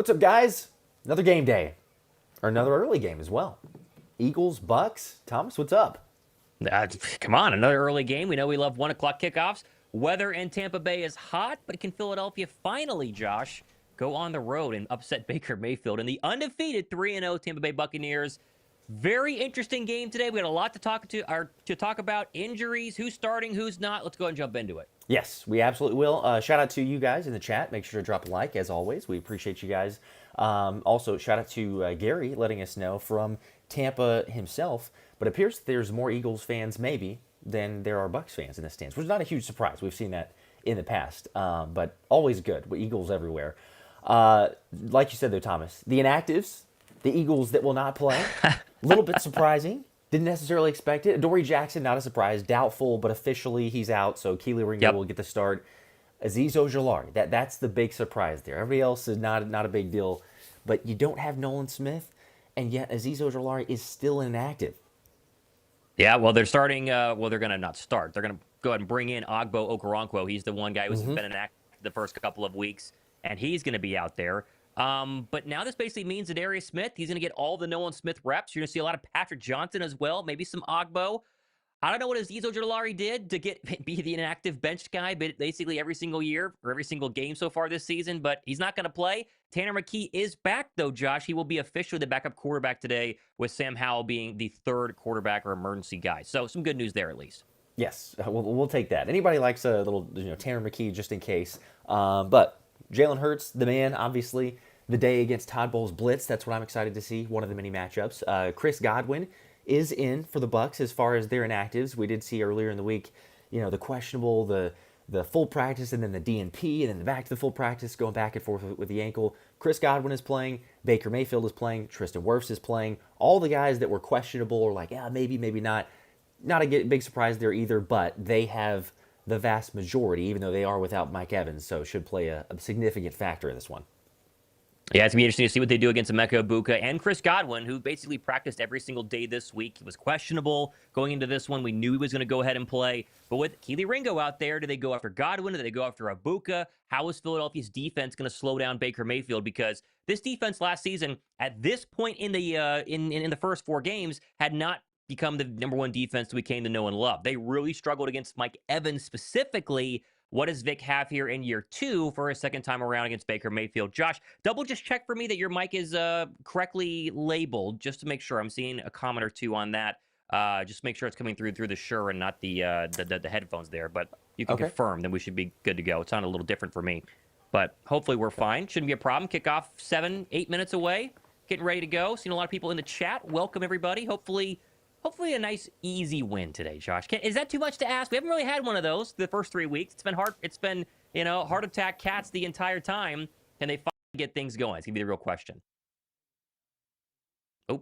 What's up, guys? Another game day, or another early game as well. Eagles, Bucs. Thomas, what's up? Come on, another early game. We know we love 1 o'clock kickoffs. Weather in Tampa Bay is hot, but can Philadelphia finally, Josh, go on the road and upset Baker Mayfield and the undefeated 3-0 Tampa Bay Buccaneers? Very interesting game today. We got a lot to talk about. Injuries, who's starting, who's not. Let's go ahead and jump into it. Yes, we absolutely will. Shout out to you guys in the chat. Make sure to drop a like, as always. We appreciate you guys. Also, shout out to Gary letting us know from Tampa himself. But it appears there's more Eagles fans, maybe, than there are Bucs fans in the stands, which is not a huge surprise. We've seen that in the past, but always good with Eagles everywhere. Like you said, though, Thomas, the inactives, the Eagles that will not play, a little bit surprising. Didn't necessarily expect it. Dory Jackson, not a surprise. Doubtful, but officially he's out, so Keely Ringo will get the start. Azeez Ojulari, that's the big surprise there. Everybody else is not a big deal, but you don't have Nolan Smith, and yet Azeez Ojulari is still inactive. Yeah, well, they're starting. They're going to not start. They're going to go ahead and bring in Ogbo Okoronkwo. He's the one guy who's been inactive the first couple of weeks, and he's going to be out there. But now this basically means that Darius Smith, he's going to get all the Nolan Smith reps. You're going to see a lot of Patrick Johnson as well, maybe some Ogbo. I don't know what Azeez Ojulari did to be the inactive bench guy, but basically every single year or every single game so far this season, but he's not going to play. Tanner McKee is back, though, Josh. He will be officially the backup quarterback today, with Sam Howell being the third quarterback or emergency guy. So some good news there, at least. Yes, we'll take that. Anybody likes a little Tanner McKee just in case. But Jalen Hurts, the man, obviously, the day against Todd Bowles blitz. That's what I'm excited to see, one of the many matchups. Chris Godwin is in for the Bucs as far as their inactives. We did see earlier in the week, the questionable, the full practice, and then the DNP, and then back to the full practice, going back and forth with the ankle. Chris Godwin is playing. Baker Mayfield is playing. Tristan Wirfs is playing. All the guys that were questionable or like, yeah, maybe not. Not a big surprise there either, but they have the vast majority, even though they are without Mike Evans, so should play a significant factor in this one. Yeah, it's going to be interesting to see what they do against Emeka Egbuka and Chris Godwin, who basically practiced every single day this week. He was questionable going into this one. We knew he was going to go ahead and play. But with Keely Ringo out there, do they go after Godwin? Do they go after Egbuka? How is Philadelphia's defense going to slow down Baker Mayfield? Because this defense last season, at this point in the in the first 4 games, had not become the number one defense that we came to know and love. They really struggled against Mike Evans specifically. What does Vic have here in year 2 for his second time around against Baker Mayfield? Josh, just check for me that your mic is correctly labeled, just to make sure. I'm seeing a comment or two on that. Just make sure it's coming through the Shure and not the headphones there. But you can confirm, then we should be good to go. It sounded a little different for me. But hopefully we're fine. Shouldn't be a problem. Kickoff 7-8 minutes away. Getting ready to go. Seen a lot of people in the chat. Welcome, everybody. Hopefully a nice, easy win today, Josh. Is that too much to ask? We haven't really had one of those the first 3 weeks. It's been hard. It's been, heart attack cats the entire time. Can they finally get things going? It's going to be the real question. Oh,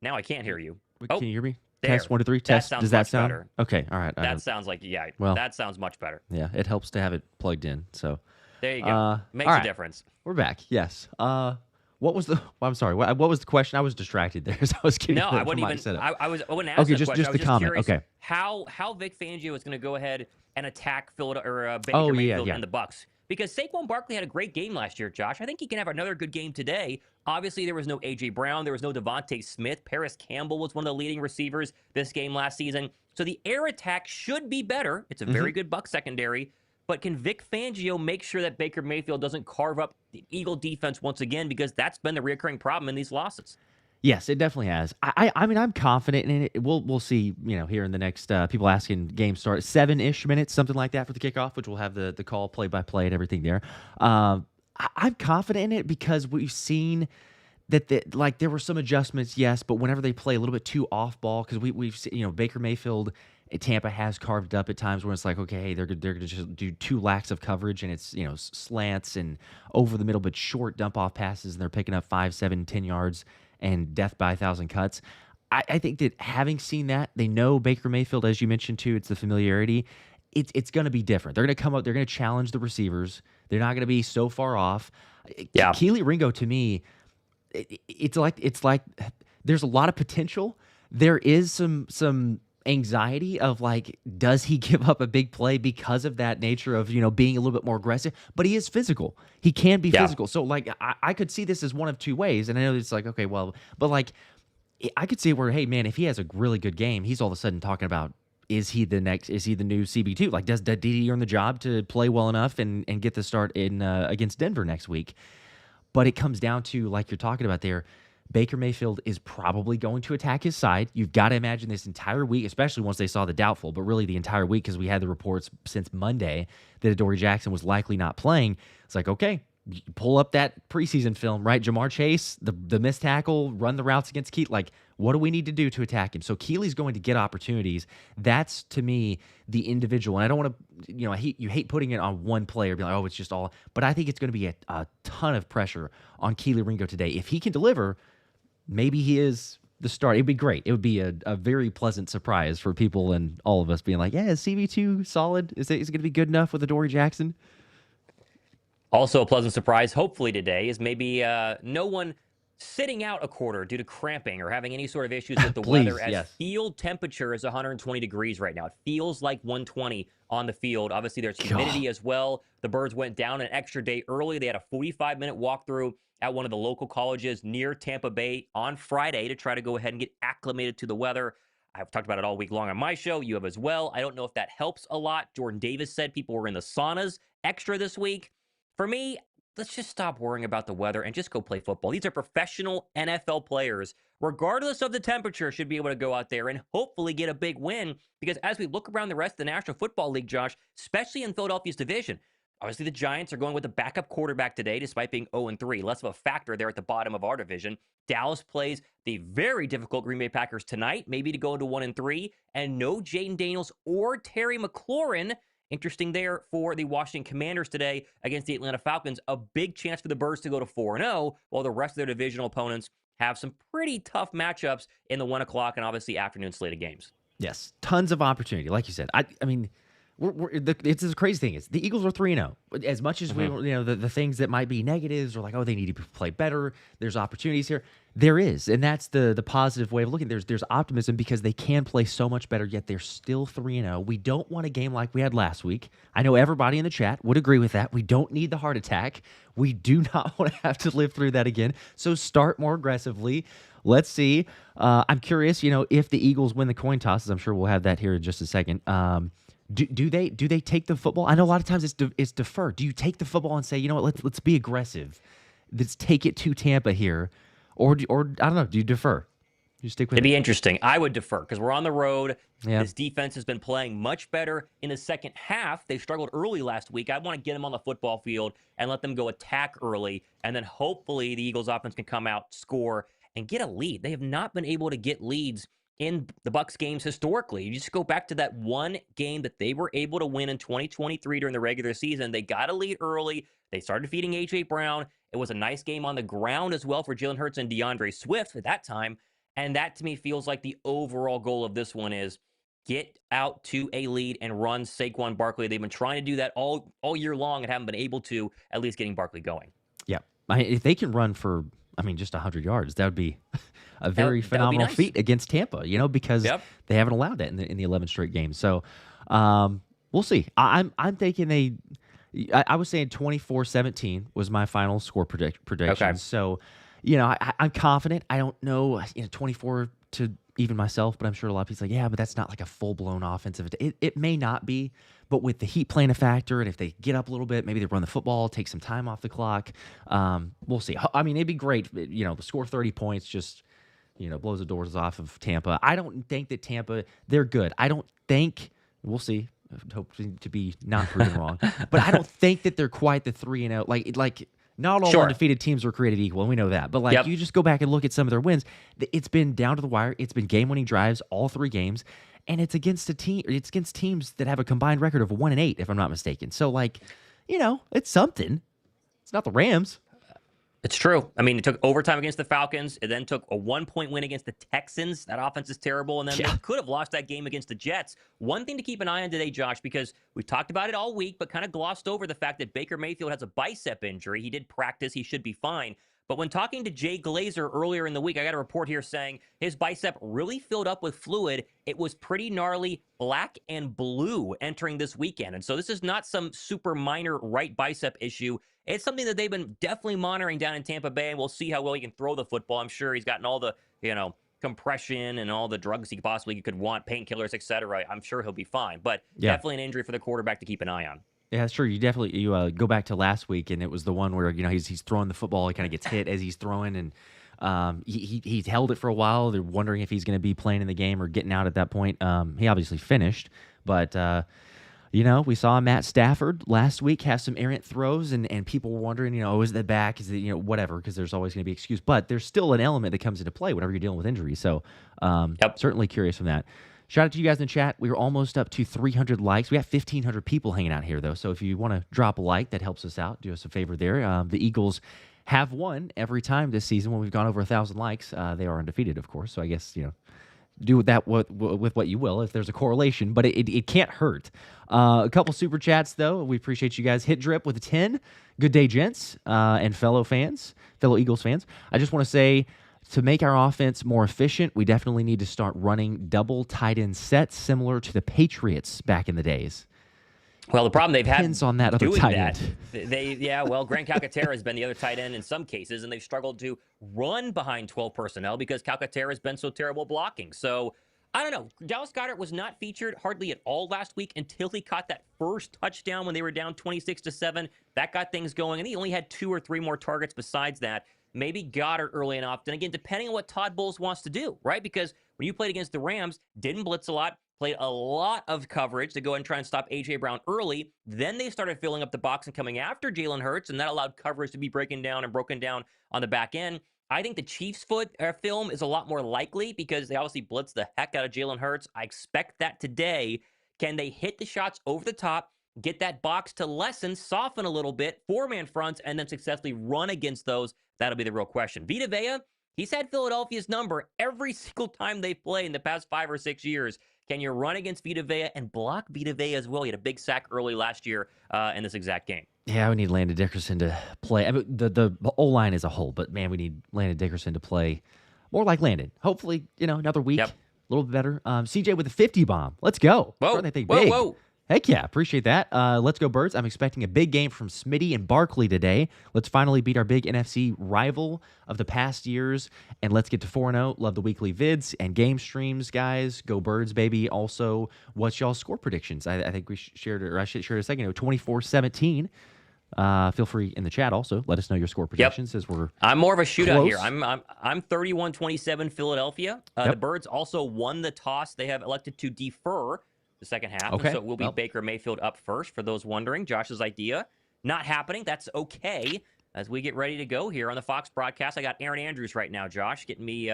now I can't hear you. Can you hear me? There. Test 1 2 3. Test. That Does that sound better? Okay? All right. That sounds like that sounds much better. Yeah, it helps to have it plugged in. So there you go. Makes a difference. We're back. Yes. What was the? I'm sorry. What was the question? I was distracted there. So I was getting. No, I wouldn't even. I wouldn't ask. Okay, just the comment. Okay. How Vic Fangio is going to go ahead and attack Baker Mayfield and the Bucs? Because Saquon Barkley had a great game last year, Josh. I think he can have another good game today. Obviously, there was no A.J. Brown. There was no Devontae Smith. Paris Campbell was one of the leading receivers this game last season. So the air attack should be better. It's a very good Bucs secondary. But can Vic Fangio make sure that Baker Mayfield doesn't carve up the Eagle defense once again? Because that's been the recurring problem in these losses. Yes, it definitely has. I mean, I'm confident in it. We'll see, here in the next, people asking game start, 7-ish minutes, something like that for the kickoff, which we'll have the call play-by-play and everything there. I'm confident in it because we've seen that there were some adjustments, yes, but whenever they play a little bit too off ball, because we've seen, Baker Mayfield, Tampa has carved up at times where it's like, okay, hey, they're going to just do 2 lacks of coverage, and it's, slants and over the middle, but short dump-off passes, and they're picking up 5, 7, 10 yards and death by 1,000 cuts. I think that having seen that, they know Baker Mayfield, as you mentioned too, it's the familiarity. It's going to be different. They're going to come up, they're going to challenge the receivers. They're not going to be so far off. Yeah. Keely Ringo, to me, it's like there's a lot of potential. There is some anxiety of like, does he give up a big play because of that nature of, being a little bit more aggressive? But he is physical. He can be Yeah. physical. So like, I could see this as one of two ways. And I know it's like, okay, well, but like, I could see where, hey man, if he has a really good game, he's all of a sudden talking about, is he the new CB2? Like, did he earn the job to play well enough and get the start in against Denver next week? But it comes down to, like you're talking about there, Baker Mayfield is probably going to attack his side. You've got to imagine this entire week, especially once they saw the doubtful, but really the entire week, because we had the reports since Monday that Adoree Jackson was likely not playing. It's like, okay, you pull up that preseason film, right? Jamar Chase, the missed tackle, run the routes against Keith. Like, what do we need to do to attack him? So Keely's going to get opportunities. That's, to me, the individual. And I don't want to, you hate putting it on one player, be like, oh, it's just all. But I think it's going to be a ton of pressure on Keely Ringo today. If he can deliver, maybe he is the start. It'd be great. It would be a very pleasant surprise for people and all of us being like, yeah, is CB2 solid? Is it going to be good enough with Adoree Jackson? Also, a pleasant surprise, hopefully today, is maybe no one sitting out a quarter due to cramping or having any sort of issues with the Please, weather, as yes. field temperature is 120 degrees right now. It feels like 120 on the field. Obviously, there's humidity as well. The Birds went down an extra day early. They had a 45-minute walkthrough at one of the local colleges near Tampa Bay on Friday to try to go ahead and get acclimated to the weather. I've talked about it all week long on my show. You have as well. I don't know if that helps a lot. Jordan Davis said people were in the saunas extra this week. For me, let's just stop worrying about the weather and just go play football. These are professional NFL players, regardless of the temperature, should be able to go out there and hopefully get a big win. Because as we look around the rest of the National Football League, Josh, especially in Philadelphia's division, obviously the Giants are going with a backup quarterback today, despite being 0-3. Less of a factor there at the bottom of our division. Dallas plays the very difficult Green Bay Packers tonight, maybe to go into 1-3, and no Jaden Daniels or Terry McLaurin. Interesting there for the Washington Commanders today against the Atlanta Falcons. A big chance for the Birds to go to 4-0, while the rest of their divisional opponents have some pretty tough matchups in the 1 o'clock and obviously afternoon slate of games. Yes, tons of opportunity. Like you said, I mean, it's the crazy thing is the Eagles are 3-0. As much as we, the things that might be negatives or like, oh, they need to play better. There's opportunities here. There is, and that's the positive way of looking. There's optimism because they can play so much better. Yet they're still 3-0. We don't want a game like we had last week. I know everybody in the chat would agree with that. We don't need the heart attack. We do not want to have to live through that again. So start more aggressively. Let's see. I'm curious, if the Eagles win the coin tosses. I'm sure we'll have that here in just a second. Do they take the football? I know a lot of times it's defer. Do you take the football and say, you know what, let's be aggressive. Let's take it to Tampa here, or I don't know. Do you defer? You stick with It'd be interesting. I would defer because we're on the road. Yeah. This defense has been playing much better in the second half. They struggled early last week. I want to get them on the football field and let them go attack early, and then hopefully the Eagles offense can come out, score, and get a lead. They have not been able to get leads in the Bucs games historically. You just go back to that one game that they were able to win in 2023 during the regular season. They got a lead early. They started feeding A.J. Brown. It was a nice game on the ground as well for Jalen Hurts and DeAndre Swift at that time. And that, to me, feels like the overall goal of this one is get out to a lead and run Saquon Barkley. They've been trying to do that all year long and haven't been able to, at least getting Barkley going. Yeah. If they can run for, just 100 yards, that would be a very phenomenal feat against Tampa, because they haven't allowed that in the 11 straight games. So we'll see. I'm thinking I was saying 24-17 was my final score prediction. Okay. So, I'm confident. I don't know, 24 to even myself, but I'm sure a lot of people say, yeah, but that's not like a full-blown offensive. It may not be, but with the heat playing a factor, and if they get up a little bit, maybe they run the football, take some time off the clock. We'll see. It'd be great. The score 30 points just, blows the doors off of Tampa. I don't think that Tampa, they're good. I don't think, we'll see. Hoping to be not proven wrong, but I don't think that they're quite the 3-0. Like not all undefeated teams were created equal, and we know that. But you just go back and look at some of their wins. It's been down to the wire. It's been game-winning drives all 3 games, and it's against It's against teams that have a combined record of 1-8, if I'm not mistaken. So it's something. It's not the Rams. It's true. It took overtime against the Falcons. It then took a 1-point win against the Texans. That offense is terrible. And then they could have lost that game against the Jets. One thing to keep an eye on today, Josh, because we've talked about it all week, but kind of glossed over the fact that Baker Mayfield has a bicep injury. He did practice. He should be fine. But when talking to Jay Glazer earlier in the week, I got a report here saying his bicep really filled up with fluid. It was pretty gnarly, black and blue entering this weekend. And so this is not some super minor right bicep issue. It's something that they've been definitely monitoring down in Tampa Bay, and we'll see how well he can throw the football. I'm sure he's gotten all the, compression and all the drugs he possibly could want, painkillers, etc. I'm sure he'll be fine. But definitely an injury for the quarterback to keep an eye on. Yeah, that's true. You go back to last week, and it was the one where he's throwing the football. He kind of gets hit as he's throwing, and he held it for a while. They're wondering if he's going to be playing in the game or getting out at that point. He obviously finished, but we saw Matt Stafford last week have some errant throws, and people were wondering, is it the back? Is it whatever? Because there's always going to be excuse, but there's still an element that comes into play whenever you're dealing with injuries. So certainly curious from that. Shout out to you guys in the chat. We were almost up to 300 likes. We have 1,500 people hanging out here, though. So if you want to drop a like, that helps us out. Do us a favor there. The Eagles have won every time this season when we've gone over 1,000 likes. They are undefeated, of course. So I guess, do with that with what you will if there's a correlation. But it can't hurt. A couple super chats, though. We appreciate you guys. Hit Drip with a 10. Good day, gents and fellow Eagles fans. I just want to say, to make our offense more efficient, we definitely need to start running double tight end sets similar to the Patriots back in the days. Well, the problem they've had depends on that other tight end. Grant Calcaterra has been the other tight end in some cases, and they've struggled to run behind 12 personnel because Calcaterra has been so terrible blocking. So, I don't know. Dallas Goedert was not featured hardly at all last week until he caught that first touchdown when they were down 26-7. That got things going, and he only had 2 or 3 more targets besides that. Maybe Goddard early and often. Again, depending on what Todd Bowles wants to do, right? Because when you played against the Rams, didn't blitz a lot, played a lot of coverage to go and try and stop A.J. Brown early. Then they started filling up the box and coming after Jalen Hurts, and that allowed coverage to be broken down on the back end. I think the Chiefs' film is a lot more likely because they obviously blitz the heck out of Jalen Hurts. I expect that today. Can they hit the shots over the top, get that box to lessen, soften a little bit, 4-man fronts, and then successfully run against those? That'll be the real question. Vita Vea, he's had Philadelphia's number every single time they play in the past 5 or 6 years. Can you run against Vita Vea and block Vita Vea as well? He had a big sack early last year in this exact game. Yeah, we need Landon Dickerson to play. I mean, the O-line as a whole, but, man, we need Landon Dickerson to play more like Landon. Hopefully, another week, a little bit better. CJ with a 50 bomb. Let's go. Whoa. Heck yeah, appreciate that. Let's go, Birds. I'm expecting a big game from Smitty and Barkley today. Let's finally beat our big NFC rival of the past years, and let's get to 4-0. Love the weekly vids and game streams, guys. Go Birds, baby. Also, what's y'all's score predictions? I think we shared it, or I shared it a second ago, 24-17. Feel free in the chat also. Let us know your score predictions as we're I'm more of a shootout close. here. I'm 31-27 Philadelphia. The Birds also won the toss. They have elected to defer the second half. Okay. So it will be Baker Mayfield up first, for those wondering. Josh's idea, not happening. That's okay. As we get ready to go here on the Fox broadcast, I got Aaron Andrews right now, Josh, getting me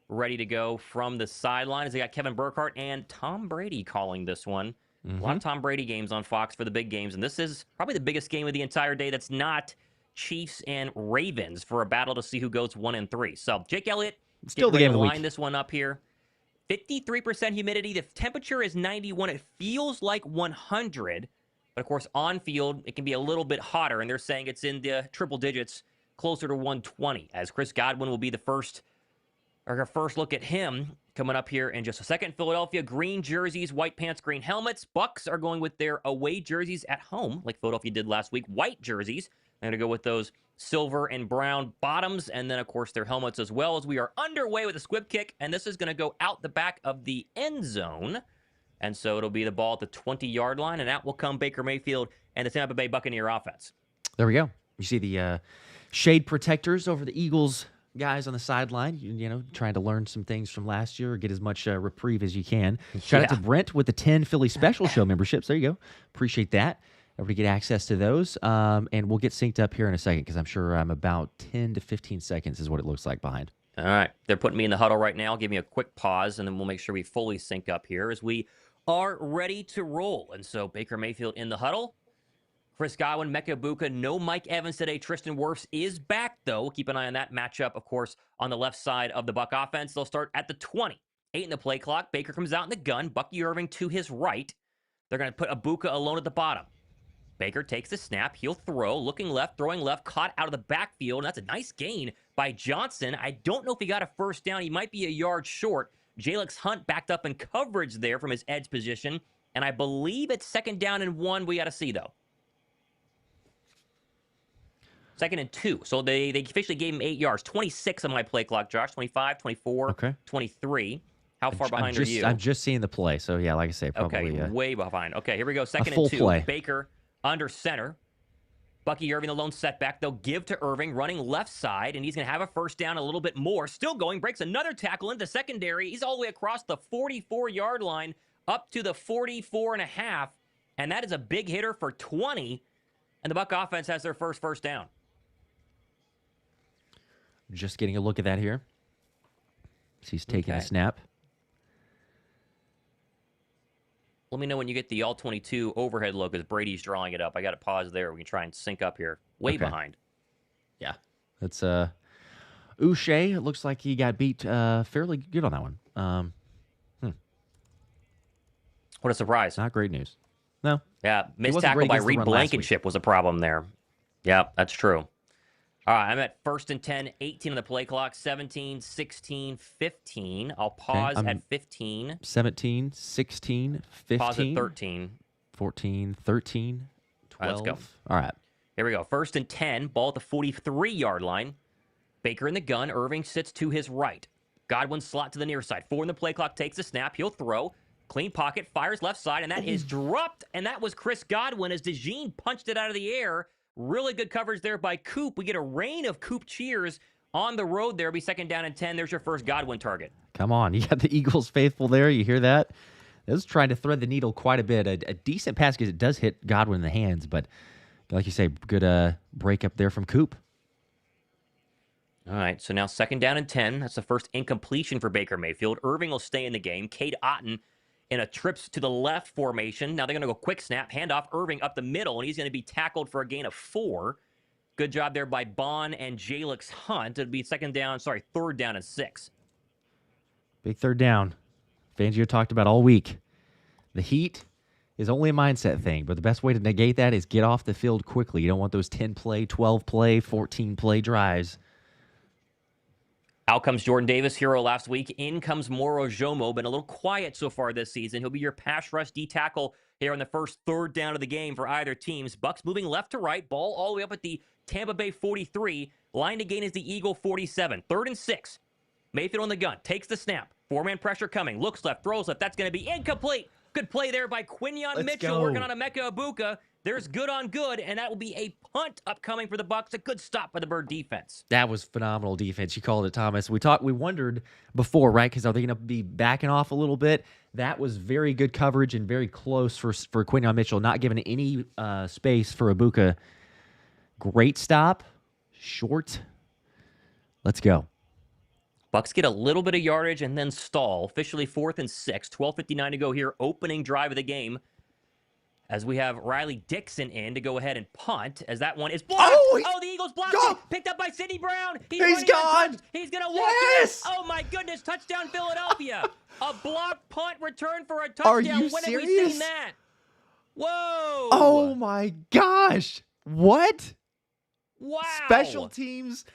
ready to go from the sideline. As I got Kevin Burkhardt and Tom Brady calling this one. A lot of Tom Brady games on Fox for the big games, and this is probably the biggest game of the entire day that's not Chiefs and Ravens for a battle to see who goes 1-3. So Jake Elliott, still the game of the week. Line this one up here. 53% humidity. The temperature is 91. It feels like 100. But, of course, on field, it can be a little bit hotter. And they're saying it's in the triple digits, closer to 120. As Chris Godwin will be the first look at him coming up here in just a second. Philadelphia, green jerseys, white pants, green helmets. Bucs are going with their away jerseys at home, like Philadelphia did last week. White jerseys. They're going to go with those silver and brown bottoms, and then, of course, their helmets as well, as we are underway with a squib kick, and this is going to go out the back of the end zone, and so it'll be the ball at the 20-yard line, and out will come Baker Mayfield and the Tampa Bay Buccaneer offense. There we go. You see the shade protectors over the Eagles guys on the sideline, trying to learn some things from last year or get as much reprieve as you can. Shout out to Brent with the 10 Philly Special Show memberships. There you go. Appreciate that. Everybody get access to those, and we'll get synced up here in a second because I'm sure I'm about 10 to 15 seconds is what it looks like behind. All right. They're putting me in the huddle right now. Give me a quick pause, and then we'll make sure we fully sync up here as we are ready to roll. And so Baker Mayfield in the huddle. Chris Godwin, Mecca Buka, no Mike Evans today. Tristan Wirfs is back, though. Keep an eye on that matchup, of course, on the left side of the Buck offense. They'll start at the 20. 8 in the play clock. Baker comes out in the gun. Bucky Irving to his right. They're going to put Ibuka alone at the bottom. Baker takes the snap. He'll throw. Looking left, throwing left, caught out of the backfield. And that's a nice gain by Johnson. I don't know if he got a first down. He might be a yard short. Jalen Hunt backed up in coverage there from his edge position. And I believe it's 2nd down and 1. We got to see, though. 2nd and 2. So they officially gave him 8 yards. 26 on my play clock, Josh. 25, 24, 23. How far behind are you? I'm just seeing the play. So, yeah, like I say, probably. Okay, way behind. Okay, here we go. 2nd full and 2. play. Baker under center. Bucky Irving, the lone setback. They'll give to Irving, running left side, and he's going to have a first down a little bit more. Still going, breaks another tackle into secondary. He's all the way across the 44-yard line up to the 44.5, and that is a big hitter for 20, and the Buck offense has their first down. Just getting a look at that here. So he's taking a snap. Let me know when you get the all-22 overhead look as Brady's drawing it up. I got to pause there. We can try and sync up here. Way behind. Yeah. That's Uche. It looks like he got beat fairly good on that one. What a surprise. Not great news. No. Yeah, missed tackle by Reed Blankenship was a problem there. Yeah, that's true. All right, I'm at 1st and 10, 18 on the play clock, 17, 16, 15. I'll pause at 15. 17, 16, 15. Pause at 13. 14, 13, 12. All right, let's go. All right. Here we go. 1st and 10, ball at the 43-yard line. Baker in the gun. Irving sits to his right. Godwin slot to the near side. 4 in the play clock, takes a snap. He'll throw. Clean pocket, fires left side, and that is dropped. And that was Chris Godwin as DeJean punched it out of the air. Really good coverage there by Coop. We get a rain of Coop cheers on the road there. It'll be 2nd down and 10. There's your first Godwin target. Come on. You got the Eagles faithful there. You hear that? This is trying to thread the needle quite a bit. A decent pass because it does hit Godwin in the hands, but like you say, good break up there from Coop. All right, so now 2nd down and 10. That's the first incompletion for Baker Mayfield. Irving will stay in the game. Cade Otton in a trips to the left formation. Now they're going to go quick snap, handoff Irving up the middle, and he's going to be tackled for a gain of 4. Good job there by Bond and Jalen Hunt. It'll be 3rd down and 6. Big 3rd down. Fangio talked about all week. The heat is only a mindset thing, but the best way to negate that is get off the field quickly. You don't want those 10-play, 12-play, 14-play drives. Out comes Jordan Davis, hero last week. In comes Moro Jomo. Been a little quiet so far this season. He'll be your pass rush D tackle here on the first 3rd down of the game for either teams. Bucs moving left to right. Ball all the way up at the Tampa Bay 43. Line to gain is the Eagle 47. 3rd and 6. Mayfield on the gun. Takes the snap. 4-man pressure coming. Looks left. Throws left. That's going to be incomplete. Good play there by Quinyon Mitchell working on Emeka Egbuka. There's good on good, and that will be a punt upcoming for the Bucs. A good stop by the Bird defense. That was phenomenal defense. You called it, Thomas. We wondered before, right? Because are they going to be backing off a little bit? That was very good coverage and very close for Quinyon Mitchell, not giving any space for Egbuka. Great stop. Short. Let's go. Bucs get a little bit of yardage and then stall. Officially 4th and 6. 12:59 to go here. Opening drive of the game. As we have Riley Dixon in to go ahead and punt, as that one is blocked. Oh, the Eagles blocked it. Picked up by Sidney Brown. He's gone. He's going to walk it. Oh, my goodness. Touchdown, Philadelphia. A blocked punt return for a touchdown. Are you when serious? Have we seen that? Whoa. Oh, my gosh. What? Wow. Special teams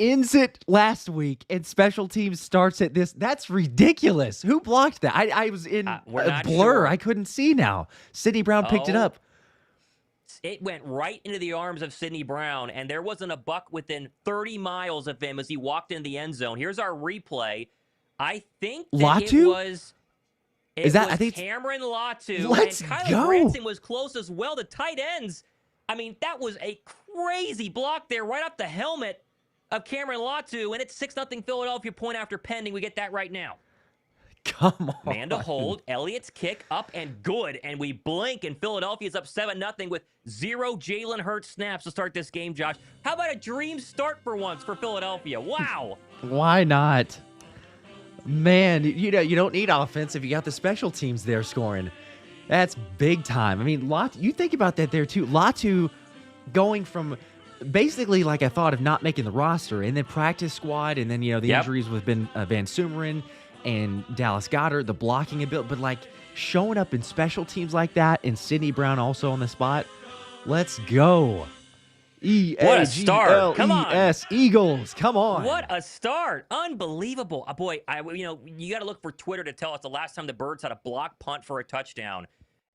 ends it last week, and special teams starts at this. That's ridiculous. Who blocked that? I was in a blur. Sure. I couldn't see now. Sidney Brown picked it up. It went right into the arms of Sidney Brown, and there wasn't a Buck within 30 miles of him as he walked in the end zone. Here's our replay. I think that Latu? I think Cameron Latu. Let's and Kylie go. Branson was close as well. The tight ends. I mean, that was a crazy block there right off the helmet of Cameron Latu, and it's 6-0 Philadelphia, point after pending. We get that right now. Come on. Man to hold. Elliott's kick up and good, and we blink, and Philadelphia's up 7-0 with 0 Jalen Hurts snaps to start this game, Josh. How about a dream start for once for Philadelphia? Wow. Why not? Man, you don't need offense if you got the special teams there scoring. That's big time. I mean, you think about that there, too. Latu going from basically like I thought of not making the roster, and then practice squad, and then the injuries with Van Sumeren and Dallas Goedert, the blocking a bit, but like showing up in special teams like that, and Sidney Brown also on the spot. Let's go. What a start. Come on. E-A-G-L-E-S, Eagles. Come on. What a start. Unbelievable. Boy, you got to look for Twitter to tell us the last time the Birds had a block punt for a touchdown.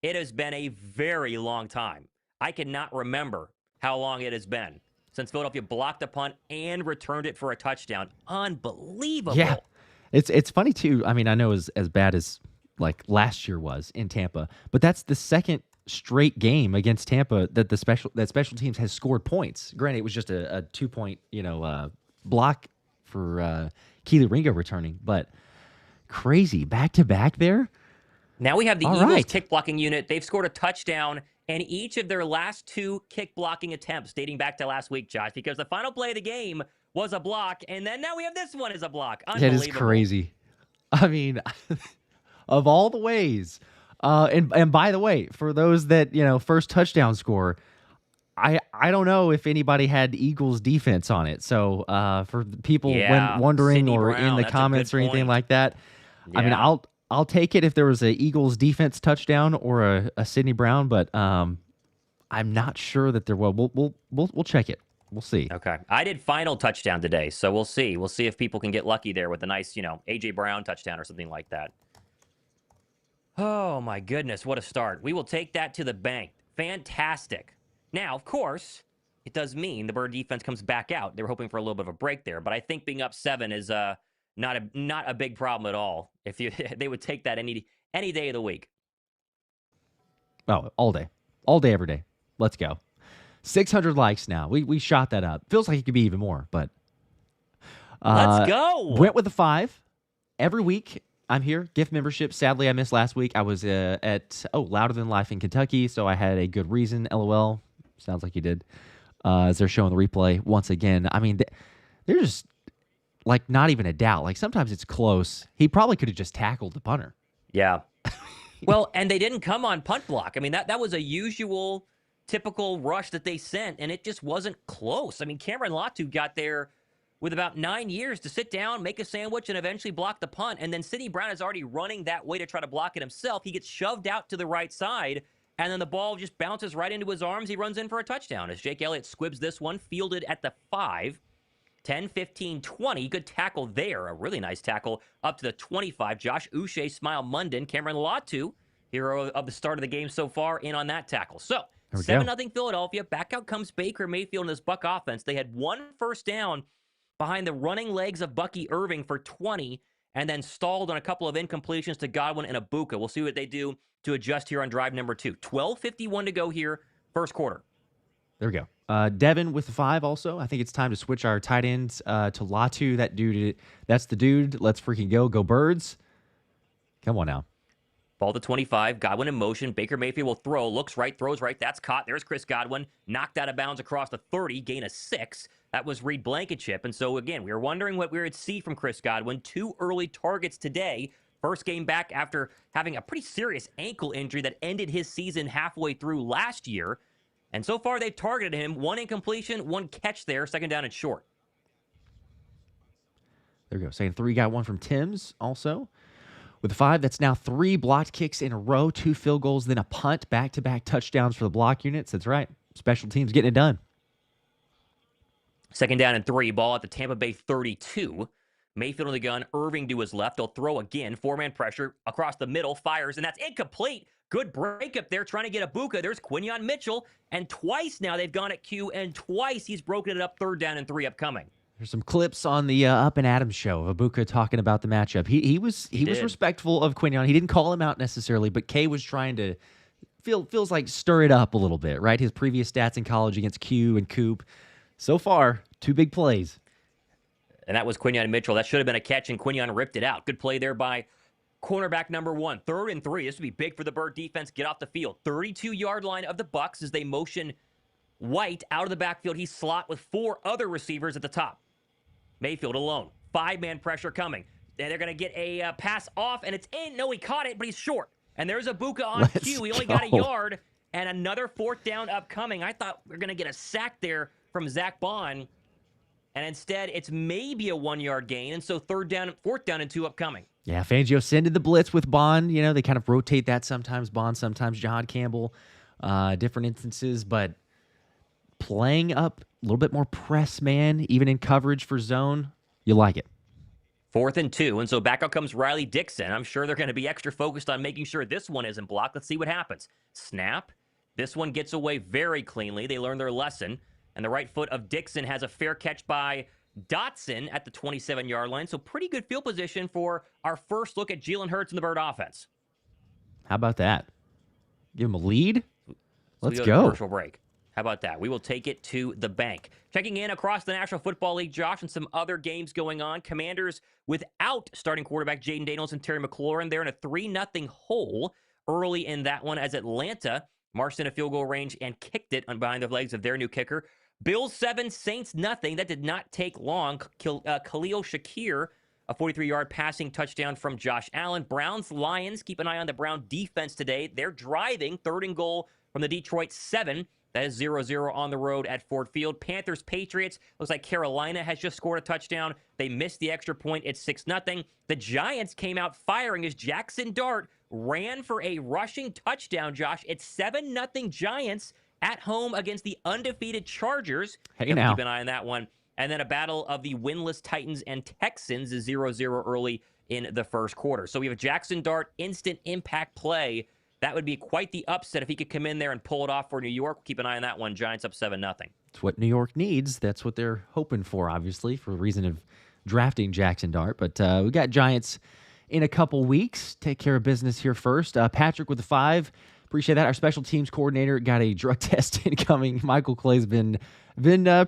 It has been a very long time. I cannot remember how long it has been since Philadelphia blocked a punt and returned it for a touchdown. Unbelievable. Yeah. It's funny, too. I mean, I know as bad as like last year was in Tampa, but that's the second straight game against Tampa that special teams has scored points. Granted, it was just a 2-point block for Keely Ringo returning, but crazy back to back there. Now we have the Eagles kick blocking unit. They've scored a touchdown in each of their last 2 kick blocking attempts, dating back to last week, Josh, because the final play of the game was a block, and then now we have this one as a block. Unbelievable. That is crazy. I mean, of all the ways. And by the way, for those that, first touchdown score, I don't know if anybody had Eagles defense on it. So for people wondering Sidney or Brown, in the that's comments or anything point. like that, I mean, I'll take it if there was a Eagles defense touchdown or a Sidney Brown, but I'm not sure that there will. We'll check it. We'll see. Okay. I did final touchdown today, so we'll see. We'll see if people can get lucky there with a nice, A.J. Brown touchdown or something like that. Oh, my goodness. What a start. We will take that to the bank. Fantastic. Now, of course, it does mean the Bird defense comes back out. They were hoping for a little bit of a break there, but I think being up 7 is not a big problem at all. If they would take that any day of the week. Oh, all day, every day. Let's go. 600 likes now. We shot that up. Feels like it could be even more, but let's go. Went with a 5 every week. I'm here. Gift membership. Sadly, I missed last week. I was at Louder Than Life in Kentucky, so I had a good reason. LOL. Sounds like you did. As they're showing the replay once again. I mean, they're just like not even a doubt. Like sometimes it's close. He probably could have just tackled the punter. Yeah. Well, and they didn't come on punt block. I mean, that was a usual, typical rush that they sent, and it just wasn't close. I mean, Cameron Latu got there with about 9 years to sit down, make a sandwich, and eventually block the punt. And then Sidney Brown is already running that way to try to block it himself. He gets shoved out to the right side, and then the ball just bounces right into his arms. He runs in for a touchdown as Jake Elliott squibs this one, fielded at the 5. 10, 15, 20. Good tackle there. A really nice tackle up to the 25. Josh Uche, Smile Munden, Cameron Latu, hero of the start of the game so far, in on that tackle. So, 7-0 Philadelphia. Back out comes Baker Mayfield and his Buck offense. They had 1 first down behind the running legs of Bucky Irving for 20, and then stalled on a couple of incompletions to Godwin and Ibuka. We'll see what they do to adjust here on drive number 2. 12:51 to go here, first quarter. There we go. Devin with the 5 also. I think it's time to switch our tight ends to Latu. That dude, that's the dude. Let's freaking go. Go Birds. Come on now. Ball to 25. Godwin in motion. Baker Mayfield will throw. Looks right, throws right. That's caught. There's Chris Godwin. Knocked out of bounds across the 30. Gain of 6. That was Reed Blankenship. And so, again, we were wondering what we would see from Chris Godwin. 2 early targets today. First game back after having a pretty serious ankle injury that ended his season halfway through last year. And so far, they've targeted him. 1 incompletion, 1 catch there. Second down and short. There we go. Saying 3 got 1 from Tim's also. With the 5, that's now 3 blocked kicks in a row, 2 field goals, then a punt, back-to-back touchdowns for the block units. That's right. Special teams getting it done. Second down and 3. Ball at the Tampa Bay 32. Mayfield on the gun. Irving to his left. They'll throw again. 4-man pressure across the middle. Fires, and that's incomplete. Good breakup there, trying to get Ibuka. There's Quinyon Mitchell, and twice now they've gone at Q, and twice he's broken it up. 3rd down and 3 upcoming. There's some clips on the Up and Adams show of Ibuka talking about the matchup. He was respectful of Quinyon. He didn't call him out necessarily, but Kay was trying to feels like stir it up a little bit, right? His previous stats in college against Q and Coop. So far, 2 big plays. And that was Quinyon Mitchell. That should have been a catch, and Quinyon ripped it out. Good play there by cornerback number 1. 3rd and 3. This would be big for the Bird defense. Get off the field. 32-yard line of the Bucs as they motion White out of the backfield. He slot with 4 other receivers at the top. Mayfield alone. 5-man pressure coming. And they're going to get a pass off, and it's in. No, he caught it, but he's short. And there's Ibuka on cue. He only got a yard, and another 4th down upcoming. I thought we were going to get a sack there from Zach Bond, and instead it's maybe a 1-yard gain, and so 4th down and 2 upcoming. Yeah, Fangio sending the blitz with Bond. They kind of rotate that sometimes. Bond, sometimes John Campbell. different instances, but playing up a little bit more press, man, even in coverage for zone, you like it. 4th and 2, and so back out comes Riley Dixon. I'm sure they're going to be extra focused on making sure this one isn't blocked. Let's see what happens. Snap. This one gets away very cleanly. They learned their lesson, and the right foot of Dixon has a fair catch by Dotson at the 27-yard line. So pretty good field position for our first look at Jalen Hurts and the Bird offense. How about that? Give him a lead? Let's to go. Commercial break. How about that? We will take it to the bank. Checking in across the National Football League, Josh, and some other games going on. Commanders without starting quarterback Jaden Daniels and Terry McLaurin. They're in a 3-0 hole early in that one as Atlanta marched in a field goal range and kicked it on behind the legs of their new kicker. Bills 7, Saints nothing. That did not take long. Khalil Shakir, a 43-yard passing touchdown from Josh Allen. Browns, Lions, keep an eye on the Brown defense today. They're driving, 3rd and goal from the Detroit 7. That is 0-0 on the road at Ford Field. Panthers, Patriots. Looks like Carolina has just scored a touchdown. They missed the extra point. It's 6-0. The Giants came out firing as Jackson Dart ran for a rushing touchdown, Josh. It's 7-0 Giants at home against the undefeated Chargers. Hey, now. Keep an eye on that one. And then a battle of the winless Titans and Texans is 0-0 early in the first quarter. So we have a Jackson Dart instant impact play. That would be quite the upset if he could come in there and pull it off for New York. Keep an eye on that one. Giants up 7-0. It's what New York needs. That's what they're hoping for, obviously, for the reason of drafting Jackson Dart. But we got Giants in a couple weeks. Take care of business here first. Patrick with the 5. Appreciate that. Our special teams coordinator got a drug test incoming. Michael Clay's been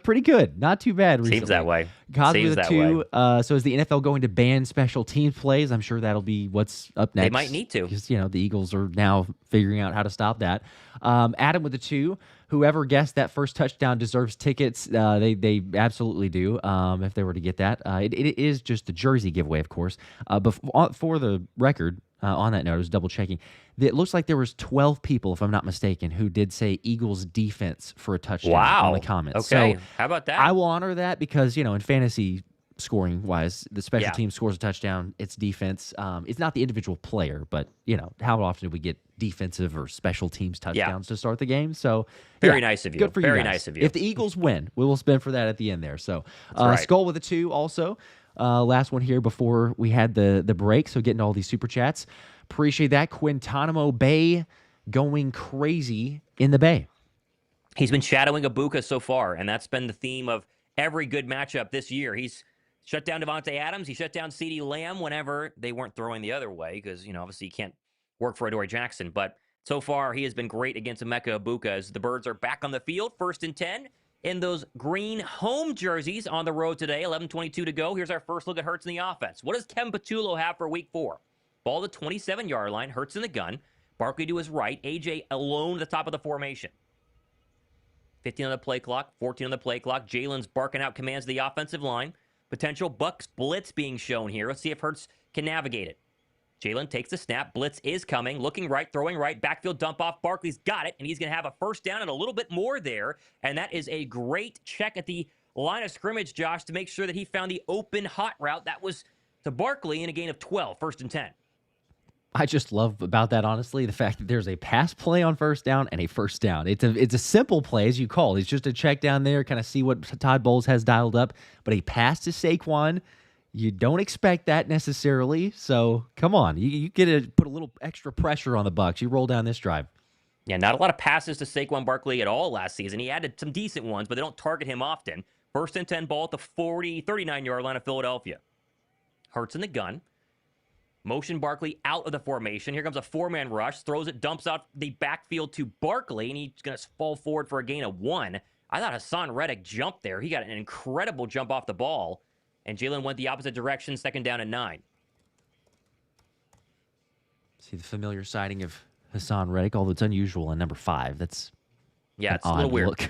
pretty good. Not too bad recently. Seems that way. Cosby with a 2. So is the NFL going to ban special teams plays? I'm sure that'll be what's up next. They might need to. Because, the Eagles are now figuring out how to stop that. Adam with a 2. Whoever guessed that first touchdown deserves tickets. They absolutely do if they were to get that. It is just the jersey giveaway, of course. But for the record, on that note, I was double checking. It looks like there was 12 people, if I'm not mistaken, who did say Eagles defense for a touchdown on the comments. Okay. So how about that? I will honor that because, in fantasy scoring wise, the special team scores a touchdown. It's defense. It's not the individual player, but, how often do we get defensive or special teams touchdowns to start the game? So very nice of you. Good for you Very guys. nice of you. If the Eagles win, we will spin for that at the end there. So right. Skull with a 2 also. Last one here before we had the break. So getting all these super chats. Appreciate that. Guantanamo Bay going crazy in the Bay. He's been shadowing Ibuka so far, and that's been the theme of every good matchup this year. He's shut down Devontae Adams. He shut down CeeDee Lamb whenever they weren't throwing the other way because, obviously you can't work for Adoree Jackson. But so far, he has been great against Emeka Ibuka as the Birds are back on the field, 1st and 10 in those green home jerseys on the road today. 11:22 to go. Here's our first look at Hurts in the offense. What does Kevin Patullo have for week 4? Ball to the 27-yard line. Hurts in the gun. Barkley to his right. AJ alone at the top of the formation. 15 on the play clock. 14 on the play clock. Jalen's barking out commands to the offensive line. Potential Bucs blitz being shown here. Let's see if Hurts can navigate it. Jalen takes the snap. Blitz is coming. Looking right. Throwing right. Backfield dump off. Barkley's got it. And he's going to have a first down and a little bit more there. And that is a great check at the line of scrimmage, Josh, to make sure that he found the open hot route. That was to Barkley in a gain of 12. 1st and 10. I just love about that, honestly, the fact that there's a pass play on first down and a first down. It's a simple play, as you call it. It's just a check down there, kind of see what Todd Bowles has dialed up. But a pass to Saquon, you don't expect that necessarily. So, come on. You get to put a little extra pressure on the Bucs. You roll down this drive. Yeah, not a lot of passes to Saquon Barkley at all last season. He added some decent ones, but they don't target him often. 1st and 10 ball at the 39-yard line of Philadelphia. Hurts in the gun. Motion Barkley out of the formation. Here comes a 4-man rush. Throws it, dumps out the backfield to Barkley, and he's going to fall forward for a gain of 1. I thought Hassan Reddick jumped there. He got an incredible jump off the ball, and Jalen went the opposite direction, 2nd down and 9. See the familiar sighting of Hassan Reddick, although it's unusual in number 5. That's it's a little weird. Look.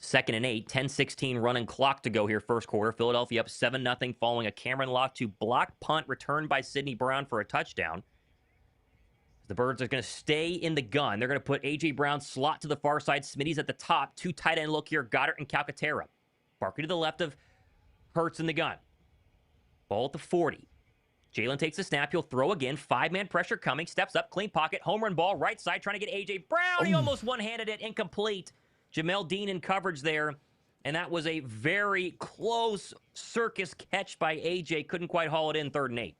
2nd and 8, 10-16 running clock to go here first quarter. Philadelphia up 7-0 following a Cameron Locke block punt returned by Sidney Brown for a touchdown. The Birds are going to stay in the gun. They're going to put A.J. Brown slot to the far side. Smitty's at the top. 2 tight end look here. Goddard and Calcaterra. Barkley to the left of Hurts in the gun. Ball at the 40. Jalen takes the snap. He'll throw again. 5-man pressure coming. Steps up. Clean pocket. Home run ball. Right side trying to get A.J. Brown. He almost one-handed it. Incomplete. Jamel Dean in coverage there. And that was a very close circus catch by A.J. Couldn't quite haul it in 3rd and 8.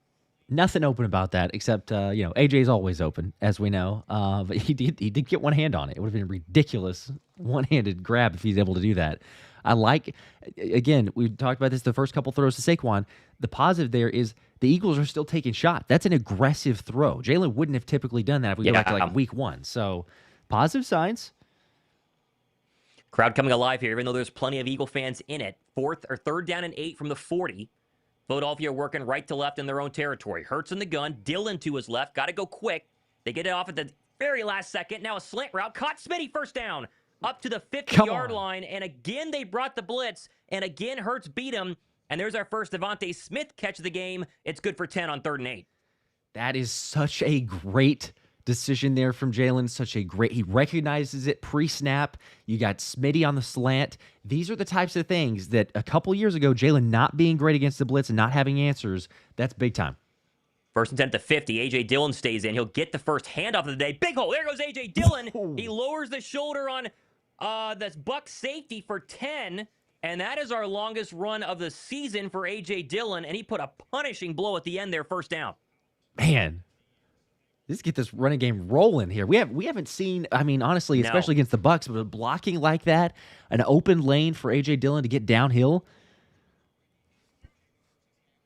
Nothing open about that except, AJ's always open, as we know. But he did get one hand on it. It would have been a ridiculous one-handed grab if he's able to do that. Again, we talked about this the first couple throws to Saquon. The positive there is the Eagles are still taking shots. That's an aggressive throw. Jalen wouldn't have typically done that if we go back to week 1. So positive signs. Crowd coming alive here, even though there's plenty of Eagle fans in it. 3rd down and 8 from the 40. Philadelphia working right to left in their own territory. Hurts in the gun. Dillon to his left. Got to go quick. They get it off at the very last second. Now a slant route. Caught Smitty. First down. Up to the 50-yard line. And again, they brought the blitz. And again, Hurts beat him. And there's our first Devontae Smith catch of the game. It's good for 10 on 3rd and 8. That is such a great decision there from Jalen. He recognizes it pre-snap. You got Smitty on the slant. These are the types of things that a couple years ago, Jalen not being great against the blitz and not having answers, that's big time. 1st and 10 at the 50. A.J. Dillon stays in. He'll get the first handoff of the day. Big hole. There goes A.J. Dillon. He lowers the shoulder on that's Bucs safety for 10. And that is our longest run of the season for A.J. Dillon. And he put a punishing blow at the end there, 1st down. Man, let's get this running game rolling here. We haven't seen, honestly, especially against the Bucs, but blocking like that, an open lane for A.J. Dillon to get downhill.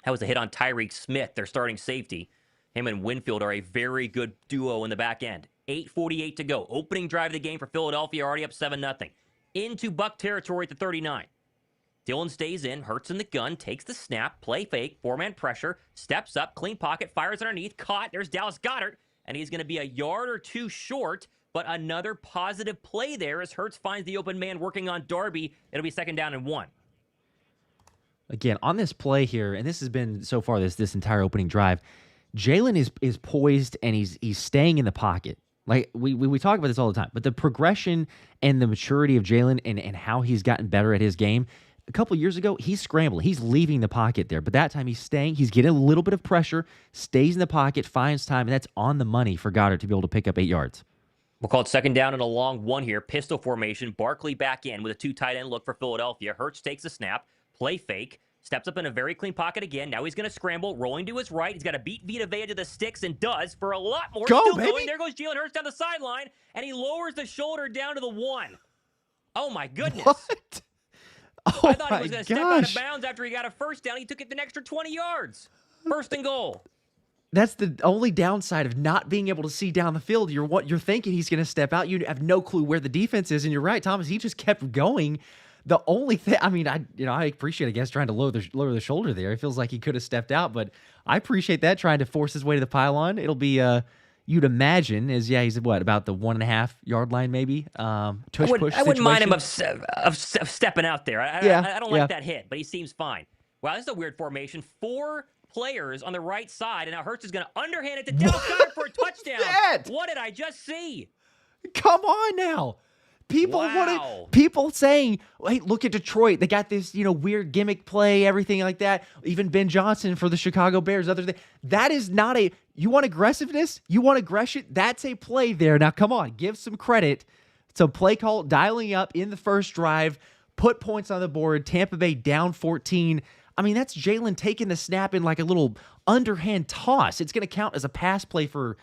That was a hit on Tyreek Smith, their starting safety. Him and Winfield are a very good duo in the back end. 8:48 to go. Opening drive of the game for Philadelphia, already up 7-0. Into Buck territory at the 39. Dillon stays in, Hurts in the gun, takes the snap, play fake, 4-man pressure, steps up, clean pocket, fires underneath, caught. There's Dallas Goedert, and he's going to be a yard or two short, but another positive play there as Hurts finds the open man working on Darby. It'll be 2nd down and 1. Again, on this play here, and this has been so far this entire opening drive, Jalen is poised and he's staying in the pocket. Like we talk about this all the time, but the progression and the maturity of Jalen and how he's gotten better at his game. A couple years ago, he's scrambling. He's leaving the pocket there. But that time he's staying. He's getting a little bit of pressure, stays in the pocket, finds time, and that's on the money for Goddard to be able to pick up 8 yards. We'll call it 2nd down and a long 1 here. Pistol formation. Barkley back in with a 2 tight end look for Philadelphia. Hurts takes a snap. Play fake. Steps up in a very clean pocket again. Now he's going to scramble. Rolling to his right. He's got to beat Vita Vea to the sticks and does for a lot more. Go, Still baby. going. There goes Jalen Hurts down the sideline, and he lowers the shoulder down to the 1. Oh, my goodness. What? Oh, I thought he was my going to step out of gosh. bounds after he got a 1st down. He took it an extra 20 yards. 1st and goal. That's the only downside of not being able to see down the field. You're thinking he's going to step out. You have no clue where the defense is, and you're right, Thomas. He just kept going. The only thing, I appreciate, I guess, trying to lower the shoulder there. It feels like he could have stepped out, but I appreciate that, trying to force his way to the pylon. It'll be, you'd imagine, he's about the 1.5 yard line, maybe. I wouldn't mind him of stepping out there. I don't like that hit, but he seems fine. Wow, this is a weird formation. 4 players on the right side, and now Hurts is going to underhand it to Dallas Goedert for a touchdown. What did I just see? Come on now. People saying, hey, look at Detroit. They got this, weird gimmick play, everything like that. Even Ben Johnson for the Chicago Bears. That is not you want aggressiveness? You want aggression? That's a play there. Now, come on, give some credit. So play call, dialing up in the first drive, put points on the board. Tampa Bay down 14. That's Jalen taking the snap in like a little underhand toss. It's going to count as a pass play for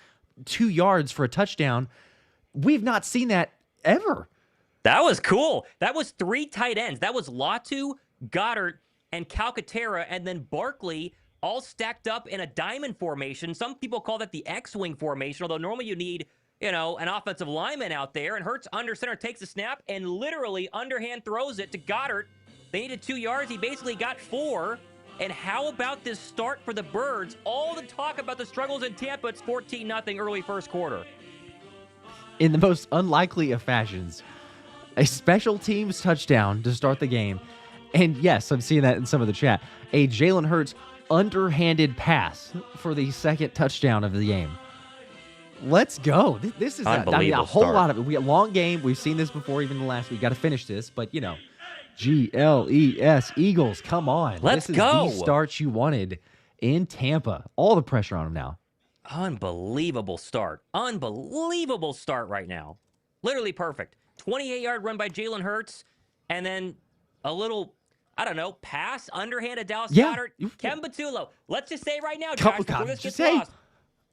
2 yards for a touchdown. We've not seen that ever. That was cool. That was 3 tight ends. That was Latu, Goddard, and Calcaterra, and then Barkley all stacked up in a diamond formation. Some people call that the X-wing formation, although normally you need, an offensive lineman out there. And Hurts under center takes the snap and literally underhand throws it to Goddard. They needed 2 yards. He basically got 4. And how about this start for the Birds? All the talk about the struggles in Tampa. It's 14-0 early first quarter. In the most unlikely of fashions, a special teams touchdown to start the game. And yes, I'm seeing that in some of the chat. A Jalen Hurts underhanded pass for the 2nd touchdown of the game. Let's go. This is a whole lot of it. We got a long game. We've seen this before, even the last week. Got to finish this, but GLES Eagles, come on. Let's this go. This is the start you wanted. in Tampa. All the pressure on him now. Unbelievable start. Unbelievable start right now. Literally perfect. 28-yard run by Jalen Hurts, and then a little, I don't know, pass, underhand to Dallas Yeah. Goedert. Ken Patullo. Let's just say right now, Josh, before this gets lost,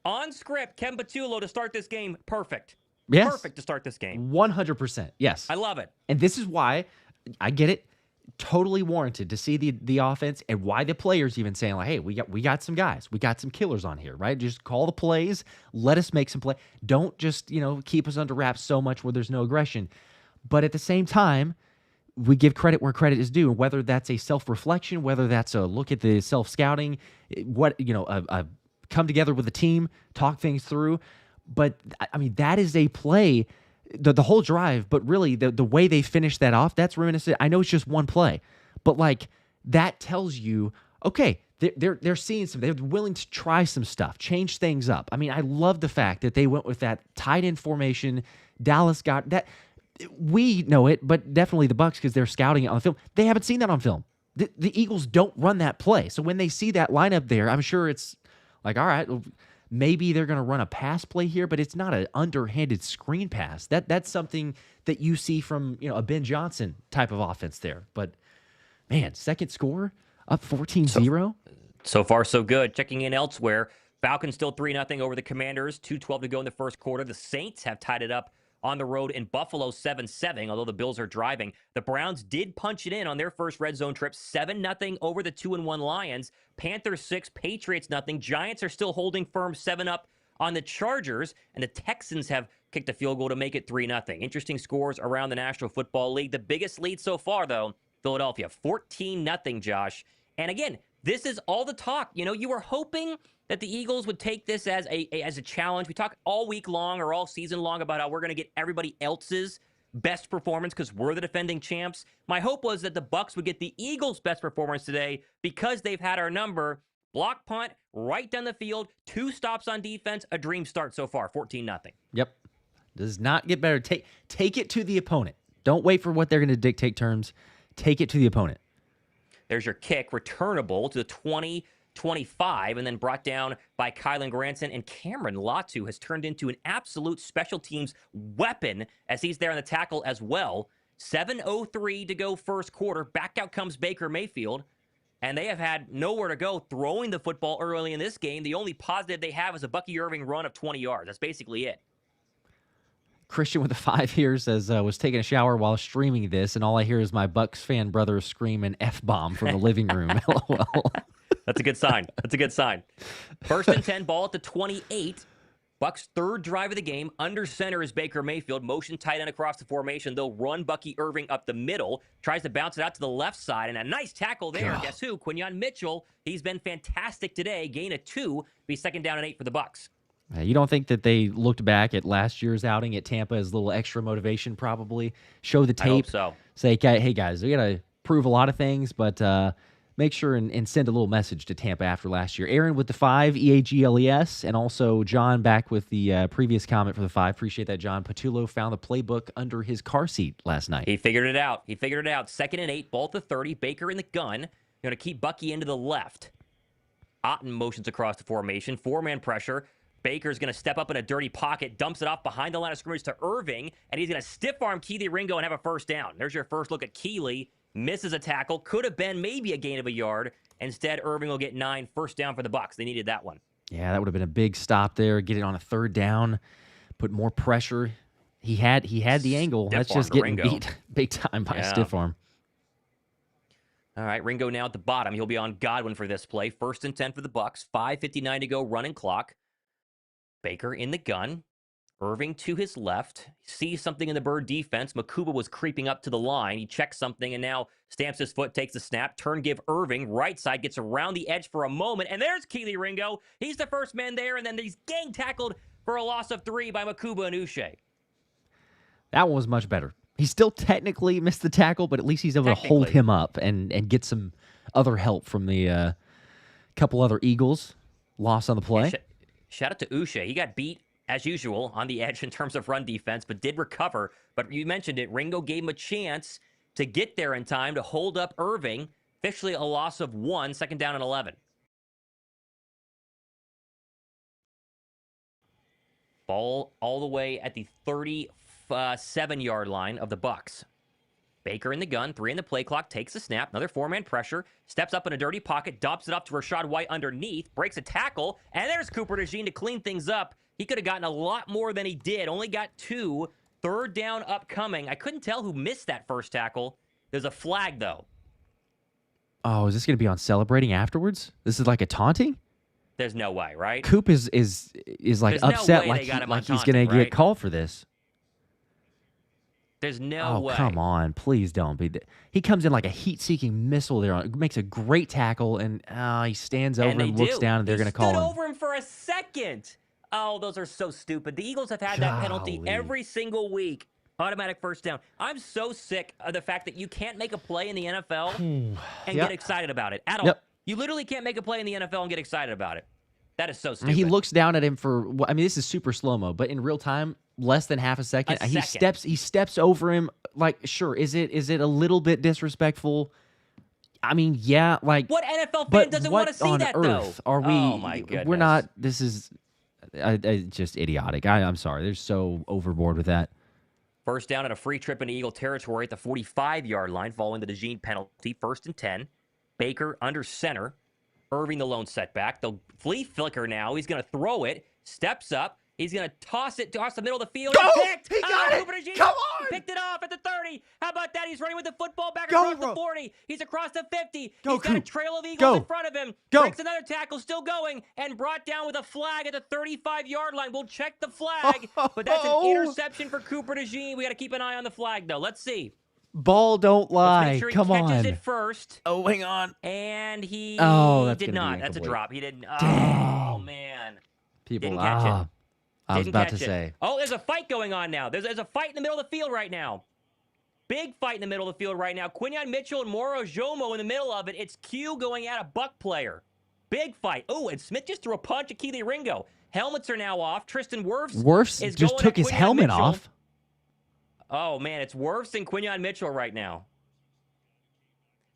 on script, Ken Patullo to start this game, perfect. Yes. Perfect to start this game. 100%. Yes. I love it. And this is why, I get it, totally warranted to see the offense and why the players even saying like, hey, we got some guys. We got some killers on here, right? Just call the plays. Let us make some play. Don't just, keep us under wraps so much where there's no aggression. But at the same time, we give credit where credit is due, whether that's a self-reflection, whether that's a look at the self-scouting, come together with a team, talk things through. But, I mean, that is a play, the whole drive, but really the way they finish that off, that's reminiscent. I know it's just one play, but, like, that tells you, okay, they're seeing some, they're willing to try some stuff, change things up. I mean, I love the fact that they went with that tight end formation. Dallas got that. We know it, but definitely the Bucs, because they're scouting it on film. They haven't seen that on film. The Eagles don't run that play. So when they see that lineup there, I'm sure it's like, all right, well, maybe they're going to run a pass play here, but it's not an underhanded screen pass. That's something that you see from, a Ben Johnson type of offense there. But, man, second score, up 14-0. So far, so good. Checking in elsewhere, Falcons still 3-0 over the Commanders, 2:12 to go in the first quarter. The Saints have tied it up on the road in Buffalo 7-7, although the Bills are driving. The Browns did punch it in on their first red zone trip, 7-0 over the 2-1 Lions. Panthers 6, Patriots 0. Giants are still holding firm 7-up on the Chargers, and the Texans have kicked a field goal to make it 3-0. Interesting scores around the National Football League. The biggest lead so far, though, Philadelphia, 14-0, Josh. And again, this is all the talk. You were hoping that the Eagles would take this as a challenge. We talk all week long or all season long about how we're going to get everybody else's best performance because we're the defending champs. My hope was that the Bucs would get the Eagles' best performance today because they've had our number. Block punt, right down the field, 2 stops on defense, a dream start so far, 14-0. Yep. Does not get better. Take it to the opponent. Don't wait for what they're going to dictate terms. Take it to the opponent. There's your kick, returnable to the 20-25, and then brought down by Kylan Granson. And Cameron Latu has turned into an absolute special teams weapon as he's there on the tackle as well. 7:03 to go first quarter. Back out comes Baker Mayfield. And they have had nowhere to go throwing the football early in this game. The only positive they have is a Bucky Irving run of 20 yards. That's basically it. Christian with a 5 here says, was taking a shower while streaming this, and all I hear is my Bucs fan brother scream an F-bomb from the living room. LOL. That's a good sign. That's a good sign. 1st and 10, ball at the 28. Bucs' third drive of the game. Under center is Baker Mayfield. Motion tight end across the formation. They'll run Bucky Irving up the middle. Tries to bounce it out to the left side. And a nice tackle there. God. Guess who? Quinyon Mitchell. He's been fantastic today. Gain of 2. Be 2nd down and 8 for the Bucs. You don't think that they looked back at last year's outing at Tampa as a little extra motivation, probably? Show the tape. I hope so. Say, hey, guys, we got to prove a lot of things, but make sure and send a little message to Tampa after last year. Aaron with the 5, EAGLES, and also John back with the previous comment for the 5. Appreciate that, John. Patullo found the playbook under his car seat last night. He figured it out. 2nd and 8, ball at the 30. Baker in the gun. Going to keep Bucky into the left. Otten motions across the formation. 4-man pressure. Baker's going to step up in a dirty pocket, dumps it off behind the line of scrimmage to Irving, and he's going to stiff-arm Keely Ringo and have a first down. There's your first look at Keely. Misses a tackle. Could have been maybe a gain of a yard. Instead, Irving will get 9, first down for the Bucs. They needed that one. Yeah, that would have been a big stop there. Get it on a 3rd down. Put more pressure. He had the angle. That's just getting beat big time by a stiff arm. All right, Ringo now at the bottom. He'll be on Godwin for this play. 1st and 10 for the Bucs. 5:59 to go, running clock. Baker in the gun. Irving to his left. Sees something in the Bird defense. Makuba was creeping up to the line. He checks something and now stamps his foot, takes the snap. Turn give Irving. Right side gets around the edge for a moment. And there's Keely Ringo. He's the first man there. And then he's gang tackled for a loss of 3 by Makuba and Uche. That one was much better. He still technically missed the tackle, but at least he's able to hold him up and get some other help from the couple other Eagles. Loss on the play. Yeah, shout out to Uche. He got beat, as usual, on the edge in terms of run defense, but did recover. But you mentioned it. Ringo gave him a chance to get there in time to hold up Irving. Officially a loss of 1, 2nd down and 11. Ball all the way at the 37-yard line of the Bucs. Baker in the gun, 3 in the play clock, takes the snap, another 4-man pressure, steps up in a dirty pocket, dumps it up to Rachaad White underneath, breaks a tackle, and there's Cooper DeJean to clean things up. He could have gotten a lot more than he did, only got 2. Third down upcoming. I couldn't tell who missed that first tackle. There's a flag, though. Oh, is this going to be on celebrating afterwards? This is like a taunting? There's no way, right? Coop is like There's no upset, way like, they got him like on he's going to taunting, right? get called for this. There's no way. Oh, come on. Please don't be. He comes in like a heat-seeking missile there. Makes a great tackle, and he stands over and looks down, and they're going to call him. Stood over him for a second. Oh, those are so stupid. The Eagles have had that penalty Golly. every single week. Automatic first down. I'm so sick of the fact that you can't make a play in the NFL and get excited about it at all. Yep. You literally can't make a play in the NFL and get excited about it. That is so stupid. He looks down at him for, I mean, this is super slow-mo, but in real time, less than half a second. He steps over him. Like, sure, is it a little bit disrespectful? I mean, yeah, like. What NFL fan doesn't want to see that, though? What on earth are we? Oh, my goodness. We're not, this is just idiotic. I'm sorry. They're so overboard with that. First down and a free trip into Eagle territory at the 45-yard line following the DeJean penalty. 1st and 10. Baker under center. Irving the lone setback. They'll flea flicker now. He's going to throw it. Steps up. He's going to toss it across the middle of the field. Go! Picked. He got it! Cooper DeJean. Come on! He picked it off at the 30. How about that? He's running with the football back Go, across bro. the 40. He's across the 50. Go, He's got a Coop. trail of Eagles Go. in front of him. Go. Breaks another tackle, still going, and brought down with a flag at the 35-yard line. We'll check the flag, but that's an interception for Cooper DeJean. We got to keep an eye on the flag, though. Let's see. Ball don't lie. Let's make sure he Come catches on. it first. Oh, hang on. And he That's did gonna not. be That's a incomplete. drop. He didn't. Oh, Dang. man. People, Didn't catch it. I was Didn't about to catch it. say. Oh, there's a fight going on now. There's a fight in the middle of the field right now. Big fight in the middle of the field right now. Quinyon Mitchell and Moro Jomo in the middle of it. It's Q going at a Buck player. Big fight. Oh, and Smith just threw a punch at Keely Ringo. Helmets are now off. Tristan Wirfs is just going took at his Quinyon helmet Mitchell. off. Oh, man, it's Wirfs and Quinyon Mitchell right now.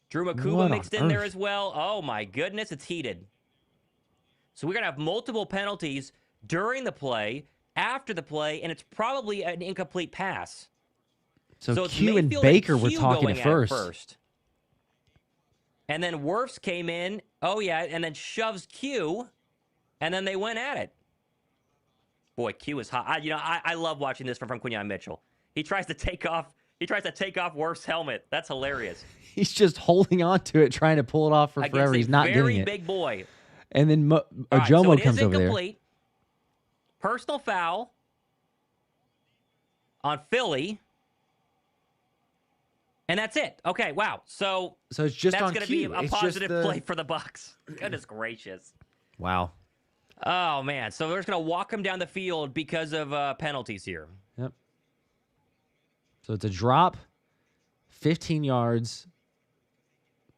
Drew What Makuba on mixed in there earth? as well. Oh, my goodness, it's heated. So we're going to have multiple penalties during the play, after the play, and it's probably an incomplete pass. So it's Q and Mayfield Baker were Q talking going at at it first. And then Wirfs came in, and then shoves Q, and then they went at it. Boy, Q is hot. I love watching this from Quinyon Mitchell. He tries to take off Wirfs' helmet. That's hilarious. He's just holding on to it, trying to pull it off for Against forever. a He's not very getting it. big boy. And then All right, so Jomo it is comes over there. incomplete. Personal foul on Philly. And that's it. Okay, wow. So So it's just that's on going to cue. be a It's just positive play for the Bucs. Goodness gracious. Wow. Oh, man. So they're just going to walk him down the field because of penalties here. Yep. So it's a drop, 15 yards,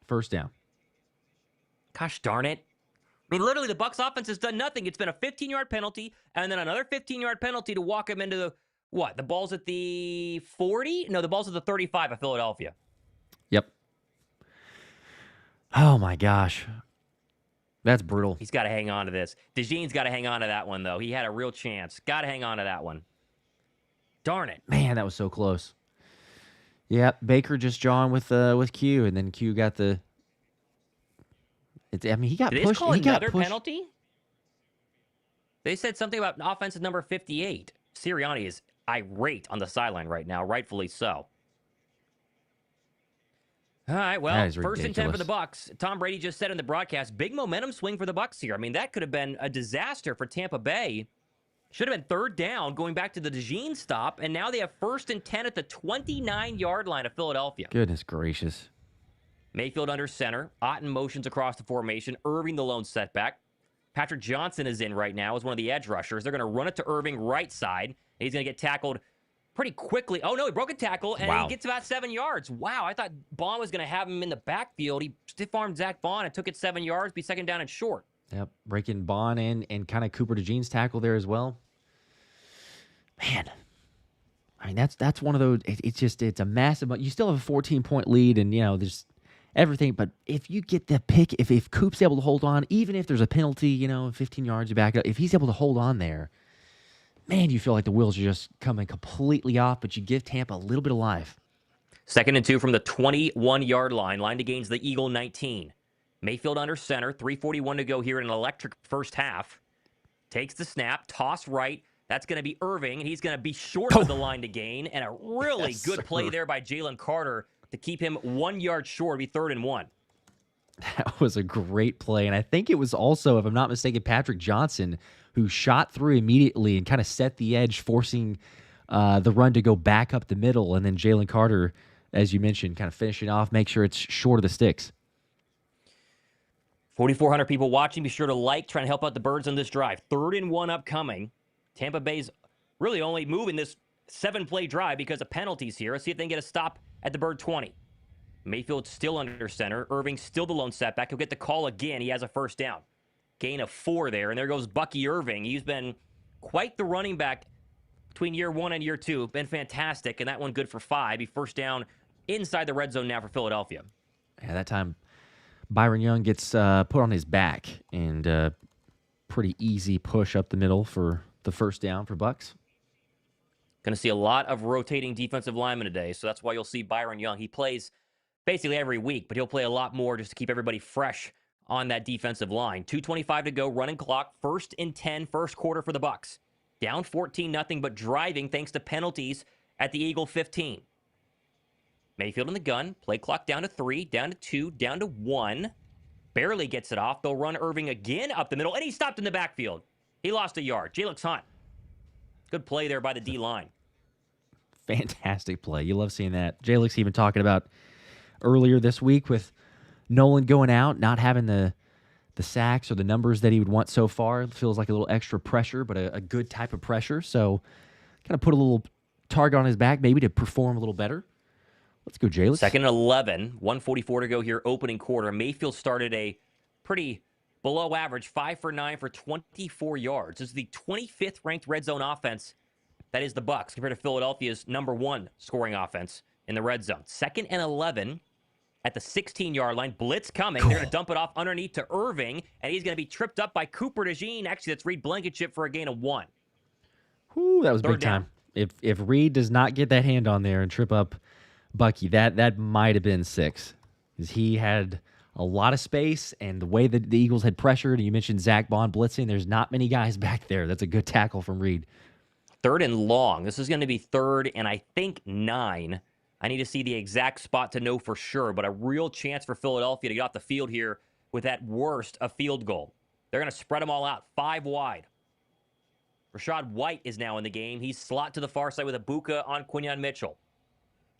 first down. Gosh darn it. I mean, literally, the Bucs offense has done nothing. It's been a 15-yard penalty, and then another 15-yard penalty to walk him into the, what? The ball's at the 40? No, the ball's at the 35 of Philadelphia. Yep. Oh, my gosh. That's brutal. He's got to hang on to this. DeJean's got to hang on to that one, though. He had a real chance. Got to hang on to that one. Darn it. Man, that was so close. Yep, Baker just jawing with Q, and then Q got the. He got Did pushed. they call He got another pushed. penalty? They said something about offensive number 58. Sirianni is irate on the sideline right now, rightfully so. All right, well, That is 1st and 10 for the ridiculous. Bucs. Tom Brady just said in the broadcast, big momentum swing for the Bucs here. I mean, that could have been a disaster for Tampa Bay. Should have been 3rd down going back to the DeJean stop, and now they have 1st and 10 at the 29-yard line of Philadelphia. Goodness gracious. Mayfield under center. Otten motions across the formation. Irving the lone setback. Patrick Johnson is in right now as one of the edge rushers. They're going to run it to Irving right side. And he's going to get tackled pretty quickly. Oh, no, he broke a tackle, and Wow. he gets about 7 yards. Wow, I thought Bond was going to have him in the backfield. He stiff-armed Zach Bond and took it 7 yards, be 2nd down and short. Yep, breaking Bond and kind of Cooper DeJean's tackle there as well. Man, I mean that's one of those. It's a massive. You still have a 14-point lead, and there's everything. But if you get the pick, if Coop's able to hold on, even if there's a penalty, 15 yards back up, if he's able to hold on there, man, you feel like the wheels are just coming completely off, but you give Tampa a little bit of life. 2nd and 2 from the 21-yard line. Line to gains the Eagle 19. Mayfield under center. 3:41 to go here in an electric first half. Takes the snap. Toss right. That's going to be Irving, and he's going to be short of the line to gain. And a really good play there by Jalen Carter to keep him 1 yard short. It'll be 3rd and 1. That was a great play. And I think it was also, if I'm not mistaken, Patrick Johnson who shot through immediately and kind of set the edge, forcing the run to go back up the middle. And then Jalen Carter, as you mentioned, kind of finishing off, make sure it's short of the sticks. 4,400 people watching. Be sure to like, trying to help out the Birds on this drive. 3rd and 1 upcoming. Tampa Bay's really only moving this 7-play drive because of penalties here. Let's see if they can get a stop at the Bird 20. Mayfield still under center. Irving still the lone setback. He'll get the call again. He has a first down. Gain of 4 there. And there goes Bucky Irving. He's been quite the running back between year 1 and year 2. Been fantastic. And that one good for 5. He first down inside the red zone now for Philadelphia. Yeah, that time Byron Young gets put on his back, and pretty easy push up the middle for the first down for Bucs. Going to see a lot of rotating defensive linemen today, so that's why you'll see Byron Young. He plays basically every week, but he'll play a lot more just to keep everybody fresh on that defensive line. 2:25 to go, running clock, 1st and 10, first quarter for the Bucs. Down 14-0, but driving thanks to penalties at the Eagle 15. Mayfield in the gun, play clock down to 3, down to 2, down to 1. Barely gets it off. They'll run Irving again up the middle, and he stopped in the backfield. He lost a yard. Jalix Hunt. Good play there by the D-line. Fantastic play. You love seeing that. Jalix even talking about earlier this week with Nolan going out, not having the sacks or the numbers that he would want so far. It feels like a little extra pressure, but a good type of pressure. So kind of put a little target on his back maybe to perform a little better. Let's go, Jalix. 2nd and 11, 1:44 to go here, opening quarter. Mayfield started a pretty below average 5 for 9 for 24 yards. This is the 25th ranked red zone offense. That is the Bucs compared to Philadelphia's number 1 scoring offense in the red zone. 2nd and 11 at the 16-yard line. Blitz coming. They're going to dump it off underneath to Irving, and he's going to be tripped up by Cooper DeJean. Actually, that's Reed Blankenship for a gain of 1. Whew, that was 3rd big time. down. If Reed does not get that hand on there and trip up Bucky, that might have been 6. Because he had a lot of space, and the way that the Eagles had pressured, and you mentioned Zach Bond blitzing, there's not many guys back there. That's a good tackle from Reed. 3rd and long. This is going to be 3rd and I think 9. I need to see the exact spot to know for sure, but a real chance for Philadelphia to get off the field here with at worst a field goal. They're going to spread them all out, 5 wide. Rashad White is now in the game. He's slot to the far side with a Buka on Quinyon Mitchell.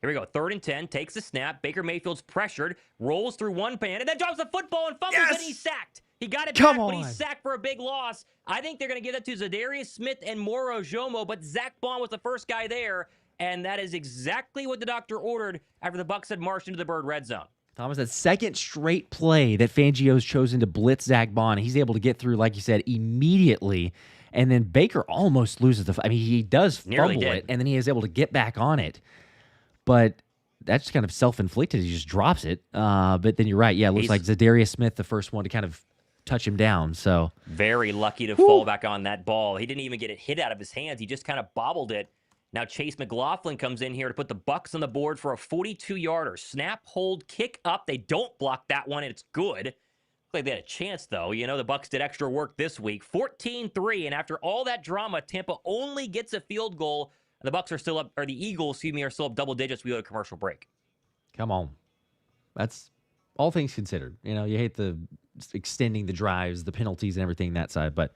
Here we go. 3rd and 10. Takes the snap. Baker Mayfield's pressured. Rolls through one man. And then drops the football and fumbles. And he's sacked. He got it back, but he's sacked for a big loss. I think they're going to give that to Zadarius Smith and Moro Jomo. But Zach Bond was the first guy there. And that is exactly what the doctor ordered after the Bucs had marched into the Bird red zone. Thomas, that second straight play that Fangio's chosen to blitz Zach Bond. He's able to get through, like you said, immediately. And then Baker almost loses the... I mean, he does fumble it. And then he is able to get back on it. But that's just kind of self-inflicted. He just drops it. But then you're right. Yeah, it looks like Zadarius Smith, the first one to kind of touch him down. So very lucky to fall back on that ball. He didn't even get it hit out of his hands. He just kind of bobbled it. Now Chase McLaughlin comes in here to put the Bucs on the board for a 42-yarder. Snap, hold, kick up. They don't block that one, and it's good. Looks like they had a chance, though. You know, the Bucs did extra work this week. 14-3, and after all that drama, Tampa only gets a field goal. The Bucs are still up, or the Eagles, are still up double digits. We go to commercial break. Come on. That's all things considered. You know, you hate the extending the drives, the penalties, and everything that side, but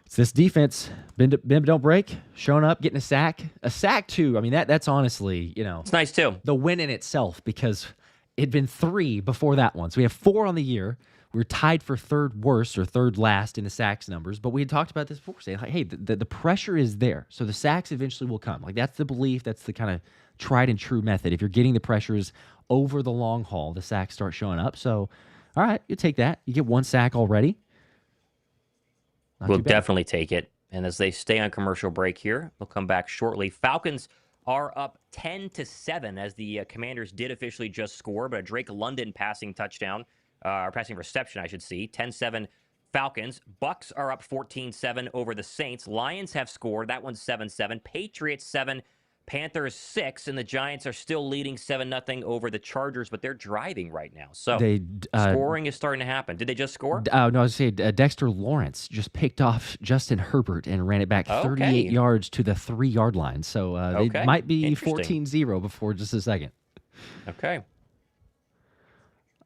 it's this defense. Bend don't break, showing up, getting a sack too. I mean, that's honestly, you know, it's nice too. The win in itself, because it'd been 3 before that one, so we have 4 on the year. We were tied for 3rd worst or 3rd last in the sacks numbers, but we had talked about this before, saying, like, hey, the pressure is there, so the sacks eventually will come. Like, that's the belief. That's the kind of tried and true method. If you're getting the pressures over the long haul, the sacks start showing up. So, all right, you take that. You get 1 sack already. We'll definitely take it. And as they stay on commercial break here, they'll come back shortly. Falcons are up 10-7 as the Commanders did officially just score, but a Drake London passing touchdown. Or passing reception, I should see. 10-7 Falcons. Bucs are up 14-7 over the Saints. Lions have scored. That one's 7-7. Patriots 7. Panthers 6, and the Giants are still leading 7-0 over the Chargers, but they're driving right now. So scoring is starting to happen. Did they just score? No, I was saying Dexter Lawrence just picked off Justin Herbert and ran it back 38 yards to the 3-yard line. So they might be 14-0 before just a second. Okay.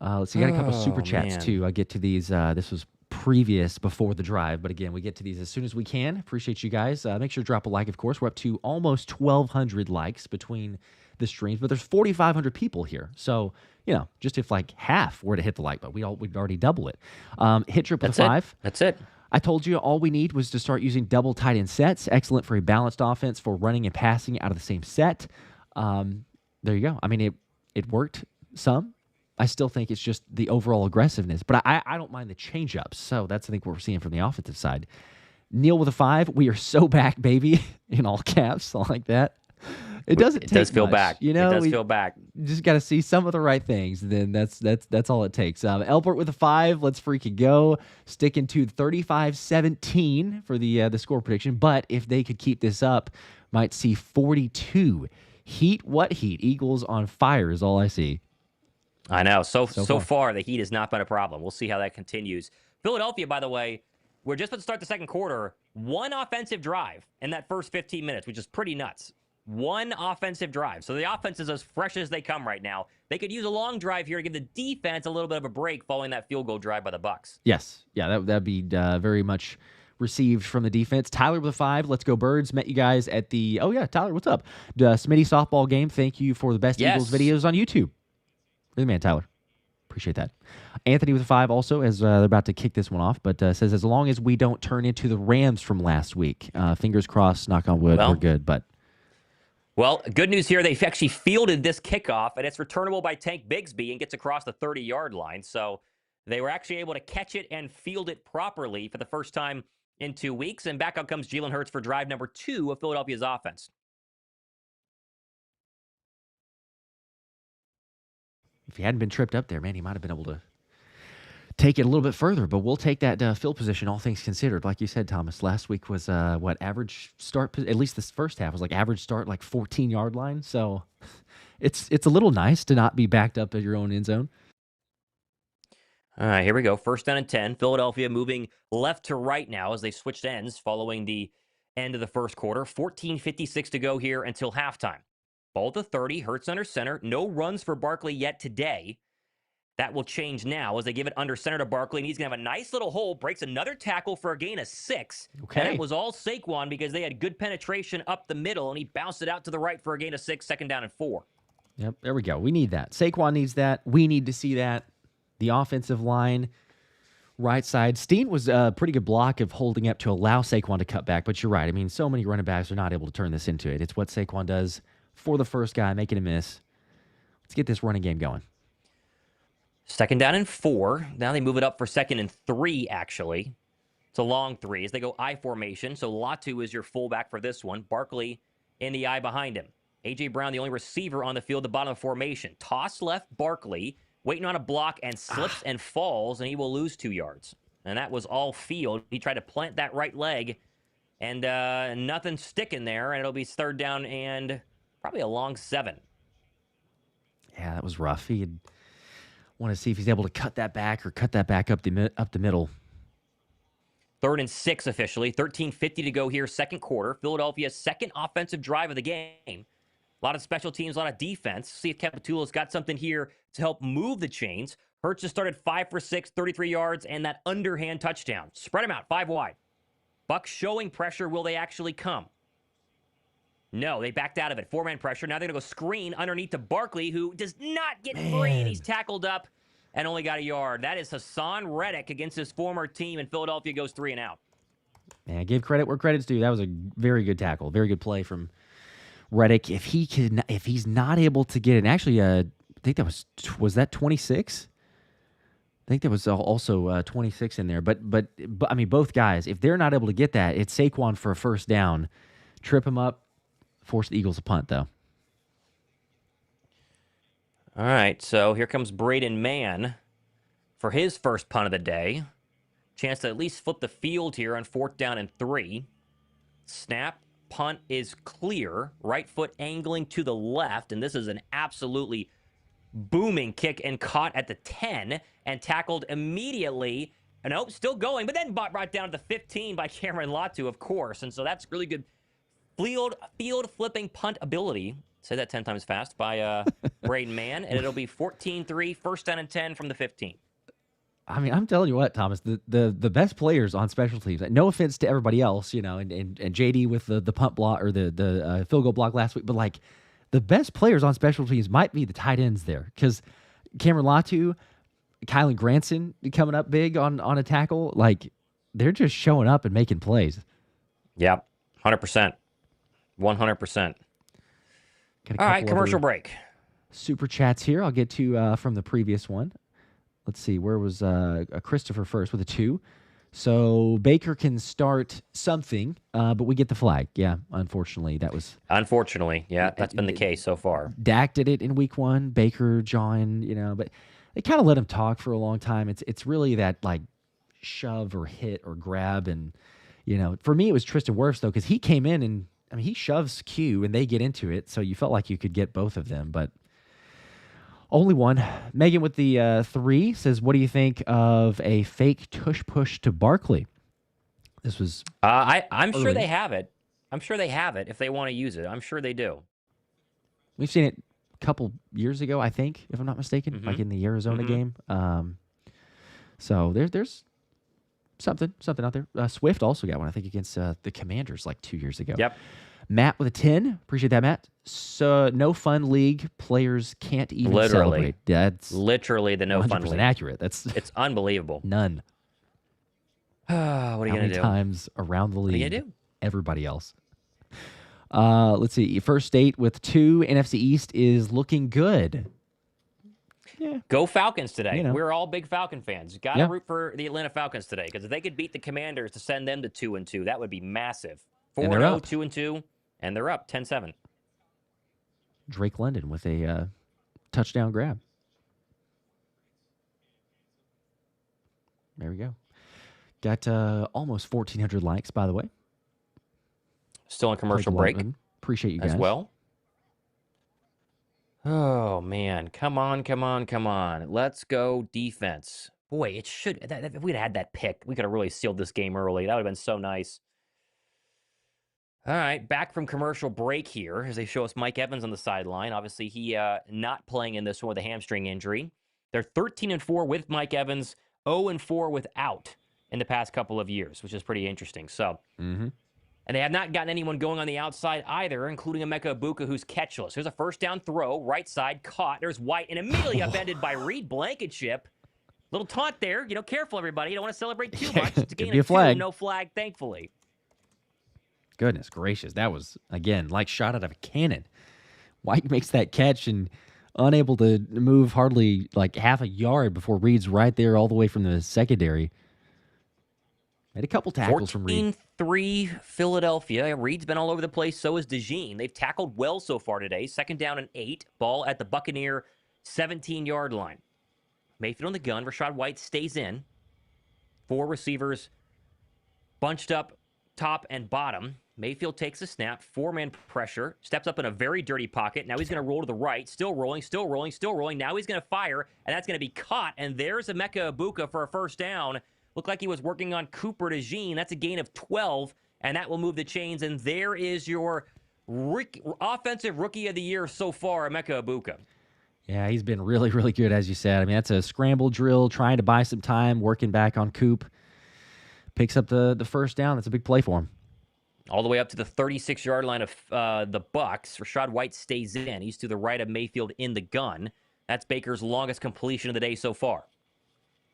Let's see. Got a couple super chats too. I'll get to these. This was previous before the drive, but again, we get to these as soon as we can. Appreciate you guys. Make sure to drop a like, of course. We're up to almost 1,200 likes between the streams, but there's 4,500 people here. So, just if like half were to hit the like button, we'd already double it. Hit trip with a 5. That's it. I told you all we need was to start using double tight end sets. Excellent for a balanced offense for running and passing out of the same set. There you go. I mean, it worked some. I still think it's just the overall aggressiveness, but I don't mind the change-ups. So that's, I think, what we're seeing from the offensive side. Neil with a 5. We are so back, baby, in all caps, all like that. It does feel much, back. It does feel back. Just got to see some of the right things. Then that's all it takes. Elbert with a 5. Let's freaking go. Sticking to 35-17 for the score prediction. But if they could keep this up, might see 42. Heat, what heat? Eagles on fire is all I see. I know. So far, the heat has not been a problem. We'll see how that continues. Philadelphia, by the way, we're just about to start the second quarter. One offensive drive in that first 15 minutes, which is pretty nuts. One offensive drive. So the offense is as fresh as they come right now. They could use a long drive here to give the defense a little bit of a break following that field goal drive by the Bucs. Yes. Yeah, that'd be very much received from the defense. Tyler with a 5. Let's go Birds. Met you guys at the... Oh, yeah, Tyler, what's up? The Smitty softball game. Thank you for the best Eagles videos on YouTube. You're the man, Tyler. Appreciate that. Anthony with a 5 also, as they're about to kick this one off, but says, as long as we don't turn into the Rams from last week, fingers crossed, knock on wood, we're good. Well, good news here. They've actually fielded this kickoff, and it's returnable by Tank Bigsby and gets across the 30-yard line. So they were actually able to catch it and field it properly for the first time in 2 weeks. And back out comes Jalen Hurts for drive number 2 of Philadelphia's offense. If he hadn't been tripped up there, man, he might have been able to take it a little bit further. But we'll take that field position, all things considered. Like you said, Thomas, last week was average start? At least this first half was like average start, like 14-yard line. So it's a little nice to not be backed up at your own end zone. All right, here we go. First down and 10. Philadelphia moving left to right now as they switched ends following the end of the first quarter. 14:56 to go here until halftime. Ball to 30, Hurts under center. No runs for Barkley yet today. That will change now as they give it under center to Barkley, and he's going to have a nice little hole, breaks another tackle for a gain of 6. Okay. And it was all Saquon because they had good penetration up the middle, and he bounced it out to the right for a gain of 6, second down and 4. Yep, there we go. We need that. Saquon needs that. We need to see that. The offensive line, right side. Steen was a pretty good block of holding up to allow Saquon to cut back, but you're right. I mean, so many running backs are not able to turn this into it. It's what Saquon does for the first guy, making a miss. Let's get this running game going. Second down and 4. Now they move it up for second and 3, actually. It's a long 3 as they go I formation. So Latu is your fullback for this one. Barkley in the I behind him. A.J. Brown, the only receiver on the field, the bottom of formation. Toss left Barkley, waiting on a block, and slips and falls, and he will lose 2 yards. And that was all field. He tried to plant that right leg, and nothing sticking there, and it'll be third down and probably a long 7. Yeah, that was rough. He'd want to see if he's able to cut that back or cut that back up the middle. Third and 6 officially. 13:50 to go here, second quarter. Philadelphia's second offensive drive of the game. A lot of special teams, a lot of defense. See if Capitula's got something here to help move the chains. Hurts just started 5 for 6, 33 yards, and that underhand touchdown. Spread them out, 5 wide. Bucs showing pressure. Will they actually come? No, they backed out of it. 4-man pressure. Now they're going to go screen underneath to Barkley, who does not get free, and he's tackled up and only got a yard. That is Hassan Reddick against his former team, and Philadelphia goes 3 and out. Man, give credit where credit's due. That was a very good tackle. Very good play from Reddick. If he's not able to get it, and actually, I think that was that 26? I think that was also 26 in there. But I mean, both guys, if they're not able to get that, it's Saquon for a first down. Trip him up, force the Eagles to punt, though. All right, so here comes Braden Mann for his first punt of the day. Chance to at least flip the field here on 4th down and 3. Snap, punt is clear. Right foot angling to the left, and this is an absolutely booming kick and caught at the 10 and tackled immediately. Nope, still going, but then brought down to the 15 by Cameron Latu, of course. And so that's really good field flipping punt ability. Say that 10 times fast by Braden Mann, and it'll be 14-3, 1st down and 10 from the 15. I mean, I'm telling you what, Thomas, the best players on special teams, no offense to everybody else, you know, and JD with the punt block or the field goal block last week, but like the best players on special teams might be the tight ends there, because Cameron Latu, Kylan Granson coming up big on a tackle, like they're just showing up and making plays. Yep, 100%. 100%. All right, commercial break. Super chats here. I'll get to from the previous one. Let's see, where was Christopher first with a 2? So Baker can start something, but we get the flag. Yeah, unfortunately, that was... Unfortunately, yeah, that's been the case so far. Dak did it in week 1. Baker, John, you know, but they kind of let him talk for a long time. It's really that, like, shove or hit or grab. And, you know, for me, it was Tristan Wirfs, though, because he came in and, I mean, he shoves Q and they get into it. So you felt like you could get both of them, but... Only one. Megan with the 3 says, what do you think of a fake tush push to Barkley? This was... I'm sure they have it. I'm sure they have it if they want to use it. I'm sure they do. We've seen it a couple years ago, I think, if I'm not mistaken, like in the Arizona game. So there's something out there. Swift also got one, I think, against the Commanders like 2 years ago. Yep. Matt with a 10. Appreciate that, Matt. So no fun league. Players can't even celebrate. That's literally the no fun league. Accurate. It's unbelievable. None. What are you going to do? Times around the league. What are you going to do? Everybody else. Let's see. First state with 2. NFC East is looking good. Yeah. Go Falcons today. You know. We're all big Falcon fans. Got to root for the Atlanta Falcons today, because if they could beat the Commanders to send them to 2-2, that would be massive. 4-0, 2-2, and they're up 10-7. Drake London with a touchdown grab. There we go. Got almost 1,400 likes, by the way. Still on commercial break. Appreciate you guys. As well. Oh, man. Come on. Let's go defense. Boy, it should... if we'd had that pick, we could have really sealed this game early. That would have been so nice. All right, back from commercial break here as they show us Mike Evans on the sideline. Obviously, he not playing in this one with a hamstring injury. They're 13-4 with Mike Evans, 0-4 without in the past couple of years, which is pretty interesting. So, and they have not gotten anyone going on the outside either, including Emeka Egbuka, who's catchless. Here's a first down throw, right side, caught. There's White, and immediately upended by Reed Blankenship. Little taunt there. You know, careful, everybody. You don't want to celebrate too much. It's a gain of 2, no flag, thankfully. Goodness gracious. That was, again, like shot out of a cannon. White makes that catch and unable to move hardly like half a yard before Reed's right there all the way from the secondary. Made a couple tackles from Reed. 14-3 Philadelphia. Reed's been all over the place. So is DeJean. They've tackled well so far today. 2nd down and 8. Ball at the Buccaneer 17-yard line. Mayfield on the gun. Rachaad White stays in. 4 receivers bunched up top and bottom. Mayfield takes a snap, 4-man pressure, steps up in a very dirty pocket. Now he's going to roll to the right, still rolling. Now he's going to fire, and that's going to be caught. And there's Emeka Egbuka for a first down. Looked like he was working on Cooper DeJean. That's a gain of 12, and that will move the chains. And there is your offensive rookie of the year so far, Emeka Egbuka. Yeah, he's been really, really good, as you said. I mean, that's a scramble drill, trying to buy some time, working back on Coop. Picks up the first down. That's a big play for him. All the way up to the 36-yard line of the Bucs. Rachaad White stays in. He's to the right of Mayfield in the gun. That's Baker's longest completion of the day so far.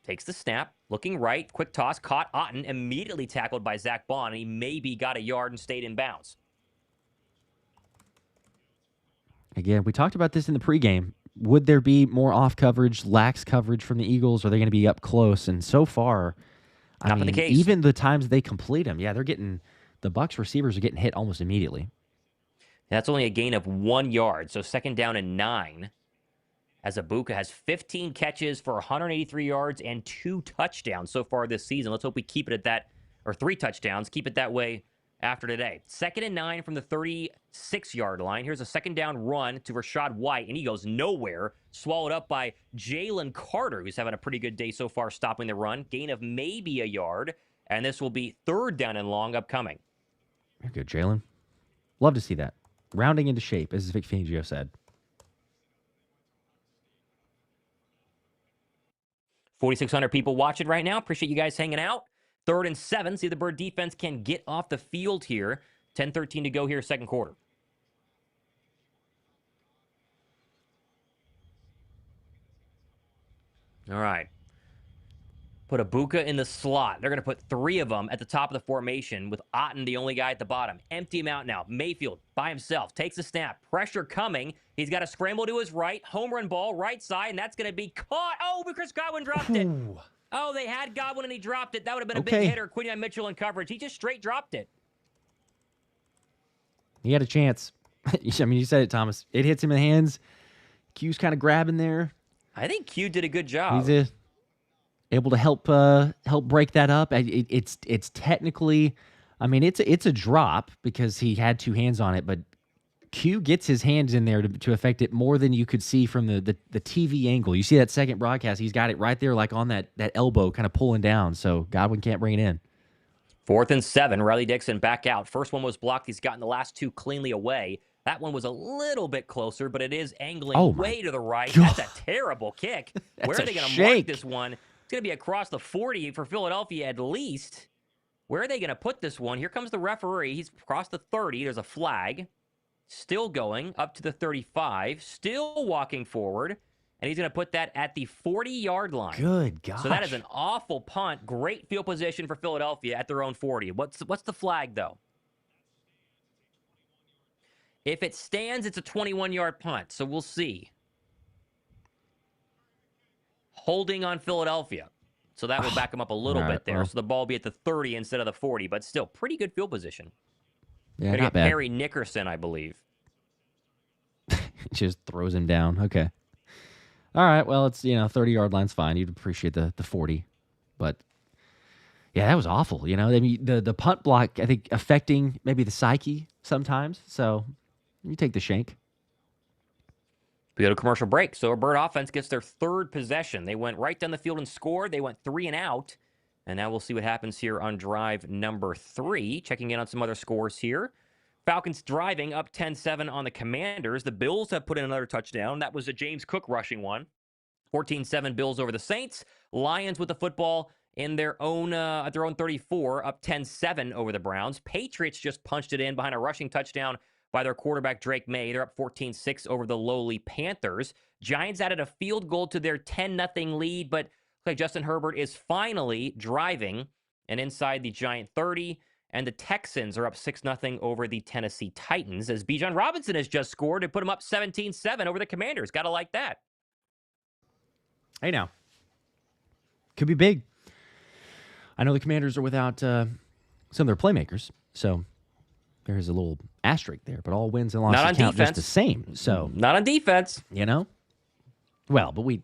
Takes the snap, looking right, quick toss, caught Otten, immediately tackled by Zach Bond, and he maybe got a yard and stayed in bounds. Again, we talked about this in the pregame. Would there be more off coverage, lax coverage from the Eagles? Or are they going to be up close? And so far, Not been the case. Even the times they complete them, they're getting... The Bucs receivers are getting hit almost immediately. That's only a gain of 1 yard, so 2nd down and 9. as Ibuka has 15 catches for 183 yards and 2 touchdowns so far this season. Let's hope we keep it at that, or 3 touchdowns. Keep it that way after today. 2nd and 9 from the 36-yard line. Here's a second down run to Rashad White, and he goes nowhere. Swallowed up by Jalen Carter, who's having a pretty good day so far stopping the run. Gain of maybe a yard, and this will be 3rd down and long upcoming. You're good, Jalen. Love to see that. Rounding into shape, as Vic Fangio said. 4,600 people watching right now. Appreciate you guys hanging out. 3rd and 7. See if the Bird defense can get off the field here. 10:13 to go here, second quarter. All right. Put Ibuka in the slot. They're going to put 3 of them at the top of the formation with Otten the only guy at the bottom. Empty him out now. Mayfield by himself takes a snap. Pressure coming. He's got a scramble to his right. Home run ball, right side, and that's going to be caught. Oh, but Chris Godwin dropped it. Oh, they had Godwin and he dropped it. That would have been a big hitter. Quinion Mitchell in coverage. He just straight dropped it. He had a chance. I mean, you said it, Thomas. It hits him in the hands. Q's kind of grabbing there. I think Q did a good job. He's able to help break that up. It's technically, I mean, it's a drop because he had 2 hands on it, but Q gets his hands in there to affect it more than you could see from the TV angle. You see that second broadcast, he's got it right there like on that elbow kind of pulling down, so Godwin can't bring it in. 4th and 7, Riley Dixon back out. First one was blocked. He's gotten the last 2 cleanly away. That one was a little bit closer, but it is angling way to the right. God. That's a terrible kick. Where That's are they a going to mark shake. this one? It's going to be across the 40 for Philadelphia at least. Where are they going to put this one? Here comes the referee. He's across the 30. There's a flag. Still going up to the 35. Still walking forward. And he's going to put that at the 40-yard line. Good gosh. So that is an awful punt. Great field position for Philadelphia at their own 40. What's the flag, though? If it stands, it's a 21-yard punt. So we'll see. Holding on Philadelphia. So that will back them up a little bit there. Well. So the ball will be at the 30 instead of the 40, but still pretty good field position. Yeah, Gonna not get bad. Perry Nickerson, I believe. Just throws him down. Okay. All right. Well, it's 30-yard line's fine. You'd appreciate the 40, but yeah, that was awful. I mean, the punt block, I think, affecting maybe the psyche sometimes. So you take the shank. We go to commercial break. So a Bird offense gets their 3rd possession. They went right down the field and scored. They went 3 and out. And now we'll see what happens here on drive number 3. Checking in on some other scores here. Falcons driving up 10-7 on the Commanders. The Bills have put in another touchdown. That was a James Cook rushing one. 14-7 Bills over the Saints. Lions with the football in their own at their own 34, up 10-7 over the Browns. Patriots just punched it in behind a rushing touchdown by their quarterback Drake May. They're up 14-6 over the lowly Panthers. Giants added a field goal to their 10-0 lead, but like Justin Herbert is finally driving and inside the Giant 30. And the Texans are up 6-0 over the Tennessee Titans as Bijan Robinson has just scored and put them up 17-7 over the Commanders. Got to like that. Hey, now. Could be big. I know the Commanders are without some of their playmakers, so there's a little asterisk there. But all wins and losses Not on count defense. just the same. So Not on defense. Well, but we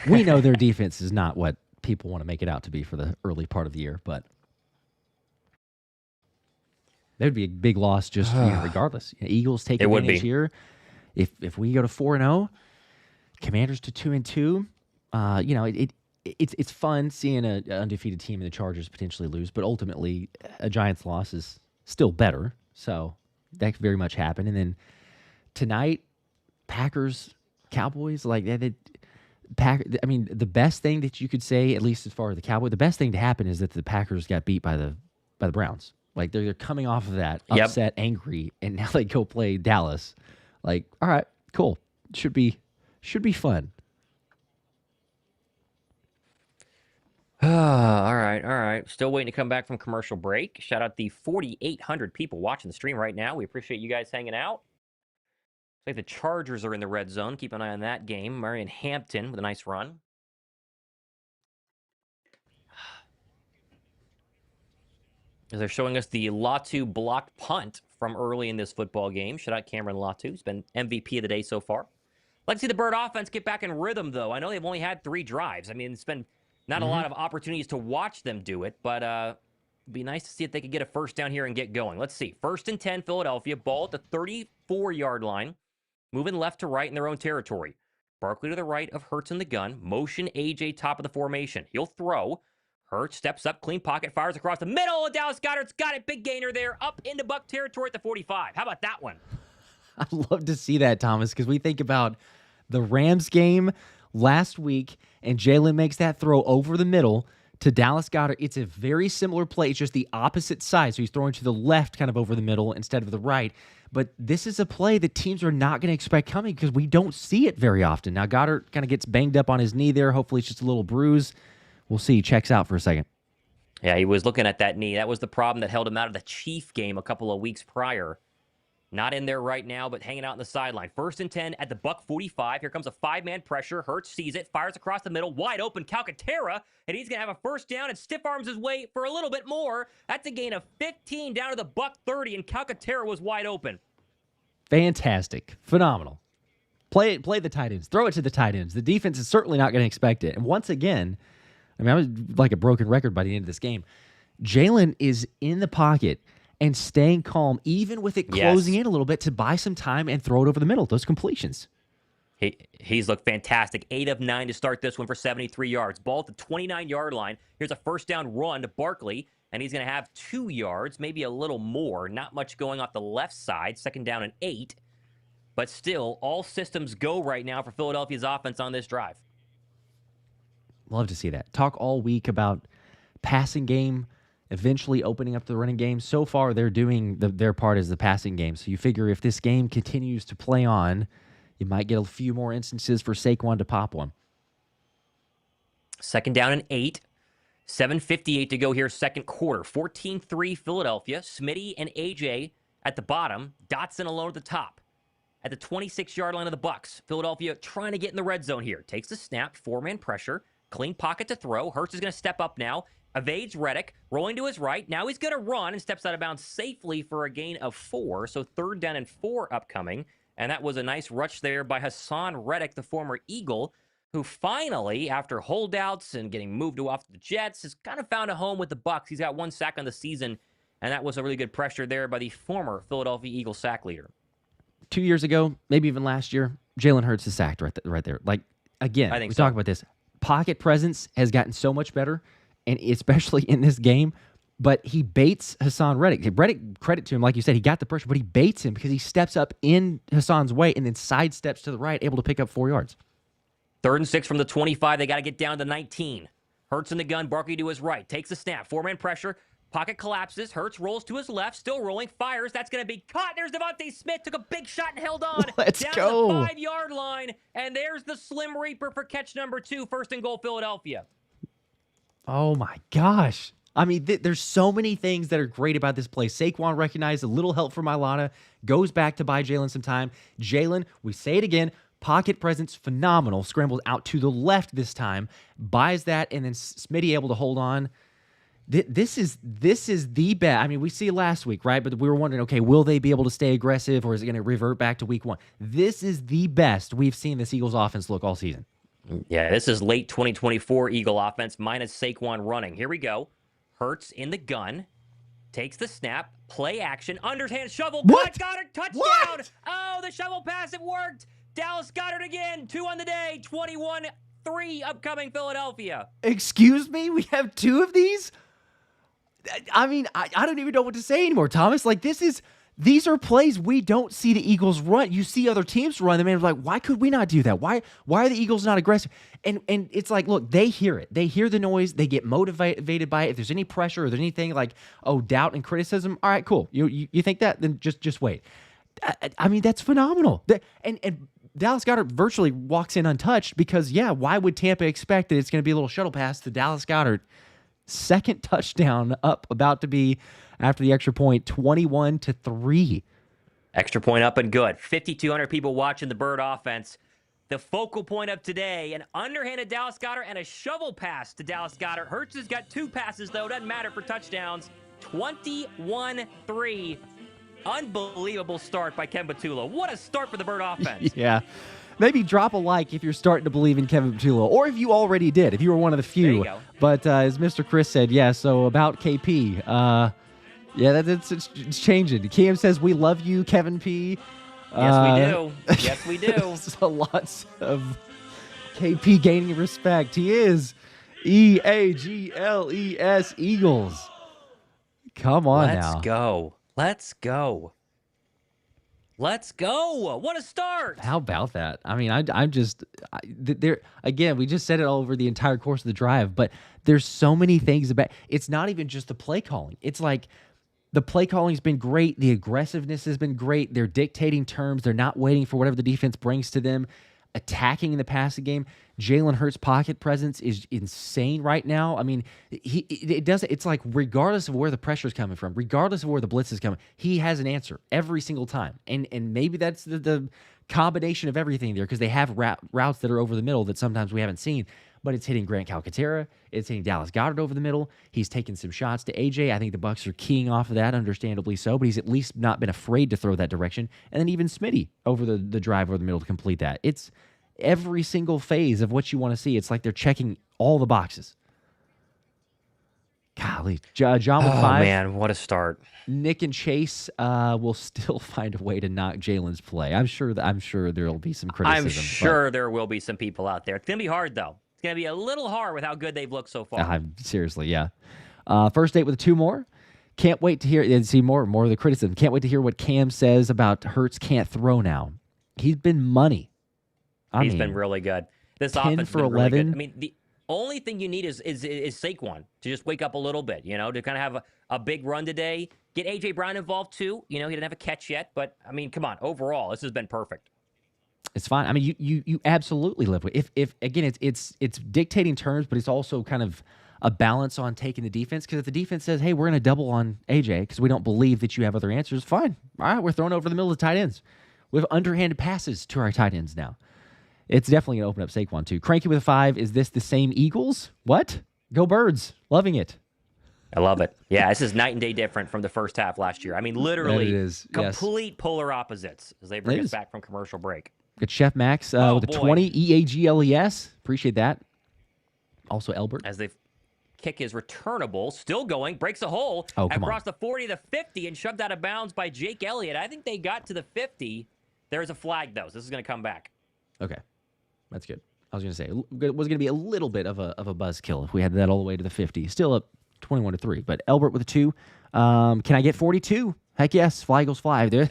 know their defense is not what people want to make it out to be for the early part of the year, but that would be a big loss just regardless. Eagles take It would advantage be. here. If we go to 4-0, Commanders to 2-2, it's fun seeing an undefeated team in the Chargers potentially lose, but ultimately a Giants loss is still better. So that could very much happen. And then tonight, Packers, Cowboys, like that. I mean, the best thing that you could say, at least as far as the Cowboys, the best thing to happen is that the Packers got beat by the Browns. Like they're coming off of that, upset, angry, and now they go play Dallas. Like, all right, cool. Should be fun. All right. Still waiting to come back from commercial break. Shout out the 4,800 people watching the stream right now. We appreciate you guys hanging out. Looks like the Chargers are in the red zone. Keep an eye on that game. Marion Hampton with a nice run. As they're showing us the Latu blocked punt from early in this football game. Shout out Cameron Latu. He's been MVP of the day so far. Let's see the Bird offense get back in rhythm, though. I know they've only had 3 drives. I mean, it's been not a lot of opportunities to watch them do it, but it'd be nice to see if they could get a first down here and get going. Let's see. 1st and 10, Philadelphia. Ball at the 34-yard line. Moving left to right in their own territory. Barkley to the right of Hurts in the gun. Motion AJ top of the formation. He'll throw. Hurts steps up, clean pocket, fires across the middle. Dallas Goedert's got it. Big gainer there. Up into Buck territory at the 45. How about that one? I'd love to see that, Thomas, because we think about the Rams game last week, and Jalen makes that throw over the middle to Dallas Goedert. It's a very similar play. It's just the opposite side. So he's throwing to the left kind of over the middle instead of the right. But this is a play that teams are not going to expect coming because we don't see it very often. Now, Goddard kind of gets banged up on his knee there. Hopefully it's just a little bruise. We'll see. He checks out for a second. Yeah, he was looking at that knee. That was the problem that held him out of the Chief game a couple of weeks prior. Not in there right now, but hanging out on the sideline. 1st and 10 at the Buck 45. Here comes a 5-man pressure. Hurts sees it, fires across the middle. Wide open, Calcaterra, and he's going to have a first down and stiff arms his way for a little bit more. That's a gain of 15 down to the Buck 30, and Calcaterra was wide open. Fantastic. Phenomenal. Play the tight ends. Throw it to the tight ends. The defense is certainly not going to expect it. And once again, I mean, I was like a broken record by the end of this game. Jalen is in the pocket and staying calm, even with it closing in a little bit, to buy some time and throw it over the middle. Those completions. He's looked fantastic. 8 of 9 to start this one for 73 yards. Ball at the 29-yard line. Here's a first down run to Barkley, and he's going to have 2 yards, maybe a little more. Not much going off the left side. 2nd down and 8. But still, all systems go right now for Philadelphia's offense on this drive. Love to see that. Talk all week about passing game, eventually opening up the running game. So far, they're doing their part as the passing game. So you figure if this game continues to play on, you might get a few more instances for Saquon to pop one. 2nd down and 8. 7:58 to go here, second quarter. 14-3 Philadelphia. Smitty and AJ at the bottom. Dotson alone at the top. At the 26-yard line of the Bucs. Philadelphia trying to get in the red zone here. Takes the snap, 4-man pressure. Clean pocket to throw. Hurts is going to step up now. Evades Reddick, rolling to his right. Now he's going to run and steps out of bounds safely for a gain of 4. So 3rd down and 4 upcoming. And that was a nice rush there by Hassan Reddick, the former Eagle, who finally, after holdouts and getting moved off the Jets, has kind of found a home with the Bucs. He's got 1 sack on the season, and that was a really good pressure there by the former Philadelphia Eagles sack leader. 2 years ago, maybe even last year, Jalen Hurts is sacked right there. Like, again, we talk about this. Pocket presence has gotten so much better, and especially in this game, but he baits Hassan Reddick. Reddick, credit to him, like you said, he got the pressure, but he baits him because he steps up in Hassan's way and then sidesteps to the right, able to pick up 4 yards. 3rd and 6 from the 25. They got to get down to 19. Hurts in the gun. Barkley to his right. Takes the snap. 4-man pressure. Pocket collapses. Hurts rolls to his left. Still rolling. Fires. That's going to be caught. There's Devontae Smith. Took a big shot and held on. Let's down go. To the 5-yard line. And there's the Slim Reaper for catch number 2. 1st and goal, Philadelphia. Oh, my gosh. I mean, there's so many things that are great about this play. Saquon recognized a little help from Ilana. Goes back to buy Jalen some time. Jalen, we say it again, pocket presence, phenomenal. Scrambles out to the left this time. Buys that, and then Smitty able to hold on. This is the best. I mean, we see it last week, right? But we were wondering, okay, will they be able to stay aggressive, or is it going to revert back to week 1? This is the best we've seen this Eagles offense look all season. Yeah, this is late 2024 Eagle offense minus Saquon running. Here we go. Hurts in the gun. Takes the snap. Play action. Underhand shovel. What? Goddard, touchdown. What? Oh, the shovel pass, it worked. Dallas Goedert again. 2 on the day. 21-3 upcoming Philadelphia. Excuse me? We have 2 of these? I mean, I don't even know what to say anymore, Thomas. Like, these are plays we don't see the Eagles run. You see other teams run them, and like, why could we not do that? Why are the Eagles not aggressive? And it's like, look, they hear it. They hear the noise. They get motivated by it. If there's any pressure or there's anything like, oh, doubt and criticism, all right, cool. You think that? Then just wait. I mean, that's phenomenal. And Dallas Goedert virtually walks in untouched because, yeah, why would Tampa expect that it's going to be a little shuttle pass to Dallas Goedert? 2nd touchdown up, about to be after the extra point, 21-3. Extra point up and good. 5,200 people watching the Bird offense. The focal point of today, an underhanded Dallas Goedert and a shovel pass to Dallas Goedert. Hurts has got 2 passes, though. Doesn't matter for touchdowns. 21-3. Unbelievable start by Ken Batula. What a start for the Bird offense. Yeah. Maybe drop a like if you're starting to believe in Kevin Patullo, or if you already did, if you were one of the few. There you go. But as Mr. Chris said, yeah, so about KP, yeah, it's changing. Cam says, we love you, Kevin P. Yes, we do. Yes, we do. So lots of KP gaining respect. He is Eagles, Eagles. Come on now. Let's go. Let's go. Let's go. What a start. How about that? I mean, I'm just there again. We just said it all over the entire course of the drive, but there's so many things about. It's not even just the play calling. It's like the play calling's been great. The aggressiveness has been great. They're dictating terms. They're not waiting for whatever the defense brings to them. Attacking in the passing game. Jalen Hurts' pocket presence is insane right now. I mean, it's like regardless of where the pressure is coming from, regardless of where the blitz is coming, he has an answer every single time. And maybe that's the combination of everything there, because they have routes that are over the middle that sometimes we haven't seen. But it's hitting Grant Calcaterra. It's hitting Dallas Goedert over the middle. He's taking some shots to AJ. I think the Bucs are keying off of that, understandably so. But he's at least not been afraid to throw that direction. And then even Smitty over the drive over the middle to complete that. It's every single phase of what you want to see. It's like they're checking all the boxes. Golly. John with 5. Oh, man, what a start. Nick and Chase will still find a way to knock Jalen's play. I'm sure there'll be some criticism. I'm sure there will be some people out there. It's going to be hard, though. It's going to be a little hard with how good they've looked so far. Seriously, yeah. First date with 2 more. Can't wait to hear and see more of the criticism. Can't wait to hear what Cam says about Hurts can't throw now. He's been money. He's been really good. This 10 offense for has been really 11. good. I mean, the only thing you need is Saquon to just wake up a little bit, to kind of have a big run today. Get A.J. Brown involved, too. He didn't have a catch yet, but, I mean, come on. Overall, this has been perfect. It's fine. I mean, you absolutely live with if again it's dictating terms, but it's also kind of a balance on taking the defense. Because if the defense says, "Hey, we're going to double on AJ because we don't believe that you have other answers," fine. All right, we're throwing over the middle of the tight ends. We have underhanded passes to our tight ends now. It's definitely going to open up Saquon too. Cranky with a 5. Is this the same Eagles? What? Go Birds! Loving it. I love it. Yeah, this is night and day different from the first half last year. I mean, literally, it is. complete polar opposites as they bring us back from commercial break. Good Chef Max with a 20. EAGLES. Appreciate that. Also Elbert. As the kick is returnable, still going, breaks a hole across the 40 to 50 and shoved out of bounds by Jake Elliott. I think they got to the 50. There's a flag, though, so this is going to come back. Okay. That's good. I was going to say, it was going to be a little bit of a buzzkill if we had that all the way to the 50. Still up 21-3. But Elbert with a 2. Can I get 42? Heck yes. Fly Eagles fly. They're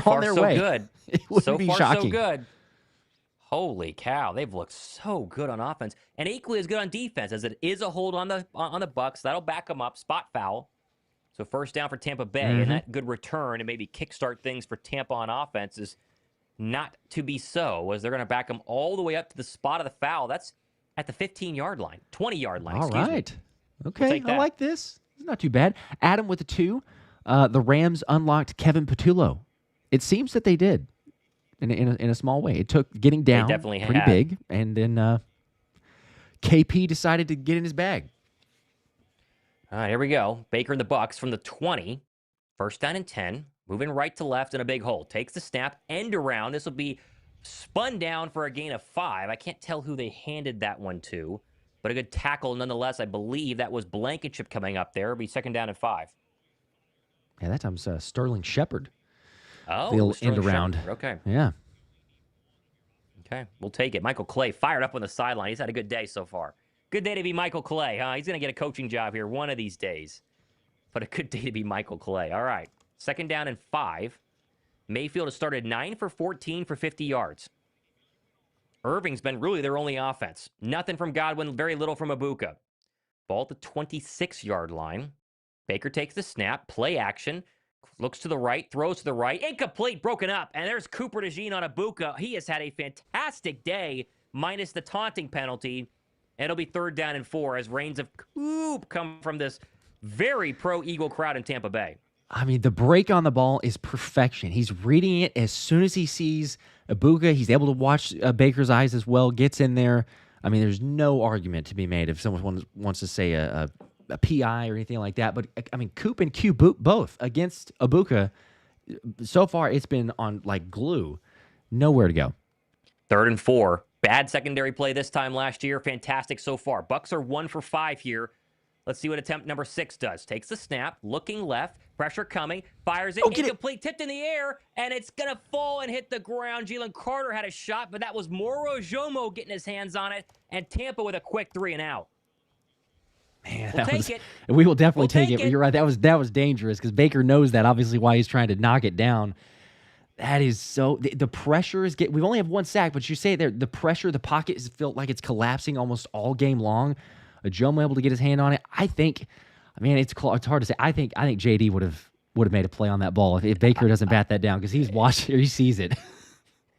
on their way. Good. It wouldn't be shocking. So good. Holy cow, they've looked so good on offense and equally as good on defense, as it is a hold on the Bucs. That'll back them up. Spot foul. So first down for Tampa Bay, and that good return and maybe kickstart things for Tampa on offense is not to be so, as they're going to back them all the way up to the spot of the foul. That's at the 15-yard line, 20-yard line. All right. Me. Okay, I like this. It's not too bad. Adam with a 2. The Rams unlocked Kevin Patullo. It seems that they did. In a small way. It took getting down pretty big, and then KP decided to get in his bag. All right, here we go. Baker and the Bucs from the 20. First down and 10. Moving right to left in a big hole. Takes the snap, end around. This will be spun down for a gain of 5. I can't tell who they handed that one to, but a good tackle nonetheless. I believe that was Blankenship coming up there. It'll be second down and 5. Yeah, that time's Sterling Shepard. Oh, the end around. Shepard. Okay. Yeah. Okay, we'll take it. Michael Clay fired up on the sideline. He's had a good day so far. Good day to be Michael Clay, huh? He's going to get a coaching job here one of these days. But a good day to be Michael Clay. All right, second down and 5. Mayfield has started 9 for 14 for 50 yards. Irving's been really their only offense. Nothing from Godwin, very little from Ibuka. Ball at the 26-yard line. Baker takes the snap, play action. Looks to the right, throws to the right. Incomplete, broken up. And there's Cooper DeJean on Ibuka. He has had a fantastic day, minus the taunting penalty. And it'll be third down and 4 as rains of Coop come from this very pro-Eagle crowd in Tampa Bay. I mean, the break on the ball is perfection. He's reading it as soon as he sees Ibuka. He's able to watch Baker's eyes as well, gets in there. I mean, there's no argument to be made if someone wants to say a PI or anything like that. But, I mean, Coop and Q both against Ibuka. So far, it's been on, like, glue. Nowhere to go. 3rd and 4. Bad secondary play this time last year. Fantastic so far. Bucs are 1 for 5 here. Let's see what attempt number 6 does. Takes the snap, looking left, pressure coming, fires it, incomplete, tipped in the air, and it's going to fall and hit the ground. Jalen Carter had a shot, but that was Moro Jomo getting his hands on it, and Tampa with a quick 3 and out. Man, We'll take it. We will definitely We'll take take it. it. You're right. That was dangerous because Baker knows that, obviously, why he's trying to knock it down. That is so. The pressure is getting. We've only have 1 sack, but you say it there. The pressure, the pocket has felt like it's collapsing almost all game long. Jomo able to get his hand on it. I think. I mean, it's hard to say. I think JD would have made a play on that ball if Baker doesn't bat that down because he's watching or he sees it.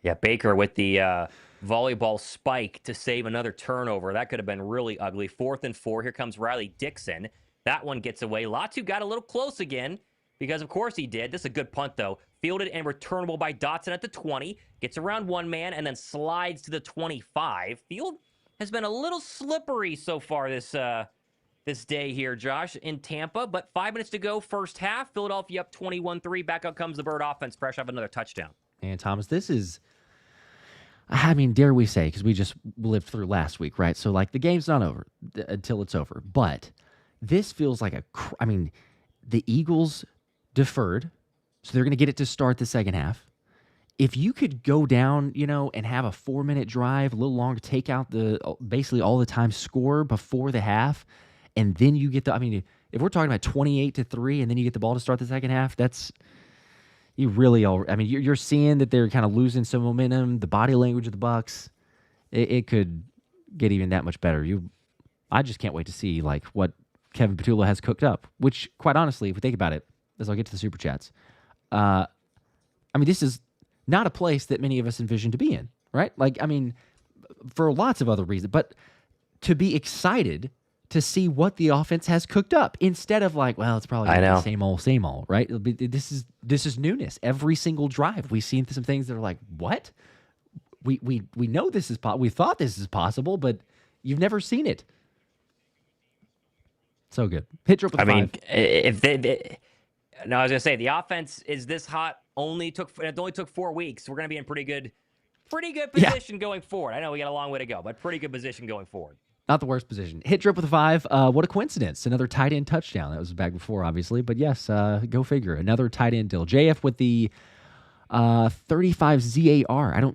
Yeah, Baker with the volleyball spike to save another turnover. That could have been really ugly. 4th and 4. Here comes Riley Dixon. That one gets away. Latu got a little close again because, of course, he did. This is a good punt, though. Fielded and returnable by Dotson at the 20. Gets around one man and then slides to the 25. Field has been a little slippery so far this day here, Josh, in Tampa. But 5 minutes to go, first half. Philadelphia up 21-3. Back out comes the Bird offense. Fresh off another touchdown. And Thomas, this is, I mean, dare we say, because we just lived through last week, right? So, like, the game's not over until it's over. But this feels like the Eagles deferred, so they're going to get it to start the second half. If you could go down, and have a 4-minute drive, a little longer, take out basically all the time, score before the half, and then you get if we're talking about 28-3, and then you get the ball to start the second half, that's you're seeing that they're kind of losing some momentum. The body language of the Bucs, it could get even that much better. I just can't wait to see like what Kevin Petula has cooked up. Which, quite honestly, if we think about it, as I'll get to the super chats, this is not a place that many of us envisioned to be in, right? For lots of other reasons, but to be excited to see what the offense has cooked up instead of like, well, it's probably the same old, right? This is newness. Every single drive, we've seen some things that are like, what? We know this is we thought this is possible, but you've never seen it. So good. Hit drop with five. I was gonna say the offense is this hot. It only took 4 weeks. We're gonna be in pretty good position going forward. I know we got a long way to go, but pretty good position going forward. Not the worst position. Hit drip with a 5. What a coincidence. Another tight end touchdown. That was back before, obviously. But yes, go figure. Another tight end deal. JF with the 35 ZAR.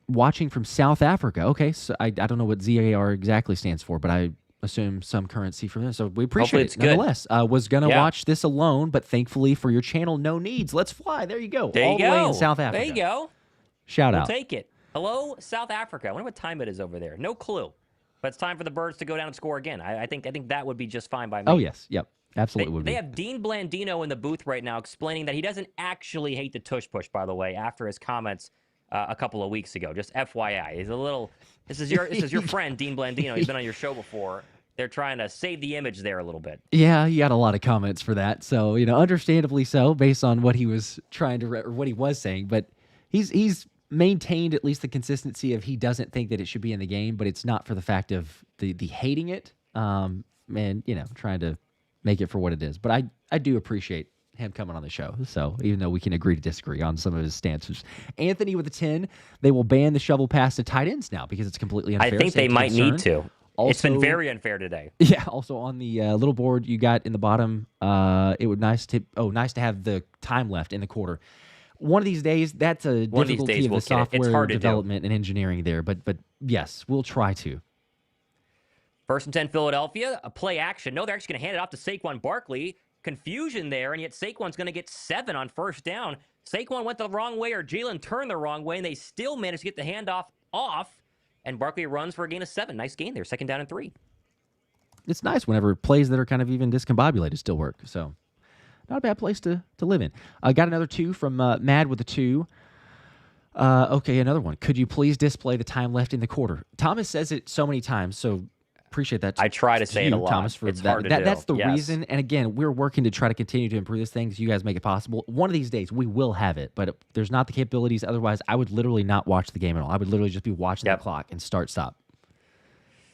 Watching from South Africa. Okay, so I don't know what ZAR exactly stands for, but I assume some currency from this. So we appreciate it. Nonetheless, was going to watch this alone, but thankfully for your channel, no needs. Let's fly. There you go. All the way in South Africa. There you go. Shout out. We'll take it. Hello, South Africa. I wonder what time it is over there. No clue. But it's time for the Birds to go down and score again. I think that would be just fine by me. Oh, yes. Yep. Absolutely would be. They have Dean Blandino in the booth right now explaining that he doesn't actually hate the tush push, by the way, after his comments a couple of weeks ago. Just FYI. He's a little... This is your friend, Dean Blandino. He's been on your show before. They're trying to save the image there a little bit. Yeah, he got a lot of comments for that. So, understandably so, based on what he was trying to... or what he was saying. But he's maintained at least the consistency of he doesn't think that it should be in the game, but it's not for the fact of the hating it, and trying to make it for what it is. But I do appreciate him coming on the show. So even though we can agree to disagree on some of his stances, Anthony with a 10, they will ban the shovel pass to tight ends now because it's completely unfair. I think they might need to. Also, it's been very unfair today. Yeah. Also on the little board you got in the bottom, it would nice to have the time left in the quarter. One of these days, that's a difficulty of the software development and engineering there. But yes, we'll try to. 1st and 10 Philadelphia, a play action. No, they're actually going to hand it off to Saquon Barkley. Confusion there, and yet Saquon's going to get 7 on first down. Saquon went the wrong way, or Jalen turned the wrong way, and they still managed to get the handoff off. And Barkley runs for a gain of 7. Nice gain there, 2nd down and 3. It's nice whenever plays that are kind of even discombobulated still work. So not a bad place to live in. I got another 2 from Mad with a 2. Okay, another one. Could you please display the time left in the quarter? Thomas says it so many times, so appreciate that. I try to say it a lot. Thomas, for it's that. hard to do. That's the reason. And again, we're working to try to continue to improve this thing so you guys make it possible. One of these days, we will have it, but there's not the capabilities. Otherwise, I would literally not watch the game at all. I would literally just be watching the clock and stop.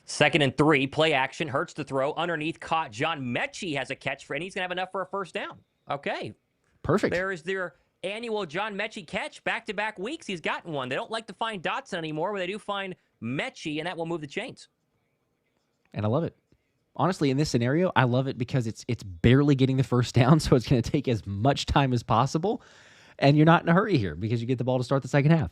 2nd and 3, play action. Hurts to throw. Underneath, caught. John Mechie has a catch and he's going to have enough for a first down. Okay. Perfect. There is their annual John Mechie catch back-to-back weeks. He's gotten one. They don't like to find Dotson anymore, but they do find Mechie, and that will move the chains. And I love it. Honestly, in this scenario, I love it because it's barely getting the first down, so it's going to take as much time as possible, and you're not in a hurry here because you get the ball to start the second half.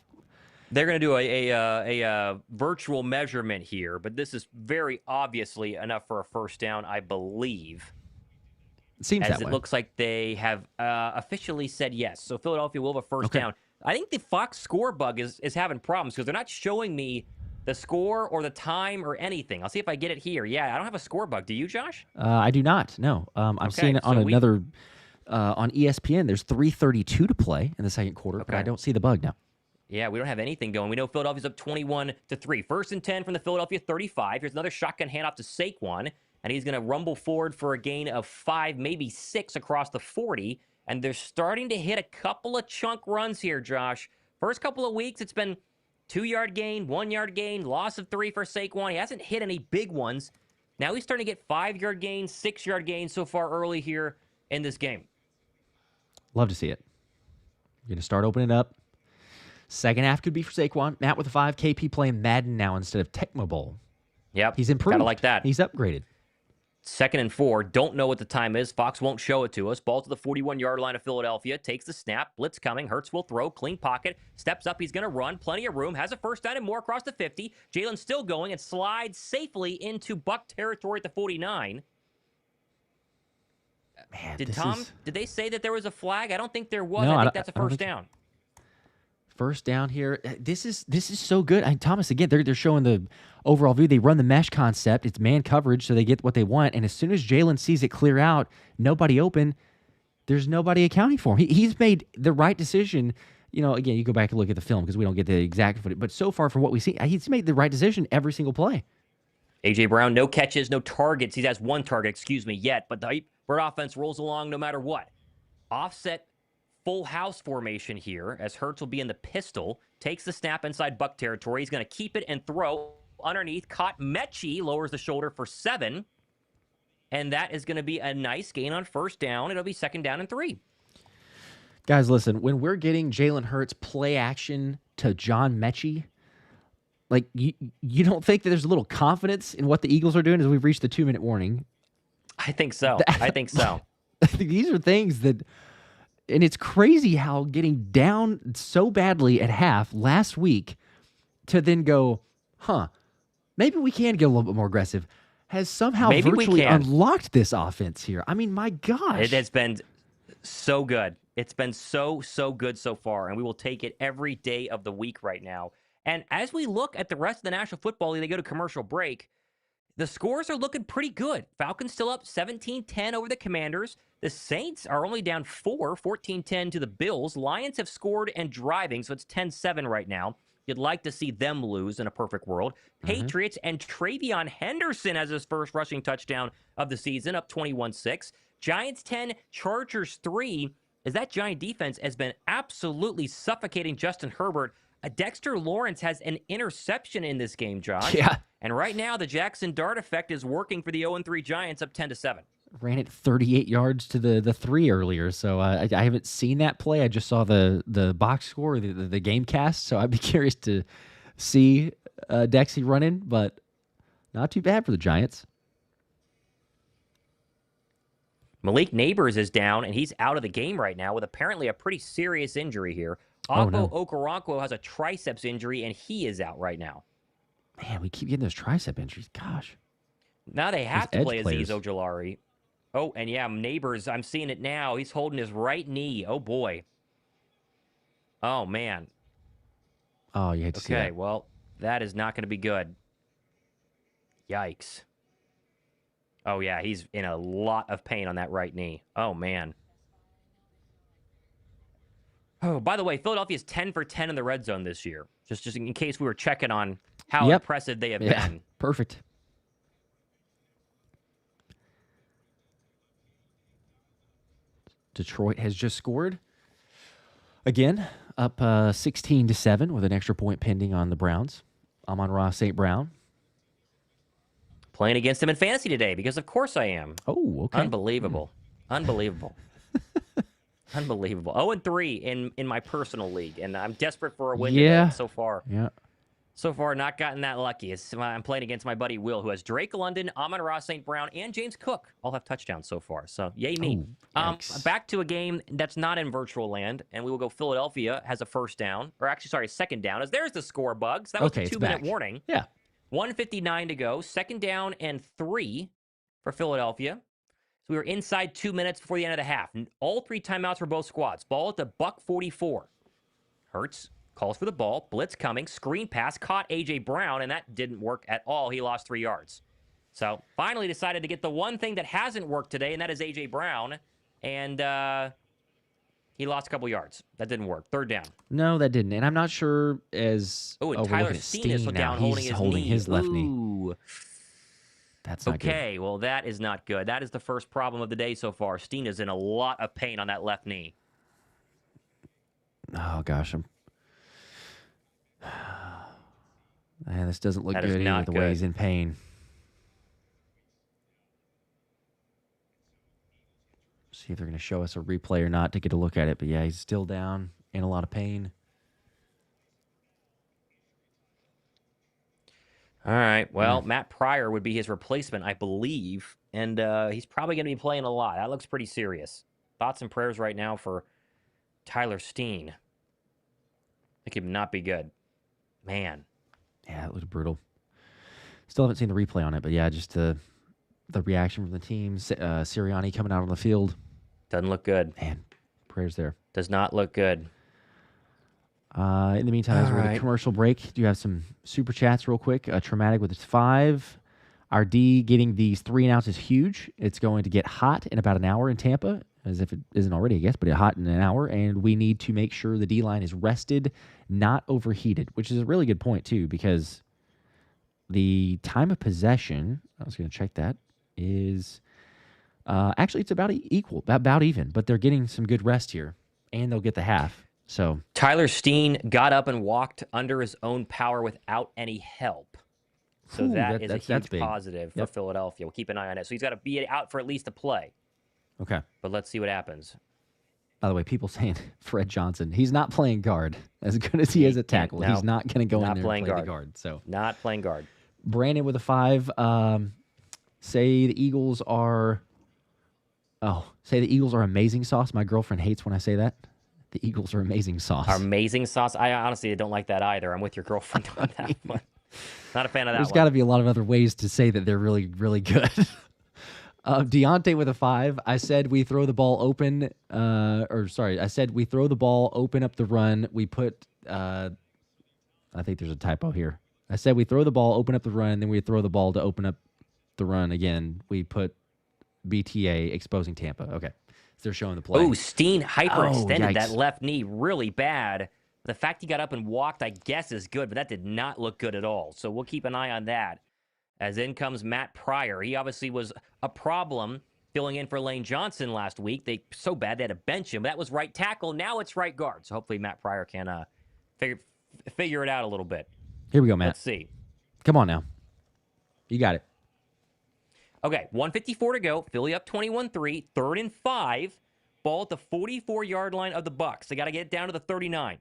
They're going to do a virtual measurement here, but this is very obviously enough for a first down, I believe. It seems that way. It looks like they have officially said yes. So Philadelphia will have a first down. I think the Fox score bug is having problems because they're not showing me the score or the time or anything. I'll see if I get it here. Yeah, I don't have a score bug. Do you, Josh? I do not. No. I'm seeing it on another on ESPN. There's 3:32 to play in the second quarter, but I don't see the bug now. Yeah, we don't have anything going. We know Philadelphia's up 21-3. 1st and 10 from the Philadelphia 35. Here's another shotgun handoff to Saquon, and he's going to rumble forward for a gain of 5, maybe 6 across the 40. And they're starting to hit a couple of chunk runs here, Josh. First couple of weeks, it's been 2-yard gain, 1-yard gain, loss of 3 for Saquon. He hasn't hit any big ones. Now he's starting to get 5-yard gains, 6-yard gains so far early here in this game. Love to see it. You're going to start opening up. Second half could be for Saquon. Matt with a 5. KP playing Madden now instead of Tecmo Bowl. Yep. He's improved. Gotta like that. He's upgraded. 2nd and 4. Don't know what the time is. Fox won't show it to us. Ball to the 41-yard line of Philadelphia. Takes the snap. Blitz coming. Hurts will throw. Clean pocket. Steps up. He's going to run. Plenty of room. Has a first down and more across the 50. Jalen still going and slides safely into Buck territory at the 49. Man, did they say that there was a flag? I don't think there was. No, I think that's a first down. First down here. This is so good. Thomas, again, they're showing the overall view. They run the mesh concept. It's man coverage, so they get what they want. And as soon as Jalen sees it clear out, nobody open, there's nobody accounting for him. He's made the right decision. You know, again, you go back and look at the film because we don't get the exact footage. But so far from what we see, he's made the right decision every single play. A.J. Brown, no catches, no targets. He has 1 target, yet. But the Bird offense rolls along no matter what. Offset full house formation here as Hurts will be in the pistol. Takes the snap inside Buck territory. He's going to keep it and throw underneath. Caught Mechie, lowers the shoulder for 7. And that is going to be a nice gain on first down. It'll be 2nd down and 3. Guys, listen, when we're getting Jalen Hurts play action to John Mechie, like you don't think that there's a little confidence in what the Eagles are doing as we've reached the 2-minute warning? I think so. These are things that... And it's crazy how getting down so badly at half last week to then go, maybe we can get a little bit more aggressive, has somehow virtually unlocked this offense here. I mean, my gosh. It has been so good. It's been so good so far, and we will take it every day of the week right now. And as we look at the rest of the National Football League, they go to commercial break. The scores are looking pretty good. Falcons still up 17-10 over the Commanders. The Saints are only down 4, 14-10 to the Bills. Lions have scored and driving, so it's 10-7 right now. You'd like to see them lose in a perfect world. Patriots and Travion Henderson has his first rushing touchdown of the season, up 21-6. Giants 10, Chargers 3, as that Giant defense has been absolutely suffocating Justin Herbert. Dexter Lawrence has an interception in this game, Josh. Yeah. And right now, the Jackson Dart effect is working for the 0-3 Giants, up 10-7. Ran it 38 yards to the 3 earlier, so I haven't seen that play. I just saw the box score, the game cast, so I'd be curious to see Dexy running, but not too bad for the Giants. Malik Neighbors is down, and he's out of the game right now with apparently a pretty serious injury here. Ogbo Okoronkwo has a triceps injury, and he is out right now. Man, we keep getting those tricep injuries. Gosh. Now they have to play Azeez Ojulari. Oh, and yeah, Neighbors, I'm seeing it now. He's holding his right knee. Oh, boy. Oh, man. Oh, you hate to see that. Okay, well, that is not going to be good. Yikes. Oh, yeah, he's in a lot of pain on that right knee. Oh, man. Oh, by the way, Philadelphia's 10 for 10 in the red zone this year. Just in case we were checking on how impressive they have been. Perfect. Detroit has just scored. Again, up 16-7 with an extra point pending on the Browns. Amon-Ra St. Brown. Playing against him in fantasy today because, of course, I am. Oh, okay. Unbelievable. Unbelievable. Unbelievable. 0-3 in my personal league, and I'm desperate for a win Yeah. today. So far, not gotten that lucky. I'm playing against my buddy Will, who has Drake London, Amon-Ra St. Brown, and James Cook. All have touchdowns so far, so yay me. Back to a game that's not in virtual land, and we will go Philadelphia has a first down, or actually, sorry, second down. As there's the score, Bugs. That was a 2-minute warning. Yeah. 1:59 to go. Second down and 3 for Philadelphia. So we were inside 2 minutes before the end of the half. All 3 timeouts for both squads. Ball at the Buck 44. Hurts calls for the ball. Blitz coming. Screen pass. Caught A.J. Brown, and that didn't work at all. He lost 3 yards. So finally decided to get the one thing that hasn't worked today, and that is A.J. Brown. And he lost a couple yards. That didn't work. Third down. No, that didn't. And I'm not sure as... Oh, and Tyler Steen is down holding his knee. His left knee. That's not good. Okay, well, that is not good. That is the first problem of the day so far. Steen is in a lot of pain on that left knee. Oh, gosh. Man, this doesn't look good either, the way he's in pain. See if they're going to show us a replay or not to get a look at it. But, yeah, he's still down, in a lot of pain. All right. Well, Matt Pryor would be his replacement, I believe, and he's probably going to be playing a lot. That looks pretty serious. Thoughts and prayers right now for Tyler Steen. It could not be good. Man. Yeah, it was brutal. Still haven't seen the replay on it, but yeah, just the reaction from the team. Sirianni coming out on the field. Doesn't look good. Man, prayers there. Does not look good. In the meantime, as we're at a commercial break, do you have some super chats real quick? Traumatic with its 5. Our D getting these 3 and outs is huge. It's going to get hot in about an hour in Tampa, as if it isn't already, I guess, but it's hot in an hour. And we need to make sure the D-line is rested, not overheated, which is a really good point, too, because the time of possession, I was going to check that, is actually it's about equal, about even, but they're getting some good rest here, and they'll get the half. So Tyler Steen got up and walked under his own power without any help. So that is a huge positive for Philadelphia. We'll keep an eye on it. So he's got to be out for at least a play. Okay. But let's see what happens. By the way, people saying Fred Johnson, he's not playing guard. As good as he is at tackle, he's not going to go in there and play the guard. So not playing guard. Brandon with a 5. Say the Eagles are amazing sauce. My girlfriend hates when I say that. The Eagles are amazing sauce. Are amazing sauce? I honestly don't like that either. I'm with your girlfriend on that one. Not a fan of that one. There's got to be a lot of other ways to say that they're really, really good. Deontay with a 5. I said we throw the ball open. I said we throw the ball, open up the run. We put, I think there's a typo here. I said we throw the ball, open up the run, and then we throw the ball to open up the run again. We put BTA exposing Tampa. Okay. So they're showing the play. Oh, Steen hyperextended that left knee really bad. The fact he got up and walked, I guess, is good, but that did not look good at all. So we'll keep an eye on that. As in comes Matt Pryor. He obviously was a problem filling in for Lane Johnson last week. So bad they had to bench him. That was right tackle. Now it's right guard. So hopefully Matt Pryor can figure it out a little bit. Here we go, Matt. Let's see. Come on now. You got it. Okay, 1:54 to go. Philly up 21-3. 3rd and 5. Ball at the 44-yard line of the Bucs. They got to get it down to the 39.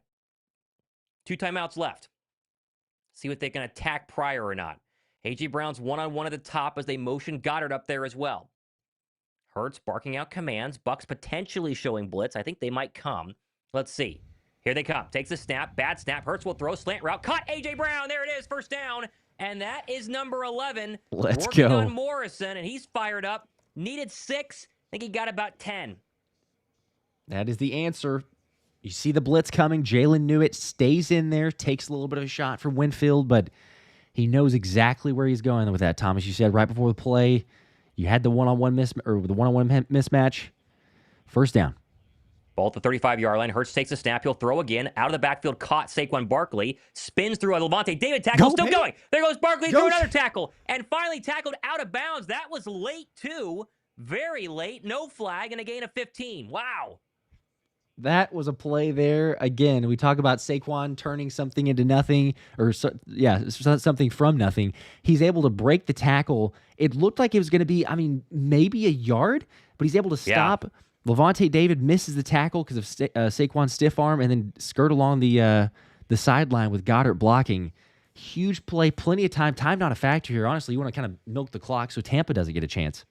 2 timeouts left. See if they can attack Pryor or not. A.J. Brown's one-on-one at the top as they motion Goddard up there as well. Hurts barking out commands. Bucs potentially showing blitz. I think they might come. Let's see. Here they come. Takes the snap. Bad snap. Hurts will throw. Slant route. Caught A.J. Brown. There it is. First down. And that is number 11. Let's working go. on Morrison, and he's fired up. Needed 6. I think he got about 10. That is the answer. You see the blitz coming. Jalen knew it. Stays in there. Takes a little bit of a shot from Winfield, but he knows exactly where he's going with that, Thomas. You said right before the play, you had the one-on-one mismatch. First down. Ball at the 35-yard line. Hurts takes a snap. He'll throw again. Out of the backfield, caught Saquon Barkley. Spins through a Levante David tackle. Still going. There goes Barkley. Through another tackle. And finally tackled out of bounds. That was late, too. Very late. No flag and a gain of 15. Wow. That was a play there. Again, we talk about Saquon turning something into nothing, something from nothing. He's able to break the tackle. It looked like it was going to be, maybe a yard, but he's able to stop, Levante David misses the tackle because of Saquon's stiff arm, and then skirt along the sideline with Goddard blocking. Huge play, plenty of time. Time not a factor here. Honestly, you want to kind of milk the clock so Tampa doesn't get a chance.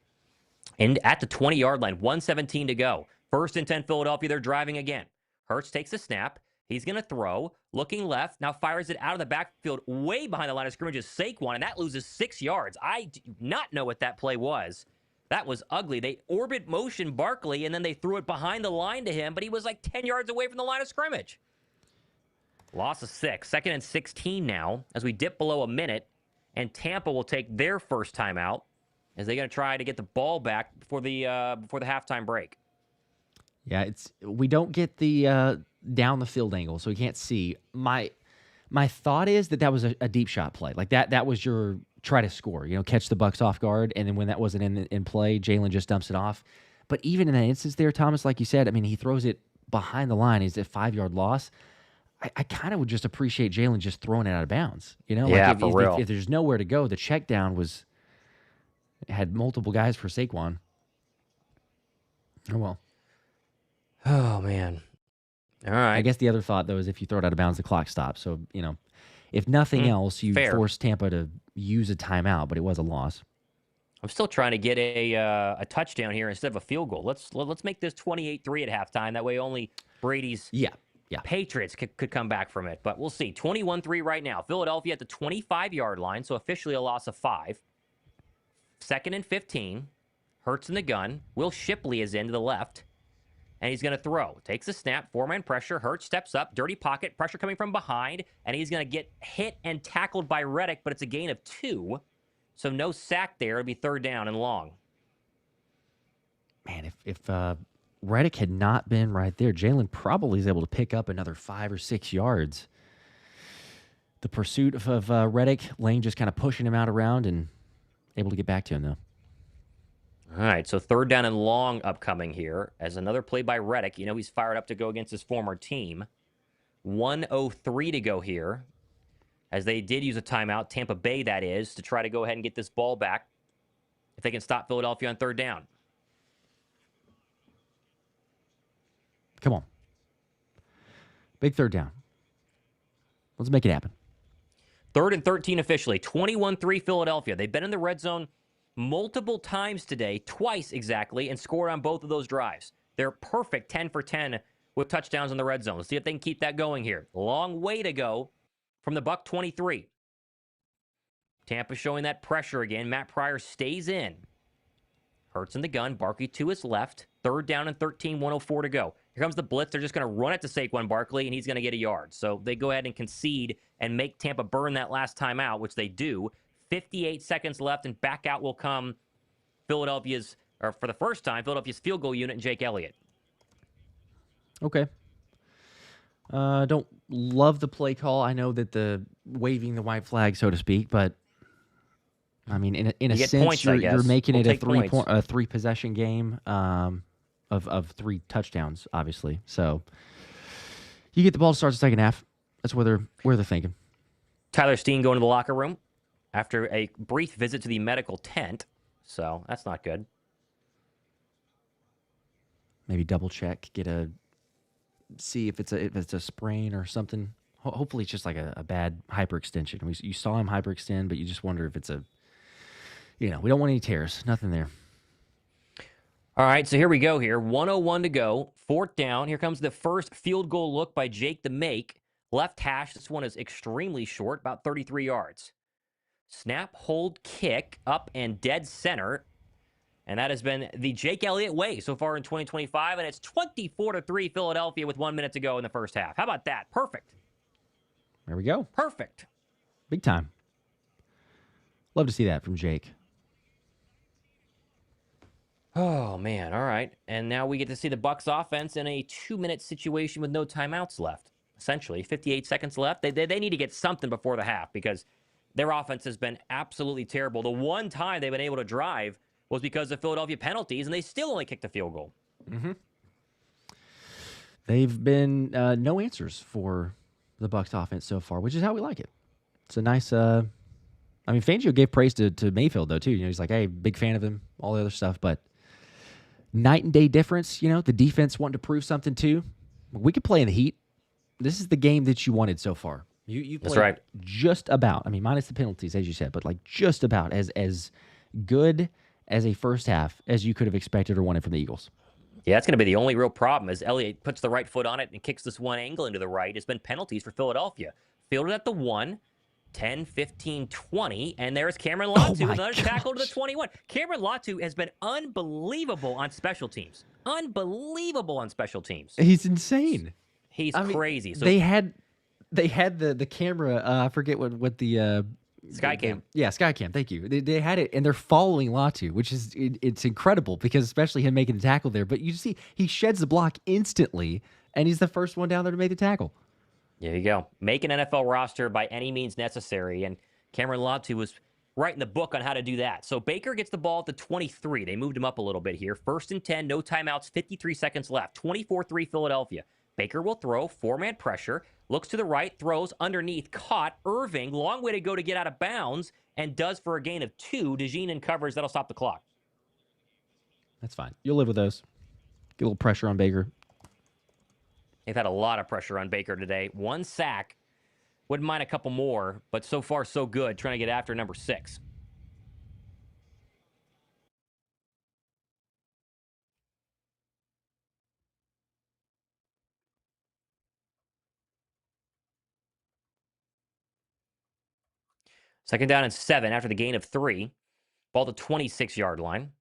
And at the 20-yard line, 1:17 to go. 1st and 10 Philadelphia, they're driving again. Hurts takes a snap. He's going to throw, looking left, now fires it out of the backfield way behind the line of scrimmage is Saquon, and that loses 6 yards. I do not know what that play was. That was ugly. They orbit motion Barkley, and then they threw it behind the line to him, but he was like 10 yards away from the line of scrimmage. Loss of 6. 2nd and 16 now as we dip below a minute, and Tampa will take their first timeout as they're going to try to get the ball back before the halftime break. Yeah, we don't get the down the field angle, so we can't see. My thought is that was a deep shot play. Like that was your try to score, catch the Bucs off guard, and then when that wasn't in play, Jalen just dumps it off. But even in that instance there, Thomas, like you said, I mean, he throws it behind the line. He's a 5-yard loss. I kind of would just appreciate Jalen just throwing it out of bounds. Yeah, like for real. If there's nowhere to go, the check down had multiple guys for Saquon. Oh, well. Oh, man. All right. I guess the other thought, though, is if you throw it out of bounds, the clock stops. So, if nothing else, you force Tampa to use a timeout, but it was a loss. I'm still trying to get a touchdown here instead of a field goal. Let's make this 28-3 at halftime. That way only Brady's Patriots could come back from it. But we'll see. 21-3 right now. Philadelphia at the 25-yard line, so officially a loss of 5. 2nd and 15. Hurts in the gun. Will Shipley is in to the left. And he's going to throw. Takes a snap. 4-man pressure. Hurts steps up. Dirty pocket. Pressure coming from behind. And he's going to get hit and tackled by Reddick, but it's a gain of 2. So no sack there. It'll be 3rd down and long. Man, if Reddick had not been right there, Jalen probably is able to pick up another 5 or 6 yards. The pursuit of Reddick, Lane just kind of pushing him out around and able to get back to him, though. All right, so 3rd down and long upcoming here as another play by Reddick. He's fired up to go against his former team. 1:03 to go here as they did use a timeout, Tampa Bay that is, to try to go ahead and get this ball back if they can stop Philadelphia on 3rd down. Come on. Big 3rd down. Let's make it happen. 3rd and 13 officially. 21-3 Philadelphia. They've been in the red zone multiple times today, twice exactly, and scored on both of those drives. They're perfect 10 for 10 with touchdowns in the red zone. Let's see if they can keep that going here. Long way to go from the Buck 23. Tampa showing that pressure again. Matt Pryor stays in. Hurts in the gun. Barkley to his left. 3rd down and 13, 1:04 to go. Here comes the blitz. They're just going to run it to Saquon Barkley, and he's going to get a yard. So they go ahead and concede and make Tampa burn that last time out, which they do. 58 seconds left, and back out will come for the first time, Philadelphia's field goal unit and Jake Elliott. Okay. Don't love the play call. I know that the waving the white flag, so to speak, but I mean, in a sense, points, you're making it a 3-possession game of 3 touchdowns, obviously. So you get the ball to start the second half. That's where they're thinking. Tyler Steen going to the locker room after a brief visit to the medical tent. So that's not good. Maybe double check, see if it's a sprain or something. Hopefully it's just like a bad hyperextension. You saw him hyperextend, but you just wonder if it's we don't want any tears. Nothing there. All right, so here we go here. 1:01 to go. 4th down. Here comes the first field goal look by Jake the Make. Left hash. This one is extremely short, about 33 yards. Snap, hold, kick, up and dead center. And that has been the Jake Elliott way so far in 2025. And it's 24-3 Philadelphia with 1 minute to go in the first half. How about that? Perfect. There we go. Perfect. Big time. Love to see that from Jake. Oh, man. All right. And now we get to see the Bucs offense in a 2-minute situation with no timeouts left. Essentially, 58 seconds left. They need to get something before the half because their offense has been absolutely terrible. The one time they've been able to drive was because of Philadelphia penalties, and they still only kicked a field goal. Mm-hmm. They've been no answers for the Bucs offense so far, which is how we like it. It's a nice. Fangio gave praise to Mayfield though too. He's like, hey, big fan of him, all the other stuff, but night and day difference. You know, the defense wanting to prove something too. We could play in the heat. This is the game that you wanted so far. You played That's right. just about. I mean, minus the penalties, as you said, but like just about as good as a first half as you could have expected or wanted from the Eagles. Yeah, that's going to be the only real problem as Elliott puts the right foot on it and kicks this one angle into the right. It's been penalties for Philadelphia. Fielded at the 1, 10, 15, 20, and there's Cameron Latu with another tackle to the 21. Cameron Latu has been unbelievable on special teams. Unbelievable on special teams. He's insane. He's crazy. So they had the camera. I forget what the Skycam. Yeah, Skycam. Thank you. They had it, and they're following Latu, which is it's incredible because especially him making the tackle there. But you see, he sheds the block instantly, and he's the first one down there to make the tackle. There you go. Make an NFL roster by any means necessary, and Cameron Latu was writing the book on how to do that. So Baker gets the ball at the 23. They moved him up a little bit here. 1st and 10, no timeouts, 53 seconds left. 24-3 Philadelphia. Baker will throw, 4-man pressure, looks to the right, throws underneath, caught. Irving, long way to go to get out of bounds, and does for a gain of 2. DeJean in covers, that'll stop the clock. That's fine. You'll live with those. Get a little pressure on Baker. They've had a lot of pressure on Baker today. 1 sack. Wouldn't mind a couple more, but so far so good, trying to get after number 6. Second down and 7 after the gain of 3. Ball to 26-yard line.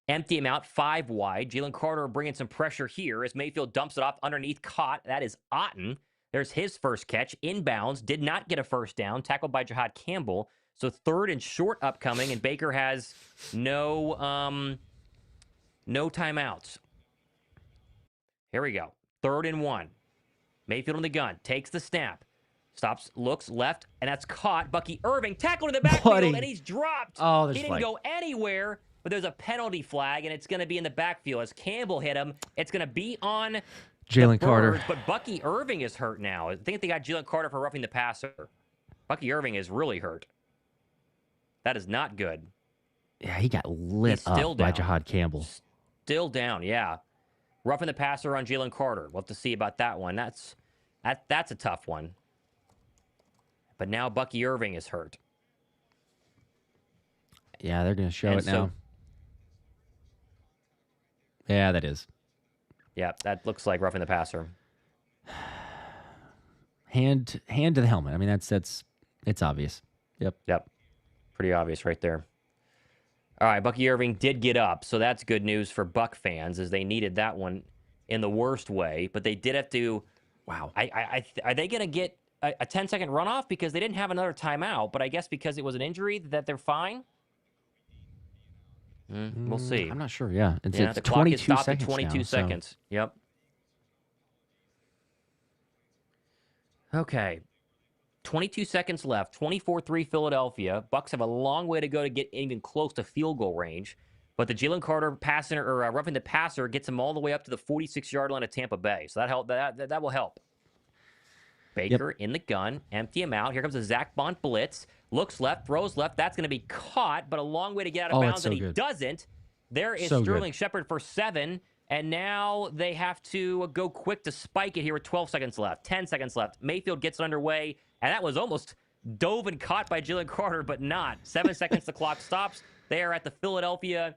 Empty him out, 5 wide. Jalen Carter bringing some pressure here as Mayfield dumps it off underneath, caught. That is Otten. There's his first catch, inbounds, did not get a first down, tackled by Jahad Campbell. So 3rd and short upcoming, and Baker has no timeouts. Here we go. 3rd and 1. Mayfield in the gun, takes the snap. Stops, looks left, and that's caught. Bucky Irving tackled in the backfield, and he's dropped. Oh, he didn't go anywhere, but there's a penalty flag, and it's going to be in the backfield. As Campbell hit him, it's going to be on Jalen Carter. But Bucky Irving is hurt now. I think they got Jalen Carter for roughing the passer. Bucky Irving is really hurt. That is not good. Yeah, he got lit up by Jahad Campbell. Still down, yeah. Roughing the passer on Jalen Carter. We'll have to see about that one. That's a tough one. But now Bucky Irving is hurt. Yeah, they're going to show it now. Yeah, that is. Yeah, that looks like roughing the passer. Hand to the helmet. I mean, it's obvious. Yep. Pretty obvious right there. All right, Bucky Irving did get up, so that's good news for Buck fans as they needed that one in the worst way. But they did have to. Wow. Are they going to get a 10-second runoff because they didn't have another timeout? But I guess because it was an injury that they're fine. We'll see. I'm not sure. Yeah, the clock is stopped at 22 seconds. So. Yep. Okay. 22 seconds left. 24-3 Philadelphia. Bucs have a long way to go to get even close to field goal range. But the Jalen Carter roughing the passer gets him all the way up to the 46-yard line of Tampa Bay. So that will help. Baker in the gun. Empty him out. Here comes a Zach Bont blitz. Looks left, throws left. That's going to be caught, but a long way to get out of bounds, and he doesn't. There is Sterling Shepard for 7, and now they have to go quick to spike it here with 12 seconds left, 10 seconds left. Mayfield gets it underway, and that was almost dove and caught by Jalen Carter, but not. 7 seconds, the clock stops. They are at the Philadelphia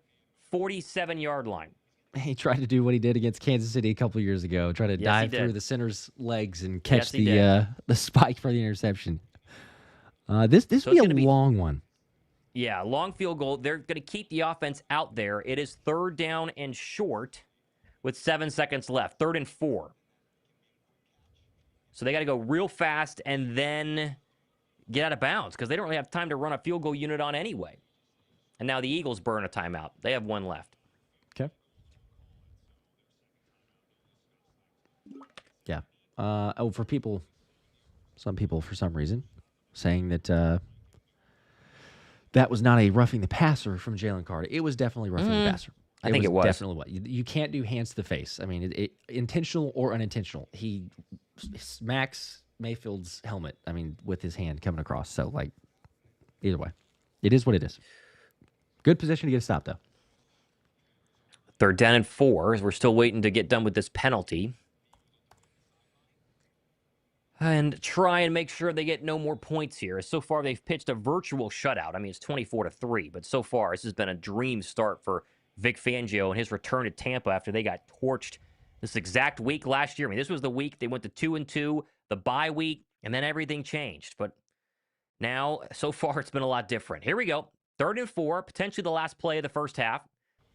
47-yard line. He tried to do what he did against Kansas City a couple years ago, try to dive through the center's legs and catch the spike for the interception. This will be a long one. Yeah, long field goal. They're going to keep the offense out there. It is 3rd down and short with 7 seconds left. 3rd and 4. So they got to go real fast and then get out of bounds because they don't really have time to run a field goal unit on anyway. And now the Eagles burn a timeout. They have 1 left. Okay. Yeah. For some people for some reason, saying that that was not a roughing the passer from Jalen Carter. It was definitely roughing the passer. I think it was. Definitely what. You can't do hands to the face. I mean, intentional or unintentional. He smacks Mayfield's helmet, I mean, with his hand coming across. So, like, either way, it is what it is. Good position to get a stop, though. They're down and 4 as we're still waiting to get done with this penalty. And try and make sure they get no more points here. So far, they've pitched a virtual shutout. I mean, it's 24-3, but so far, this has been a dream start for Vic Fangio and his return to Tampa after they got torched this exact week last year. I mean, this was the week they went to 2-2, the bye week, and then everything changed. But now, so far, it's been a lot different. Here we go. 3rd and 4, potentially the last play of the first half.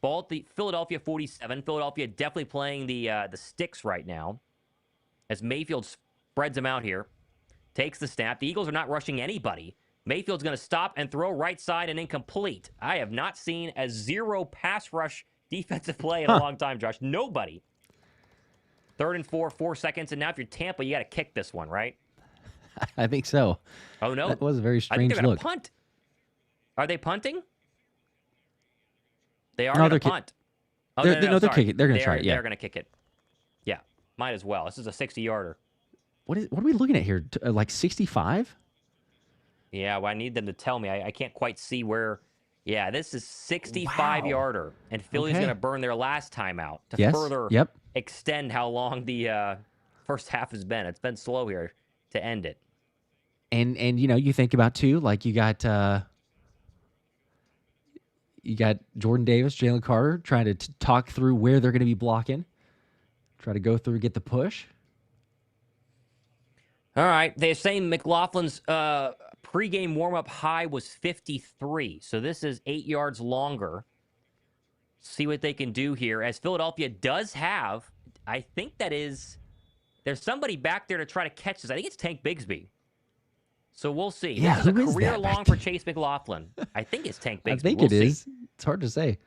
Ball at the Philadelphia 47. Philadelphia definitely playing the sticks right now as Mayfield spreads them out here. Takes the snap. The Eagles are not rushing anybody. Mayfield's going to stop and throw right side and incomplete. I have not seen a zero pass rush defensive play in a long time, Josh. Nobody. 3rd and 4, 4 seconds. And now if you're Tampa, you got to kick this one, right? I think so. Oh, no. That was a very I think strange they're going look. to punt. Are they punting? They are No, going to they're punt. Oh, They're sorry. kicking it. They're going to try it, yeah. They're going to kick it. Yeah, might as well. This is a 60-yarder. What are we looking at here? Like 65? Yeah, well, I need them to tell me. I can't quite see where. Yeah, this is 65-yarder. And Philly's going to burn their last timeout to further extend how long the first half has been. It's been slow here to end it. And you think about, too, like you got Jordan Davis, Jalen Carter trying to talk through where they're going to be blocking. Try to go through, get the push. All right. They're saying McLaughlin's pregame warm-up high was 53. So this is 8 yards longer. See what they can do here. As Philadelphia does have, I think there's somebody back there to try to catch this. I think it's Tank Bigsby. So we'll see. Yeah, this is a career long for Chase McLaughlin. I think it's Tank Bigsby. I think it is. It's hard to say.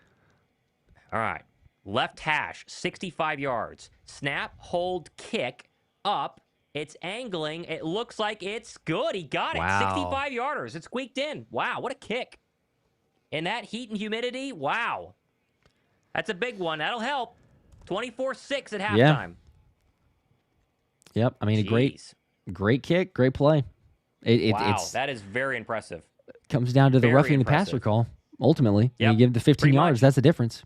All right. Left hash, 65 yards. Snap, hold, kick, up. It's angling. It looks like it's good. He got it. 65 yarders. It's squeaked in. Wow, what a kick. In that heat and humidity, wow. That's a big one. That'll help. 24-6 at halftime. Yep. I mean, a great kick, great play. That is very impressive. Comes down to the roughing the passer call, ultimately. Yep, you give the 15 yards, that's the difference.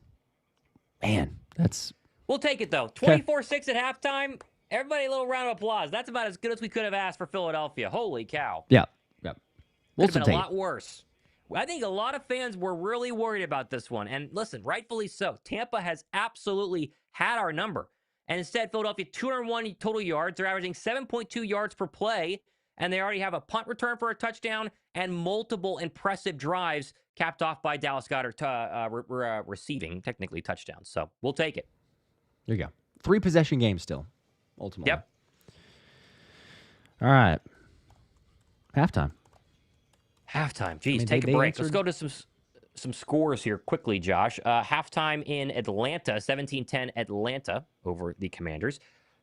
Man, that's... We'll take it, though. 24-6 at halftime. Everybody, a little round of applause. That's about as good as we could have asked for Philadelphia. Holy cow. Yeah. Could have been a lot worse. I think a lot of fans were really worried about this one. And listen, rightfully so. Tampa has absolutely had our number. And instead, Philadelphia, 201 total yards. They're averaging 7.2 yards per play. And they already have a punt return for a touchdown and multiple impressive drives capped off by Dallas Goedert receiving, technically, touchdowns. So we'll take it. There you go. 3-possession game still, ultimately. Yep. All right. Halftime. Jeez, take a break. Let's go to some scores here quickly, Josh. Halftime in Atlanta, 17-10 Atlanta over the Commanders.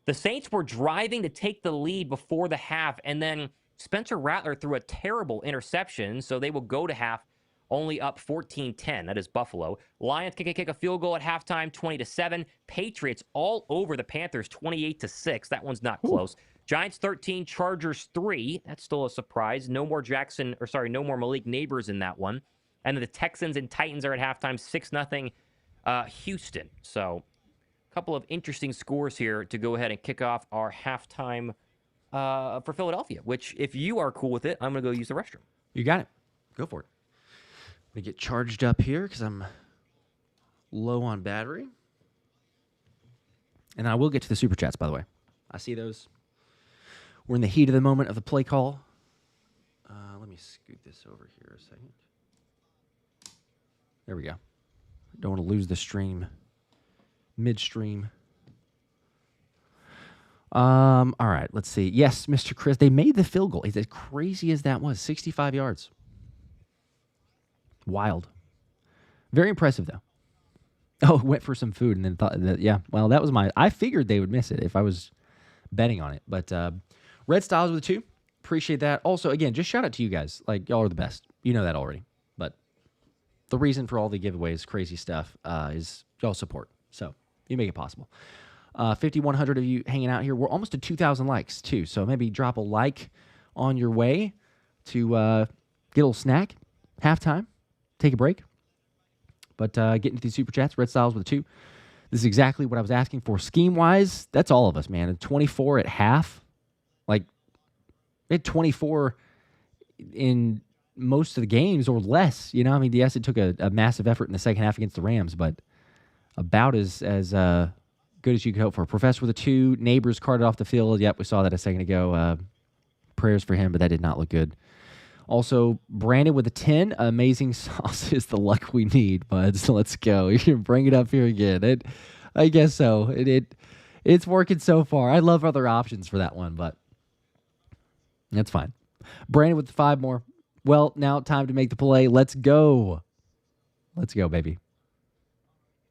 The Saints were driving to take the lead before the half, and then Spencer Rattler threw a terrible interception, so they will go to half only up 14-10. That is Buffalo. Lions kick a field goal at halftime, 20-7. Patriots all over the Panthers, 28-6. That one's not close. Giants 13, Chargers 3. That's still a surprise. No more Malik Neighbors in that one. And the Texans and Titans are at halftime, 6-0 Houston. So a couple of interesting scores here to go ahead and kick off our halftime for Philadelphia, which, if you are cool with it, I'm going to go use the restroom. You got it. Go for it. I'm going to get charged up here because I'm low on battery. And I will get to the Super Chats, by the way. I see those. We're in the heat of the moment of the play call. Let me scoot this over here a second. There we go. Don't want to lose the stream midstream. All right, let's see. Yes, Mr. Chris, they made the field goal. As crazy as that was, 65 yards. Wild. Very impressive, though. Oh, went for some food and then thought that, yeah, well, that was I figured they would miss it if I was betting on it. But Red Styles with a 2. Appreciate that. Also, again, just shout out to you guys. Like, y'all are the best. You know that already. But the reason for all the giveaways, crazy stuff, is y'all support. So you make it possible. 5,100 of you hanging out here. We're almost to 2,000 likes, too. So maybe drop a like on your way to get a little snack, halftime, take a break. But getting to the super chats, Red Styles with a 2. This is exactly what I was asking for. Scheme-wise, that's all of us, man. And 24 at half. Like, they had 24 in most of the games or less. You know, I mean, yes, it took a massive effort in the second half against the Rams, but about as good as you could hope for. Professor with a 2. Neighbors carted off the field. Yep, we saw that a second ago. Prayers for him, but that did not look good. Also, Brandon with a 10. Amazing sauce is the luck we need, buds. Let's go. You can bring it up here again. I guess so. It's working so far. I love other options for that one, but that's fine. Brandon with 5 more. Well, now time to make the play. Let's go. Let's go, baby.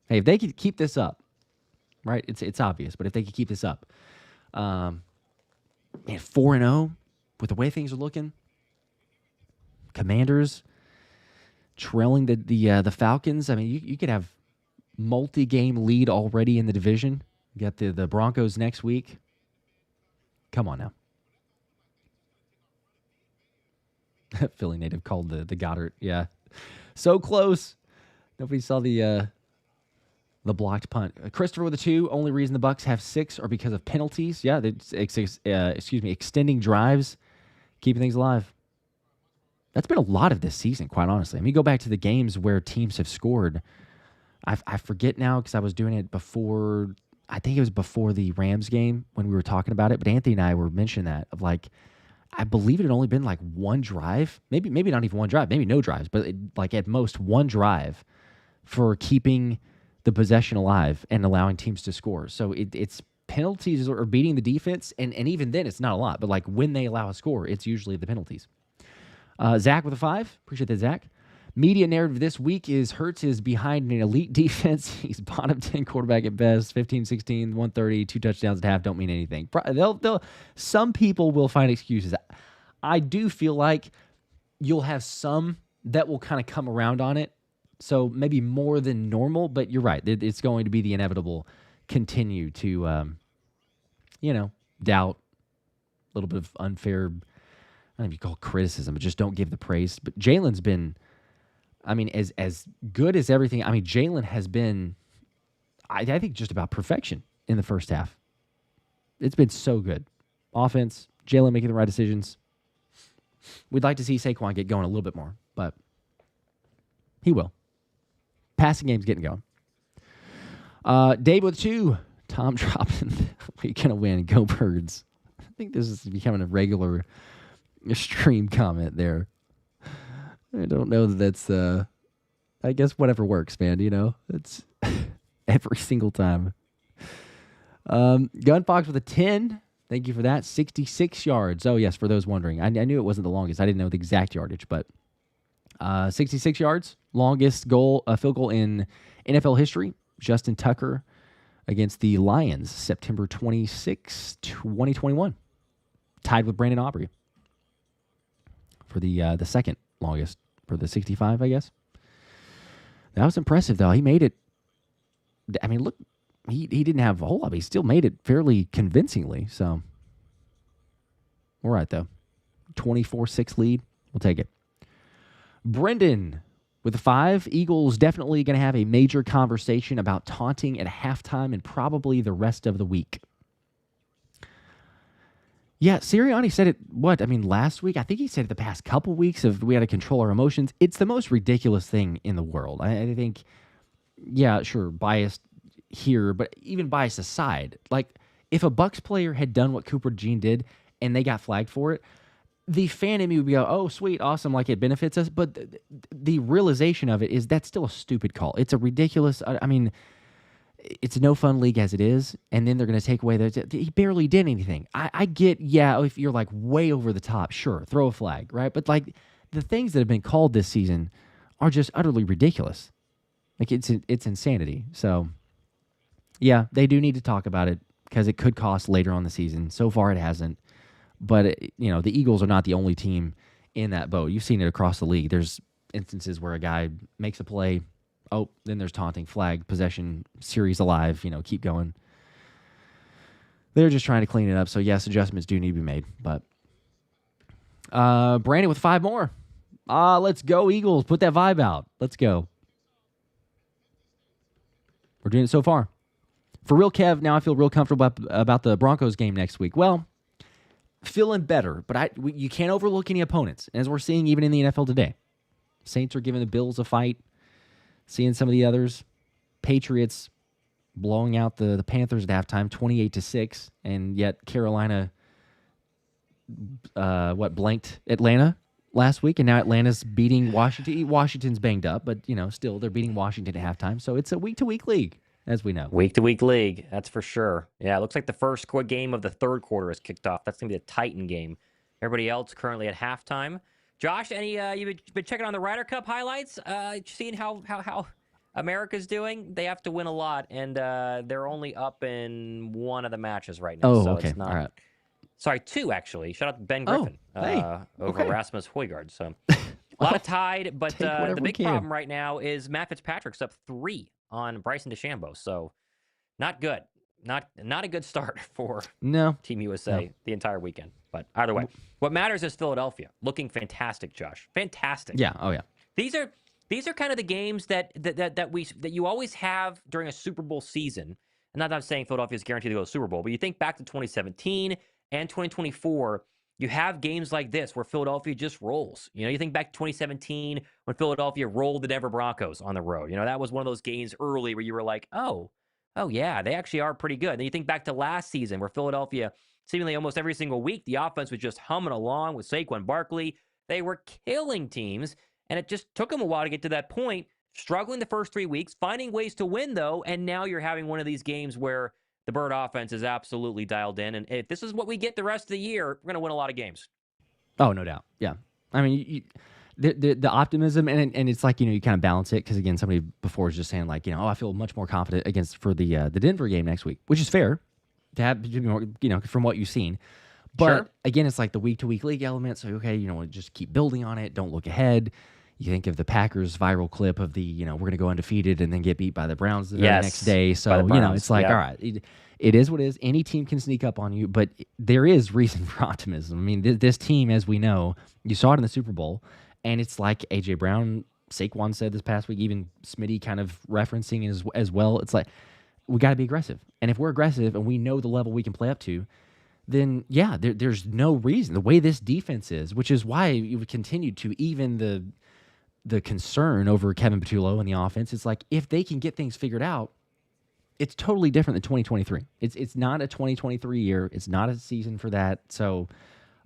Hey, if they could keep this up, right? It's obvious, but if they could keep this up, man, 4-0 with the way things are looking. Commanders trailing the Falcons. I mean, you could have multi-game lead already in the division. You got the Broncos next week. Come on now. Philly native called the Goddard. Yeah. So close. Nobody saw the blocked punt. Christopher with a 2. Only reason the Bucs have 6 are because of penalties. Yeah, extending drives, keeping things alive. That's been a lot of this season, quite honestly. I mean, go back to the games where teams have scored. I forget now because I was doing it before. I think it was before the Rams game when we were talking about it. But Anthony and I were mentioning that of like, I believe it had only been like one drive, maybe not even one drive, maybe no drives, but like at most one drive for keeping the possession alive and allowing teams to score. So it's penalties or beating the defense, and even then it's not a lot. But like when they allow a score, it's usually the penalties. Zach with a 5. Appreciate that, Zach. Media narrative this week is Hurts is behind an elite defense. He's bottom 10 quarterback at best. 15, 16, 130, 2 touchdowns at half don't mean anything. Some people will find excuses. I do feel like you'll have some that will kind of come around on it. So maybe more than normal, but you're right. It's going to be the inevitable continue to, doubt, a little bit of unfair, I don't know if you call it criticism, but just don't give the praise. But Jalen's been, I mean, as good as everything. I mean, Jalen has been, I think, just about perfection in the first half. It's been so good. Offense, Jalen making the right decisions. We'd like to see Saquon get going a little bit more, but he will. Passing game's getting going. Dave with 2. Tom dropping. We're going to win. Go Birds. I think this is becoming a regular stream comment there. I don't know that's I guess whatever works, man, it's every single time. Gunfox with a 10. Thank you for that. 66 yards. Oh yes, for those wondering, I knew it wasn't the longest. I didn't know the exact yardage, but 66 yards, longest field goal in NFL history. Justin Tucker against the Lions, September 26, 2021, tied with Brandon Aubrey for the second longest, for the 65, I guess. That was impressive, though. He made it. I mean, look, he didn't have a whole lot, but he still made it fairly convincingly. So, all right, though. 24-6 lead. We'll take it. Brendan with a 5. Eagles definitely going to have a major conversation about taunting at halftime and probably the rest of the week. Yeah, Sirianni said it, last week? I think he said it the past couple weeks of we had to control our emotions. It's the most ridiculous thing in the world. I think, yeah, sure, biased here, but even bias aside, like if a Bucs player had done what Cooper DeJean did and they got flagged for it, the fan in me would go, oh, sweet, awesome, like it benefits us. But the realization of it is that's still a stupid call. It's a ridiculous, it's a no fun league as it is, and then they're going to take away he barely did anything. I get, yeah, if you're like way over the top, sure, throw a flag, right? But like the things that have been called this season are just utterly ridiculous. Like it's insanity. So yeah, they do need to talk about it because it could cost later on the season. So far it hasn't. But the Eagles are not the only team in that boat. You've seen it across the league. There's instances where a guy makes a play. Oh, then there's taunting, flag, possession, series alive, keep going. They're just trying to clean it up. So, yes, adjustments do need to be made. But Brandon with 5 more. Let's go, Eagles. Put that vibe out. Let's go. We're doing it so far. For real, Kev, now I feel real comfortable about the Broncos game next week. Well, feeling better, but you can't overlook any opponents, as we're seeing even in the NFL today. Saints are giving the Bills a fight. Seeing some of the others. Patriots blowing out the Panthers at halftime, 28-6, and yet Carolina blanked Atlanta last week, and now Atlanta's beating Washington. Washington's banged up, but still they're beating Washington at halftime. So it's a week-to-week league, as we know. Week-to-week league, that's for sure. Yeah, it looks like the first game of the third quarter is kicked off. That's going to be a Titan game. Everybody else currently at halftime. Josh, you've been checking on the Ryder Cup highlights, seeing how America's doing? They have to win a lot, and they're only up in one of the matches right now. Oh, so okay. It's not, all right. Sorry, two, actually. Shout out to Ben Griffin over Rasmus Højgaard. So a lot of tied, but the big problem right now is Matt Fitzpatrick's up 3 on Bryson DeChambeau. So not good. Not a good start for Team USA the entire weekend. But either way, what matters is Philadelphia looking fantastic, Josh. Fantastic. Yeah. Oh, yeah. These are kind of the games that you always have during a Super Bowl season. And not that I'm saying Philadelphia is guaranteed to go to the Super Bowl, but you think back to 2017 and 2024, you have games like this where Philadelphia just rolls. You think back to 2017 when Philadelphia rolled the Denver Broncos on the road. That was one of those games early where you were like, oh yeah, they actually are pretty good. Then you think back to last season where Philadelphia, seemingly almost every single week, the offense was just humming along with Saquon Barkley. They were killing teams, and it just took them a while to get to that point, struggling the first 3 weeks, finding ways to win, though, and now you're having one of these games where the Bird offense is absolutely dialed in, and if this is what we get the rest of the year, we're going to win a lot of games. Oh, no doubt. Yeah. I mean, the optimism, and it's like, you kind of balance it, because, again, somebody before was just saying, like, I feel much more confident for the Denver game next week, which is fair to have, from what you've seen. But, again, it's like the week-to-week league element, so, okay, just keep building on it, don't look ahead. You think of the Packers viral clip of the, we're going to go undefeated and then get beat by the Browns the very next day. So, it's like, all right, it is what it is. Any team can sneak up on you, but there is reason for optimism. I mean, this team, as we know, you saw it in the Super Bowl, and it's like A.J. Brown, Saquon said this past week, even Smitty kind of referencing as well. It's like, we got to be aggressive. And if we're aggressive and we know the level we can play up to, then, yeah, there's no reason. The way this defense is, which is why you would continue to, even the concern over Kevin Patullo and the offense, it's like, if they can get things figured out, it's totally different than 2023. It's not a 2023 year. It's not a season for that. So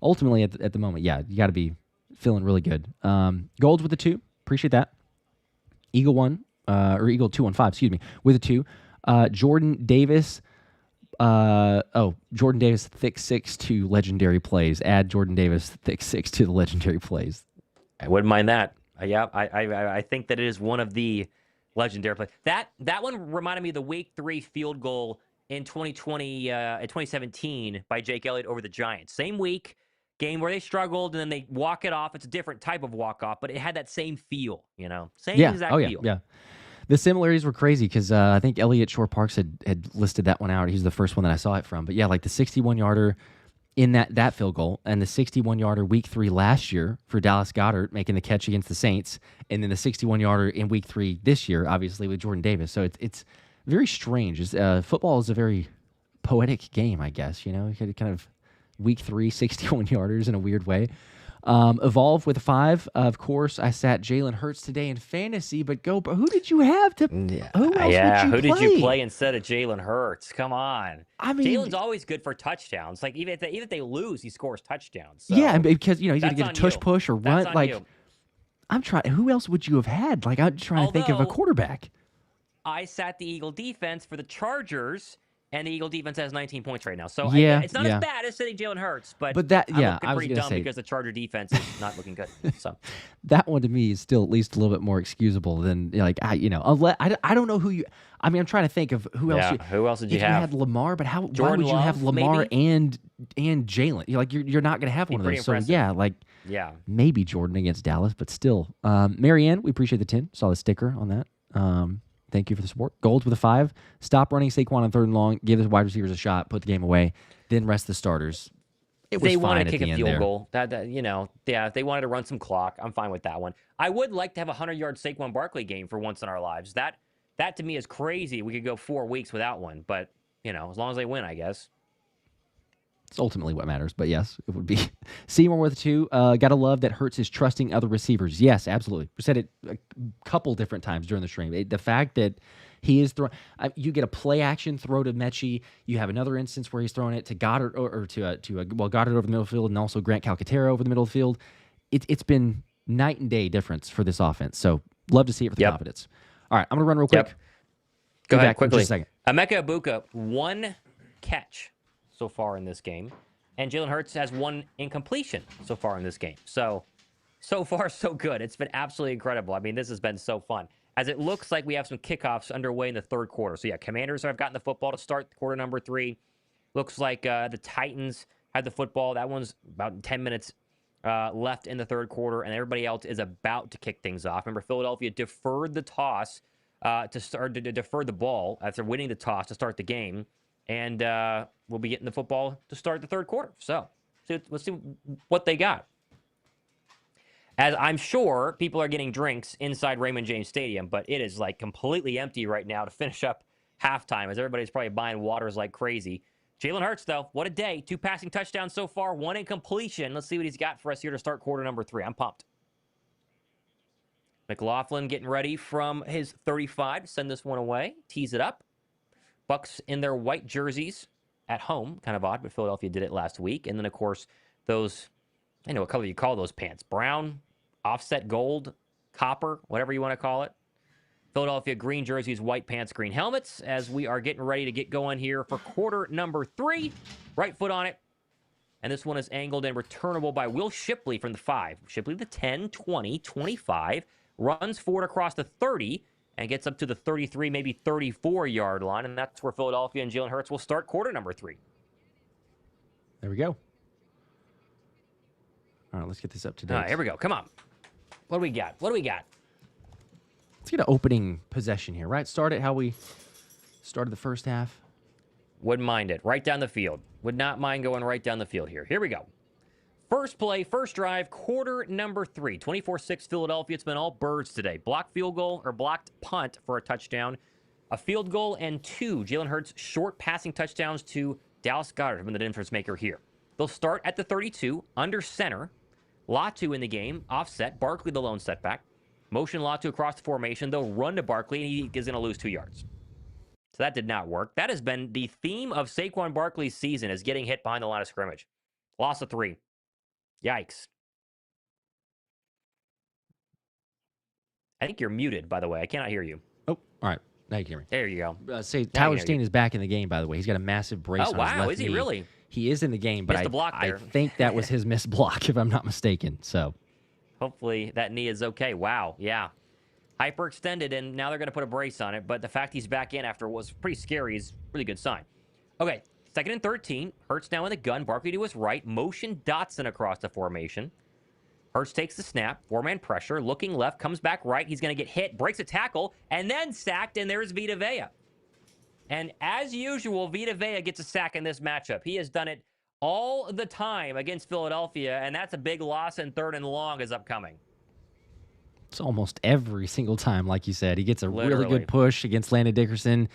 ultimately, at the moment, yeah, you got to be feeling really good. Golds with the 2. Appreciate that. Eagle 1, or Eagle 215, excuse me, with a 2. Jordan Davis. Jordan Davis, thick 6 to legendary plays. Add Jordan Davis, thick 6 to the legendary plays. I wouldn't mind that. Yeah, I think that it is one of the legendary plays. That one reminded me of the Week 3 field goal in 2017 by Jake Elliott over the Giants. Same week, game where they struggled, and then they walk it off. It's a different type of walk-off, but it had that same feel, Same exact feel. Yeah. The similarities were crazy because I think Elliott Shore-Parks had listed that one out. He's the first one that I saw it from. But, yeah, like the 61-yarder in that field goal, and the 61-yarder Week 3 last year for Dallas Goedert making the catch against the Saints, and then the 61-yarder in Week 3 this year, obviously, with Jordan Davis. So it's very strange. Football is a very poetic game, I guess. You kind of Week 3, 61-yarders in a weird way. Evolve with a 5. Of course, I sat Jalen Hurts today in fantasy, but who did you have to? Who did you play instead of Jalen Hurts? Come on. I mean, Jalen's always good for touchdowns. Like even if they lose, he scores touchdowns. So yeah, because he's gonna get a tush push or run. Like you. I'm trying. Who else would you have had? Like I'm trying to think of a quarterback. I sat the Eagle defense for the Chargers. And the Eagle defense has 19 points right now. So it's not as bad as sitting Jalen Hurts, but that, I'm looking I was pretty gonna dumb say, because the Charger defense is not looking good. So that one to me is still at least a little bit more excusable than I don't know who you. I mean, I'm trying to think of who else. Who else did you have? You had Lamar, but why Jordan would you have Love, Lamar maybe? and Jalen? You're not going to have one of those. Impressive. So maybe Jordan against Dallas, but still. Marianne, we appreciate the 10. Saw the sticker on that. Thank you for the support. Golds with a 5. Stop running Saquon on 3rd and long. Give the wide receivers a shot. Put the game away. Then rest the starters. It was they fine wanted at to kick the a end field there. goal. If they wanted to run some clock, I'm fine with that one. I would like to have a 100-yard Saquon Barkley game for once in our lives. That That to me is crazy. We could go 4 weeks without one, but as long as they win, I guess. It's ultimately what matters, but yes, it would be. Seymour with 2. Gotta love that Hurts is trusting other receivers. Yes, absolutely. We said it a couple different times during the stream. The fact that he is throwing, you get a play action throw to Mechie. You have another instance where he's throwing it to Goddard or to Goddard over the middle of the field, and also Grant Calcaterra over the middle of the field. It's been night and day difference for this offense. So love to see it for the confidence. All right, I'm gonna run real quick. Go ahead back quickly. In just a second. Emeka Egbuka, 1 catch so far in this game, and Jalen Hurts has 1 incompletion so far in this game. So far, so good. It's been absolutely incredible. I mean, this has been so fun. As it looks like we have some kickoffs underway in the third quarter. So, yeah, Commanders have gotten the football to start quarter number 3. Looks like the Titans had the football. That one's about 10 minutes left in the third quarter, and everybody else is about to kick things off. Remember, Philadelphia deferred the toss to defer the ball after winning the toss to start the game, and we'll be getting the football to start the third quarter. So let's see what they got. As I'm sure people are getting drinks inside Raymond James Stadium, but it is like completely empty right now to finish up halftime, as everybody's probably buying waters like crazy. Jalen Hurts, though, what a day. 2 passing touchdowns so far, 1 incompletion. Let's see what he's got for us here to start quarter number 3. I'm pumped. McLaughlin getting ready from his 35 to send this one away. Tease it up. Bucs in their white jerseys at home. Kind of odd, but Philadelphia did it last week. And then, of course, those, I know what color you call those pants. Brown, offset gold, copper, whatever you want to call it. Philadelphia green jerseys, white pants, green helmets, as we are getting ready to get going here for quarter number 3. Right foot on it. And this one is angled and returnable by Will Shipley from the 5. Shipley the 10, 20, 25. Runs forward across the 30 and gets up to the 33, maybe 34-yard line. And that's where Philadelphia and Jalen Hurts will start quarter number 3. There we go. All right, let's get this up to date. All right, here we go. Come on. What do we got? What do we got? Let's get an opening possession here, right? Start it how we started the first half. Wouldn't mind it. Right down the field. Would not mind going right down the field here. Here we go. First play, first drive, quarter number 3. 24-6 Philadelphia. It's been all birds today. Blocked field goal or blocked punt for a touchdown. A field goal and 2 Jalen Hurts short passing touchdowns to Dallas Goedert, been the difference maker here. They'll start at the 32, under center. Latu in the game, offset. Barkley the lone setback. Motion Latu across the formation. They'll run to Barkley, and he is going to lose 2 yards. So that did not work. That has been the theme of Saquon Barkley's season, is getting hit behind the line of scrimmage. Loss of 3. Yikes. I think you're muted, by the way. I cannot hear you. Oh, all right. Now you can hear me. There you go. Tyler Steen is back in the game, by the way. He's got a massive brace on his left knee. Oh, wow. Is he really? He is in the game, but I think that was his missed block, if I'm not mistaken. So hopefully that knee is okay. Wow. Yeah. Hyperextended, and now they're going to put a brace on it. But the fact he's back in after was pretty scary is a really good sign. Okay. 2nd and 13. Hurts now in the gun. Barkley to his right. Motion Dotson across the formation. Hurts takes the snap. 4-man pressure. Looking left. Comes back right. He's going to get hit. Breaks a tackle. And then sacked. And there's Vita Vea. And as usual, Vita Vea gets a sack in this matchup. He has done it all the time against Philadelphia. And that's a big loss, and 3rd and long is upcoming. It's almost every single time, like you said. He gets a really good push against Landon Dickerson.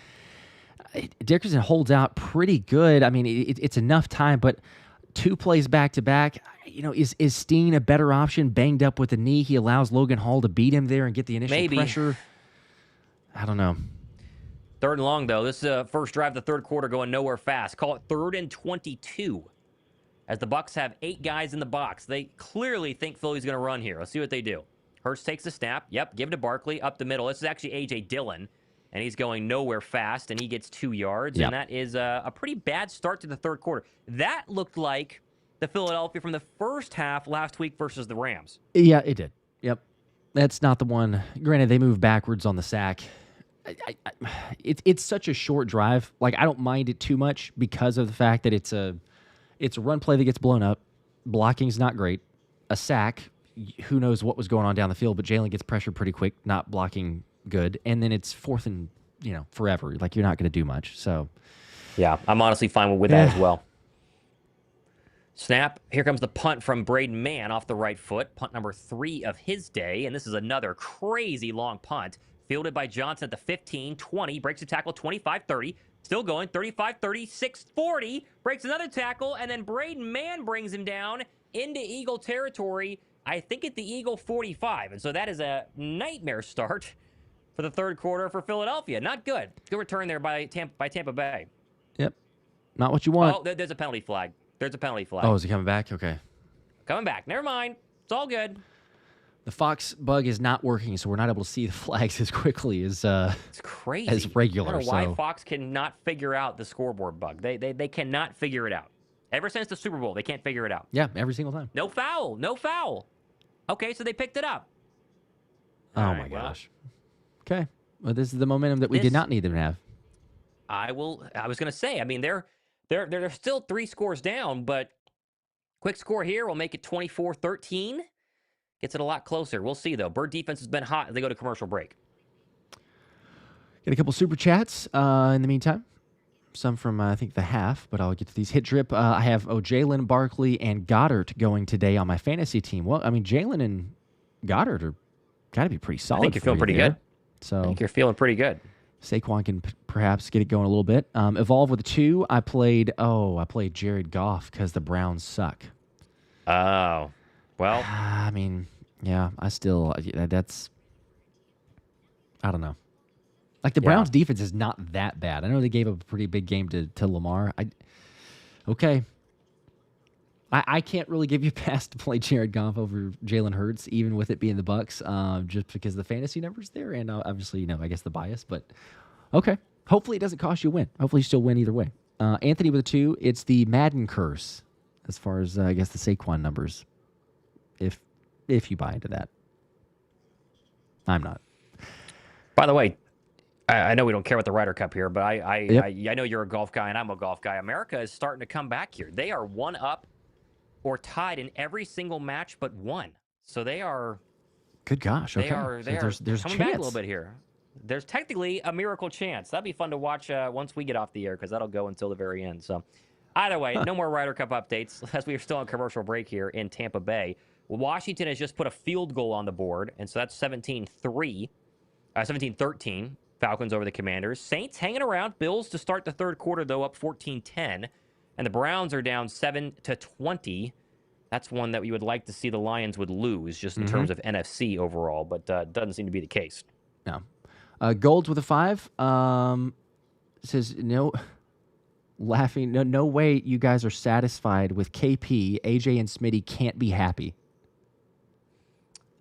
Dickerson holds out pretty good. I mean, it's enough time, but 2 plays back-to-back. Is Steen a better option? Banged up with the knee. He allows Logan Hall to beat him there and get the initial pressure. I don't know. 3rd and long, though. This first drive of the third quarter going nowhere fast. Call it 3rd and 22. As the Bucs have 8 guys in the box. They clearly think Philly's going to run here. Let's see what they do. Hurts takes the snap. Yep, give it to Barkley up the middle. This is actually A.J. Dillon. And he's going nowhere fast, and he gets 2 yards. Yep. And that is a pretty bad start to the third quarter. That looked like the Philadelphia from the first half last week versus the Rams. Yeah, it did. Yep. That's not the one. Granted, they moved backwards on the sack. It's such a short drive. Like, I don't mind it too much because of the fact that it's a run play that gets blown up. Blocking's not great. A sack, who knows what was going on down the field, but Jalen gets pressured pretty quick, not blocking good, and then it's 4th and forever. Like, you're not going to do much. So yeah, I'm honestly fine with that as well. Snap. Here comes the punt from Braden Mann off the right foot. Punt number 3 of his day, and this is another crazy long punt. Fielded by Johnson at the 15, 20, breaks a tackle 25-30. Still going, 35, 36, 40, breaks another tackle, and then Braden Mann brings him down into Eagle territory, I think at the Eagle 45. And so that is a nightmare start for the third quarter for Philadelphia. Not good. Good return there by Tampa Bay. Yep. Not what you want. Oh, there's a penalty flag. There's a penalty flag. Oh, is he coming back? Okay. Coming back. Never mind. It's all good. The Fox bug is not working, so we're not able to see the flags as quickly as it's crazy. As regular. I don't know why so. Fox cannot figure out the scoreboard bug. They cannot figure it out. Ever since the Super Bowl, they can't figure it out. Yeah, every single time. No foul. No foul. Okay, so they picked it up. Oh, my gosh. Okay. Well, this is the momentum that we did not need them to have. I was going to say, I mean, they're still 3 scores down, but quick score here will make it 24-13. Gets it a lot closer. We'll see, though. Bird defense has been hot as they go to commercial break. Get a couple super chats in the meantime. Some from, I think, the half, but I'll get to these. Hit drip. I have Jalen, Barkley, and Goddard going today on my fantasy team. Well, I mean, Jalen and Goddard are got to be pretty solid. I think you're feeling pretty good. So I think you're feeling pretty good. Saquon can perhaps get it going a little bit. Evolve with 2. I played Jared Goff because the Browns suck. Oh. Well. I mean, yeah, I don't know. Like, the Browns' defense is not that bad. I know they gave up a pretty big game to Lamar. I can't really give you a pass to play Jared Goff over Jalen Hurts, even with it being the Bucs, just because the fantasy numbers there, and obviously, I guess the bias. But okay, hopefully it doesn't cost you a win. Hopefully you still win either way. Anthony with a 2. It's the Madden curse, as far as I guess the Saquon numbers. If you buy into that, I'm not. By the way, I know we don't care about the Ryder Cup here, but I know you're a golf guy and I'm a golf guy. America is starting to come back here. They are 1 up or tied in every single match but 1. So they are. Good gosh. Okay. There's coming chance. back a little bit here. There's technically a miracle chance. That'd be fun to watch once we get off the air, because that'll go until the very end. So either way, no more Ryder Cup updates as we are still on commercial break here in Tampa Bay. Washington has just put a field goal on the board, and so that's 17-13. Falcons over the Commanders. Saints hanging around. Bills to start the third quarter, though, up 14-10. And the Browns are down 7-20. That's one that we would like to see the Lions would lose, just in terms of NFC overall, but doesn't seem to be the case. No. Golds with a 5. Says, no way you guys are satisfied with KP. AJ and Smitty can't be happy.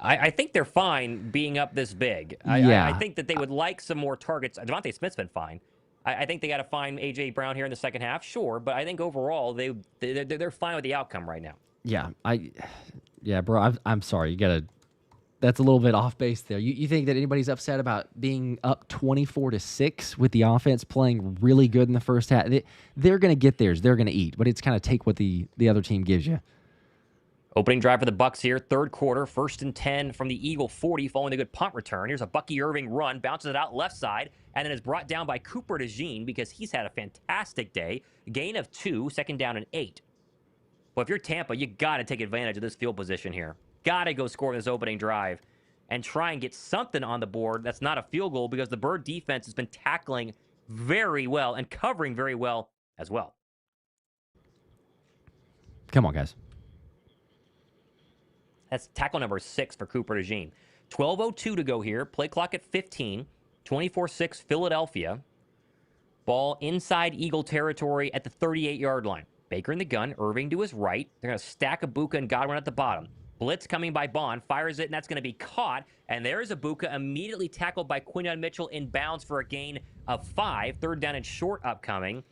I think they're fine being up this big. Yeah. I think that they would like some more targets. Devontae Smith's been fine. I think they got to find A.J. Brown here in the second half, sure, but I think overall they're fine with the outcome right now. Yeah, bro, I'm sorry. That's a little bit off base there. You think that anybody's upset about being up 24-6 with the offense playing really good in the first half? They're going to get theirs. They're going to eat, but it's kind of take what the other team gives you. Opening drive for the Bucs here, third quarter, 1st and 10 from the Eagle 40 following the good punt return. Here's a Bucky Irving run, bounces it out left side, and then is brought down by Cooper DeJean because he's had a fantastic day. Gain of 2, 2nd down and 8. Well, if you're Tampa, you got to take advantage of this field position here. Got to go score this opening drive and try and get something on the board that's not a field goal, because the Bird defense has been tackling very well and covering very well as well. Come on, guys. That's tackle number 6 for Cooper DeJean. 12:02 to go here. Play clock at 15. 24-6 Philadelphia. Ball inside Eagle territory at the 38-yard line. Baker in the gun. Irving to his right. They're going to stack Ibuka and Godwin at the bottom. Blitz coming by Bond. Fires it, and that's going to be caught. And there's Ibuka immediately tackled by Quinyon Mitchell in bounds for a gain of 5. 3rd down and short upcoming.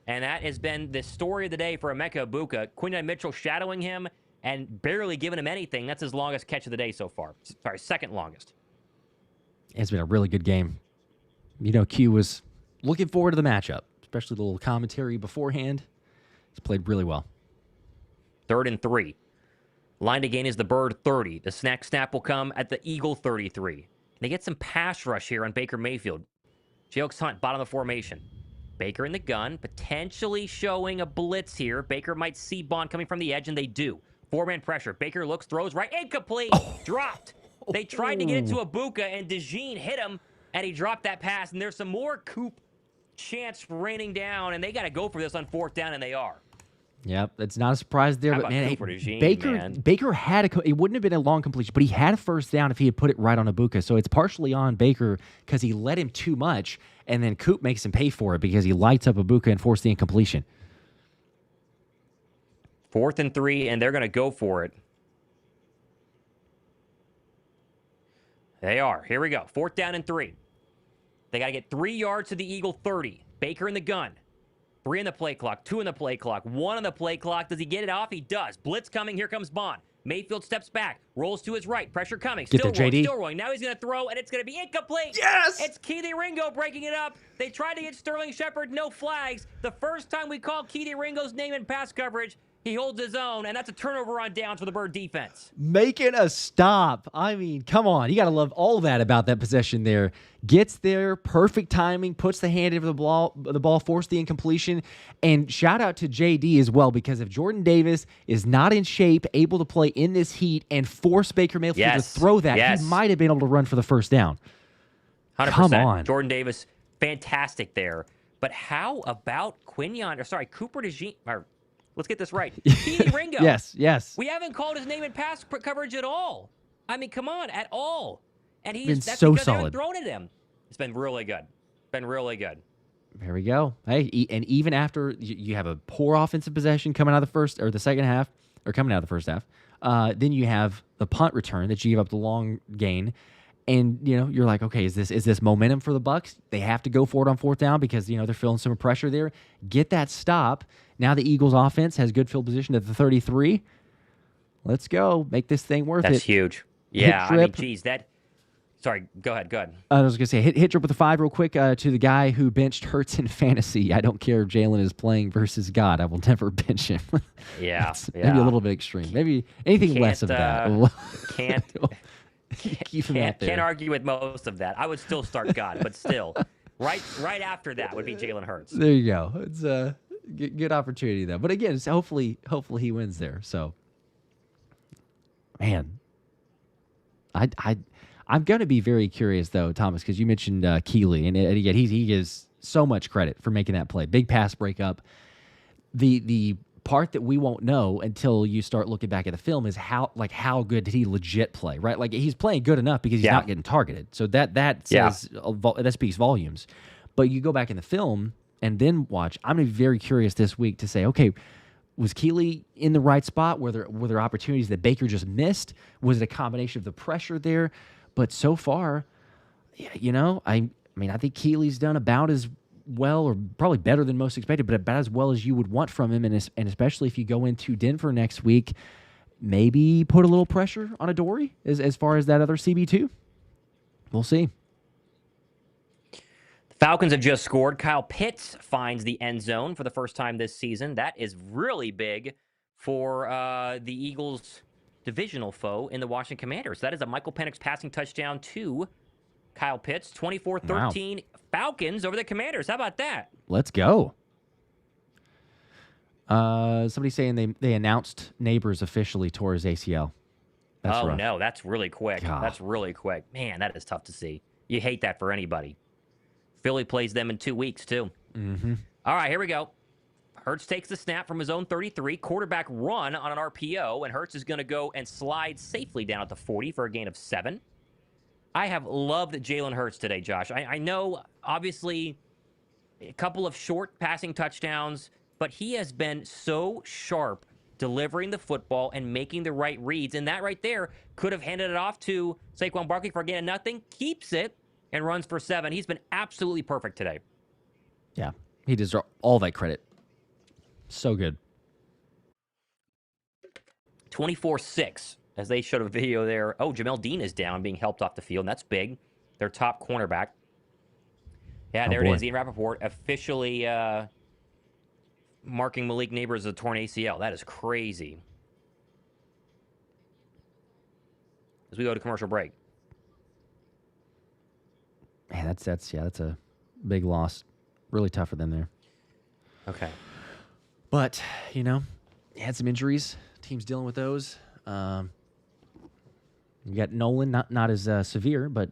And that has been the story of the day for Emeka Ibuka. Quinyon Mitchell shadowing him and barely giving him anything. That's his longest catch of the day so far. Sorry, 2nd longest. It's been a really good game. Q was looking forward to the matchup, especially the little commentary beforehand. He's played really well. 3rd and 3. Line to gain is the Bird 30. The snap will come at the Eagle 33. They get some pass rush here on Baker Mayfield. Jayokes Hunt, bottom of the formation. Baker in the gun, potentially showing a blitz here. Baker might see Bond coming from the edge, and they do. 4-man pressure. Baker looks, throws right. Incomplete. Dropped. They tried to get it to Ibuka, and DeJean hit him and he dropped that pass, and there's some more Coop chance raining down, and they got to go for this on 4th down, and they are. Yep, it's not a surprise there, How but about man, Cooper DeJean, man? Baker had it wouldn't have been a long completion, but he had a first down if he had put it right on Ibuka. So it's partially on Baker because he let him too much, and then Coop makes him pay for it because he lights up Ibuka and forced the incompletion. 4th and 3, and they're going to go for it. They are. Here we go. 4th down and 3. They got to get 3 yards to the Eagle 30. Baker in the gun. 3 in the play clock, 2 in the play clock, 1 on the play clock. Does he get it off? He does. Blitz coming. Here comes Bond. Mayfield steps back, rolls to his right. Pressure coming. Still rolling, still rolling. Now he's going to throw, and it's going to be incomplete. Yes! It's Keely Ringo breaking it up. They tried to get Sterling Shepard. No flags. The first time we call Keely Ringo's name in pass coverage, he holds his own, and that's a turnover on downs for the Bird defense. Making a stop. I mean, come on. You got to love all that about that possession there. Gets there, perfect timing, puts the hand over the ball, forced the incompletion. And shout out to JD as well, because if Jordan Davis is not in shape, able to play in this heat and force Baker Mayfield to throw that, he might have been able to run for the first down. 100%. Come on. Jordan Davis, fantastic there. But how about Cooper DeJean? Let's get this right. Keely Ringo. Yes. We haven't called his name in pass coverage at all. I mean, come on, at all. And that's so because they solid. haven't thrown at him. It's been really good. There we go. Hey, and even after you have a poor offensive possession coming out of the second half, or coming out of the first half, then you have the punt return that you give up the long gain. And, you're like, okay, is this momentum for the Bucs? They have to go for it on 4th down because, they're feeling some pressure there. Get that stop. Now the Eagles offense has good field position at the 33. Let's go. Make this thing worth it. That's huge. Yeah, I mean, geez, Sorry, go ahead. I was going to say, hit drip with the 5 real quick to the guy who benched Hurts in fantasy. I don't care if Jalen is playing versus God. I will never bench him. Yeah. Maybe a little bit extreme. Maybe anything less of that. Keep him out there. Can't argue with most of that. I would still start God, but still, right after that would be Jalen Hurts. There you go. It's a good opportunity though. But again, hopefully he wins there. So, man, I'm going to be very curious though, Thomas, because you mentioned Keely, and again he gives so much credit for making that play. Big pass breakup. The part that we won't know until you start looking back at the film is how good did he legit play, right? Like he's playing good enough because he's not getting targeted. So that says that speaks volumes. But you go back in the film and then watch. I'm going to be very curious this week to say, okay, was Keely in the right spot? Were there opportunities that Baker just missed? Was it a combination of the pressure there? But so far, I think Keely's done about as well, or probably better than most expected, but about as well as you would want from him. And especially if you go into Denver next week, maybe put a little pressure on Adoree as far as that other CB2. We'll see. The Falcons have just scored. Kyle Pitts finds the end zone for the first time this season. That is really big for the Eagles' divisional foe in the Washington Commanders. That is a Michael Penix passing touchdown to Kyle Pitts, 24-13 Falcons over the Commanders. How about that? Let's go. Somebody saying they announced Neighbors officially tore his ACL. That's rough. No, that's really quick. God. That's really quick. Man, that is tough to see. You hate that for anybody. Philly plays them in 2 weeks, too. Mm-hmm. All right, here we go. Hurts takes the snap from his own 33. Quarterback run on an RPO, and Hurts is going to go and slide safely down at the 40 for a gain of 7. I have loved Jalen Hurts today, Josh. I know, obviously, a couple of short passing touchdowns, but he has been so sharp delivering the football and making the right reads. And that right there could have handed it off to Saquon Barkley for a gain of nothing, keeps it, and runs for 7. He's been absolutely perfect today. Yeah, he deserves all that credit. So good. 24-6. As they showed a video there. Oh, Jamel Dean is down, being helped off the field, and that's big. Their top cornerback. Yeah, there it is. Ian Rappaport officially marking Malik Neighbors as a torn ACL. That is crazy. As we go to commercial break. Man, that's a big loss. Really tough for them there. Okay. But, had some injuries. Team's dealing with those. You got Nolan, not as severe, but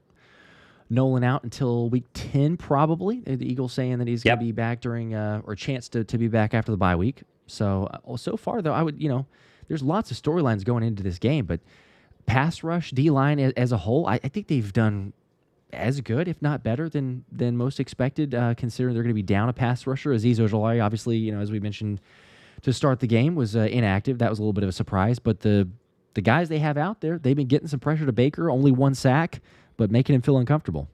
Nolan out until week 10, probably. The Eagles saying that he's going Yep. to be back during, or chance to be back after the bye week. So, so far, though, I would, there's lots of storylines going into this game, but pass rush, D-line as a whole, I think they've done as good, if not better, than most expected, considering they're going to be down a pass rusher. Azeez Ojulari, obviously, as we mentioned to start the game, was inactive. That was a little bit of a surprise, but the guys they have out there, they've been getting some pressure to Baker, only 1 sack, but making him feel uncomfortable.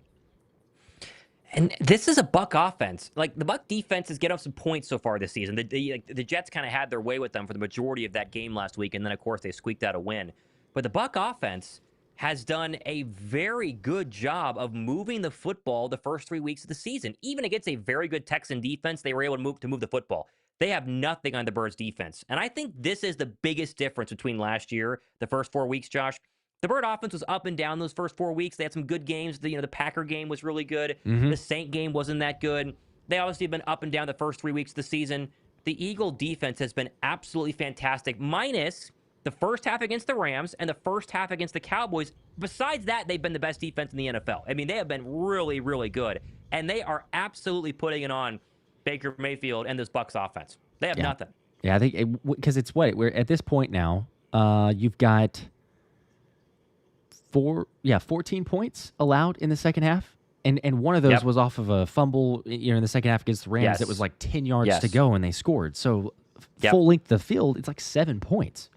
And this is a Buck offense. Like, the Buck defense has get up some points so far this season. The Jets kind of had their way with them for the majority of that game last week, and then, of course, they squeaked out a win. But the Buck offense has done a very good job of moving the football the first 3 weeks of the season. Even against a very good Texan defense, they were able to move the football. They have nothing on the Birds defense. And I think this is the biggest difference between last year, the first 4 weeks, Josh. The Bird offense was up and down those first 4 weeks. They had some good games. The Packer game was really good. The Saint game wasn't that good. They obviously have been up and down the first 3 weeks of the season. The Eagle defense has been absolutely fantastic, minus the first half against the Rams and the first half against the Cowboys. Besides that, they've been the best defense in the NFL. I mean, they have been really, really good. And they are absolutely putting it on Baker Mayfield and this Bucs offense. They have nothing. Yeah, I think because it's what we're at this point now. You've got 14 points allowed in the second half, and one of those was off of a fumble. In the second half against the Rams, that was like 10 yards to go, and they scored. So full length of the field, it's like 7 points.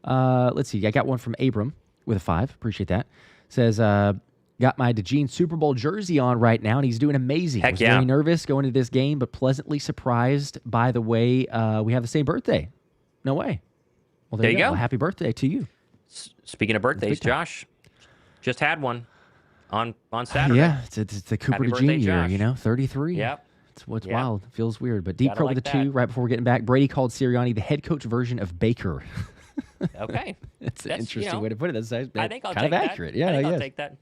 Let's see. I got one from Abram with a 5. Appreciate that. Says, got my DeGene Super Bowl jersey on right now, and he's doing amazing. Heck was very nervous going into this game, but pleasantly surprised by the way we have the same birthday. No way. Well, there you go. Well, happy birthday to you. Speaking of birthdays, Josh, just had one on Saturday. Yeah, it's the Cooper DeGene year, 33. Yep. It's what's wild. Feels weird. But Deep Crow with a 2 right before we're getting back. Brady called Sirianni the head coach version of Baker. Okay. That's an interesting way to put it. That's I think I'll kind of accurate. Yeah, I'll take that.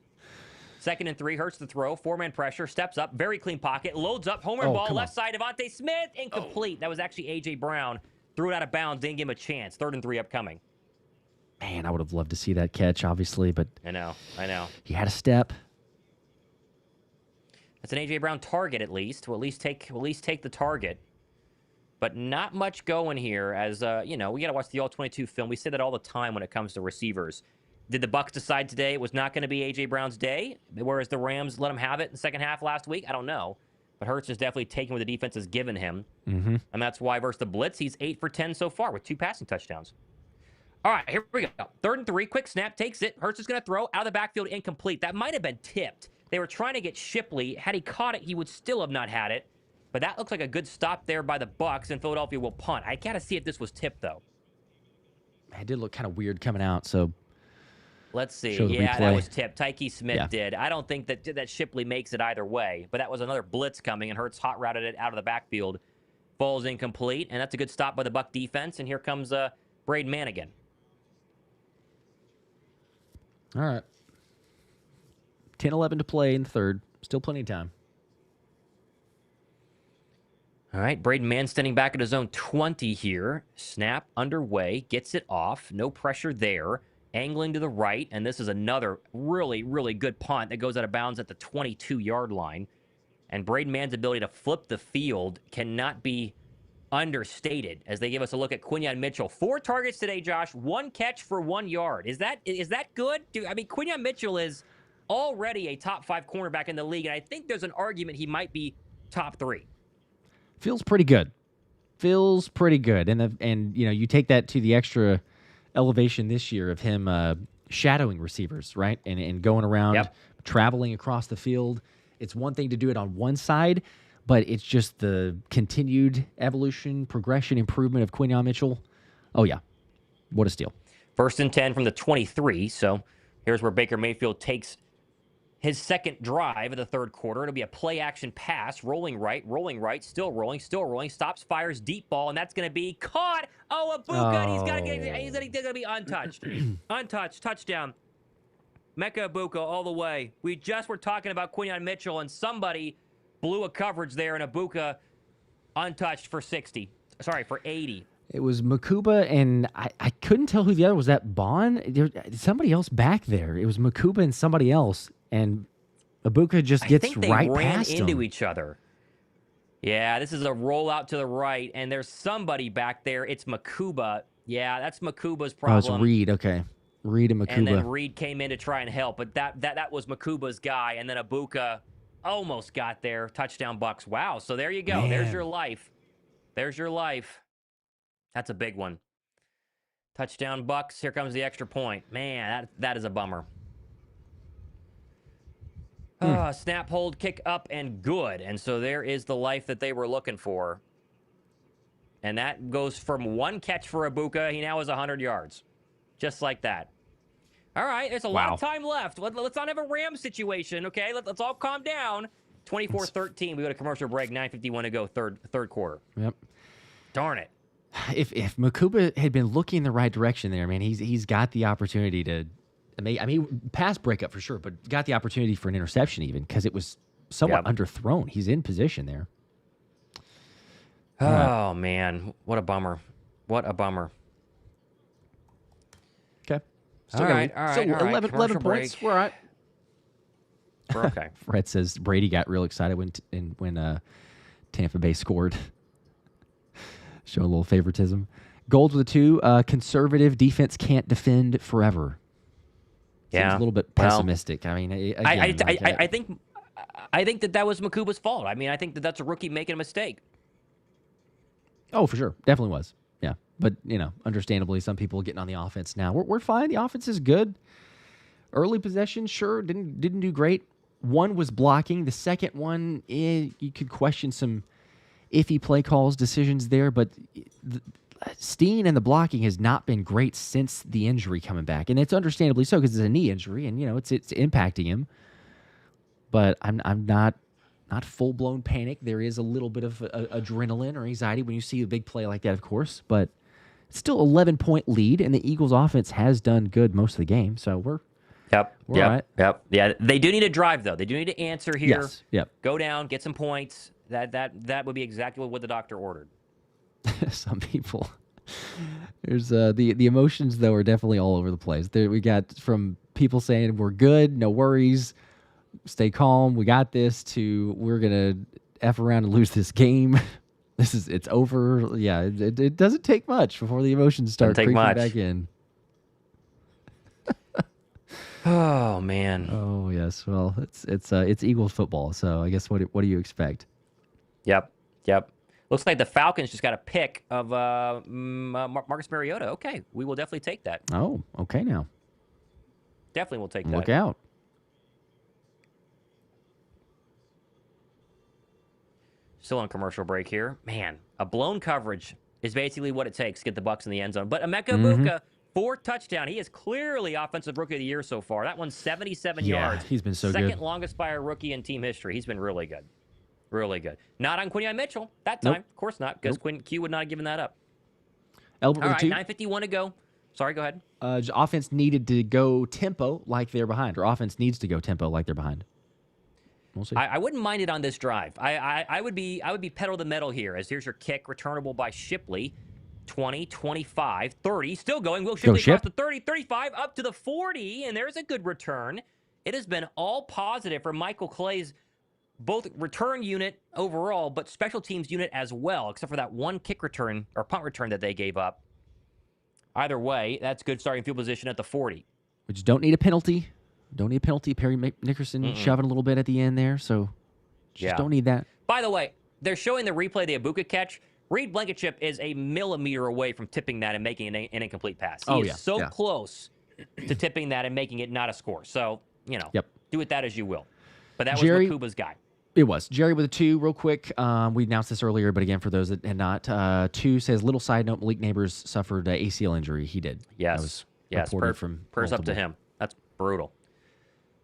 2nd and 3, Hurts the throw, 4-man pressure, steps up, very clean pocket, loads up, home run ball, left side, Devontae Smith, incomplete. That was actually A.J. Brown. Threw it out of bounds, didn't give him a chance. 3rd and 3 upcoming. Man, I would have loved to see that catch, obviously, but I know. He had a step. That's an A.J. Brown target, at least. We'll at least take the target. But not much going here, as we got to watch the All-22 film. We say that all the time when it comes to receivers. Did the Bucs decide today it was not going to be A.J. Brown's day, whereas the Rams let him have it in the second half last week? I don't know. But Hurts is definitely taking what the defense has given him. Mm-hmm. And that's why versus the Blitz, he's 8 for 10 so far with 2 passing touchdowns. All right, here we go. 3rd and 3, quick snap, takes it. Hurts is going to throw out of the backfield, incomplete. That might have been tipped. They were trying to get Shipley. Had he caught it, he would still have not had it. But that looks like a good stop there by the Bucs, and Philadelphia will punt. I got to see if this was tipped, though. It did look kind of weird coming out, so... Let's see. Yeah, that was tipped. Tyke Smith did. I don't think that Shipley makes it either way, but that was another blitz coming, and Hurts hot routed it out of the backfield. Falls incomplete, and that's a good stop by the Buck defense, and here comes Braden Mann again. All right. 10-11 to play in the third. Still plenty of time. All right, Braden Mann standing back at his own 20 here. Snap underway, gets it off. No pressure there. Angling to the right, and this is another really, really good punt that goes out of bounds at the 22-yard line. And Braden Mann's ability to flip the field cannot be understated as they give us a look at Quinyon Mitchell. 4 targets today, Josh. 1 catch for 1 yard. Is that good? Quinyon Mitchell is already a top 5 cornerback in the league, and I think there's an argument he might be top 3. Feels pretty good. And you take that to the extra elevation this year of him shadowing receivers, right? And going around, traveling across the field. It's one thing to do it on one side, but it's just the continued evolution, progression, improvement of Quinyon Mitchell. Oh, yeah. What a steal. 1st and 10 from the 23. So here's where Baker Mayfield takes his second drive of the third quarter. It'll be a play-action pass, rolling right, still rolling, stops, fires, deep ball, and that's going to be caught. Oh, Ibuka, and he's going to be untouched. Untouched, touchdown. Mecca Ibuka all the way. We just were talking about Quinyon Mitchell, and somebody blew a coverage there, and Ibuka untouched for 80. It was Makuba, and I couldn't tell who the other was. That Bond? Somebody else back there. It was Makuba and somebody else. And Ibuka just I gets think they right ran past into him. each other. Yeah, this is a rollout to the right, and there's somebody back there. It's Makuba. Yeah, that's Makuba's Oh, it's problem. Reed. Okay, Reed and And then Makuba. Reed came in to try and help, but that was Makuba's guy, and then Ibuka almost got there. Touchdown Bucs. Wow, so there you go. There's your Man. life. There's your life. That's a big one. Touchdown Bucs. Here comes the extra point. Man, that is a bummer. Snap, hold, kick up, and good. And so there is the life that they were looking for. And that goes from one catch for Ibuka. He now has 100 yards. Just like that. All right, there's a lot of time left. Let's not have a Rams situation, okay? Let's all calm down. 24-13. We go to commercial break. 9:51 to go. Third quarter. Yep. Darn it. If Makuba had been looking in the right direction there, man, he's got the opportunity to. I mean, pass breakup for sure, but got the opportunity for an interception even because it was somewhat underthrown. He's in position there. Oh, man. What a bummer. What a bummer. Okay. All right. 11 Commercial points. break. We're all right. We're okay. Fred says Brady got real excited when Tampa Bay scored. Show a little favoritism. Gold with a 2. Conservative defense can't defend forever. Seems a little bit pessimistic. I mean, again, I think that was Makuba's fault. I mean, I think that's a rookie making a mistake. Oh, for sure. Definitely was. Yeah. But, understandably, some people are getting on the offense now. We're fine. The offense is good. Early possession, sure, didn't do great. One was blocking. The second one, you could question some iffy play calls, decisions there, but Steen and the blocking has not been great since the injury coming back, and it's understandably so because it's a knee injury, and it's impacting him. But I'm not full blown panic. There is a little bit of adrenaline or anxiety when you see a big play like that, of course. But it's still 11-point lead, and the Eagles' offense has done good most of the game. So we're all right. Yep. Yeah, they do need a drive though. They do need to answer here. Yes. Yep. Go down, get some points. That would be exactly what the doctor ordered. Some people. There's the emotions though are definitely all over the place. There we got from people saying we're good, no worries, stay calm, we got this, to we're gonna F around and lose this game. It's over. Yeah, it doesn't take much before the emotions start creeping back in. Oh man. Oh yes. Well, it's Eagles football, so I guess what do you expect? Yep. Looks like the Falcons just got a pick of Marcus Mariota. Okay, we will definitely take that. Oh, okay now. Definitely will take that. Look out. Still on commercial break here. Man, a blown coverage is basically what it takes to get the Bucs in the end zone. But Emeka Buka, 4 touchdown. He is clearly Offensive Rookie of the Year so far. That one's 77 yards. He's been so good. Second longest by a rookie in team history. He's been really good. Really good. Not on Quinyon Mitchell that time. Nope. Of course not, because Q would not have given that up. Elbert All with right, 2. 9:51 to go. Sorry, go ahead. Offense needed to go tempo like they're behind, or offense needs to go tempo like they're behind. We'll see. I wouldn't mind it on this drive. I would be pedal to the metal here, as here's your kick, returnable by Shipley. 20, 25, 30, still going. Will Shipley across the 30, 35, up to the 40, and there's a good return. It has been all positive for Michael Clay's both return unit overall, but special teams unit as well, except for that one kick return or punt return that they gave up. Either way, that's good starting field position at the 40. We just don't need a penalty. Don't need a penalty. Perry Nickerson shoving a little bit at the end there, so just don't need that. By the way, they're showing the replay of the Ibuka catch. Reed Blankenship is a millimeter away from tipping that and making an incomplete pass. He is so close to tipping that and making it not a score. So, do with that as you will. But that was Makuba's guy. It was. Jerry with a 2, real quick. We announced this earlier, but again, for those that had not, 2 says, little side note, Malik Neighbors suffered ACL injury. He did. Yes. Prayers up to him. That's brutal.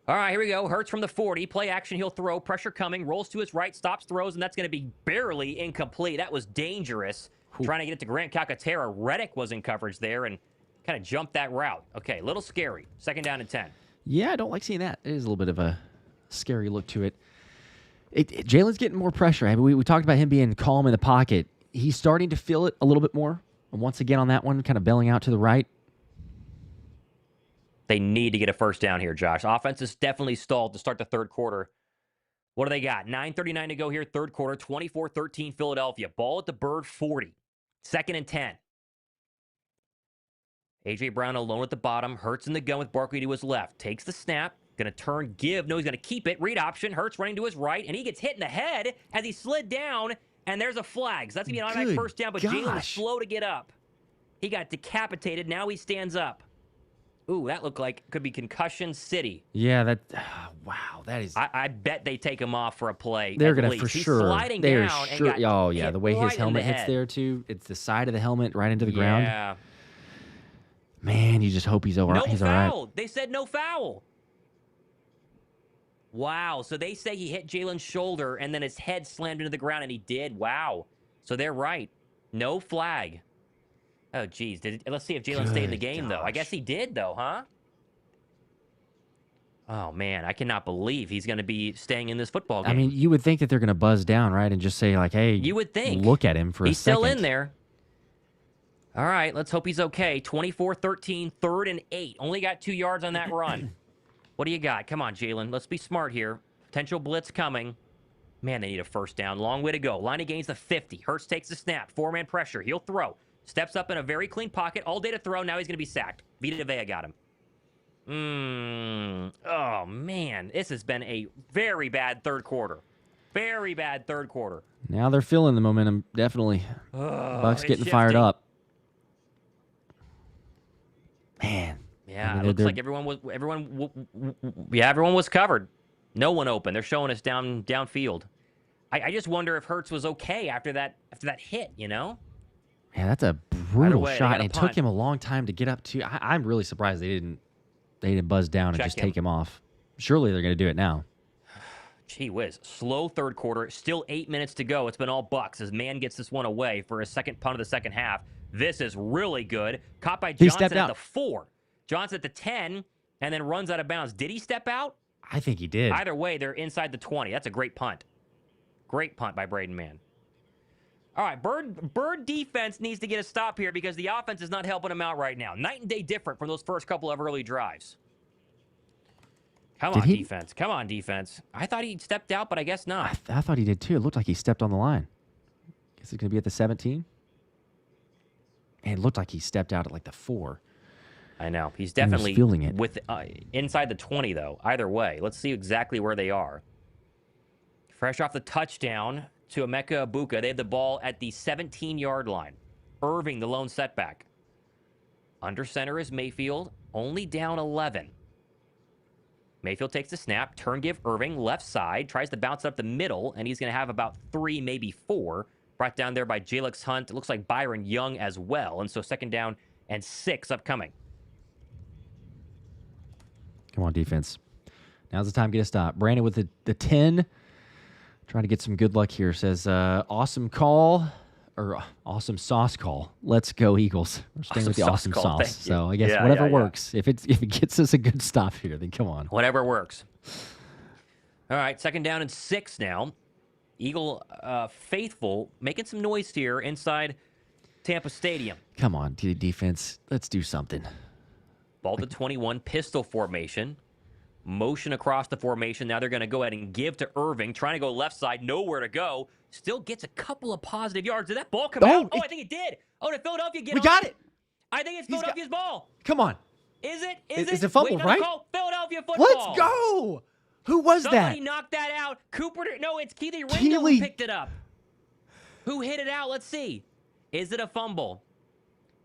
All right, here we go. Hurts from the 40. Play action. He'll throw. Pressure coming. Rolls to his right. Stops, throws, and that's going to be barely incomplete. That was dangerous. Trying to get it to Grant Calcaterra. Reddick was in coverage there and kind of jumped that route. Okay, a little scary. 2nd down and 10. Yeah, I don't like seeing that. It is a little bit of a scary look to it. Jalen's getting more pressure. I mean, we talked about him being calm in the pocket. He's starting to feel it a little bit more. And once again on that one, kind of bailing out to the right. They need to get a first down here, Josh. Offense is definitely stalled to start the third quarter. What do they got? 9:39 to go here, third quarter, 24-13 Philadelphia. Ball at the Bird 40. 2nd and 10. A.J. Brown alone at the bottom. Hurts in the gun with Barkley to his left. Takes the snap. Going to turn, give. No, he's going to keep it. Read option. Hurts running to his right, and he gets hit in the head as he slid down, and there's a flag. So that's going to be an automatic first down, but Jalen was slow to get up. He got decapitated. Now he stands up. Ooh, that looked like could be concussion city. Yeah, wow, that is. I bet they take him off for a play. They're gonna for He's sure. sliding They're down sure. and got Oh yeah, the way right his helmet hits there too. It's the side of the helmet right into the ground. Yeah. Man, you just hope he's all right. No He's foul. all right. They said no foul. Wow. So they say he hit Jalen's shoulder and then his head slammed into the ground, and he did. Wow. So they're right. No flag. Oh, geez. Let's see if Jalen stayed in the game, though. I guess he did, though, huh? Oh, man. I cannot believe he's going to be staying in this football game. I mean, you would think that they're going to buzz down, right, and just say, like, hey, you would think. Look at him for a second. He's still in there. All right. Let's hope he's okay. 24-13, 3rd and 8. Only got 2 yards on that run. What do you got? Come on, Jalen. Let's be smart here. Potential blitz coming. Man, they need a first down. Long way to go. Line of gains the 50. Hurts takes the snap. 4-man pressure. He'll throw. Steps up in a very clean pocket. All day to throw. Now he's going to be sacked. Vita Vea got him. Oh, man. This has been a very bad third quarter. Very bad third quarter. Now they're feeling the momentum, definitely. Bucs getting fired up. Man. Yeah, I mean, it looks like everyone was covered. No one open. They're showing us downfield. I just wonder if Hurts was okay after that hit, you know? Yeah, that's a brutal way, shot, and it took him a long time to get up to. I'm really surprised they didn't buzz down and just take him off. Surely they're going to do it now. Gee whiz. Slow third quarter. Still 8 minutes to go. It's been all Bucs as Man gets this one away for a second punt of the second half. This is really good. Caught by Johnson at the 4. Johnson at the 10, and then runs out of bounds. Did he step out? I think he did. Either way, they're inside the 20. That's a great punt. Great punt by Braden Mann. All right, Bird defense needs to get a stop here because the offense is not helping him out right now. Night and day different from those first couple of early drives. Come on, defense. Come on, defense. I thought he stepped out, but I guess not. I thought he did too. It looked like he stepped on the line. Guess it's going to be at the 17. And it looked like he stepped out at like the 4. I know. He's definitely feeling it. With inside the 20, though. Either way. Let's see exactly where they are. Fresh off the touchdown to Emeka Egbuka. They had the ball at the 17-yard line. Irving, the lone setback. Under center is Mayfield. Only down 11. Mayfield takes the snap. Turn give Irving. Left side. Tries to bounce it up the middle. And he's going to have about 3, maybe 4. Brought down there by Jalix Hunt. It looks like Byron Young as well. And so 2nd down and 6 upcoming. Come on, defense. Now's the time to get a stop. Brandon with the 10. Trying to get some good luck here. Says, awesome call, or awesome sauce call. Let's go, Eagles. We're staying with the awesome sauce. So I guess whatever works. If it gets us a good stop here, then come on. Whatever works. All right, 2nd down and 6 now. Eagle faithful making some noise here inside Tampa Stadium. Come on, defense. Let's do something. Ball to 21, pistol formation. Motion across the formation. Now they're going to go ahead and give to Irving. Trying to go left side. Nowhere to go. Still gets a couple of positive yards. Did that ball come out? Oh, I think it did. Oh, did Philadelphia get it? We got it. I think it's Philadelphia's ball. Come on. Is it? It's a fumble, right? Philadelphia football. Let's go. Who was that? Somebody knocked that out. Cooper. No, it's Keely Ringo who picked it up. Who hit it out? Let's see. Is it a fumble?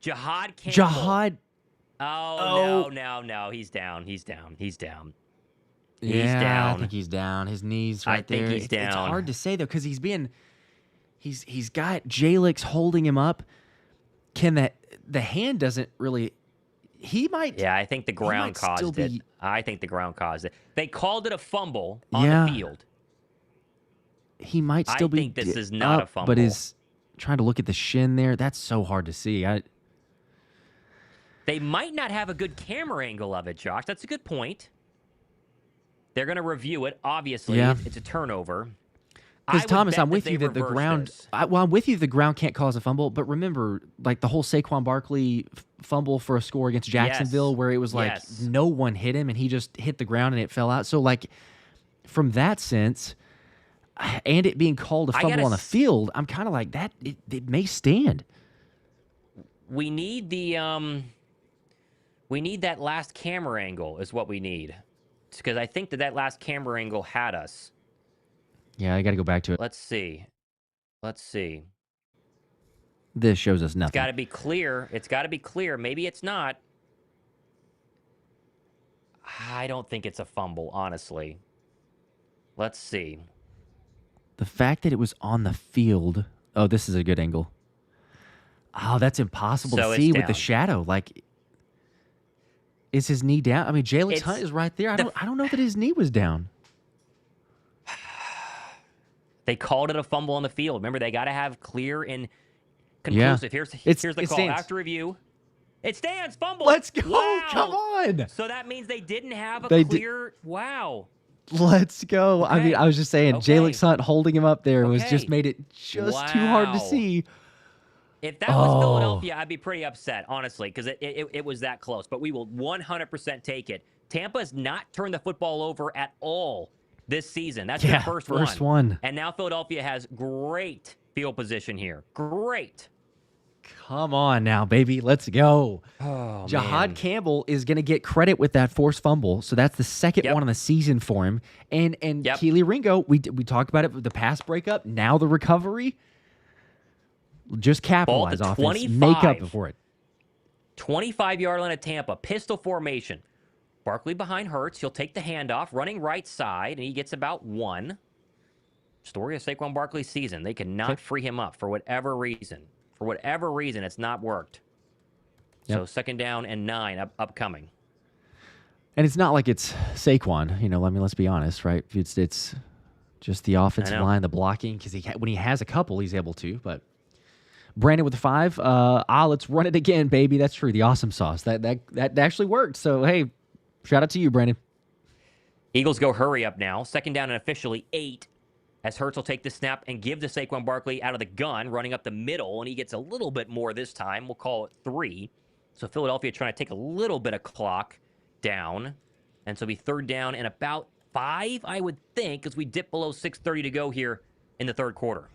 Jahad Campbell. Oh, no. He's down. He's down. I think he's down. His knees right there. I think he's down. It's hard to say, though, because he's got Jalix holding him up. The hand doesn't really... He might... Yeah, I think the ground caused it. I think the ground caused it. They called it a fumble on the field. He might still be... I think this is not a fumble. But is trying to look at the shin there. That's so hard to see. They might not have a good camera angle of it, Josh. That's a good point. They're going to review it. Obviously, it's a turnover. Because I would Thomas, bet I'm with they you that the reverse ground. this. I'm with you. The ground can't cause a fumble, but remember, like the whole Saquon Barkley fumble for a score against Jacksonville, Yes. where it was like Yes. no one hit him and he just hit the ground and it fell out. So like from that sense, and it being called a I fumble gotta on the s- field, I'm kind of like that. It may stand. We need we need that last camera angle is what we need. Because I think that last camera angle had us. Yeah, I got to go back to it. Let's see. Let's see. This shows us It's nothing. got to be clear. It's got to be clear. Maybe it's not. I don't think it's a fumble, honestly. Let's see. The fact that it was on the field. Oh, this is a good angle. Oh, that's impossible So to it's see with the down. shadow. Like, is his knee down? I mean, Jalen It's Hunt is right there. the- I don't know that his knee was down. They called it a fumble on the field. Remember, they got to have clear and Yeah. conclusive. Here's the It call. stands. After review, it stands. Fumble. Let's go. Wow. Come on. So that means they didn't have a They did- clear. Wow. Let's go. I mean, Okay. I was just saying, Okay. Jalen Hunt holding him up there was just Okay. made it just too hard to Wow. see. If that was Oh. Philadelphia, I'd be pretty upset, honestly, because it was that close. But we will 100% take it. Tampa has not turned the football over at all this season. That's their first one. And now Philadelphia has great field position here. Great. Come on now, baby. Let's go. Oh, Jahad man. Campbell is going to get credit with that forced fumble. So that's the second Yep. one on the season for him. And Yep. Keely Ringo, we talked about it, the pass breakup, now the recovery. Just capitalize Ball to offense. 25. Make up for it. 25-yard line of Tampa. Pistol formation. Barkley behind Hurts. He'll take the handoff, running right side, and he gets about one. Story of Saquon Barkley's season. They cannot free him up for whatever reason. For whatever reason, it's not worked. So Yep. 2nd down and 9 upcoming. And it's not like it's Saquon, I mean, let's be honest, right? It's just the offensive know. line, the blocking, because when he has a couple, he's able to. But Brandon with the 5, let's run it again, baby. That's true. The awesome sauce that actually worked. So hey, shout out to you, Brandon. Eagles go hurry up now. 2nd down and officially 8. As Hurts will take the snap and give to Saquon Barkley out of the gun, running up the middle, and he gets a little bit more this time. We'll call it 3. So Philadelphia trying to take a little bit of clock down. And so it'll be 3rd down and about 5, I would think, as we dip below 6:30 to go here in the 3rd quarter.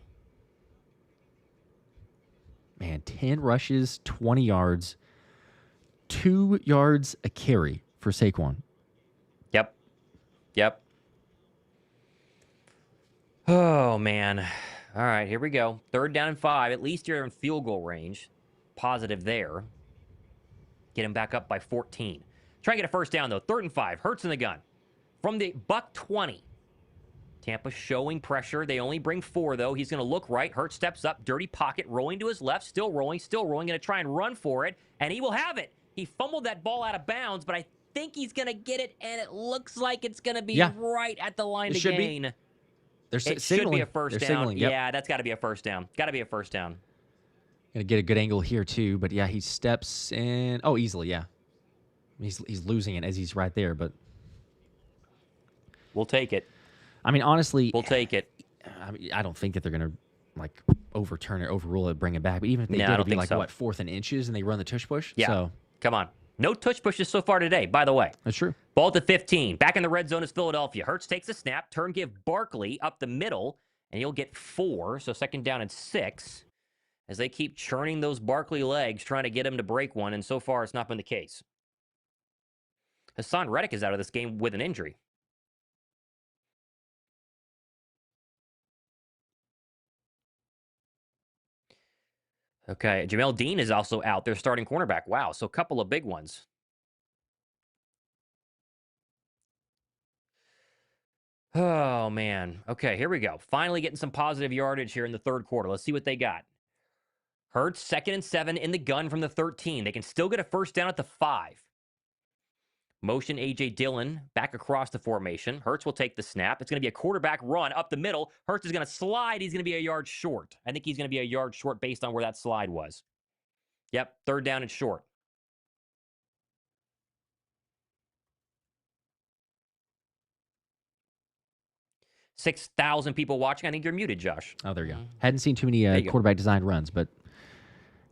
Man, 10 rushes, 20 yards, 2 yards a carry for Saquon. Yep. Oh, man. All right, here we go. 3rd down and 5. At least you're in field goal range. Positive there. Get him back up by 14. Try and get a 1st down, though. 3rd and 5. Hurts in the gun. From the Buck 20. Tampa showing pressure. They only bring 4, though. He's going to look right. Hurts steps up. Dirty pocket. Rolling to his left. Still rolling. Going to try and run for it. And he will have it. He fumbled that ball out of bounds, but I think he's going to get it. And it looks like it's going to be right at the line to gain. They're It should signaling. be a 1st They're down. signaling, yep. Yeah, that's got to be a 1st down. Got to be a 1st down. Gonna get a good angle here too, but yeah, he steps in. Oh, easily, yeah. He's losing it as he's right there, but We'll take it. I mean, honestly, We'll take it. I don't think that they're gonna like overturn it, overrule it, bring it back. But even if they No, I did, don't it'd be think like so. what 4th and inches, and they run the tush push. Yeah. So Come on. No touch pushes so far today, by the way. that's true. Ball to 15. Back in the red zone is Philadelphia. Hurts takes a snap. Turn give Barkley up the middle, and he'll get 4. So 2nd down and 6. As they keep churning those Barkley legs, trying to get him to break one, and so far it's not been the case. Hassan Reddick is out of this game with an injury. Okay, Jamel Dean is also out. Their starting cornerback. Wow, so a couple of big ones. Oh, man. Okay, here we go. Finally getting some positive yardage here in the 3rd quarter. Let's see what they got. Hurts, 2nd and 7 in the gun from the 13. They can still get a 1st down at the 5. Motion A.J. Dillon back across the formation. Hurts will take the snap. It's going to be a quarterback run up the middle. Hurts is going to slide. He's going to be a yard short. I think he's going to be a yard short based on where that slide was. Yep, 3rd down and short. 6,000 people watching. I think you're muted, Josh. Oh, there you go. Hadn't seen too many quarterback designed runs, but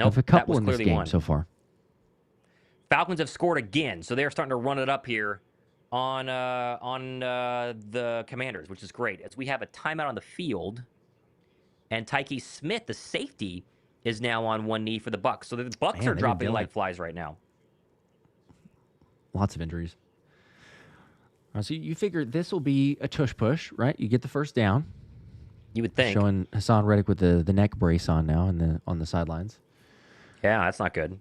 Nope, have a couple that was in this clearly game one. so far. Falcons have scored again, so they're starting to run it up here on the Commanders, which is great. As we have a timeout on the field, and Tyke Smith, the safety, is now on one knee for the Bucs. So the Bucs are dropping like flies right now. Lots of injuries. So you figure this will be a tush push, right? You get the first down. You would think. Showing Hassan Reddick with the neck brace on now on the sidelines. Yeah, that's not good.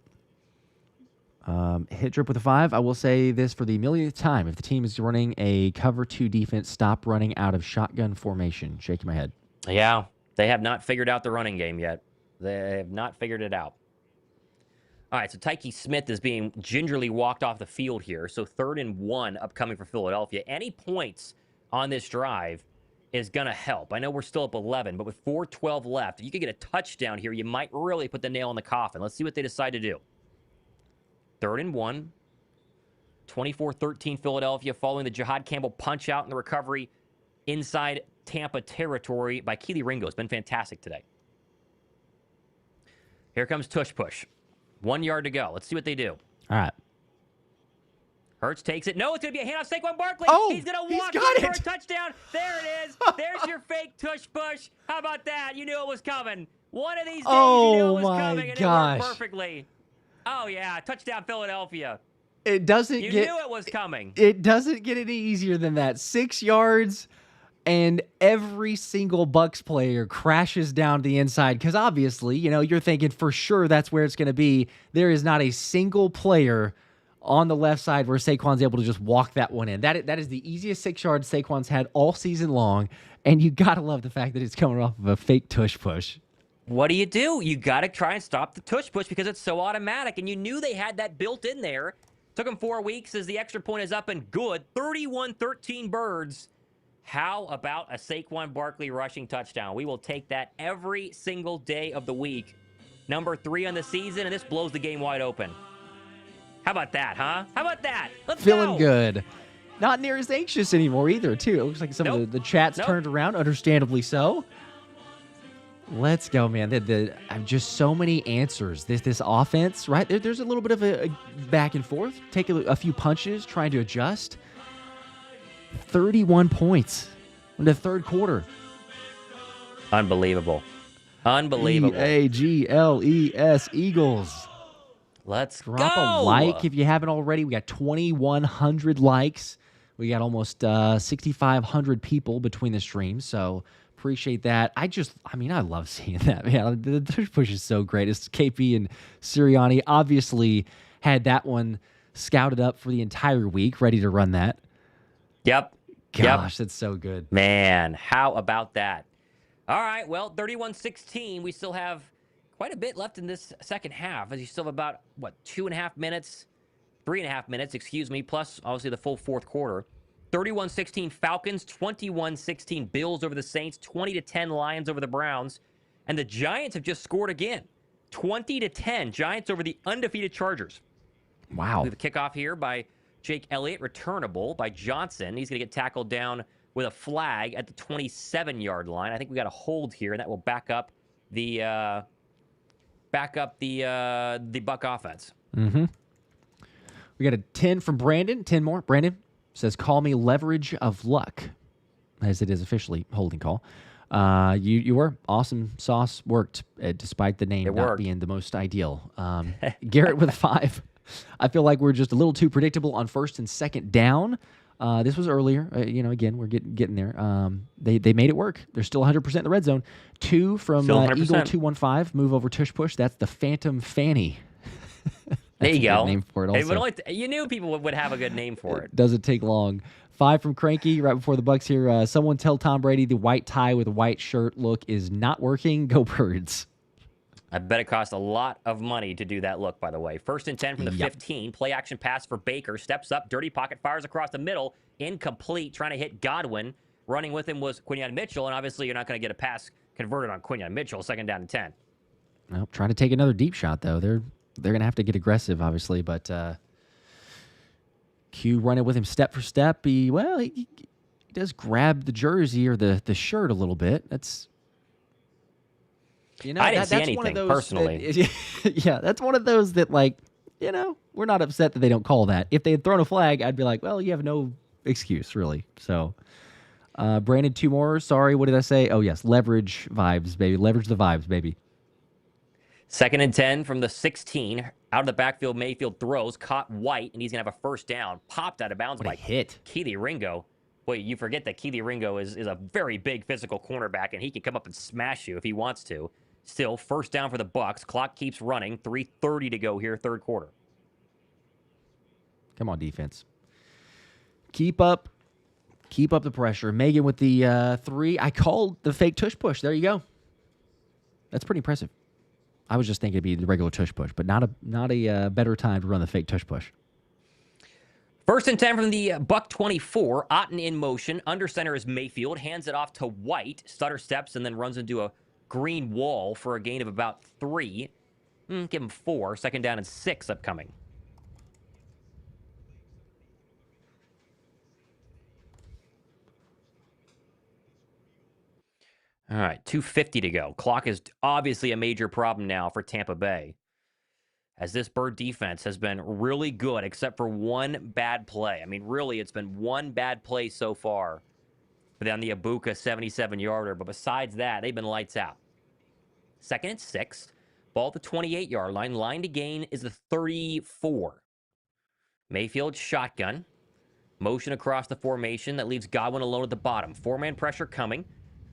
Hit drip with a 5. I will say this for the millionth time. If the team is running a cover 2 defense, stop running out of shotgun formation. Shaking my head. Yeah, they have not figured out the running game yet. They have not figured it out. All right, so Tyke Smith is being gingerly walked off the field here. So 3rd and 1 upcoming for Philadelphia. Any points on this drive is going to help. I know we're still up 11, but with 4:12 left, if you could get a touchdown here, you might really put the nail in the coffin. Let's see what they decide to do. 3rd and 1. 24-13 Philadelphia following the Jihad Campbell punch out in the recovery inside Tampa territory by Keely Ringo. It's been fantastic today. Here comes tush push. 1 yard to go. Let's see what they do. All right. Hurts takes it. No, it's going to be a handoff. Saquon Barkley. Oh, he's going to walk got for it. a touchdown. There it is. There's your fake tush push. How about that? You knew it was coming. One of these days, you knew it was coming, and it worked perfectly. Oh, yeah. Touchdown, Philadelphia. It doesn't You knew it was coming. It doesn't get any easier than that. 6 yards, and every single Bucs player crashes down the inside because obviously, you're thinking for sure that's where it's going to be. There is not a single player on the left side where Saquon's able to just walk that one in. That is the easiest 6 yards Saquon's had all season long, and you got to love the fact that it's coming off of a fake tush push. What do? You got to try and stop the tush push because it's so automatic, and you knew they had that built in there. Took them 4 weeks as the extra point is up and good. 31-13 Birds. How about a Saquon Barkley rushing touchdown? We will take that every single day of the week. Number 3 on the season, and this blows the game wide open. How about that, huh? How about that? Let's Feeling go. good. Not near as anxious anymore either, too. It looks like some of the chat's turned around, understandably so. Let's go, man. I've just so many answers. This offense, right? There's a little bit of a back and forth. Take a few punches, trying to adjust. 31 points in the third quarter. Unbelievable. Unbelievable. EAGLES Eagles. Let's Drop go. a like if you haven't already. We got 2,100 likes. We got almost 6,500 people between the streams, so appreciate that. I love seeing that, man. The tush push is so great. It's KP and Sirianni obviously had that one scouted up for the entire week, ready to run that. Yep. Gosh, that's so good. Man, how about that? All right, well, 31-16. We still have quite a bit left in this second half, as you still have about, 3.5 minutes, plus obviously the full fourth quarter. 31-16 Falcons, 21-16 Bills over the Saints, 20-10 Lions over the Browns, and the Giants have just scored again. 20-10 Giants over the undefeated Chargers. Wow. We have a kickoff here by Jake Elliott, returnable by Johnson. He's going to get tackled down with a flag at the 27-yard line. I think we got a hold here, and that will back up the Buck offense. Mm-hmm. We got a 10 from Brandon. 10 more. Brandon says, call me leverage of luck, as it is officially holding call. You were awesome. Sauce worked, despite the name not being the most ideal. Garrett with a 5. I feel like we're just a little too predictable on first and second down. This was earlier. Again, we're getting there. They made it work. They're still 100% in the red zone. 2 from Eagle 215. Move over tush push. That's the Phantom Fanny. There you go. Name for it also. You knew people would have a good name for it. Doesn't take long. 5 from Cranky right before the Bucs here. Someone tell Tom Brady the white tie with a white shirt look is not working. Go Birds. I bet it cost a lot of money to do that look, by the way. 1st and 10 from the 15. Play action pass for Baker. Steps up. Dirty pocket. Fires across the middle. Incomplete. Trying to hit Godwin. Running with him was Quinyon Mitchell. And obviously you're not going to get a pass converted on Quinyon Mitchell. 2nd down and 10. Well, trying to take another deep shot, though. They're going to have to get aggressive, obviously. But Q running with him step for step. He does grab the jersey or the shirt a little bit. That's I didn't see that's anything one of those personally. Yeah, that's one of those that like we're not upset that they don't call that. If they had thrown a flag, I'd be like, well, you have no excuse really. So. Brandon, 2 more. Sorry, what did I say? Oh, yes. Leverage vibes, baby. Leverage the vibes, baby. 2nd and 10 from the 16. Out of the backfield, Mayfield throws, caught White, and he's going to have a first down. Popped out of bounds by hit. Keely Ringo. Boy, you forget that Keely Ringo is a very big physical cornerback, and he can come up and smash you if he wants to. Still, first down for the Bucs. Clock keeps running. 3:30 to go here, third quarter. Come on, defense. Keep up the pressure. Megan with the 3. I called the fake tush push. There you go. That's pretty impressive. I was just thinking it'd be the regular tush push, but not a better time to run the fake tush push. 1st and 10 from the Buck 24. Otten in motion. Under center is Mayfield. Hands it off to White. Stutter steps and then runs into a green wall for a gain of about 3. Give him 4. 2nd down and 6 upcoming. All right, 2:50 to go. Clock is obviously a major problem now for Tampa Bay, as this Bird defense has been really good, except for one bad play. I mean, really, it's been one bad play so far on the Ibuka 77-yarder, but besides that, they've been lights out. 2nd and 6. Ball at the 28-yard line. Line to gain is the 34. Mayfield shotgun. Motion across the formation that leaves Godwin alone at the bottom. 4-man pressure coming.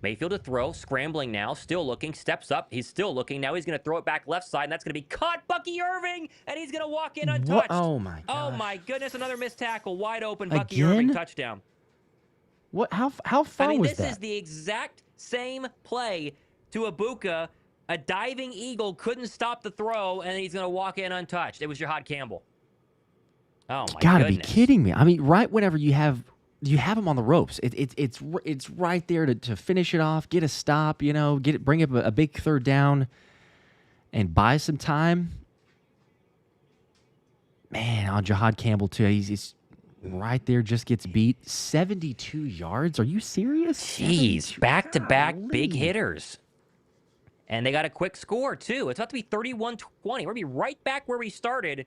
Mayfield to throw, scrambling now, still looking, steps up, he's still looking, now he's going to throw it back left side, and that's going to be caught, Bucky Irving, and he's going to walk in untouched. What? Oh, my gosh. Oh, my goodness, another missed tackle, wide open, Bucky Again? Irving, touchdown. What? How far was that? I mean, this is the exact same play to Ibuka. A diving eagle couldn't stop the throw, and he's going to walk in untouched. It was Jahad Campbell. Oh, my Gotta goodness. be kidding me. I mean, right whenever you have him on the ropes. It's right there to finish it off, get a stop, bring up a big 3rd down, and buy some time. Man, on Jahad Campbell too, he's right there, just gets beat. 72 yards. Are you serious? Jeez, back-to-back big hitters. And they got a quick score too. It's about to be 31-20. We're gonna be right back where we started.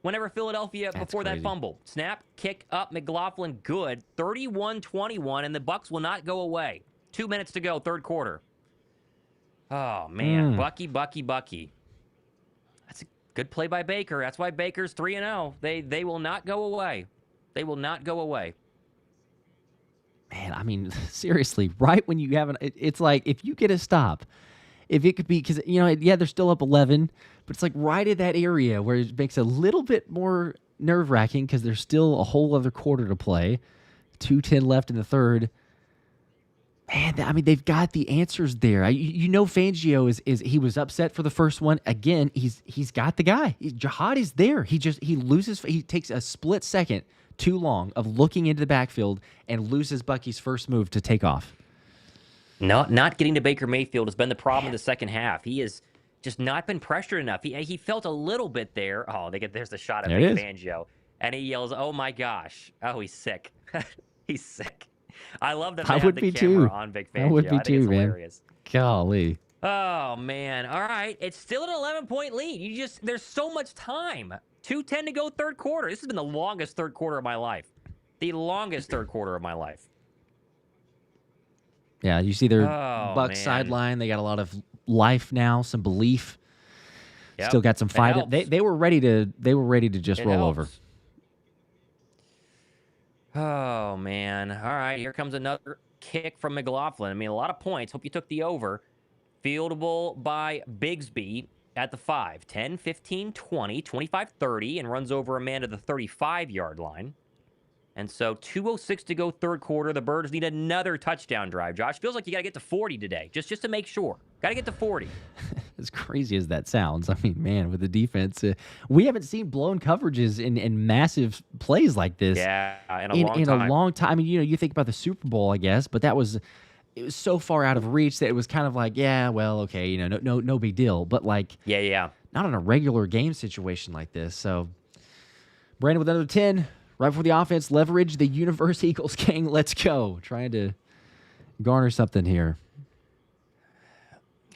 Whenever Philadelphia, before that fumble. Snap, kick up, McLaughlin, good. 31-21, and the Bucs will not go away. 2 minutes to go, third quarter. Oh, man. Bucky. That's a good play by Baker. That's why Baker's 3-0. They will not go away. They will not go away. Man, I mean, seriously, right when you have it's like if you get a stop, if it could be, because, they're still up 11, but it's like right in that area where it makes it a little bit more nerve-wracking because there's still a whole other quarter to play. 2:10 left in the third. Man, I mean, they've got the answers there. Fangio is he was upset for the first one. Again, he's got the guy. Jahad is there. He takes a split second too long of looking into the backfield and loses Bucky's first move to take off. Not getting to Baker Mayfield has been the problem in the second half. He has just not been pressured enough. He felt a little bit there. Oh, there's the shot of Big Fangio. And he yells, oh my gosh. Oh, he's sick. He's sick. I love that they have the camera on Big Fangio. I would be I think too, it's man. hilarious. Golly. Oh, man. All right. It's still an 11-point lead. There's so much time. 2:10 to go, third quarter. This has been the longest third quarter of my life. The longest third quarter of my life. Yeah, you see their Bucs sideline. They got a lot of life now, some belief. Yep. Still got some fight. They were ready to just roll over. Oh man. All right, here comes another kick from McLaughlin. I mean, a lot of points. Hope you took the over. Fieldable by Bigsby at the 5. 10, 15, 20, 25, 30, and runs over a man to the 35-yard line. And so 2:06 to go, third quarter. The Birds need another touchdown drive. Josh, feels like you got to get to 40 today, just to make sure. Got to get to 40. As crazy as that sounds, I mean, man, with the defense, we haven't seen blown coverages in massive plays like this. Yeah, in a long time. I mean, you think about the Super Bowl, I guess, but it was so far out of reach that it was kind of like, yeah, well, okay, no big deal. But like, yeah, not in a regular game situation like this. So, Brandon with another 10. Right before the offense, leverage the Universe Eagles gang. Let's go. Trying to garner something here.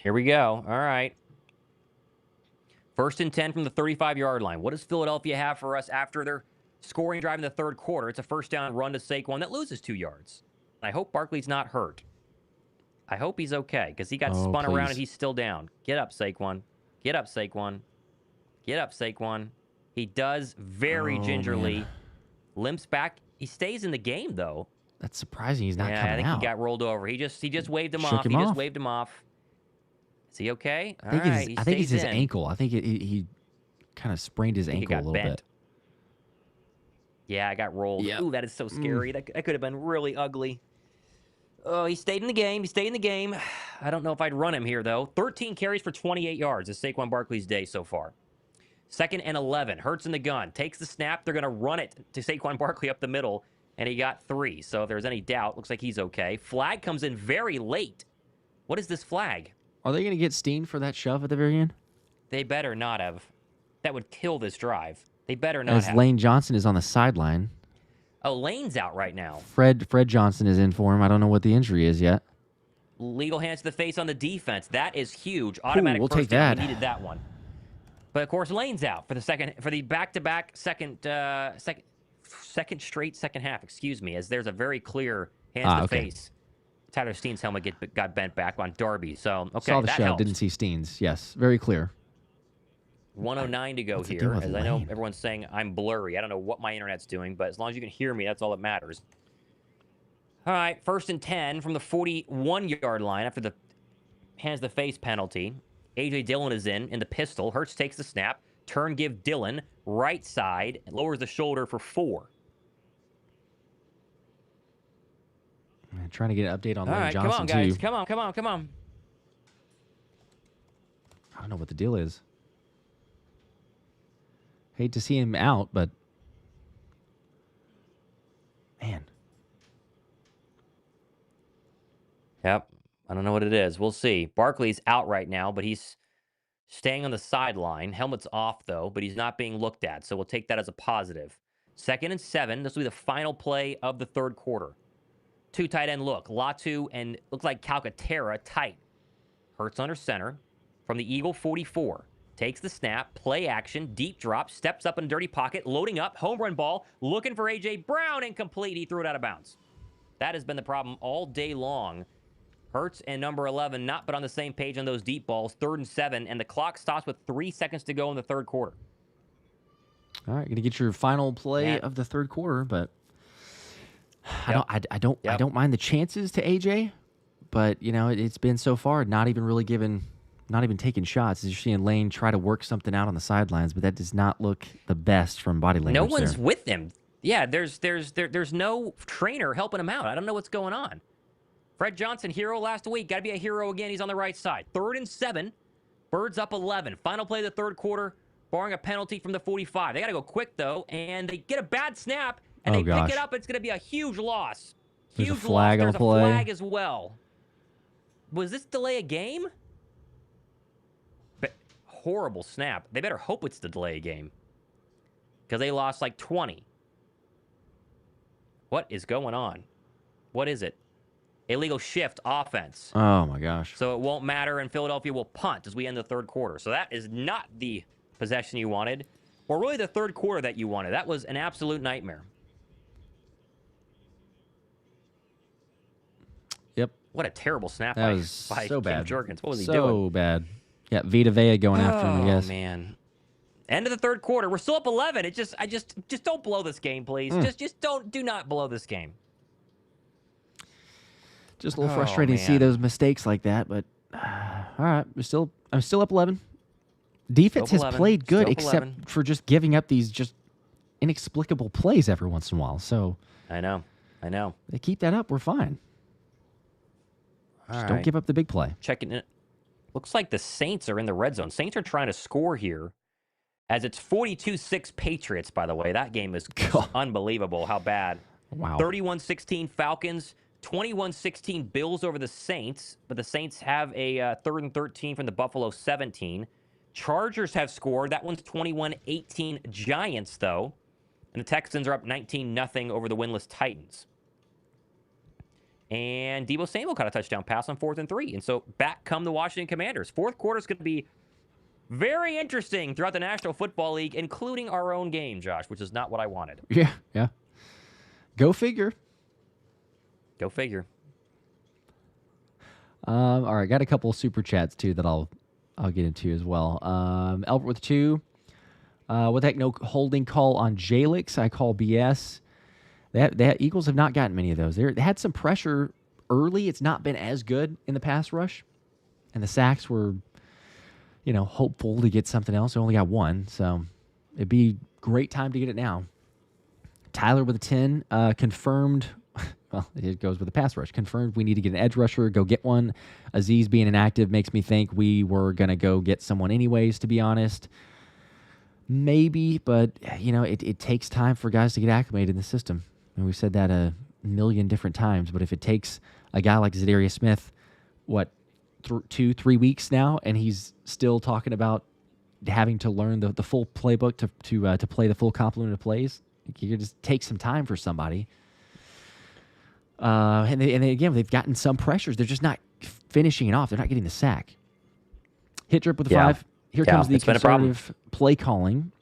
Here we go. All right. 1st and 10 from the 35-yard line. What does Philadelphia have for us after their scoring drive in the third quarter? It's a first down run to Saquon that loses 2 yards. I hope Barkley's not hurt. I hope he's okay because he got spun around and he's still down. Get up, Saquon. Get up, Saquon. Get up, Saquon. He does very gingerly. Man. Limps back. He stays in the game, though. That's surprising. He's not coming out. I think he got rolled over. He just waved him off. He just waved him off. Is he okay? I think it's his ankle. I think he kind of sprained his ankle a little bit. Yeah, I got rolled. Yep. Ooh, that is so scary. That could have been really ugly. Oh, he stayed in the game. He stayed in the game. I don't know if I'd run him here, though. 13 carries for 28 yards is Saquon Barkley's day so far. 2nd and 11. Hurts in the gun. Takes the snap. They're going to run it to Saquon Barkley up the middle, and he got 3. So if there's any doubt, looks like he's okay. Flag comes in very late. What is this flag? Are they going to get Steen for that shove at the very end? They better not have. That would kill this drive. They better not have. As Lane Johnson is on the sideline. Oh, Lane's out right now. Fred Johnson is in for him. I don't know what the injury is yet. Legal hands to the face on the defense. That is huge. Automatic we'll first take down. that. We needed that one. But of course, Lane's out for the back-to-back second straight second half. Excuse me, as there's a very clear hands to the face. Tyler Steen's helmet got bent back on Darby. So okay, saw the that show. helps. Didn't see Steen's. Yes, very clear. 109 to go here. As I know everyone's saying I'm blurry. I don't know what my internet's doing, but as long as you can hear me, that's all that matters. All right, 1st and 10 from the 41-yard line after the hands the face penalty. A.J. Dillon is in the pistol. Hurts takes the snap. Turn give Dillon. Right side. And lowers the shoulder for 4. I'm trying to get an update on Lane Johnson, come on, guys. too. Come on. I don't know what the deal is. Hate to see him out, but man. Yep. I don't know what it is. We'll see. Barkley's out right now, but he's staying on the sideline. Helmet's off, though, but he's not being looked at, so we'll take that as a positive. 2nd and 7. This will be the final play of the third quarter. 2 tight end look. Latu and looks like Calcaterra tight. Hurts under center from the Eagle 44. Takes the snap, play action, deep drop, steps up in a dirty pocket, loading up, home run ball, looking for A.J. Brown, incomplete. He threw it out of bounds. That has been the problem all day long. Hurts and number 11 not been on the same page on those deep balls. 3rd and 7, and the clock stops with 3 seconds to go in the third quarter. All right, gonna get your final play of the third quarter, but I don't mind the chances to AJ, but you know it's been so far not even taking shots. As you're seeing Lane try to work something out on the sidelines, but that does not look the best from body language. No one's there. with him. Yeah, there's no trainer helping him out. I don't know what's going on. Fred Johnson, hero last week. Got to be a hero again. He's on the right side. 3rd and 7. Birds up 11. Final play of the third quarter, barring a penalty from the 45. They got to go quick, though, and they get a bad snap, and pick it up. It's going to be a huge loss. There's a flag on the play. There's a flag as well. Was this delay a game? But horrible snap. They better hope it's the delay a game because they lost like 20. What is going on? What is it? Illegal shift offense. Oh, my gosh. So it won't matter, and Philadelphia will punt as we end the third quarter. So that is not the possession you wanted, or really the third quarter that you wanted. That was an absolute nightmare. Yep. What a terrible snap That was by so Kim bad. Jurgens. What was he so doing? bad. Yeah, Vita Vea going after him, I guess. Oh, man. End of the third quarter. We're still up 11. I just don't blow this game, please. Do not blow this game. Just a little frustrating to see those mistakes like that, but all right, I'm still up 11. Defense has played good, except for just giving up these just inexplicable plays every once in a while. So I know. They keep that up, we're fine. Just don't give up the big play. Checking it. Looks like the Saints are in the red zone. Saints are trying to score here, as it's 42-6 Patriots. By the way, that game is unbelievable. How bad? Wow. 31-16 Falcons. 21-16 Bills over the Saints, but the Saints have a 3rd and 13 from the Buffalo 17. Chargers have scored. That one's 21-18 Giants, though. And And the Texans are up 19-0 over the winless Titans. And Deebo Samuel caught a touchdown pass on 4th and 3. And so back come the Washington Commanders. Fourth quarter is going to be very interesting throughout the National Football League, including our own game, Josh, which is not what I wanted. Yeah. Go figure. Go figure. All right, got a couple of super chats too that I'll get into as well. Albert with 2. What the heck? No holding call on Jalix. I call BS. That Eagles have not gotten many of those. They had some pressure early. It's not been as good in the pass rush, and the sacks were, hopeful to get something else. They only got 1, so it'd be great time to get it now. Tyler with a 10 confirmed. Well, it goes with the pass rush. Confirmed we need to get an edge rusher. Go get one. Aziz being inactive makes me think we were going to go get someone anyways, to be honest. Maybe, but, it takes time for guys to get acclimated in the system. And we've said that a million different times. But if it takes a guy like Zadarius Smith, 2-3 weeks now, and he's still talking about having to learn the full playbook to play the full complement of plays, you could just take some time for somebody. And again, they've gotten some pressures. They're just not finishing it off. They're not getting the sack. Hit drip with the 5. Here comes the conservative play calling.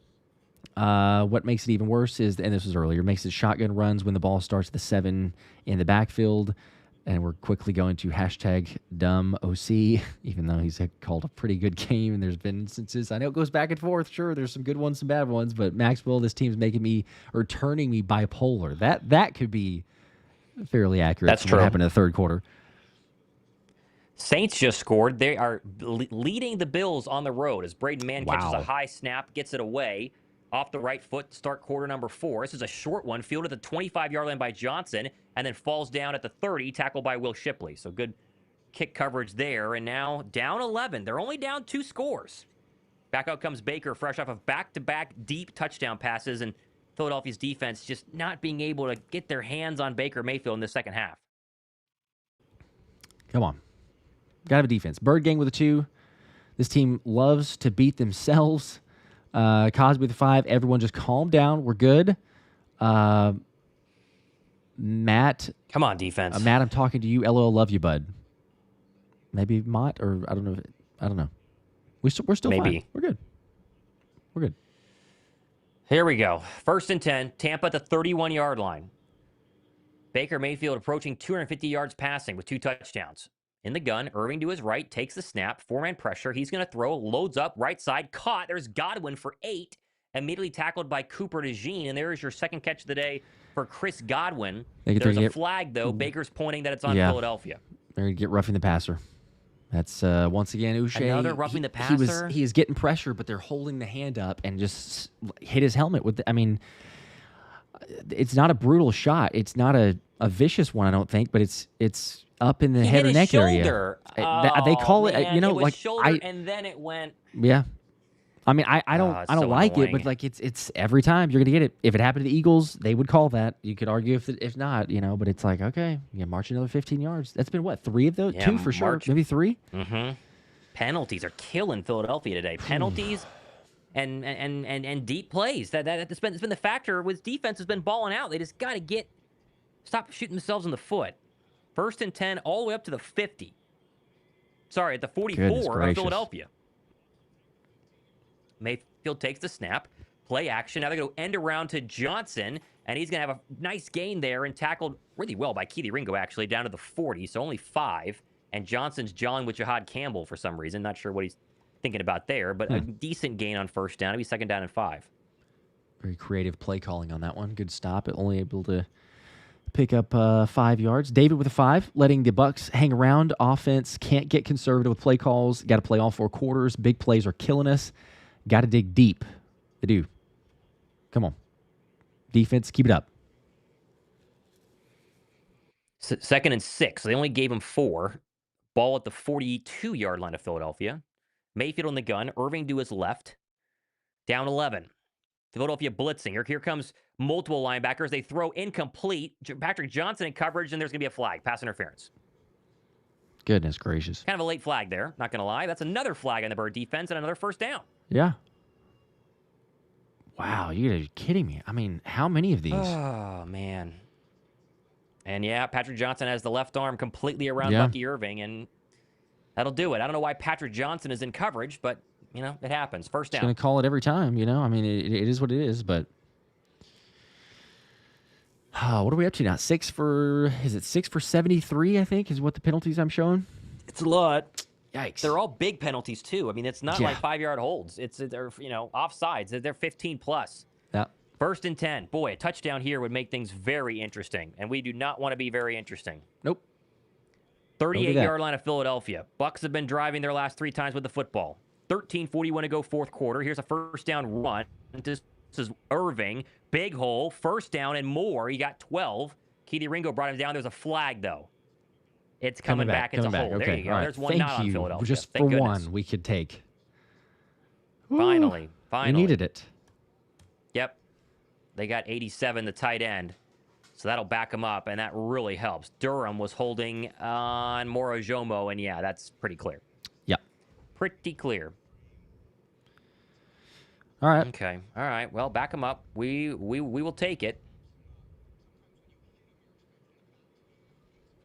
What makes it even worse is, and this was earlier, makes it shotgun runs when the ball starts at the 7 in the backfield. And we're quickly going to #dumb OC, even though he's called a pretty good game. And there's been instances, I know it goes back and forth. Sure, there's some good ones, some bad ones. But Maxwell, this team's turning me bipolar. That could be fairly accurate. That's true. What happened in the third quarter. Saints just scored. They are leading the Bills on the road as Braden Mann catches a high snap, gets it away off the right foot to start quarter number 4. This is a short one, fielded at the 25-yard line by Johnson, and then falls down at the 30, tackled by Will Shipley. So good kick coverage there. And now down 11. They're only down 2 scores. Back out comes Baker, fresh off of back-to-back deep touchdown passes, and Philadelphia's defense just not being able to get their hands on Baker Mayfield in the second half. Come on. Got to have a defense. Bird Gang with a 2. This team loves to beat themselves. Cosby with a 5. Everyone just calm down. We're good. Matt. Come on, defense. Matt, I'm talking to you. LOL, love you, bud. Maybe Mott, or I don't know. I don't know. We're still Maybe. Fine. We're good. We're good. Here we go. 1st and 10. Tampa at the 31-yard line. Baker Mayfield approaching 250 yards passing with 2 touchdowns. In the gun, Irving to his right, takes the snap, 4-man pressure. He's going to throw, loads up, right side, caught. There's Godwin for 8, immediately tackled by Cooper DeJean. And there is your second catch of the day for Chris Godwin. There's a flag, though. Baker's pointing that it's on Philadelphia. They're going to get roughing the passer. That's, once again, Uche. Another roughing the passer? He is getting pressure, but they're holding the hand up and just hit his helmet with it's not a brutal shot. It's not a vicious one, I don't think, but it's up in the head or neck area. They call it, it was shoulder, and then it went. Yeah, I don't like annoying. it, but it's every time you're gonna get it. If it happened to the Eagles, they would call that. You could argue if not, but it's like, okay, march another 15 yards. That's been what, 3 of those, 2 for sure, maybe 3. Mm-hmm. Penalties are killing Philadelphia today. Penalties and deep plays. That's been the factor with defense has been balling out. They just got to stop shooting themselves in the foot. 1st and 10, all the way up to the 50. Sorry, at the 44 of Philadelphia. Mayfield takes the snap, play action. Now they're going to end around to Johnson, and he's going to have a nice gain there and tackled really well by Keely Ringo, actually, down to the 40, so only 5. And Johnson's jawing with Jahad Campbell for some reason. Not sure what he's thinking about there, but a decent gain on 1st down. It'll be 2nd down and 5. Very creative play calling on that one. Good stop. Only able to pick up 5 yards. David with a 5, letting the Bucs hang around. Offense can't get conservative with play calls. Got to play all 4 quarters. Big plays are killing us. Got to dig deep. They do. Come on. Defense, keep it up. 2nd and 6. So they only gave him 4. Ball at the 42-yard line of Philadelphia. Mayfield on the gun. Irving to his left. Down 11. Philadelphia blitzing. Here comes multiple linebackers. They throw incomplete. Patrick Johnson in coverage, and there's going to be a flag. Pass interference. Goodness gracious. Kind of a late flag there. Not going to lie. That's another flag on the Bird defense and another 1st down. Yeah. Wow, you gotta be kidding me. I mean, how many of these? Oh, man. And yeah, Patrick Johnson has the left arm completely around Yeah. Bucky Irving, and that'll do it. I don't know why Patrick Johnson is in coverage, but, it happens. First Just down. gonna call it every time, I mean, it is what it is, but what are we up to now? 6 for 73, I think, is what the penalties I'm showing. It's a lot. Yikes. They're all big penalties, too. I mean, it's not like 5-yard holds. They're offsides. They're 15 plus. Yeah. 1st and 10. Boy, a touchdown here would make things very interesting, and we do not want to be very interesting. Nope. 38-yard line of Philadelphia. Bucs have been driving their last 3 times with the football. 13:41 to go, fourth quarter. Here's a first down run. This is Irving. Big hole. First down and more. He got 12. Keely Ringo brought him down. There's a flag, though. It's coming back. It's a hole. Okay. There you go. Right. There's one not on Philadelphia. Just Thank for goodness. one, we could take. Finally. We needed it. Yep. They got 87, the tight end. So that'll back them up, and that really helps. Durham was holding on Morojomo, and yeah, that's pretty clear. Yep. Pretty clear. All right. Okay. All right. Well, back them up. We will take it.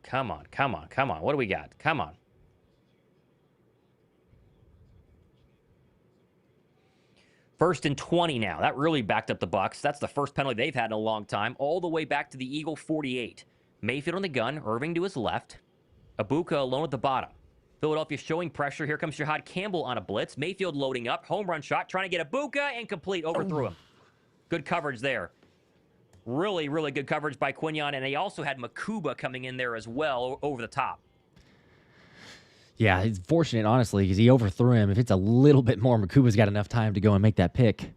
Come on. Come on. Come on. What do we got? Come on. First and 20 now. That really backed up the Bucs. That's the first penalty they've had in a long time. All the way back to the Eagle 48. Mayfield on the gun. Irving to his left. Ibuka alone at the bottom. Philadelphia showing pressure. Here comes Shahad Campbell on a blitz. Mayfield loading up. Home run shot. Trying to get Ibuka. Incomplete. Overthrew him. Good coverage there. Really, really good coverage by Quinion. And they also had Makuba coming in there as well over the top. Yeah, he's fortunate, honestly, because he overthrew him. If it's a little bit more, Makuba's got enough time to go and make that pick.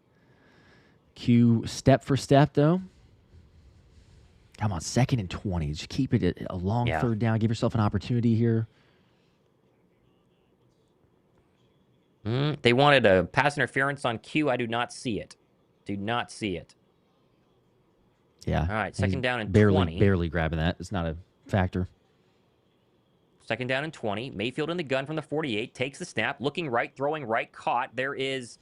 Q step for step, though. Come on, 2nd and 20. Just keep it a long third down. Give yourself an opportunity here. They wanted a pass interference on Q. I do not see it. Do not see it. Yeah. All right, 2nd down and 20. Barely grabbing that. It's not a factor. 2nd down and 20. Mayfield in the gun from the 48. Takes the snap. Looking right. Throwing right. Caught. There is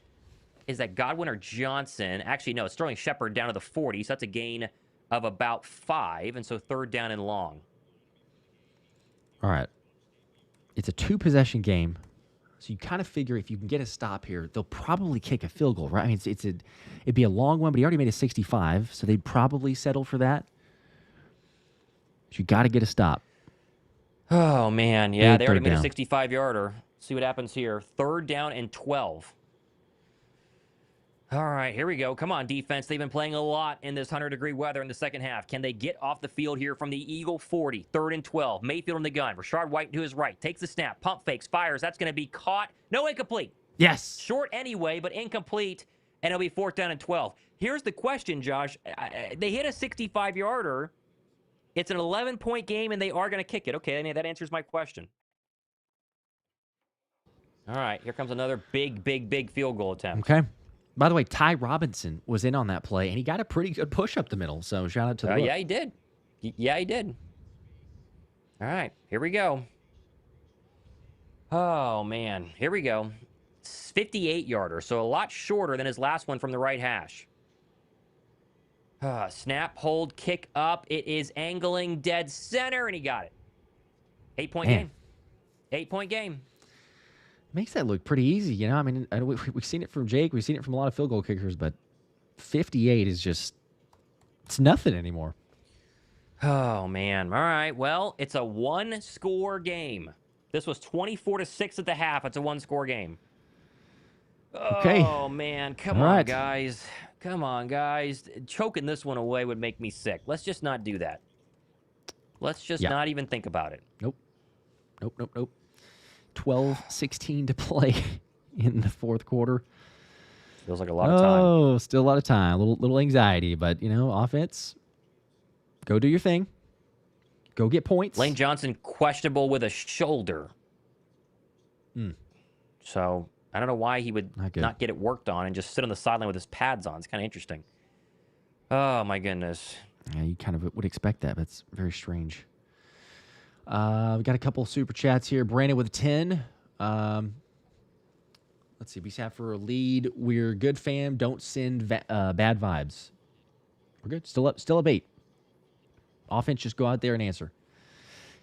that Godwin or Johnson? Actually, no. It's Sterling Shepard down to the 40. So that's a gain of about 5. And so 3rd down and long. All right. It's a 2-possession game. So you kind of figure if you can get a stop here, they'll probably kick a field goal, right? I mean, it'd be a long one, but he already made a 65, so they'd probably settle for that. But you got to get a stop. Oh, man. Yeah, they already made a down. 65-yarder. See what happens here. 3rd down and 12. All right, here we go. Come on, defense. They've been playing a lot in this 100-degree weather in the second half. Can they get off the field here from the Eagle 40? 3rd and 12. Mayfield in the gun. Rashard White to his right. Takes the snap. Pump fakes. Fires. That's going to be caught. No, incomplete. Yes. Short anyway, but incomplete. And it'll be 4th down and 12. Here's the question, Josh. They hit a 65-yarder. It's an 11-point game, and they are going to kick it. Okay, that answers my question. All right, here comes another big field goal attempt. Okay. By the way, Ty Robinson was in on that play, and he got a pretty good push up the middle. So shout out to the yeah, he did. Yeah, he did. All right, here we go. Oh, man. Here we go. 58-yarder, so a lot shorter than his last one from the right hash. Snap, hold, kick up. It is angling dead center, and he got it. 8-point game. 8-point game. Makes that look pretty easy, I mean, we've seen it from Jake. We've seen it from a lot of field goal kickers, but 58 is just, it's nothing anymore. Oh, man. All right, well, it's a 1-score game. This was 24-6 at the half. It's a 1-score game. Okay. Oh, man. Come on, guys. Come on, guys. Choking this one away would make me sick. Let's just not do that. Let's just not even think about it. Nope. 12-16 to play in the 4th quarter. Feels like a lot of time. Oh, still a lot of time. Little anxiety, but, offense, go do your thing. Go get points. Lane Johnson questionable with a shoulder. So I don't know why he would not get it worked on and just sit on the sideline with his pads on. It's kind of interesting. Oh, my goodness. Yeah, you kind of would expect that, but it's very strange. We got a couple super chats here. Brandon with a 10. Let's Let's see. We sat for a lead. We're good, fam. Don't send bad vibes. We're good. Still up 8. Offense, just go out there and answer.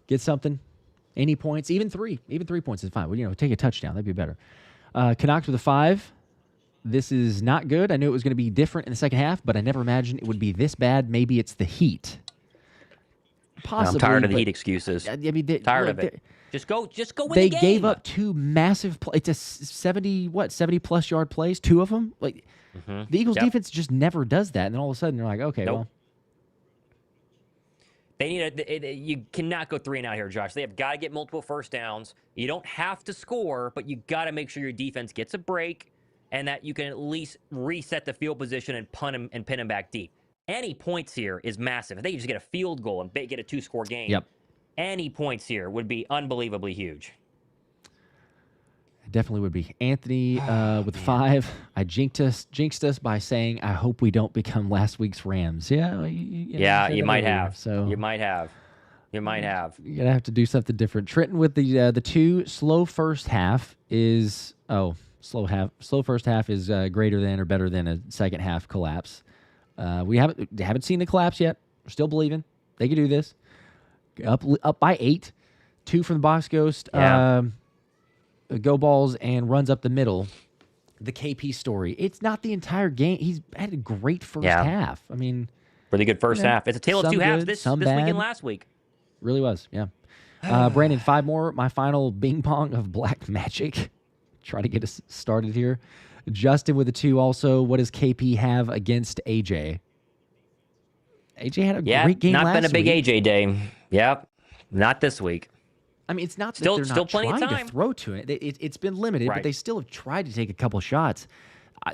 Get something. Any points, even 3. Even 3 points is fine. Well, take a touchdown. That'd be better. Canucks with a 5. This is not good. I knew it was going to be different in the second half, but I never imagined it would be this bad. Maybe it's the heat. Possibly. I'm tired of the heat excuses. I mean, Tired of it. Just go win the They game. gave up 2 massive plays. It's a 70-plus yard plays, 2 of them. Like the Eagles defense just never does that. And then all of a sudden, they're like, okay, well. They need you cannot go 3 and out here, Josh. They have got to get multiple first downs. You don't have to score, but you got to make sure your defense gets a break and that you can at least reset the field position and punt him and pin him back deep. Any points here is massive. If they just get a field goal and get a 2-score game, any points here would be unbelievably huge. It definitely would be. Anthony with 5. I jinxed us by saying, I hope we don't become last week's Rams. Yeah, you might have. So you might have. You're going to have to do something different. Trenton with the 2. Slow first half is... Slow first half is greater than or better than a second half collapse. We haven't seen the collapse yet. We're still believing they can do this. Up by 8. 2 from the box ghost. Go balls and runs up the middle. The KP story. It's not the entire game. He's had a great first half. I mean, really good first half. It's a tale of 2 halves this week and last week. Really was. Yeah. Brandon, 5 more. My final bing pong of black magic. Try to get us started here. Justin with a 2 also. What does KP have against AJ? AJ had a great game last week. Not been a big AJ day. Yep. Not this week. I mean, it's not that they're not trying to throw to it. It's been limited, but they still have tried to take a couple shots.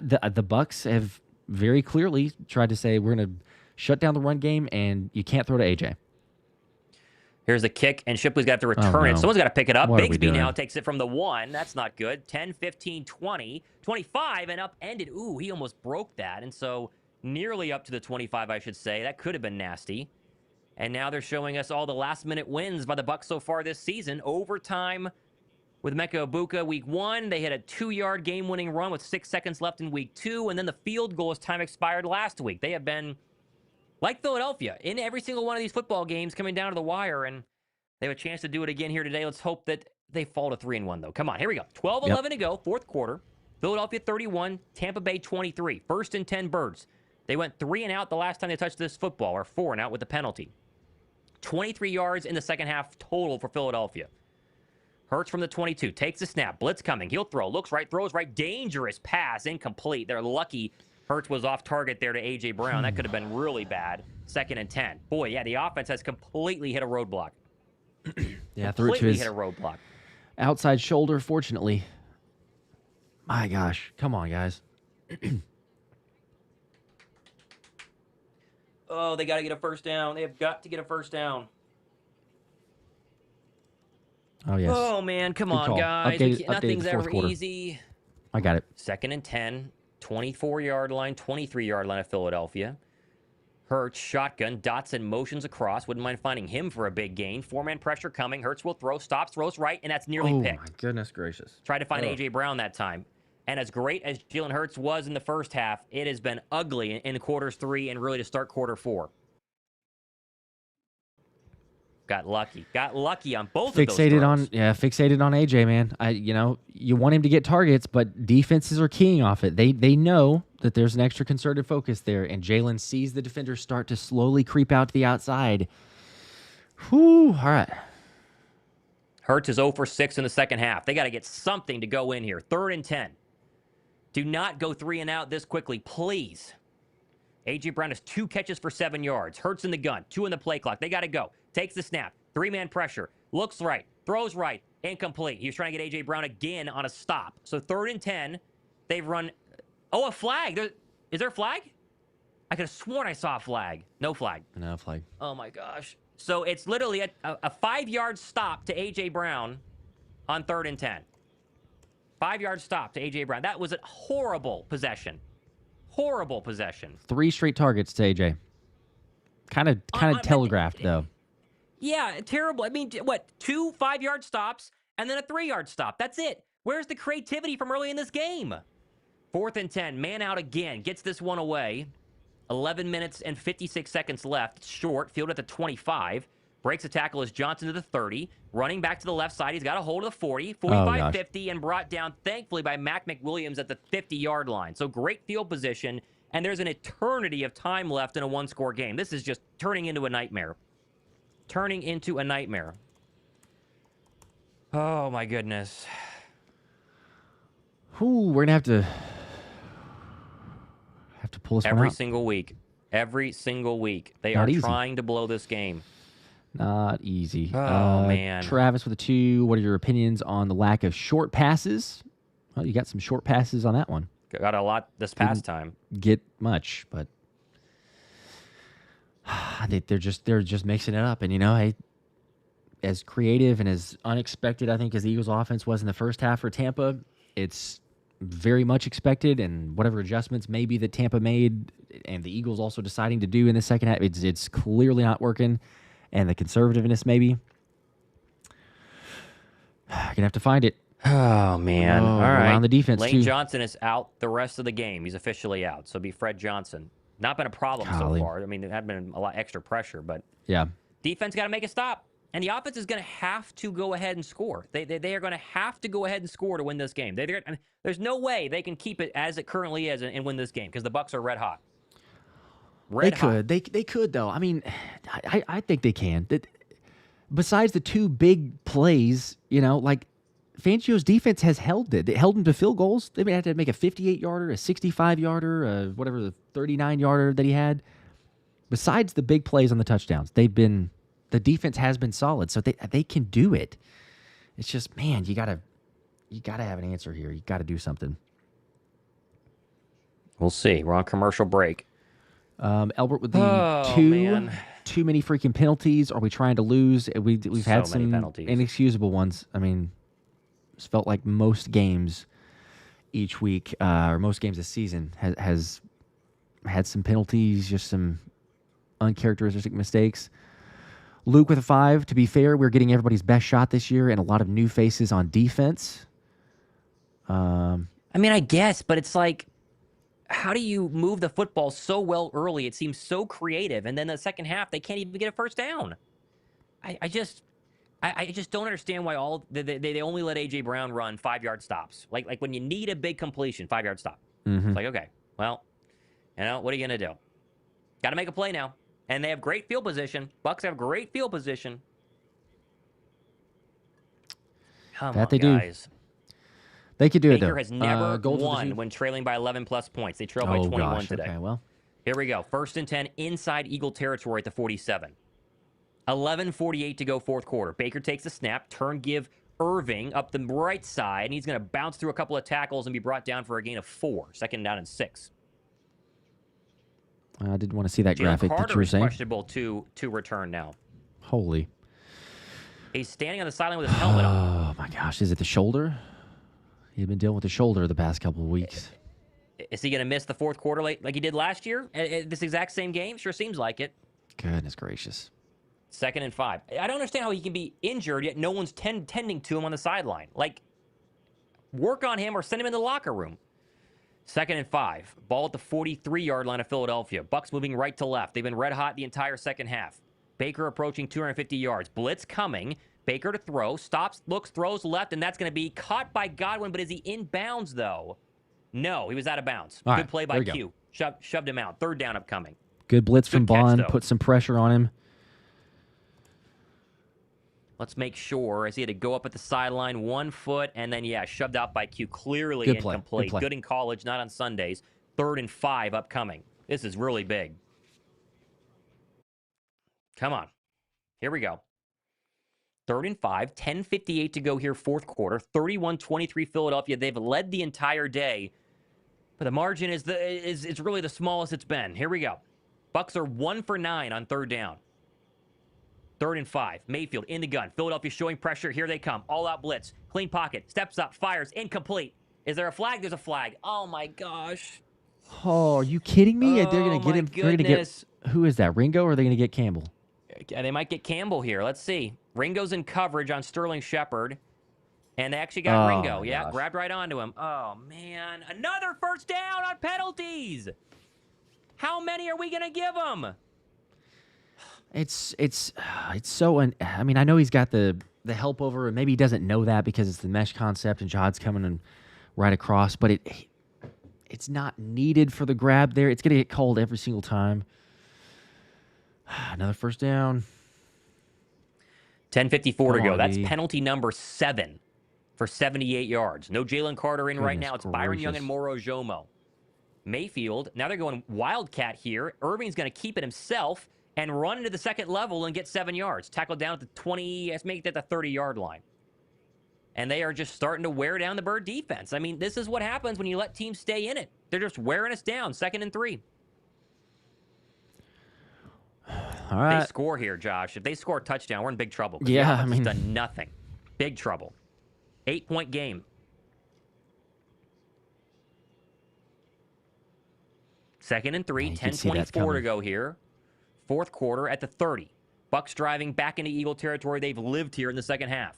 The Bucs have very clearly tried to say, we're going to shut down the run game, and you can't throw to AJ. Here's the kick, and Shipley's got to return it. Someone's got to pick it up. Bigsby now takes it from the 1. That's not good. 10, 15, 20, 25, and upended. Ooh, he almost broke that. And so nearly up to the 25, I should say. That could have been nasty. And now they're showing us all the last-minute wins by the Bucs so far this season. Overtime with Mecca Ibuka week 1. They had a 2-yard game-winning run with 6 seconds left in week 2. And then the field goal as time expired last week. They have been... like Philadelphia, in every single one of these football games coming down to the wire, and they have a chance to do it again here today. Let's hope that they fall to 3-1, though. Come on, here we go. 12-11 to go, fourth quarter. Philadelphia 31, Tampa Bay 23. 1st and 10 Birds. They went 3 and out the last time they touched this football, or 4 and out with the penalty. 23 yards in the second half total for Philadelphia. Hurts from the 22, takes the snap, blitz coming, he'll throw, looks right, throws right, dangerous pass, incomplete. They're lucky Hurts was off target there to A.J. Brown. That could have been really bad. 2nd and 10. Boy, yeah, the offense has completely hit a roadblock. Yeah, threw it to his hit a roadblock. Outside shoulder, fortunately. My gosh. Come on, guys. Oh, they got to get a first down. They have got to get a first down. Oh, yes. Oh, man. Come Good on, call. guys. Nothing's the fourth ever quarter. easy. I got it. 2nd and 10. 24-yard line, 23-yard line of Philadelphia. Hurts, shotgun, Dotson motions across. Wouldn't mind finding him for a big gain. 4-man pressure coming. Hurts will throw, stops, throws right, and that's nearly picked. Oh, my goodness gracious. Tried to find A.J. Brown that time. And as great as Jalen Hurts was in the first half, it has been ugly in quarters 3 and really to start quarter 4. Got lucky on both of those throws. Fixated on AJ, man. You want him to get targets, but defenses are keying off it. They know that there's an extra concerted focus there, and Jalen sees the defenders start to slowly creep out to the outside. Whew, all right. Hurts is 0 for 6 in the second half. They got to get something to go in here. 3rd and 10. Do not go 3 and out this quickly, please. A.J. Brown has 2 catches for 7 yards. Hurts in the gun. 2 in the play clock. They got to go. Takes the snap. 3-man pressure. Looks right. Throws right. Incomplete. He was trying to get A.J. Brown again on a stop. So 3rd and 10. They've run... Oh, a flag. Is there a flag? I could have sworn I saw a flag. No flag. No flag. Oh, my gosh. So it's literally a 5-yard stop to A.J. Brown on 3rd and 10. 5-yard stop to A.J. Brown. That was a horrible possession. Horrible possession. 3 straight targets to AJ. Kind of telegraphed, though. Yeah, terrible. I mean, what, 2 5-yard stops and then a 3-yard stop. That's it. Where's the creativity from early in this game? 4th and 10, man out again, gets this one away. 11 minutes and 56 seconds left. It's short, field at the 25. Breaks a tackle as Johnson to the 30. Running back to the left side, he's got a hold of the 40. 45-50 and brought down, thankfully, by Mac McWilliams at the 50-yard line. So great field position, and there's an eternity of time left in a one-score game. This is just turning into a nightmare. Turning into a nightmare. Oh, my goodness. Ooh, we're going to have to pull this one out. Every single week. Every single week. They are trying to blow this game. Not easy. Oh, man. Travis with a 2. What are your opinions on the lack of short passes? Well, you got some short passes on that one. Got a lot this past time. Get much, but I think they're just mixing it up. And, you know, as creative and as unexpected, I think, as the Eagles' offense was in the first half for Tampa, it's very much expected. And whatever adjustments maybe that Tampa made and the Eagles also deciding to do in the second half, it's clearly not working. And the conservativeness, maybe. Gonna have to find it. Oh, man. All right. On the defense, Lane too. Johnson is out the rest of the game. He's officially out. So it'll be Fred Johnson. Not been a problem so far. I mean, there had been a lot extra pressure, but yeah, defense got to make a stop. And the offense is going to have to go ahead and score. They are going to have to go ahead and score to win this game. There's no way they can keep it as it currently is and win this game because the Bucs are red hot. They could though. I mean, I think they can. Besides the 2 big plays, you know, like Fangio's defense has held it. They held them to field goals. They had to make a 58-yarder, a 65-yarder, whatever the 39-yarder that he had. Besides the big plays on the touchdowns, the defense has been solid, so they can do it. It's just, man, you gotta have an answer here. You got to do something. We'll see. We're on commercial break. Albert with the too many freaking penalties. Are we trying to lose? We've had some penalties. Inexcusable ones. I mean, it's felt like most games each week, or most games this season has had some penalties, just some uncharacteristic mistakes. Luke with a 5. To be fair, we're getting everybody's best shot this year and a lot of new faces on defense. I mean, I guess, but it's like, how do you move the football so well early? It seems so creative, and then the second half they can't even get a first down. I just don't understand why they only let AJ Brown run 5-yard stops. Like when you need a big completion, 5-yard stop. Mm-hmm. It's like, okay, well, you know, what are you gonna do? Got to make a play now, and they have great field position. Bucs have great field position. Come on, guys. They could do it, though. Baker has never won when trailing by 11-plus points. They trailed by 21 today. Okay, well. Here we go. 1st and 10 inside Eagle territory at the 47. 11:48 to go, fourth quarter. Baker takes the snap, give Irving up the right side, and he's going to bounce through a couple of tackles and be brought down for a gain of 4. 2nd down and 6. I didn't want to see that graphic that you were saying. Questionable to return now. Holy. He's standing on the sideline with his helmet on. Oh, my gosh. Is it the shoulder? He's been dealing with the shoulder the past couple of weeks. Is he going to miss the fourth quarter like he did last year? This exact same game? Sure seems like it. Goodness gracious. 2nd and 5. I don't understand how he can be injured, yet no one's tending to him on the sideline. Like, work on him or send him in the locker room. 2nd and 5. Ball at the 43-yard line of Philadelphia. Bucs moving right to left. They've been red hot the entire second half. Baker approaching 250 yards. Blitz coming. Baker to throw. Stops, looks, throws left, and that's going to be caught by Godwin. But is he in bounds, though? No, he was out of bounds. All Good right, play by Q. Shoved him out. 3rd down upcoming. Good blitz from Bond. Catch, put some pressure on him. Let's make sure, as he had to go up at the sideline, 1 foot, and then, shoved out by Q. Clearly Good play. incomplete. Good play. Good in college, not on Sundays. 3rd and 5 upcoming. This is really big. Come on. Here we go. 3rd and 5, 10:58 to go here, fourth quarter. 31-23 Philadelphia. They've led the entire day, but the margin is really the smallest it's been. Here we go. Bucs are 1 for 9 on 3rd down. 3rd and 5. Mayfield in the gun. Philadelphia showing pressure. Here they come. All-out blitz. Clean pocket. Steps up. Fires. Incomplete. Is there a flag? There's a flag. Oh, my gosh. Oh, are you kidding me? They're going to get him. They're going to get. Who is that? Ringo, or are they going to get Campbell? They might get Campbell here. Let's see. Ringo's in coverage on Sterling Shepard. And they actually got Oh, Ringo. my Yeah, gosh. grabbed right onto him. Oh, man. Another first down on penalties. How many are we going to give him? It's so. I mean, I know he's got the help over, and maybe he doesn't know that because it's the mesh concept, and Jod's coming and right across. But it's not needed for the grab there. It's gonna get called every single time. Another first down. 10:54 to Come go. on, That's B. penalty number 7 for 78 yards. No Jalen Carter in right Goodness now. It's Byron Young gracious. and Moro Jomo. Mayfield, now they're going Wildcat here. Irving's going to keep it himself and run into the second level and get 7 yards. Tackled down at the 20, let's make that the 30-yard line. And they are just starting to wear down the Bird defense. I mean, this is what happens when you let teams stay in it. They're just wearing us down. 2nd and 3. All right. They score here, Josh. If they score a touchdown, we're in big trouble. Yeah, the I offense mean- has done nothing. Big trouble. 8-point game. Second and 3, Yeah, you can see that 10:24 to coming. go here. 4th quarter at the 30. Bucs driving back into Eagle territory. They've lived here in the second half.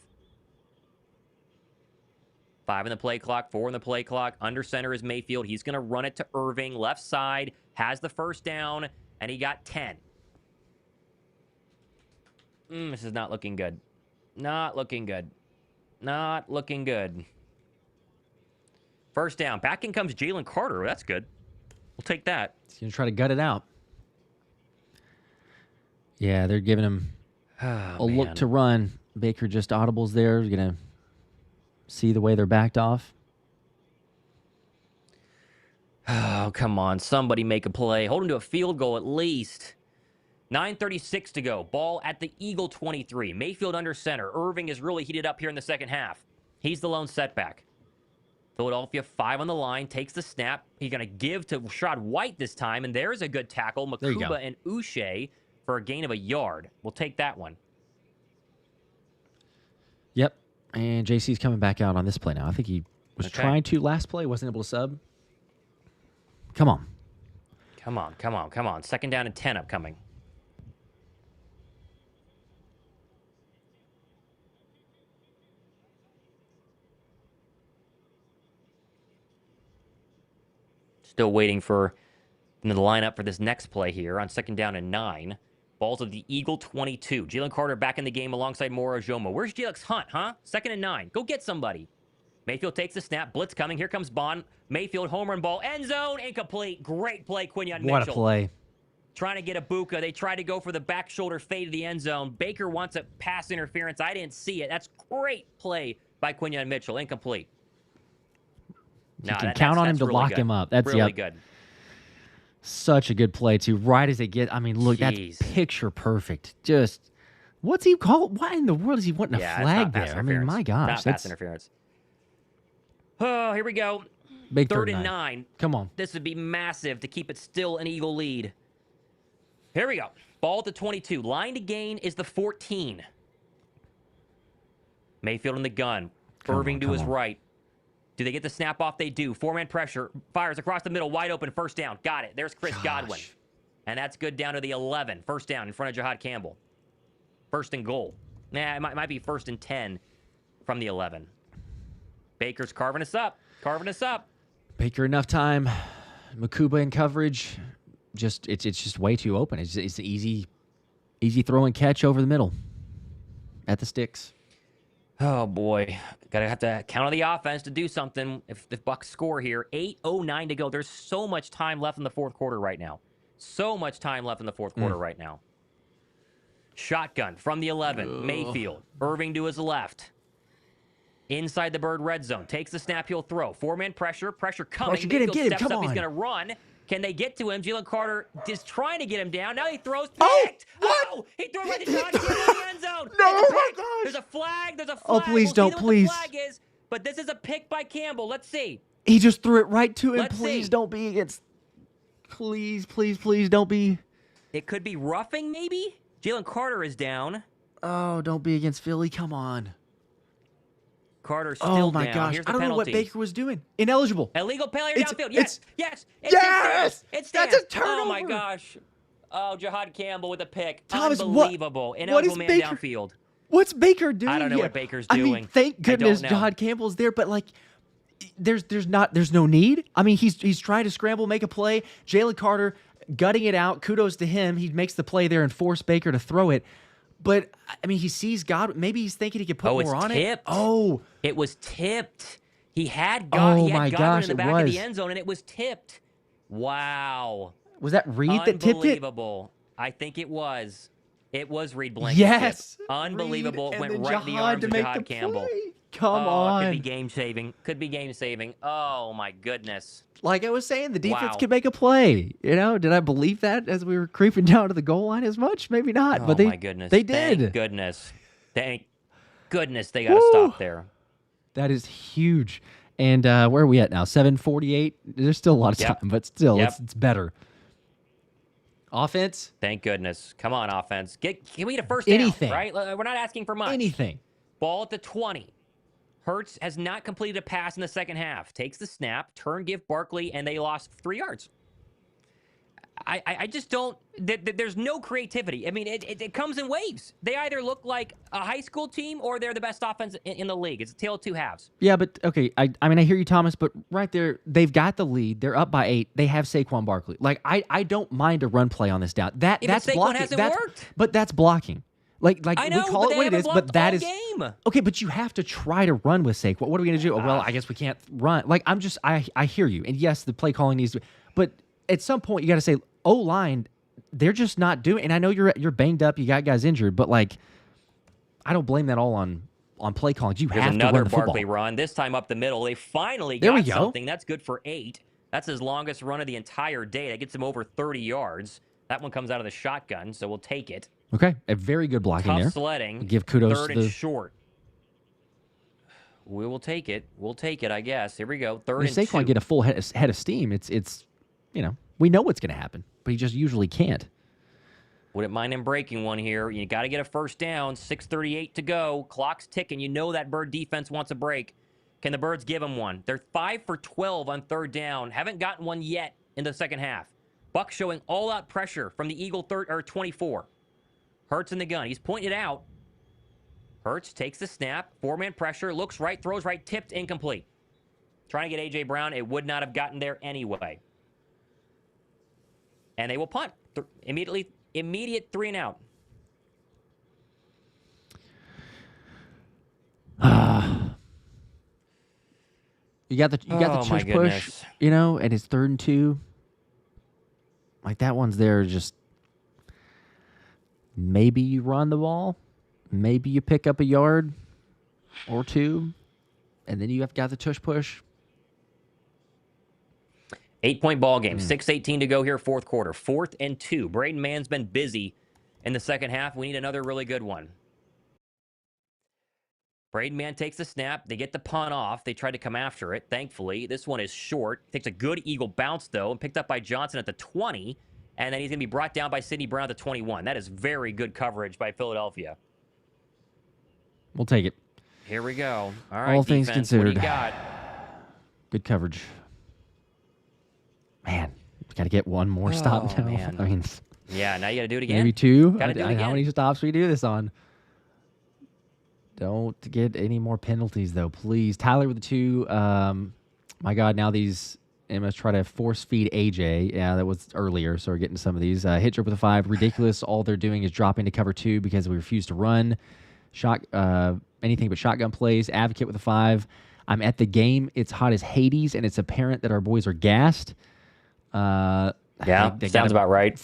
5 in the play clock, 4 in the play clock. Under center is Mayfield. He's going to run it to Irving. Left side, has the first down, and he got 10. This is not looking good. Not looking good. Not looking good. First down. Back in comes Jalen Carter. That's good. We'll take that. He's gonna try to gut it out. Yeah, they're giving him a look to run. Baker just audibles there. He's gonna see the way they're backed off. Oh, come on. Somebody make a play. Hold him to a field goal at least. 9:36 to go. Ball at the Eagle 23. Mayfield under center. Irving is really heated up here in the second half. He's the lone setback. Philadelphia 5 on the line. Takes the snap. He's going to give to Rashad White this time. And there's a good tackle. There you go. Makuba and Uche for a gain of a yard. We'll take that one. Yep. And JC's coming back out on this play now. I think he was Okay. trying to last play, wasn't able to sub. Come on. Come on, come on, come on. 2nd down and 10 upcoming. Still waiting for the lineup for this next play here on 2nd down and 9. Balls of the Eagle 22. Jalen Carter back in the game alongside Moro Jomo. Where's Jelix Hunt, huh? 2nd and 9. Go get somebody. Mayfield takes the snap. Blitz coming. Here comes Bond. Mayfield, home run ball. End zone. Incomplete. Great play, Quinyon Mitchell. What a play. Trying to get a Buca. They tried to go for the back shoulder fade to the end zone. Baker wants a pass interference. I didn't see it. That's great play by Quinyon Mitchell. Incomplete. You can count on him to really lock good. him up. That's really yep. good. Such a good play, too. Right as they get, I mean, look, Jeez. that's picture perfect. Just, what's he called? Why in the world is he wanting a Yeah, it's flag not pass there? I mean, interference. my gosh. Not pass That's interference. Oh, here we go. big 3rd and 9. 9. Come on. This would be massive to keep it still an Eagle lead. Here we go. Ball at the 22. Line to gain is the 14. Mayfield in the gun. Irving to his right. Do they get the snap off? They do. 4-man pressure. Fires across the middle. Wide open. First down. Got it. There's Chris Godwin. And that's good down to the 11. First down in front of Jahad Campbell. 1st and goal. Nah, it might be 1st and 10 from the 11. Baker's carving us up. Carving us up. Baker enough time. Makuba in coverage. Just it's just way too open. It's an easy throw and catch over the middle at the sticks. Oh, boy. Have to count on the offense to do something if the Bucs score here. 8:09 to go. There's so much time left in the 4th quarter right now. So much time left in the 4th quarter right now. Shotgun from the 11. Mayfield. Irving to his left. Inside the Bird red zone. Takes the snap. He'll throw. 4-man pressure. Pressure coming. Pressure, get him, Mayfield steps come up. He's on. going to run. Can they get to him? Jalen Carter is trying to get him down. Now he throws. Oh, Picked! what? Oh, he threw right to John Campbell in the end zone. No, It's a my pick. gosh. There's a flag. There's a flag. Oh, please We'll don't, see what please. the flag is, but this is a pick by Campbell. Let's see. He just threw it right to him. Let's Please see. don't be against. Please don't be. It could be roughing, maybe? Jalen Carter is down. Oh, don't be against Philly. Come on. Carter's still Oh my down. gosh. Here's the I don't know what penalty. Baker was doing. Ineligible. Illegal penalty It's- downfield. it's- Yes. Yes! It stands. That's a Oh my turnover. gosh. Oh, Jahad Campbell with a pick. Thomas, Unbelievable. what Ineligible is man Baker- downfield. What's Baker doing I don't know here? what Baker's I doing. mean, thank goodness know. John Campbell's there, but like, there's no need. I mean, he's trying to scramble, make a play. Jalen Carter gutting it out. Kudos to him. He makes the play there and force Baker to throw it. But I mean, he sees God. Maybe he's thinking he could put more on tipped. it. Oh, it was tipped. He had Oh he my had Godwin gosh, in the it back of was. the end zone, and it was tipped. Wow. was that Reed that tipped it? Unbelievable. I think it was. It was Reed Blankenship. Yes. Unbelievable. Reed Went and right in the arms to of make Jahad the Campbell. play. Come Could on. be game saving. Could be game saving. Oh my goodness. Like I was saying, the defense Wow. could make a play. You know, did I believe that as we were creeping down to the goal line as much? Maybe not. But my goodness. They did. Thank goodness. Thank goodness they got to stop there. That is huge. And where are we at now? 7:48. There's still a lot of Yep. time, but still, Yep. it's better. Offense, Thank goodness. Come on, offense. Can we get a first down? Anything. Right? We're not asking for much. anything. Ball at the 20. Hertz has not completed a pass in the second half. Takes the snap, turn, give Barkley, and they lost 3 yards. I just don't. There's no creativity. I mean, it comes in waves. They either look like a high school team or they're the best offense in the league. It's a tale of two halves. Yeah, but okay. I mean, I hear you, Thomas, but right there, they've got the lead. They're up by 8. They have Saquon Barkley. Like, I don't mind a run play on this down. That's Saquon blocking. hasn't That's, worked. But that's blocking. Like I know, we call but it what they it is, haven't but that is blocked all game. okay. But you have to try to run with Saquon. What are we going to do? Oh, well, I guess we can't run. Like I hear you, and yes, the play calling needs to. But at some point, you got to say, O-line, they're just not doing. And I know you're banged up, you got guys injured, but like, I don't blame that all on play calling. You There's have to another run the Barkley football. run. This time up the middle. They finally There we got go. something. That's good for 8. That's his longest run of the entire day. That gets him over 30 yards. That one comes out of the shotgun, so we'll take it. Okay, a very good blocking Tough there. sledding. Give kudos Third to and the short. We will take it. We'll take it, I guess. Here we go. Third If and Saquon 2. get a full head of steam, it's we know what's going to happen, but he just usually can't. Wouldn't mind him breaking one here. You got to get a first down. 6:38 to go. Clock's ticking. You know that Bird defense wants a break. Can the Birds give him one? They're 5 for 12 on third down. Haven't gotten one yet in the second half. Bucs showing all-out pressure from the Eagle 24. Hurts in the gun. He's pointing it out. Hurts takes the snap. 4-man pressure. Looks right. Throws right. Tipped. Incomplete. Trying to get A.J. Brown. It would not have gotten there anyway. And they will punt. Immediate 3 and out. You got the my tush push, goodness. and it's 3rd and 2. Like that one's there. Just maybe you run the ball, maybe you pick up a yard or 2, and then you have got the tush push. 8-point ball game. 6:18 to go here, fourth quarter. 4th and 2. Braden Mann's been busy in the second half. We need another really good one. Braden Mann takes the snap. They get the punt off. They tried to come after it. Thankfully, this one is short. Takes a good Eagle bounce, though, and picked up by Johnson at the 20. And then he's going to be brought down by Sidney Brown at the 21. That is very good coverage by Philadelphia. We'll take it. Here we go. All right, All things defense, what do you considered. got? Good coverage. Man, got to get one more stop now. man. I mean, Yeah, now you got to do it again. maybe 2. Gotta do it How again. many stops we do this on? Don't get any more penalties, though, please. Tyler with the 2. My God, now these Emma's try to force feed AJ. Yeah, that was earlier, so we're getting some of these. Hit trip with a 5. Ridiculous. All they're doing is dropping to cover 2 because we refuse to run. Anything but shotgun plays. Advocate with a 5. I'm at the game. It's hot as Hades, and it's apparent that our boys are gassed. Yeah, they sounds gotta about right.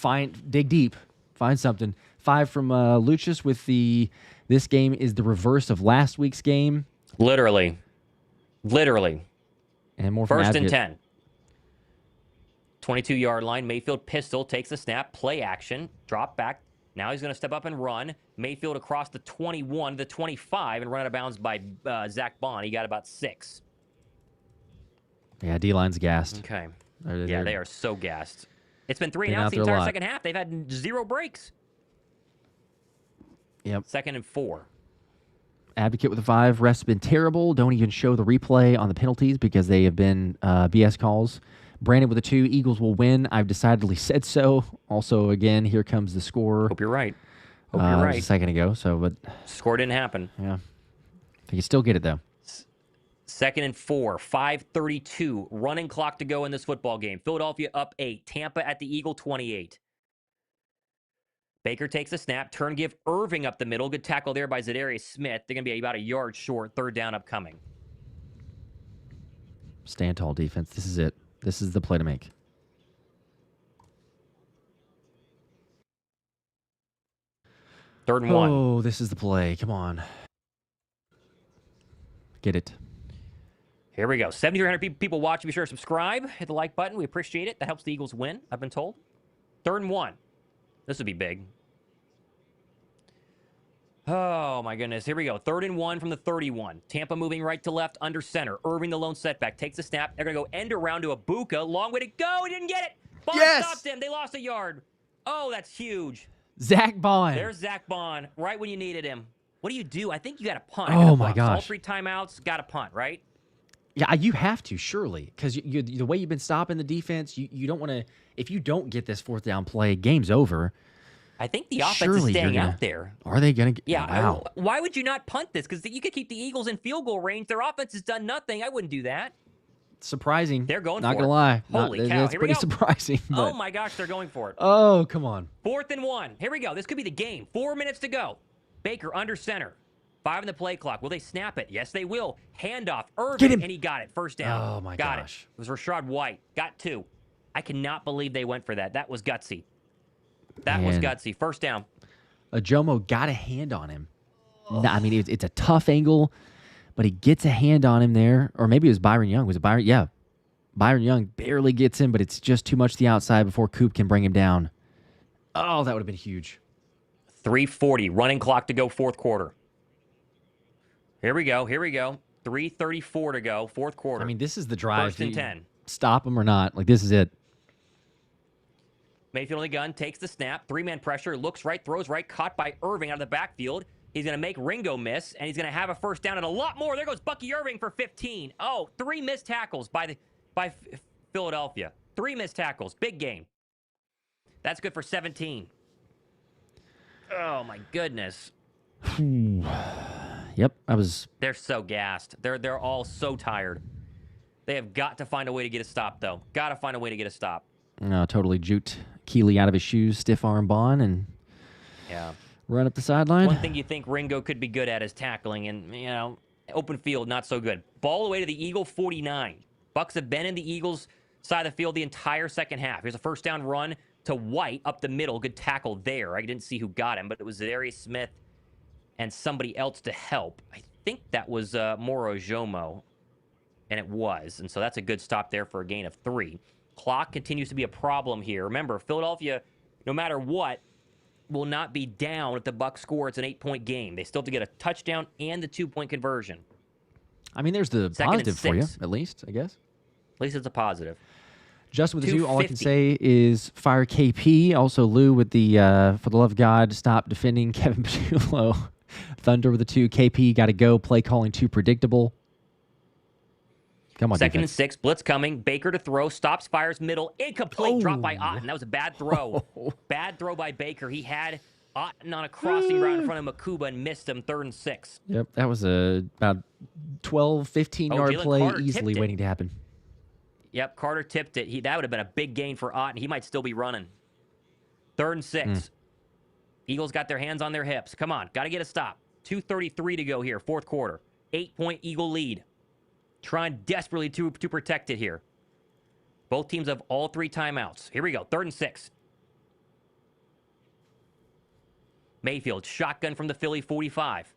dig deep. Find something. 5 from Lucius with the... This game is the reverse of last week's game. Literally. And more from First and Advocate. 10. 22-yard line. Mayfield pistol takes the snap. Play action. Drop back. Now he's going to step up and run. Mayfield across the 21, the 25, and run out of bounds by Zach Bond. He got about 6. Yeah, D-line's gassed. Okay. They're- Yeah, they are so gassed. It's been 3 and Been outs out the there a entire lot. second half. They've had 0 breaks. Yep. 2nd and 4. Advocate with a 5. Refs have been terrible. Don't even show the replay on the penalties because they have been BS calls. Brandon with a 2. Eagles will win. I've decidedly said so. Also, again, here comes the score. Hope you're right. Hope you're It was right. a second ago. So, but Score didn't happen. yeah, they can still get it though. 2nd and 4, 5:32, running clock to go in this football game. Philadelphia up 8, Tampa at the Eagle 28. Baker takes a snap, turn give Irving up the middle. Good tackle there by Zadarius Smith. They're going to be about a yard short. 3rd down upcoming. Stand tall defense. This is it. This is the play to make. Third and 1. Oh, this is the play. Come on. Get it. Here we go. 7,300 people watching. Be sure to subscribe. Hit the like button. We appreciate it. That helps the Eagles win, I've been told. 3rd and 1. This would be big. Oh, my goodness. Here we go. 3rd and 1 from the 31. Tampa moving right to left under center. Irving the lone setback. Takes the snap. They're going to go end around to Ibuka. Long way to go. He didn't get it. Bond stopped him. They lost a yard. Oh, that's huge. Zach Bond. There's Zach Bond right when you needed him. What do you do? I think you got to punt. Oh, my All gosh. 3 timeouts, got to punt, right? Yeah, you have to, surely. Because the way you've been stopping the defense, you don't want to... If you don't get this 4th down play, game's over. I think the offense Surely is staying you're gonna- out there. Are they going to... Yeah. Wow. Why would you not punt this? Because you could keep the Eagles in field goal range. Their offense has done nothing. I wouldn't do that. Surprising. They're going Not for gonna it. lie. Holy cow. It's Here we pretty go. surprising. Oh, But, my gosh, they're going for it. oh, come on. 4th and 1. Here we go. This could be the game. 4 minutes to go. Baker under center. 5 on the play clock. Will they snap it? Yes, they will. Handoff. Irving, Get him. and he got it. 1st down. Oh, my got gosh. It was Rashad White. Got 2. I cannot believe they went for that. That was gutsy. That was Man. gutsy. 1st down. Jomo got a hand on him. No, I mean, it's a tough angle, but he gets a hand on him there. Or maybe it was Byron Young. Was it Byron? Yeah. Byron Young barely gets him, but it's just too much to the outside before Coop can bring him down. Oh, that would have been huge. 3:40. Running clock to go 4th quarter. Here we go. 3:34 to go. 4th quarter. I mean, this is the drive. 1st and 10. Stop him or not. Like, this is it. Mayfield on the gun, takes the snap, 3-man pressure, looks right, throws right, caught by Irving out of the backfield. He's going to make Ringo miss, and he's going to have a 1st down and a lot more. There goes Bucky Irving for 15. Oh, 3 missed tackles by Philadelphia. 3 missed tackles. Big game. That's good for 17. Oh, my goodness. Yep, I was... They're so gassed. They're all so tired. They have got to find a way to get a stop, though. Got to find a way to get a stop. totally juked Keeley out of his shoes, stiff arm Bond, and Yeah. run up the sideline. One thing you think Ringo could be good at is tackling, and, open field, not so good. Ball away to the Eagle 49. Bucs have been in the Eagles' side of the field the entire second half. Here's a 1st down run to White up the middle. Good tackle there. I didn't see who got him, but it was Zadarius Smith and somebody else to help. I think that was Moro Jomo, and it was. And so that's a good stop there for a gain of 3. Clock continues to be a problem here. Remember, Philadelphia, no matter what, will not be down if the Bucs score. It's an 8-point game. They still have to get a touchdown and the 2-point conversion. I mean, there's the 2nd and positive for you, 6. at least, I guess. At least it's a positive. Justin with the 2, all I can 250. say is fire KP. Also, Lou with the, for the love of God, stop defending Kevin Pachulo. Thunder with the 2. KP got to go. Play calling too predictable. Come on, 2nd and defense. 6. Blitz coming. Baker to throw. Stops, fires middle. Incomplete. Drop by Otten. That was a bad throw. Bad throw by Baker. He had Otten on a crossing route in front of Makuba and missed him. 3rd and 6. Yep, that was a about 12, 15-yard Jalen play, Carter easily tipped it. waiting to happen. Yep, Carter tipped it. That would have been a big gain for Otten. He might still be running. 3rd and 6. Eagles got their hands on their hips. Come on, got to get a stop. 2:33 to go here, 4th quarter. 8-point Eagle lead. Trying desperately to protect it here. Both teams have all 3 timeouts. Here we go, 3rd and 6. Mayfield, shotgun from the Philly 45.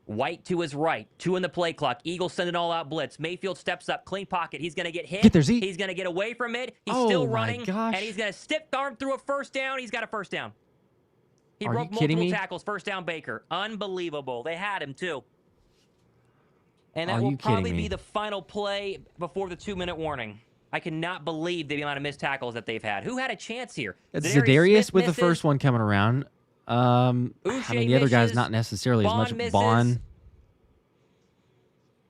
White to his right. 2 in the play clock. Eagles send an all-out blitz. Mayfield steps up. Clean pocket. He's going to get hit. Get there, Zeke. He's going to get away from it. He's Oh, still my running. gosh. And he's going to stiff arm through a 1st down. He's got a 1st down. He Are broke you kidding multiple me? tackles. 1st down, Baker. Unbelievable. They had him, too. And that Are will you kidding probably me? be the final play before the 2-minute warning. I cannot believe the amount of missed tackles that they've had. Who had a chance here? It's Zadarius Zadarius Smith with the misses. first one coming around. I mean, the other guy's misses. not necessarily as Bond much. misses. Bond.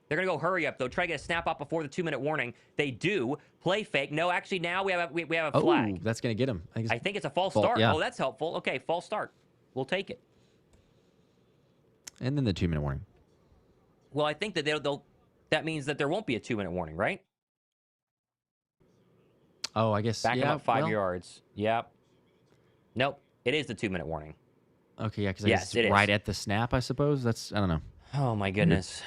They're going to go hurry up, though. Try to get a snap up before the 2-minute warning. They do. Play fake. No, actually, now we have a flag. Oh, that's going to get him. I think it's a false Fault, start. yeah. Oh, that's helpful. Okay, false start. we'll take it. And then the 2-minute warning. Well, I think that that means that there won't be a 2-minute warning, right? Oh, I guess. Back him yeah, up 5 well, yards. Yep. Nope. It is the 2-minute warning. Okay, yeah, because Yes, it is. right at the snap, I suppose. I don't know. Oh, my goodness.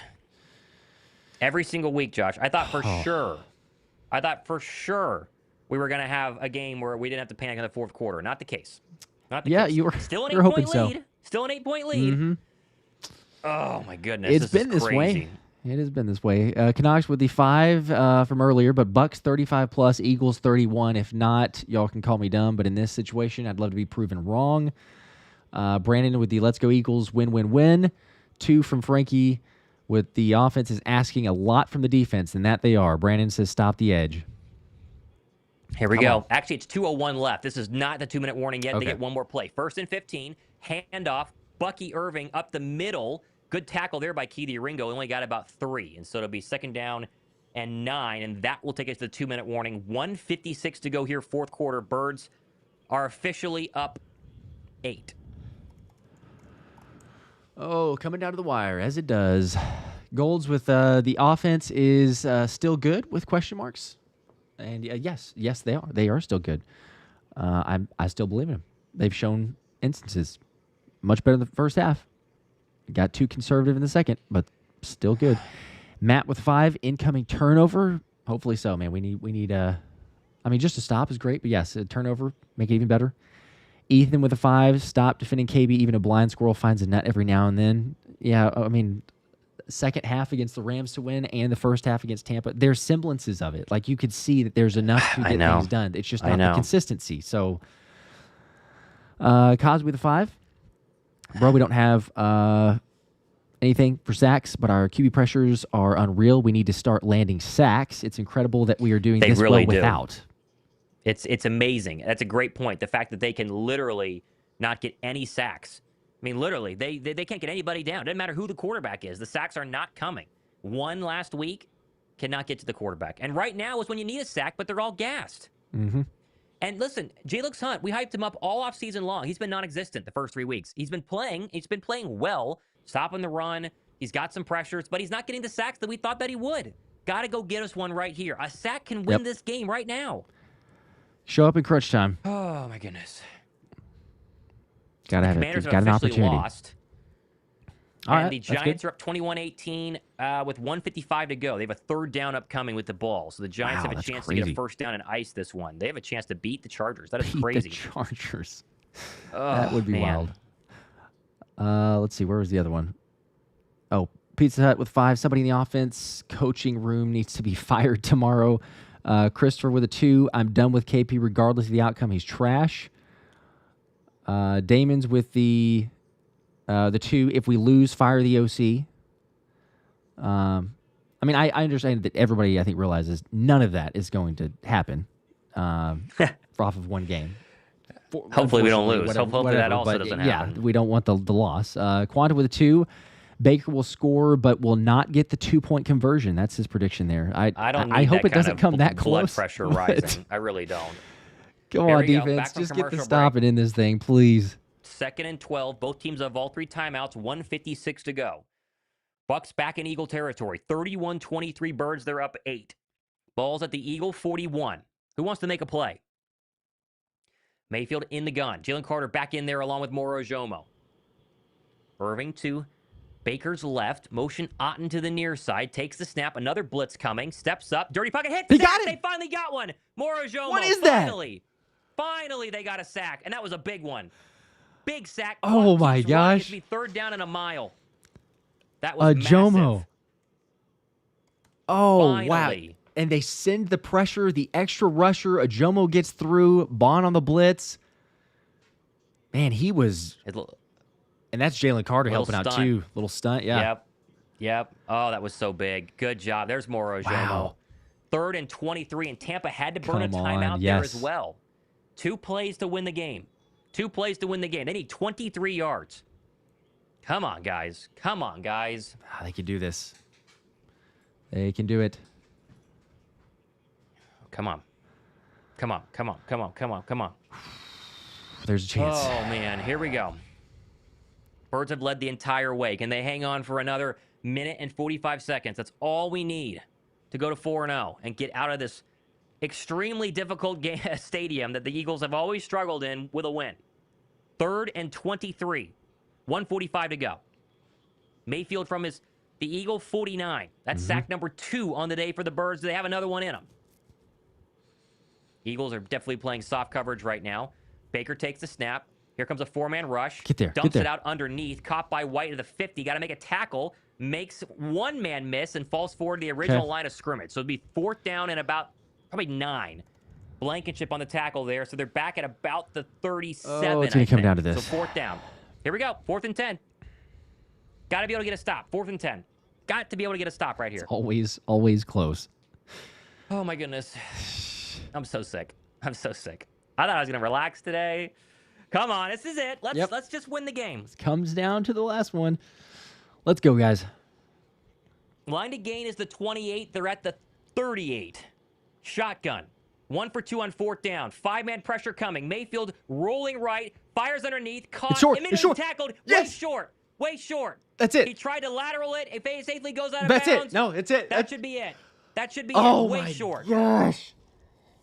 Every single week, Josh, I thought for sure we were going to have a game where we didn't have to panic in the fourth quarter. Not the case. Not the case. You were Still an you were hoping 8-point so. lead. Still an 8-point lead. Mm-hmm. Oh, my goodness. It's been this way. It has been this way. Canucks with the 5 from earlier, but Bucs 35 plus, Eagles 31. If not, y'all can call me dumb, but in this situation, I'd love to be proven wrong. Brandon with the Let's Go Eagles win. 2 from Frankie with the offense is asking a lot from the defense, and that they are. Brandon says stop the edge. Here we go. Actually, it's 2:01 left. This is not the 2-minute warning yet. Okay. They get one more play. 1st and 15, handoff, Bucky Irving up the middle. Good tackle there by Keedy Ringo. Only got about 3, and so it'll be 2nd down and 9, and that will take us to the 2-minute warning. 1:56 to go here, fourth quarter. Birds are officially up 8. Oh, coming down to the wire, as it does. Golds with the offense is still good with question marks. And yes, they are. They are still good. I still believe in them. They've shown instances much better in the first half. Got too conservative in the second, but still good. Matt with 5, incoming turnover. Hopefully so, man. We need just a stop is great, but yes, a turnover, make it even better. Ethan with a 5, stop defending KB. Even a blind squirrel finds a nut every now and then. Yeah, I mean, second half against the Rams to win and the first half against Tampa, there's semblances of it. Like, you could see that there's enough to get things done. It's just not the consistency. So, Cosby with a 5. Bro, we don't have anything for sacks, but our QB pressures are unreal. We need to start landing sacks. It's incredible that we are doing this really well without. It's amazing. That's a great point. The fact that they can literally not get any sacks. I mean, literally, they can't get anybody down. It doesn't matter who the quarterback is. The sacks are not coming. One last week cannot get to the quarterback. And right now is when you need a sack, but they're all gassed. Mm-hmm. And listen, Jalen Hunt, we hyped him up all off season long. He's been non-existent the first 3 weeks. He's been playing well, stopping the run. He's got some pressures, but he's not getting the sacks that we thought that he would. Got to go get us one right here. A sack can win this game right now. Show up in crunch time. Oh, my goodness. Gotta have Commanders it. Got have an officially opportunity. lost. All and right, the that's Giants good. are up 21-18 with 1:55 to go. They have a 3rd down upcoming with the ball. So the Giants have a that's chance to get a crazy. 1st down and ice this one. They have a chance to beat the Chargers. That is Beat crazy. the Chargers. Oh, that would be man. wild. Let's see. Where was the other one? Oh, Pizza Hut with 5. Somebody in the offense coaching room needs to be fired tomorrow. Christopher with a 2. I'm done with KP regardless of the outcome. He's trash. Damon's with the 2. If we lose, fire the OC. I mean, I understand that everybody, I think, realizes none of that is going to happen off of one game. Hopefully we don't Unfortunately, lose. Hopefully that also but doesn't yeah, happen. we don't want the loss. Quanta with a 2. Baker will score, but will not get the 2-point conversion. That's his prediction there. I hope it doesn't come that blood close. pressure but- rising. I really don't. Come Here on, we go. defense. Back from Just get the commercial stop break. it in this thing, please. 2nd and 12. Both teams have all 3 timeouts. 1:56 to go. Bucs back in Eagle territory. 31-23 Birds. They're up 8. Ball's at the Eagle 41. Who wants to make a play? Mayfield in the gun. Jalen Carter back in there along with Moro Jomo. Irving to Baker's left. Motion Otten to the near side. Takes the snap. Another blitz coming. Steps up. Dirty pocket hit. They Sack. got it! They finally got one. Moro Jomo. What is that? Finally, they got a sack. And that was a big one. Big sack. Oh, Clock my keeps running. gosh. It's be 3rd down and a mile. That was massive. Jomo. Oh, wow. Finally. And they send the pressure, the extra rusher. Jomo gets through. Bond on the blitz. Man, he was... And that's Jalen Carter Little helping out stunt. too. Little stunt, yeah. Yep. Oh, that was so big. Good job. There's Moro Jomo. Wow. 3rd and 23, and Tampa had to burn a Come timeout on, there yes. as well. 2 plays to win the game. 2 plays to win the game. They need 23 yards. Come on, guys. They can do this. They can do it. Come on. There's a chance. Oh, man. Here we go. Birds have led the entire way. Can they hang on for another minute and 45 seconds? That's all we need to go to 4-0 and get out of this extremely difficult stadium that the Eagles have always struggled in with a win. 3rd and 23. 1:45 to go. Mayfield from the Eagle 49. That's sack number 2 on the day for the Birds. They have another one in them. Eagles are definitely playing soft coverage right now. Baker takes the snap. Here comes a 4-man rush. Get there. Dumps it out underneath. Caught by White at the 50. Got to make a tackle. Makes one man miss and falls forward to the original line of scrimmage. So it'd be 4th down and about probably 9. Blankenship on the tackle there. So they're back at about the 37. Oh, it's going to come down to this. So 4th down. Here we go. 4th and 10. Got to be able to get a stop. 4th and 10. Got to be able to get a stop right here. It's always close. Oh, my goodness. I'm so sick. I'm so sick. I thought I was going to relax today. Come on. This is it. Let's just win the game. Comes down to the last one. Let's go, guys. Line to gain is the 28. They're at the 38. Shotgun. 1 for 2 on 4th down. 5-man pressure coming. Mayfield rolling right. Fires underneath. Caught. It's short. Immediately tackled. Yes. Way short. That's it. He tried to lateral it. If it safely goes out of That's bounds. it. No, it's it. That should be it. That should be Oh, it. Way my short. gosh.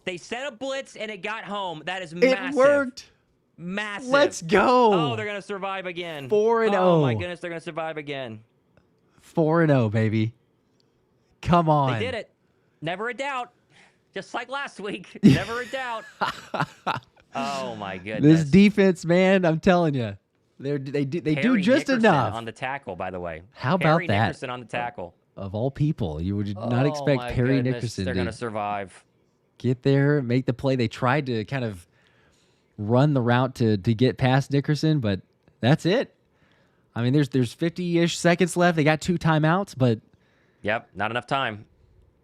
They sent a blitz and it got home. That is massive. It worked. Massive. Let's go. Oh, they're going to survive again. 4-0. Oh, my goodness. They're going to survive again. 4-0, baby. Come on. They did it. Never a doubt. Just like last week. Never a doubt. Oh, my goodness. This defense, man, I'm telling you. They do just Nickerson enough. on the tackle, by the way. How about Harry that? Nickerson on the tackle. Of all people, you would not Oh, expect my Perry goodness. Nickerson They're to going to survive. get there, make the play. They tried to kind of run the route to get past Nickerson, but that's it. I mean, there's 50-ish seconds left. They got 2 timeouts, but Yep, not enough time.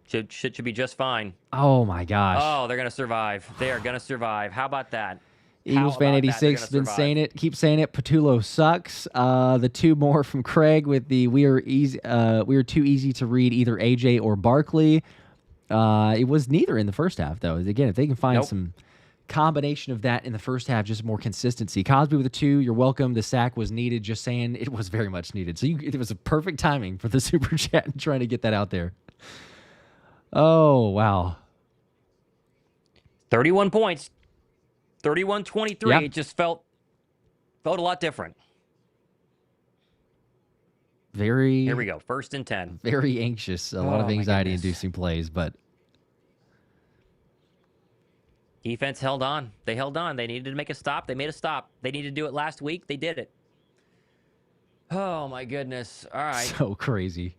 Should be just fine. oh my gosh. Oh, they're going to survive. They are going to survive. How about that? Eagles fan 86 has been saying it. Keep saying it. Patullo sucks. The 2 more from Craig with the we are too easy to read either AJ or Barkley. It was neither in the first half though. Again, if they can find some combination of that in the first half, just more consistency. Cosby with a 2. You're welcome. The sack was needed. Just saying, it was very much needed. So it was a perfect timing for the super chat and trying to get that out there. Oh wow. 31 points. 31-23. Yeah. It just felt a lot different. Very. Here we go. 1st and 10. Very anxious. A lot of my anxiety-inducing plays, but Defense held on. They held on. They needed to make a stop. They made a stop. They needed to do it last week. They did it. Oh, my goodness. All right. so crazy.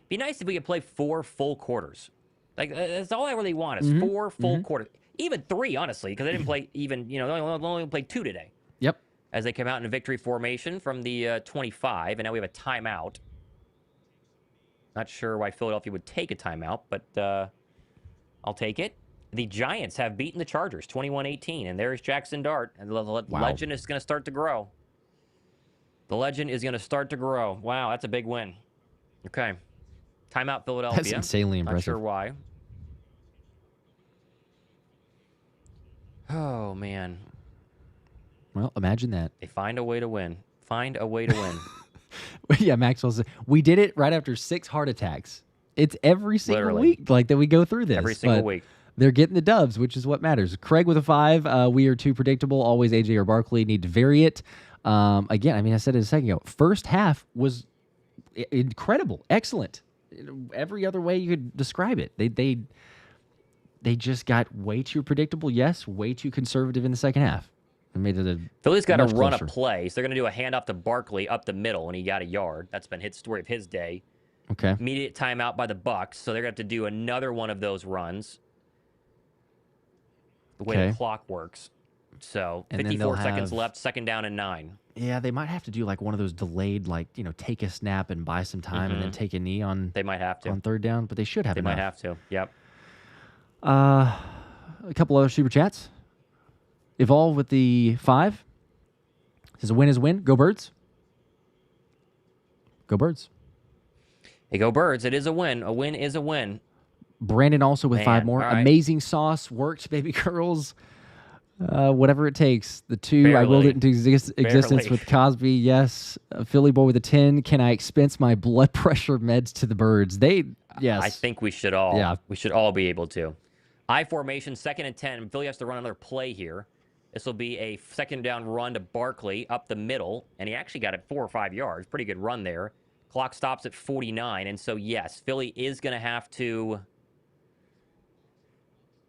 Be nice if we could play 4 full quarters. Like, that's all I really want is 4 full quarters. Even 3, honestly, because they didn't play even, they only played 2 today. Yep. As they come out in a victory formation from the 25, and now we have a timeout. Not sure why Philadelphia would take a timeout, but I'll take it. The Giants have beaten the Chargers 21-18, and there's Jackson Dart. And the legend is going to start to grow. The legend is going to start to grow. Wow, that's a big win. Okay. Timeout, Philadelphia. That's insanely impressive. Not sure why. Oh, man. Well, imagine that. They find a way to win. Find a way to win. Yeah, Maxwell said, we did it right after 6 heart attacks. It's every single Literally. week like that we go through this. Every single but week. They're getting the dubs, which is what matters. Craig with a 5. We are too predictable. Always AJ or Barkley. Need to vary it. Again, I mean, I said it a second ago. First half was incredible. Excellent. Every other way you could describe it. They just got way too predictable. Yes, way too conservative in the second half. It made it Philly's got to much run closer. a play, so they're going to do a handoff to Barkley up the middle, and he got a yard. That's been his story of his day. Okay. Immediate timeout by the Bucs, so they're going to have to do another one of those runs. The way the clock works. So And then 54 they'll seconds have- left, 2nd down and 9. Yeah, they might have to do like one of those delayed, like, take a snap and buy some time and then take a knee on They might have to. on 3rd down, but they should have They enough. might have to. Yep. A couple other super chats. Evolve with the 5. Says a win is a win. Go Birds. Go Birds. Hey, go Birds. It is a win. A win is a win. Brandon also with 5 Man, more. all right. Amazing sauce. Worked, baby girls. Whatever it takes. The 2, I willed it into existence with Cosby. Yes. Philly boy with a 10. Can I expense my blood pressure meds to the birds? Yes. I think we should all. Yeah. We should all be able to. I formation, 2nd and 10. Philly has to run another play here. This will be a 2nd down run to Barkley up the middle, and he actually got it 4 or 5 yards. Pretty good run there. Clock stops at 49, and so yes, Philly is going to have to.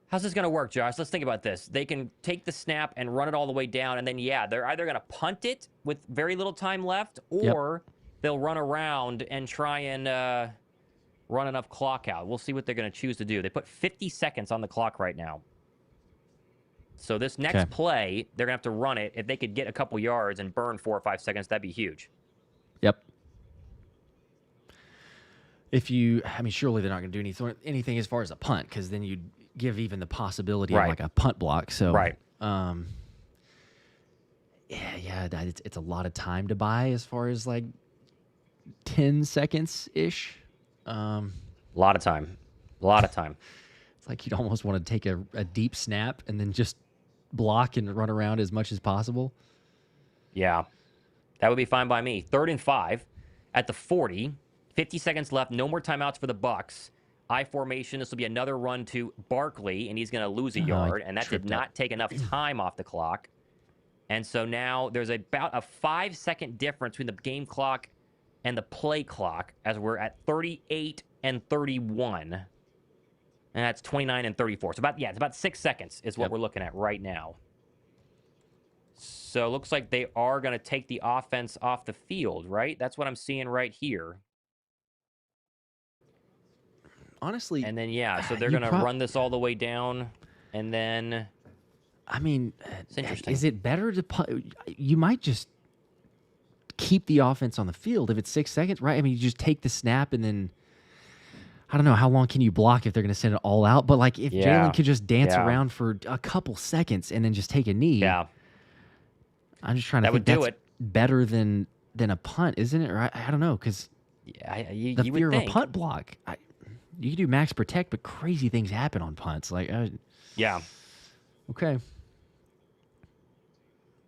How's this going to work, Josh? Let's think about this. They can take the snap and run it all the way down, and then, yeah, they're either going to punt it with very little time left, or they'll run around and try and run enough clock out. We'll see what they're going to choose to do. They put 50 seconds on the clock right now. So this next play, they're going to have to run it. If they could get a couple yards and burn 4 or 5 seconds, that'd be huge. Yep. Surely they're not going to do anything as far as a punt, because then you'd give even the possibility of like a punt block. So, it's a lot of time to buy as far as like 10 seconds ish. A lot of time. It's like you'd almost want to take a deep snap and then just block and run around as much as possible. Yeah, that would be fine by me. 3rd and 5 at the 40. 50 seconds left. No more timeouts for the Bucs. I formation. This will be another run to Barkley, and he's going to lose a yard, and that did not take enough time off the clock. And so now there's about a 5-second difference between the game clock and the play clock as we're at 38 and 31. And that's 29 and 34. So it's about 6 seconds is what we're looking at right now. So it looks like they are going to take the offense off the field, right? That's what I'm seeing right here. Honestly. And then, so they're going to run this all the way down. And then. It's interesting. Is it better to you might just keep the offense on the field if it's 6 seconds, right? You just take the snap and then. I don't know, how long can you block if they're going to send it all out? But, like, if Jalen could just dance around for a couple seconds and then just take a knee. Yeah. I'm just trying to think that's better than a punt, isn't it? Or I don't know, because the fear of a punt block. You can do max protect, but crazy things happen on punts. Okay.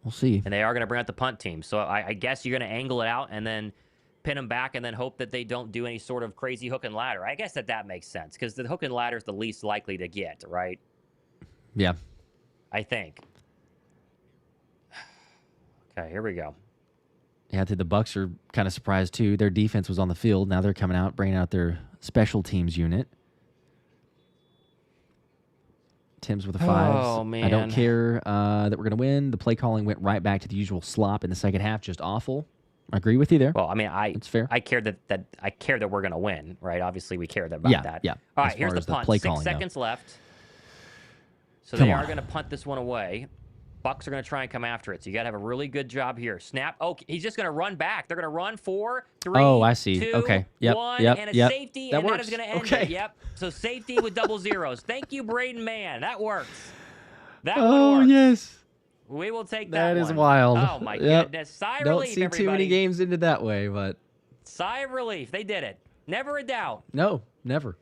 We'll see. And they are going to bring out the punt team. So I guess you're going to angle it out and then pin them back and then hope that they don't do any sort of crazy hook and ladder. I guess that makes sense because the hook and ladder is the least likely to get, right? Yeah. I think. Okay, here we go. Yeah, I think the Bucs are kind of surprised too. Their defense was on the field. Now they're coming out, bringing out their special teams unit. Tim's with a 5. Oh, man. I don't care that we're going to win. The play calling went right back to the usual slop in the second half. Just awful. I agree with you there. Well, it's fair. I care that we're going to win, right? Obviously, we care about that. Yeah. All right, here's the punt. 6 seconds left. So they are going to punt this one away. Bucs are going to try and come after it. So you got to have a really good job here. Snap. Oh, he's just going to run back. They're going to run 4, 3, oh, I see. 2, okay. 1, and a safety, that and works. that is going to end it. Yep. So safety with double zeros. Thank you, Braden Mann. That works. That one works. Yes. We will take that That one. is wild. Oh, my goodness. Sigh of relief, Don't see too many games into that way, but... Sigh of relief. They did it. Never a doubt. No, never.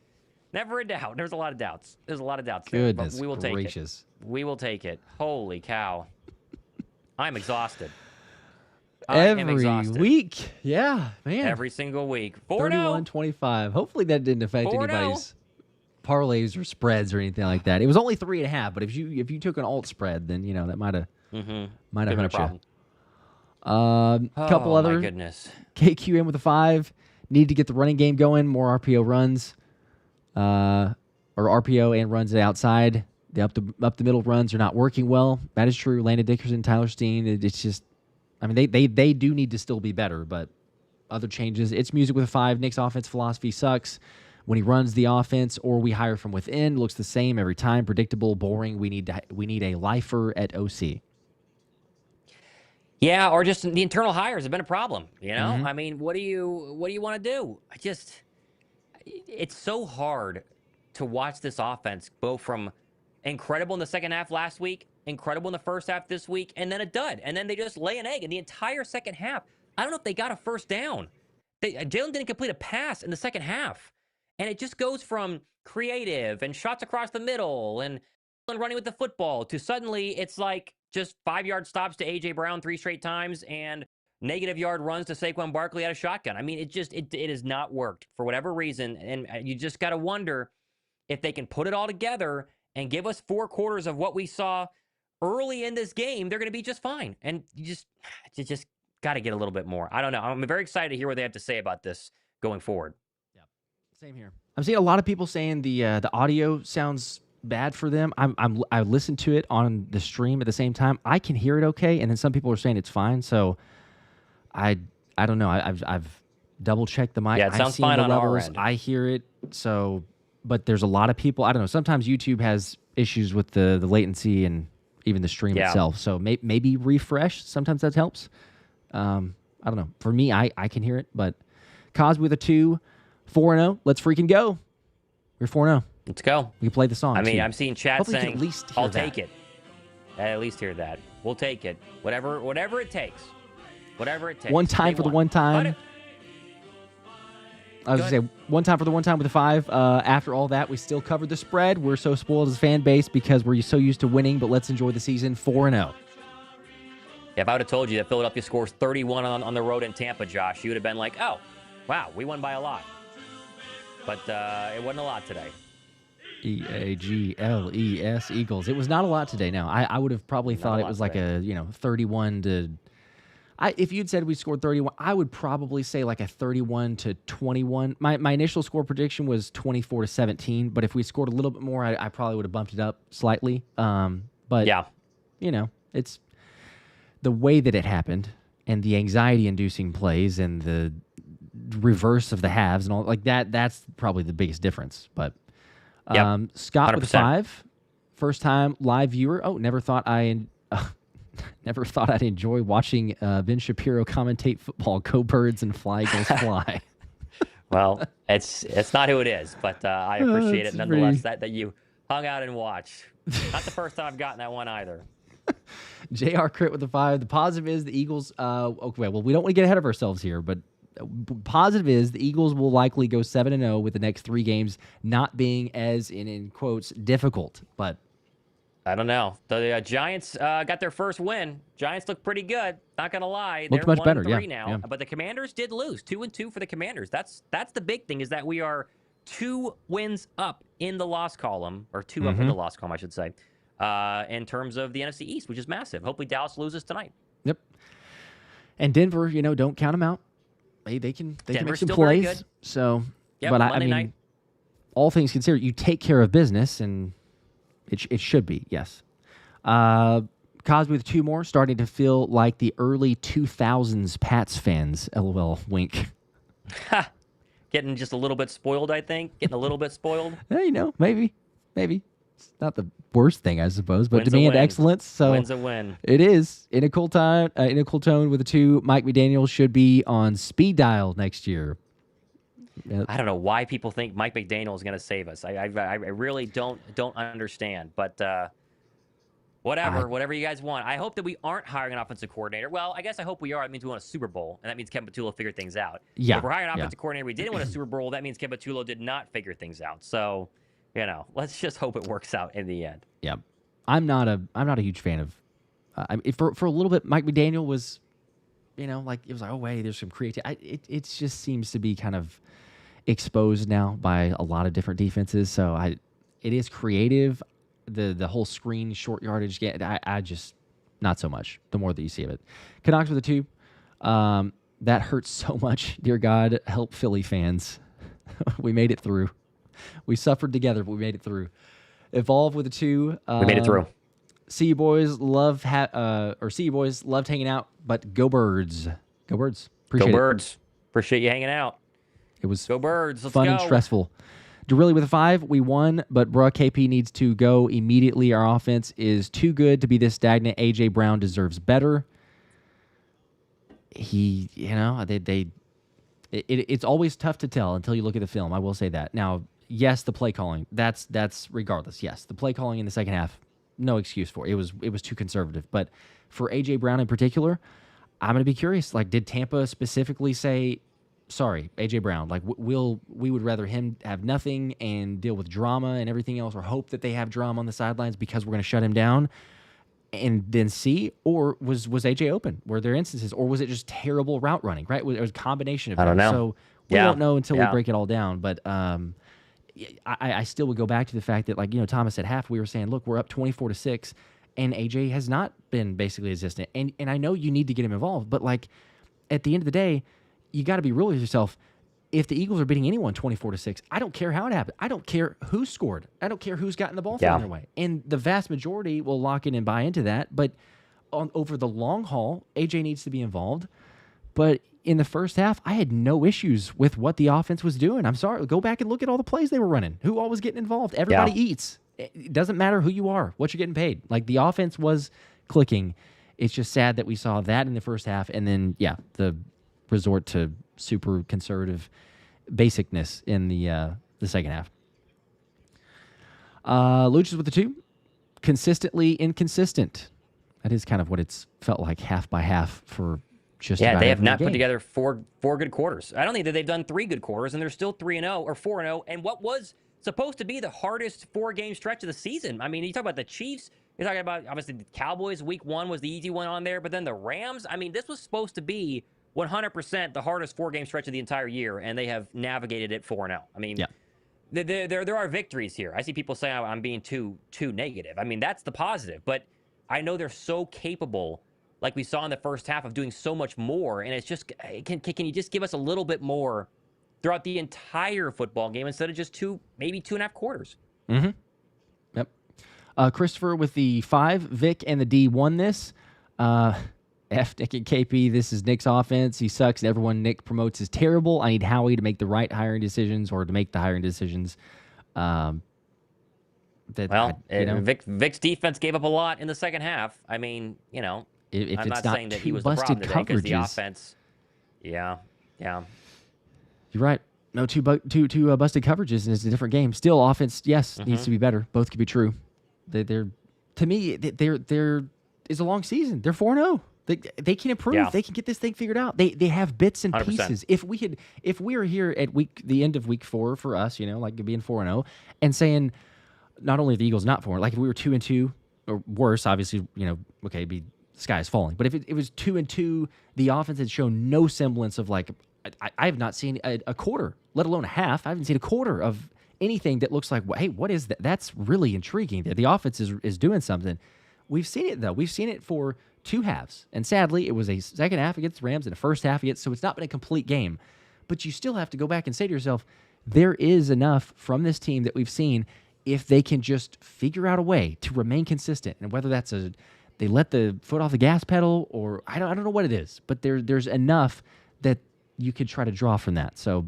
Never a doubt. There's a lot of doubts. Goodness there, but we will gracious. Take it. We will take it. Holy cow. I'm exhausted. Every week. Yeah, man. Every single week. 4-0. 31-25. Hopefully that didn't affect anybody's parlays or spreads or anything like that. It was only 3.5, but if you took an alt spread, then that might have hurt you. Couple other. My goodness. KQM with a 5. Need to get the running game going. More RPO runs, or RPO and runs outside. The up the middle runs are not working well. That is true. Landon Dickerson, Tyler Steen. It's just, they do need to still be better, but other changes. It's music with a 5. Nick's offense philosophy sucks. When he runs the offense or we hire from within, looks the same every time. Predictable, boring. We need a lifer at OC. Yeah, or just the internal hires have been a problem. What do you want to do? It's so hard to watch this offense go from incredible in the second half last week, incredible in the first half this week, and then a dud, and then they just lay an egg in the entire second half. I don't know if they got a first down. Jalen didn't complete a pass in the second half. And it just goes from creative and shots across the middle and and running with the football to suddenly it's like just 5-yard stops to A.J. Brown 3 straight times and negative yard runs to Saquon Barkley out of shotgun. I mean, it has not worked for whatever reason. And you just got to wonder if they can put it all together and give us 4 quarters of what we saw early in this game, they're going to be just fine. And you just got to get a little bit more. I don't know. I'm very excited to hear what they have to say about this going forward. Yep. Same here. I'm seeing a lot of people saying the audio sounds bad for them. I listened to it on the stream at the same time. I can hear it okay, and then some people are saying it's fine. So I don't know. I've double checked the mic. Yeah, it sounds fine on our end. I hear it. So, but there's a lot of people. I don't know. Sometimes YouTube has issues with the latency and even the stream itself. So maybe refresh. Sometimes that helps. I don't know. For me, I can hear it. But Cosby with a 2, 4-0. Let's freaking go. We're 4-0. Let's go. We play the song. I mean, too. I'm seeing chat Hopefully saying, at least hear I'll that. take it. At least hear that. We'll take it. Whatever it takes. Whatever it takes. One time for the one time. I was going to say, one time for the one time with a 5. After all that, we still covered the spread. We're so spoiled as a fan base because we're so used to winning, but let's enjoy the season 4-0. If I would have told you that Philadelphia scores 31 on the road in Tampa, Josh, you would have been like, oh, wow, we won by a lot. But it wasn't a lot today. Eagles, Eagles. It was not a lot today. No, I would have probably thought it was like a 31 to. If you'd said we scored 31, I would probably say like a 31 to 21. My initial score prediction was 24 to 17, but if we scored a little bit more, I probably would have bumped it up slightly. But yeah, it's the way that it happened and the anxiety-inducing plays and the reverse of the halves and all like that. That's probably the biggest difference. But Scott 100%. With 5, first time live viewer. Oh, never thought I'd enjoy watching Ben Shapiro commentate football. Go Birds and fly Eagles fly. Well, it's not who it is, but I appreciate it nonetheless that you hung out and watched. Not the first time I've gotten that one either. JR Crit with the 5. The positive is the Eagles. Okay, well, we don't want to get ahead of ourselves here, but positive is the Eagles will likely go 7-0 with the next 3 games not being as in quotes difficult. But I don't know. The Giants got their first win. Giants look pretty good. Not gonna lie, looked they're much better. 1-3 now. But the Commanders did lose 2-2 for the Commanders. That's the big thing is that we are 2 wins up in the loss column, or 2 up in the loss column, I should say, in terms of the NFC East, which is massive. Hopefully Dallas loses tonight. Yep. And Denver, don't count them out. They can make some plays. So, but I mean, night. All things considered, you take care of business, and it should be, yes. Cosby with 2 more, starting to feel like the early 2000s Pats fans. LOL, wink. Getting just a little bit spoiled, I think. Getting a little bit spoiled. Maybe. It's not the worst thing, I suppose, but Win's demand excellence. So win's a win. It is. In a cool tone with a 2, Mike McDaniel should be on speed dial next year. I don't know why people think Mike McDaniel is going to save us. I really don't understand. But whatever you guys want. I hope that we aren't hiring an offensive coordinator. Well, I guess I hope we are. That means we won a Super Bowl, and that means Kevin Patullo figured things out. Yeah. If we're hiring an offensive coordinator, we didn't win a Super Bowl. That means Kevin Patullo did not figure things out. So, let's just hope it works out in the end. Yeah, I'm not a huge fan of. For a little bit, Mike McDaniel was, like it was like, oh wait, there's some creativity. It just seems to be kind of exposed now by a lot of different defenses. So it is creative. The whole screen short yardage game. I just not so much. The more that you see of it, Canucks with a 2. That hurts so much. Dear God, help Philly fans. We made it through. We suffered together, but we made it through. Evolve with a 2. We made it through. See you boys loved hanging out, but go Birds. Go Birds. Appreciate Go Birds. Appreciate you hanging out. It was Go Birds. Let's fun go. and stressful. Derilli with a 5. We won, but bruh, KP needs to go immediately. Our offense is too good to be this stagnant. AJ Brown deserves better. It's always tough to tell until you look at the film. I will say that. Now, yes, the play calling. That's regardless. Yes, the play calling in the second half, no excuse for it. It was too conservative. But for AJ Brown in particular, I'm going to be curious. Like, did Tampa specifically say, sorry, A.J. Brown. Like, we would rather him have nothing and deal with drama and everything else, or hope that they have drama on the sidelines because we're going to shut him down and then see? Or was A.J. open? Were there instances? Or was it just terrible route running, right? It was a combination of I don't know. So we won't know until we break it all down. But I still would go back to the fact that, like, Thomas at half, we were saying, look, we're up 24-6, and A.J. has not been basically existent. And I know you need to get him involved, but, like, at the end of the day, you got to be real with yourself. If the Eagles are beating anyone 24-6, I don't care how it happened. I don't care who scored. I don't care who's gotten the ball thrown their way. And the vast majority will lock in and buy into that. But over the long haul, AJ needs to be involved. But in the first half, I had no issues with what the offense was doing. I'm sorry. Go back and look at all the plays they were running. Who all was getting involved? Everybody eats. It doesn't matter who you are, what you're getting paid. Like, the offense was clicking. It's just sad that we saw that in the first half. And then, the resort to super conservative basicness in the second half. Luchas with the 2. Consistently inconsistent. That is kind of what it's felt like, half by half, for just about they have every not game. put together four good quarters. I don't think that they've done 3 good quarters, and they're still 3-0 or 4-0. And what was supposed to be the hardest 4-game stretch of the season? I mean, you talk about the Chiefs. You're talking about, obviously, the Cowboys. Week 1 was the easy one on there, but then the Rams. I mean, this was supposed to be 100% the hardest 4-game stretch of the entire year, and they have navigated it 4-0. I mean, there are victories here. I see people saying I'm being too negative. I mean, that's the positive, but I know they're so capable, like we saw in the first half, of doing so much more, and it's just, can you just give us a little bit more throughout the entire football game instead of just maybe 2.5 quarters? Mm-hmm. Yep. Christopher with the 5, Vic and the D won this. F Nick and KP, this is Nick's offense. He sucks, and everyone Nick promotes is terrible. I need Howie to make the right hiring decisions, or to make the hiring decisions. Vic's defense gave up a lot in the second half. I mean, if I'm it's not saying that he was the busted problem today, because the coverages, offense. Yeah. You're right. No, two busted coverages, and it's a different game. Still, offense, needs to be better. Both could be true. They're to me, they're is a long season. They're 4-0. They can improve. Yeah. They can get this thing figured out. They have bits and 100%. Pieces. If we were here at the end of week 4 for us, like being 4-0, and saying not only the Eagles not 4, like if we were 2-2 or worse, obviously, okay, the sky is falling. But if it was 2-2, the offense had shown no semblance of, like, I have not seen a quarter, let alone a half. I haven't seen a quarter of anything that looks like, hey, what is that? That's really intriguing. The offense is doing something. We've seen it, though. We've seen it for 2 halves. And sadly, it was a second half against the Rams and a first half against, so it's not been a complete game. But you still have to go back and say to yourself, there is enough from this team that we've seen if they can just figure out a way to remain consistent. And whether that's they let the foot off the gas pedal, or I don't know what it is, but there's enough that you could try to draw from that. So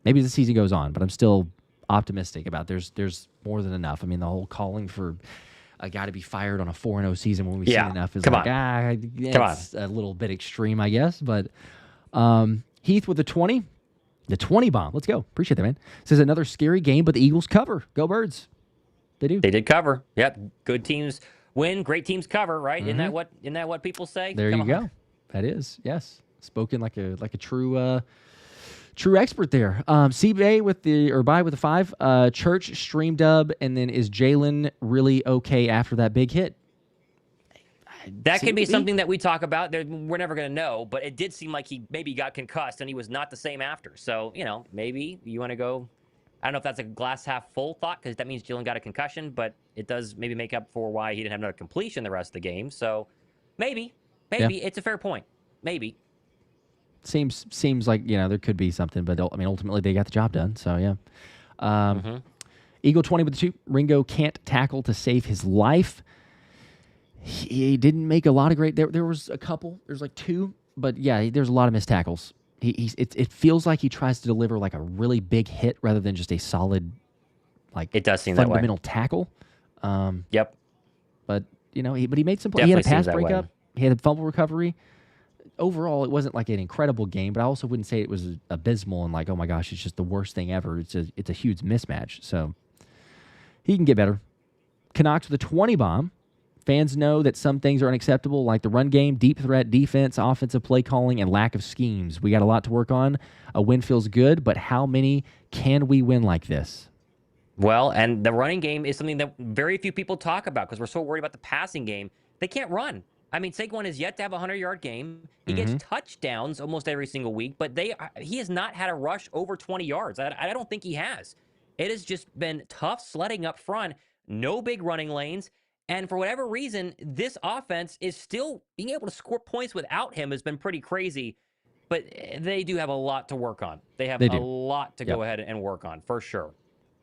maybe the season goes on, but I'm still optimistic about there's more than enough. I mean, the whole calling for a guy to be fired on a 4-0 season when we've seen enough is it's a little bit extreme, I guess. But Heath with the 20 bomb. Let's go. Appreciate that, man. Says another scary game, but the Eagles cover. Go Birds. They do. They did cover. Yep. Good teams win. Great teams cover. Right? Mm-hmm. Isn't that what people say? There you go. That is, yes. Spoken like a true expert there. C-Bay with the 5. Church stream dub, and then is Jalen really okay after that big hit? That could be something that we talk about. We're never going to know, but it did seem like he maybe got concussed and he was not the same after. So, maybe you want to go. I don't know if that's a glass half full thought, because that means Jalen got a concussion, but it does maybe make up for why he didn't have another completion the rest of the game. So maybe it's a fair point. Maybe. Seems like, there could be something, but I mean, ultimately they got the job done. So, yeah. Eagle 20 with the 2. Ringo can't tackle to save his life. He didn't make a lot of great. There was a couple. There's like 2, but yeah, there's a lot of missed tackles. It feels like he tries to deliver like a really big hit rather than just a solid, like, it does seem fundamental tackle. Yep. But he made some plays. He had a pass breakup. He had a fumble recovery. Overall, it wasn't like an incredible game, but I also wouldn't say it was abysmal and like, oh my gosh, it's just the worst thing ever. It's a huge mismatch. So he can get better. Canucks with a 20 bomb. Fans know that some things are unacceptable, like the run game, deep threat, defense, offensive play calling, and lack of schemes. We got a lot to work on. A win feels good, but how many can we win like this? Well, and the running game is something that very few people talk about because we're so worried about the passing game. They can't run. I mean, Saquon has yet to have a 100-yard game. He gets touchdowns almost every single week, but he has not had a rush over 20 yards. I don't think he has. It has just been tough sledding up front, no big running lanes, and for whatever reason, this offense is still being able to score points without him has been pretty crazy, but they do have a lot to work on. They have a lot to go ahead and work on, for sure.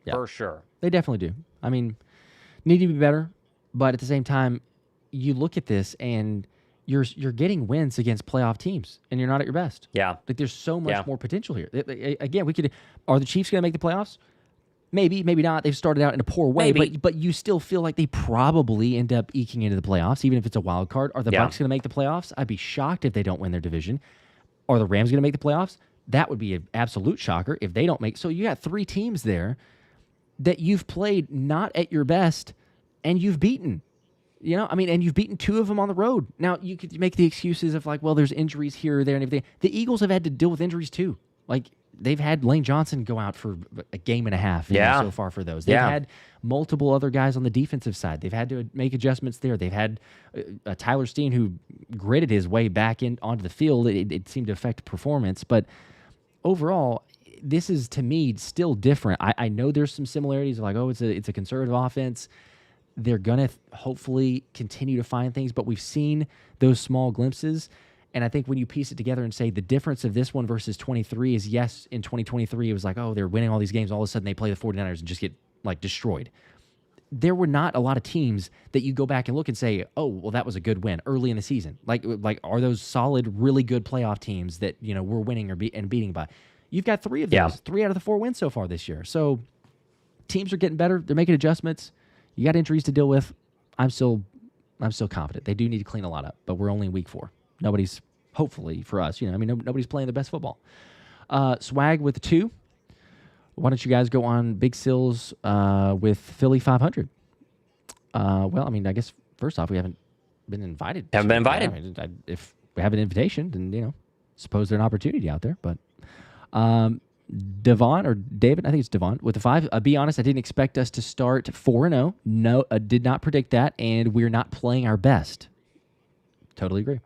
Yep. For sure. They definitely do. I mean, need to be better, but at the same time, you look at this and you're getting wins against playoff teams, and you're not at your best. Yeah. Like there's so much more potential here. Again, are the Chiefs going to make the playoffs? Maybe, maybe not. They've started out in a poor way, but you still feel like they probably end up eking into the playoffs, even if it's a wild card. Are the Bucs going to make the playoffs? I'd be shocked if they don't win their division. Are the Rams going to make the playoffs? That would be an absolute shocker if they don't make. So you got 3 teams there that you've played not at your best, and you've beaten. And you've beaten 2 of them on the road. Now, you could make the excuses of like, well, there's injuries here or there and everything. The Eagles have had to deal with injuries too. Like, they've had Lane Johnson go out for a game and a half so far for those. They've had multiple other guys on the defensive side. They've had to make adjustments there. They've had Tyler Steen, who gritted his way back onto the field. It seemed to affect performance. But overall, this is, to me, still different. I know there's some similarities, like, it's a conservative offense. They're going to hopefully continue to find things, but we've seen those small glimpses. And I think when you piece it together and say the difference of this one versus 23 is, yes, in 2023, it was like, they're winning all these games. All of a sudden, they play the 49ers and just get, like, destroyed. There were not a lot of teams that you go back and look and say, oh, well, that was a good win early in the season. Like are those solid, really good playoff teams that, we're winning and beating by? You've got 3 of those, 3 out of the 4 wins so far this year. So teams are getting better. They're making adjustments. You got injuries to deal with. I'm still confident. They do need to clean a lot up, but we're only in week 4. Nobody's, hopefully for us, nobody's playing the best football. Swag with the 2. Why don't you guys go on Big Sills with Philly 500? Well, I mean, I guess first off, we haven't been invited. Haven't been invited. I mean, if we have an invitation, then, suppose there's an opportunity out there. But Devon or David, I think it's Devon with the 5. Be honest, I didn't expect us to start 4-0. No, I did not predict that, and we're not playing our best. Totally agree.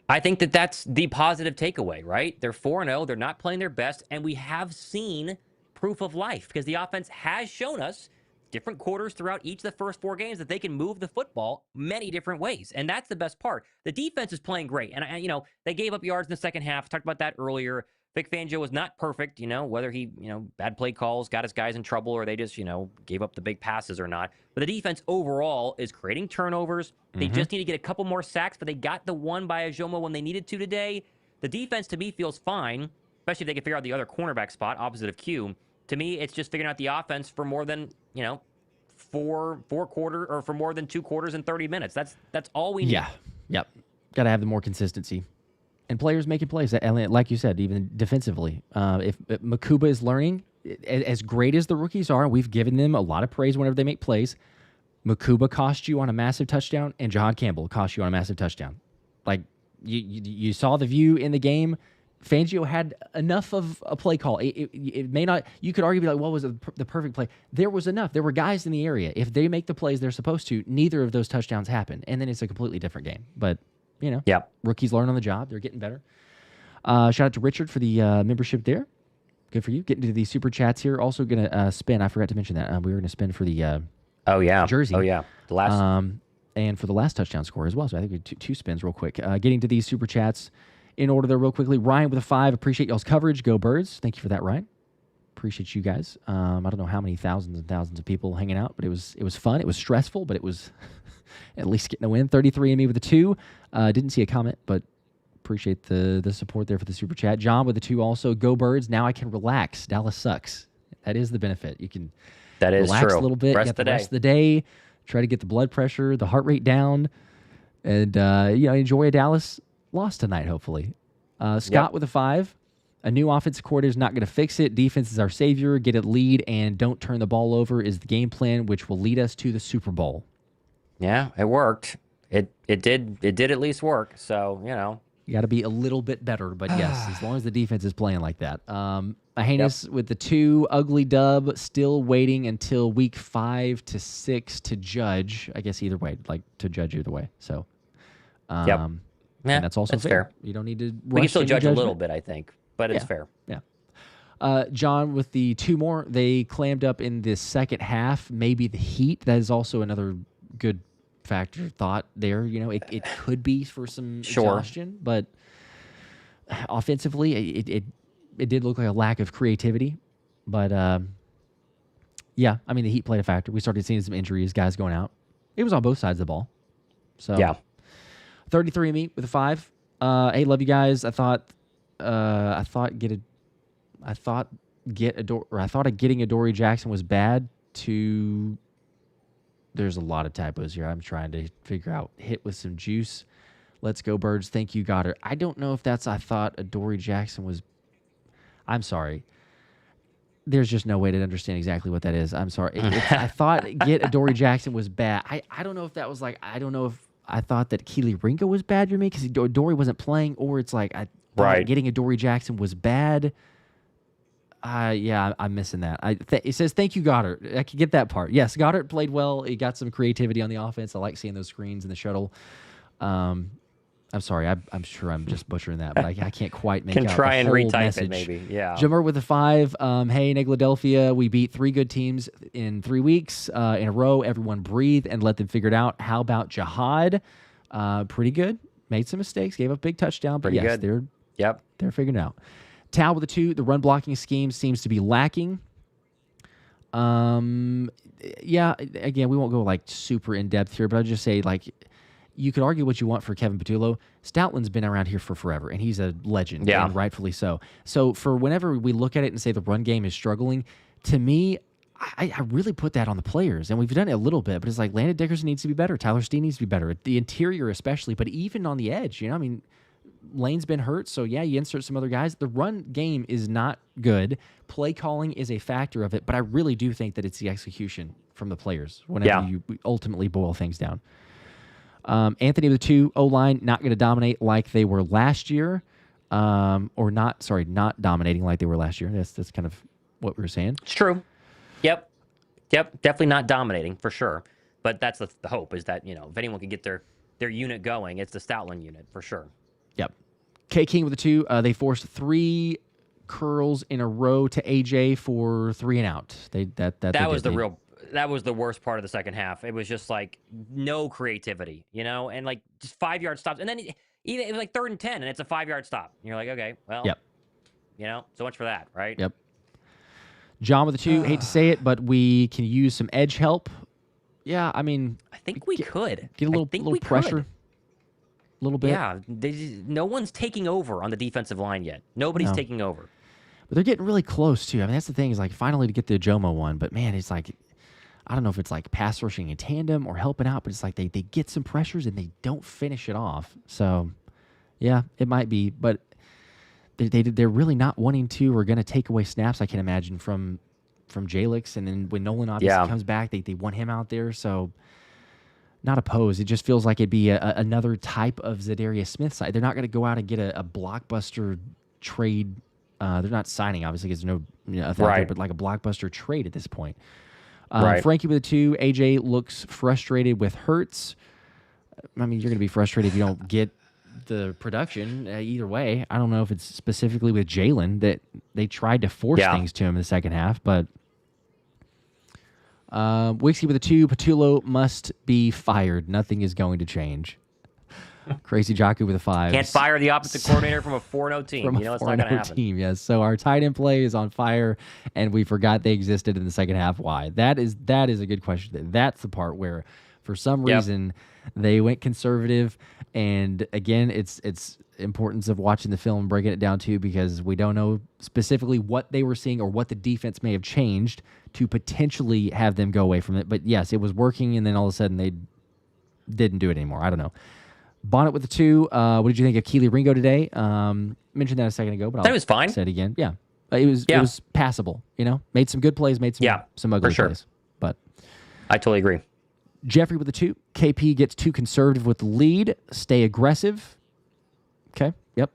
I think that's the positive takeaway, right? They're 4-0. They're not playing their best, and we have seen proof of life because the offense has shown us different quarters throughout each of the first 4 games that they can move the football many different ways, and that's the best part. The defense is playing great, and they gave up yards in the second half. Talked about that earlier. Vic Fangio was not perfect, whether he, bad play calls, got his guys in trouble, or they just, gave up the big passes or not. But the defense overall is creating turnovers. They just need to get a couple more sacks, but they got the one by Ajomo when they needed to today. The defense, to me, feels fine, especially if they can figure out the other cornerback spot opposite of Q. To me, it's just figuring out the offense for more than, 4 quarters, or for more than 2 quarters and 30 minutes. That's all we need. Yeah. Yep. Got to have the more consistency. And players making plays, like you said, even defensively. If Makuba is learning, as great as the rookies are, we've given them a lot of praise whenever they make plays. Makuba cost you on a massive touchdown, and Jahad Campbell cost you on a massive touchdown. Like, you saw the view in the game. Fangio had enough of a play call. It may not, you could argue, what was the perfect play? There was enough. There were guys in the area. If they make the plays they're supposed to, neither of those touchdowns happen. And then it's a completely different game. But rookies learn on the job. They're getting better. Shout out to Richard for the membership there. Good for you. Getting to the super chats here. Also going to spin. I forgot to mention that. We were going to spin for the jersey. Oh, yeah. The last. And for the last touchdown score as well. So I think we had 2 spins real quick. Getting to these super chats in order there real quickly. Ryan with a 5. Appreciate y'all's coverage. Go Birds. Thank you for that, Ryan. Appreciate you guys. I don't know how many thousands and thousands of people hanging out, but it was fun. It was stressful, but it was at least getting a win. 33 and me with a 2. Didn't see a comment, but appreciate the support there for the super chat. John with a 2 also. Go Birds. Now I can relax. Dallas sucks. That is the benefit. You can relax a little bit. Rest of the day. Try to get the blood pressure, the heart rate down, and enjoy a Dallas loss tonight, hopefully. Scott with a 5. A new offensive coordinator is not going to fix it. Defense is our savior. Get it lead and don't turn the ball over is the game plan, which will lead us to the Super Bowl. Yeah, it worked. It did at least work. So, You got to be a little bit better, but yes, as long as the defense is playing like that. Mahanus with the 2 ugly dub, still waiting until week 5 to 6 to judge. I guess either way, like to judge either way. So, Yeah, and that's also fair. You don't need to. We can rush still any judge a judgment. little bit, I think, but it's fair. Yeah. John with the 2 more. They clammed up in the second half. Maybe the heat. That is also another good factor thought there. It could be for some exhaustion, but offensively, it did look like a lack of creativity. But yeah, I mean the heat played a factor. We started seeing some injuries, guys going out. It was on both sides of the ball. So Yeah. 33andMe with a 5. Hey, love you guys. I thought getting Adoree Jackson was bad. There's a lot of typos here. I'm trying to figure out. Hit with some juice. Let's go, Birds. Thank you, Goddard. I don't know if that's. I thought Adoree Jackson was. I'm sorry. There's just no way to understand exactly what that is. I'm sorry. I thought get Adoree Jackson was bad. I don't know if that was like. I don't know if I thought that Keely Ringo was bad for me because Adoree wasn't playing, or it's like I thought getting Adoree Jackson was bad. Yeah, I'm missing that. It says, thank you, Goddard. I can get that part. Yes, Goddard played well. He got some creativity on the offense. I like seeing those screens and the shuttle. I'm sorry. I'm sure I'm just butchering that, but I can't quite make out try the and whole retype message. it maybe. Yeah. Jammer with a 5. Hey, Philadelphia, we beat 3 good teams in 3 weeks in a row. Everyone breathe and let them figure it out. How about Jihad? Pretty good. Made some mistakes. Gave up big touchdown, but Pretty yes, good. they're figuring it out. Tao with a 2. The run blocking scheme seems to be lacking. Yeah, again, we won't go like super in depth here, but I'll just say like you could argue what you want for Kevin Patullo. Stoutland's been around here for forever, and he's a legend, and rightfully so. So for whenever we look at it and say the run game is struggling, to me, I really put that on the players, and we've done it a little bit, but it's like Landon Dickerson needs to be better. Tyler Steen needs to be better. The interior especially, but even on the edge, I mean, Lane's been hurt, so yeah, you insert some other guys. The run game is not good. Play calling is a factor of it, but I really do think that it's the execution from the players whenever you ultimately boil things down. Anthony with the 2, O-line not going to dominate like they were last year, not dominating like they were last year. That's kind of what we were saying. It's true. Yep. Definitely not dominating for sure. But that's the hope is that, if anyone can get their unit going, it's the Stoutland unit for sure. Yep. K King with the 2. They forced 3 curls in a row to AJ for 3 and out. That was the worst part of the second half. It was just like no creativity, and like just 5-yard stops. And then even it was like 3rd and 10 and it's a 5-yard stop. And you're like, okay, well, so much for that, right? Yep. John with the 2. Hate to say it, but we can use some edge help. Yeah, I mean, I think we could get a little pressure. Could. A little bit. Yeah, no one's taking over on the defensive line yet. Nobody's taking over. But they're getting really close, too. I mean, that's the thing is like finally to get the Jomo one. But, man, it's like I don't know if it's like pass rushing in tandem or helping out, but it's like they get some pressures and they don't finish it off. So, yeah, it might be. But they're really not wanting to or going to take away snaps, I can imagine, from Jalix. And then when Nolan obviously comes back, they want him out there. So, not opposed. It just feels like it'd be another type of Zadarius Smith side. They're not going to go out and get a blockbuster trade. They're not signing, obviously, because there's no there, but like a blockbuster trade at this point. Frankie with the 2. AJ looks frustrated with Hurts. I mean, you're going to be frustrated if you don't get the production either way. I don't know if it's specifically with Jalen that they tried to force things to him in the second half, but Wixie with a 2. Patullo must be fired. Nothing is going to change. Crazy Jaku with a 5. Can't fire the opposite coordinator from a 4-0 team. It's not going to happen. Team, yes. So our tight end play is on fire, and we forgot they existed in the second half. Why? That is a good question. That's the part where, for some reason, they went conservative. And again, it's importance of watching the film and breaking it down too, because we don't know specifically what they were seeing or what the defense may have changed to potentially have them go away from it. But yes, it was working, and then all of a sudden they didn't do it anymore. I don't know. Bonnet with the 2. What did you think of Keely Ringo today? Mentioned that a second ago, but that was fine. Say it again. Yeah, it was passable. Made some good plays, made some ugly plays. But I totally agree. Jeffrey with the 2. KP gets too conservative with the lead. Stay aggressive. Okay. Yep.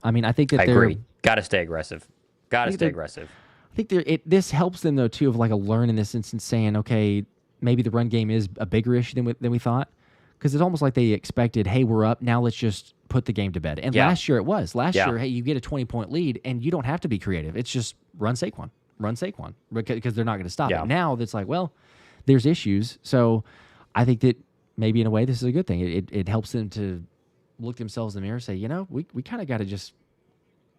I mean, I think that I agree. Got to stay aggressive. Got to stay aggressive. I think this helps them, though, too, of like a learn in this instance, saying, okay, maybe the run game is a bigger issue than we thought. Because it's almost like they expected, hey, we're up, now let's just put the game to bed. And last year it was. Last year, hey, you get a 20-point lead, and you don't have to be creative. It's just run Saquon, because they're not going to stop it. Now it's like, well, there's issues. So I think that maybe in a way this is a good thing. It helps them to look themselves in the mirror and say, we kind of got to just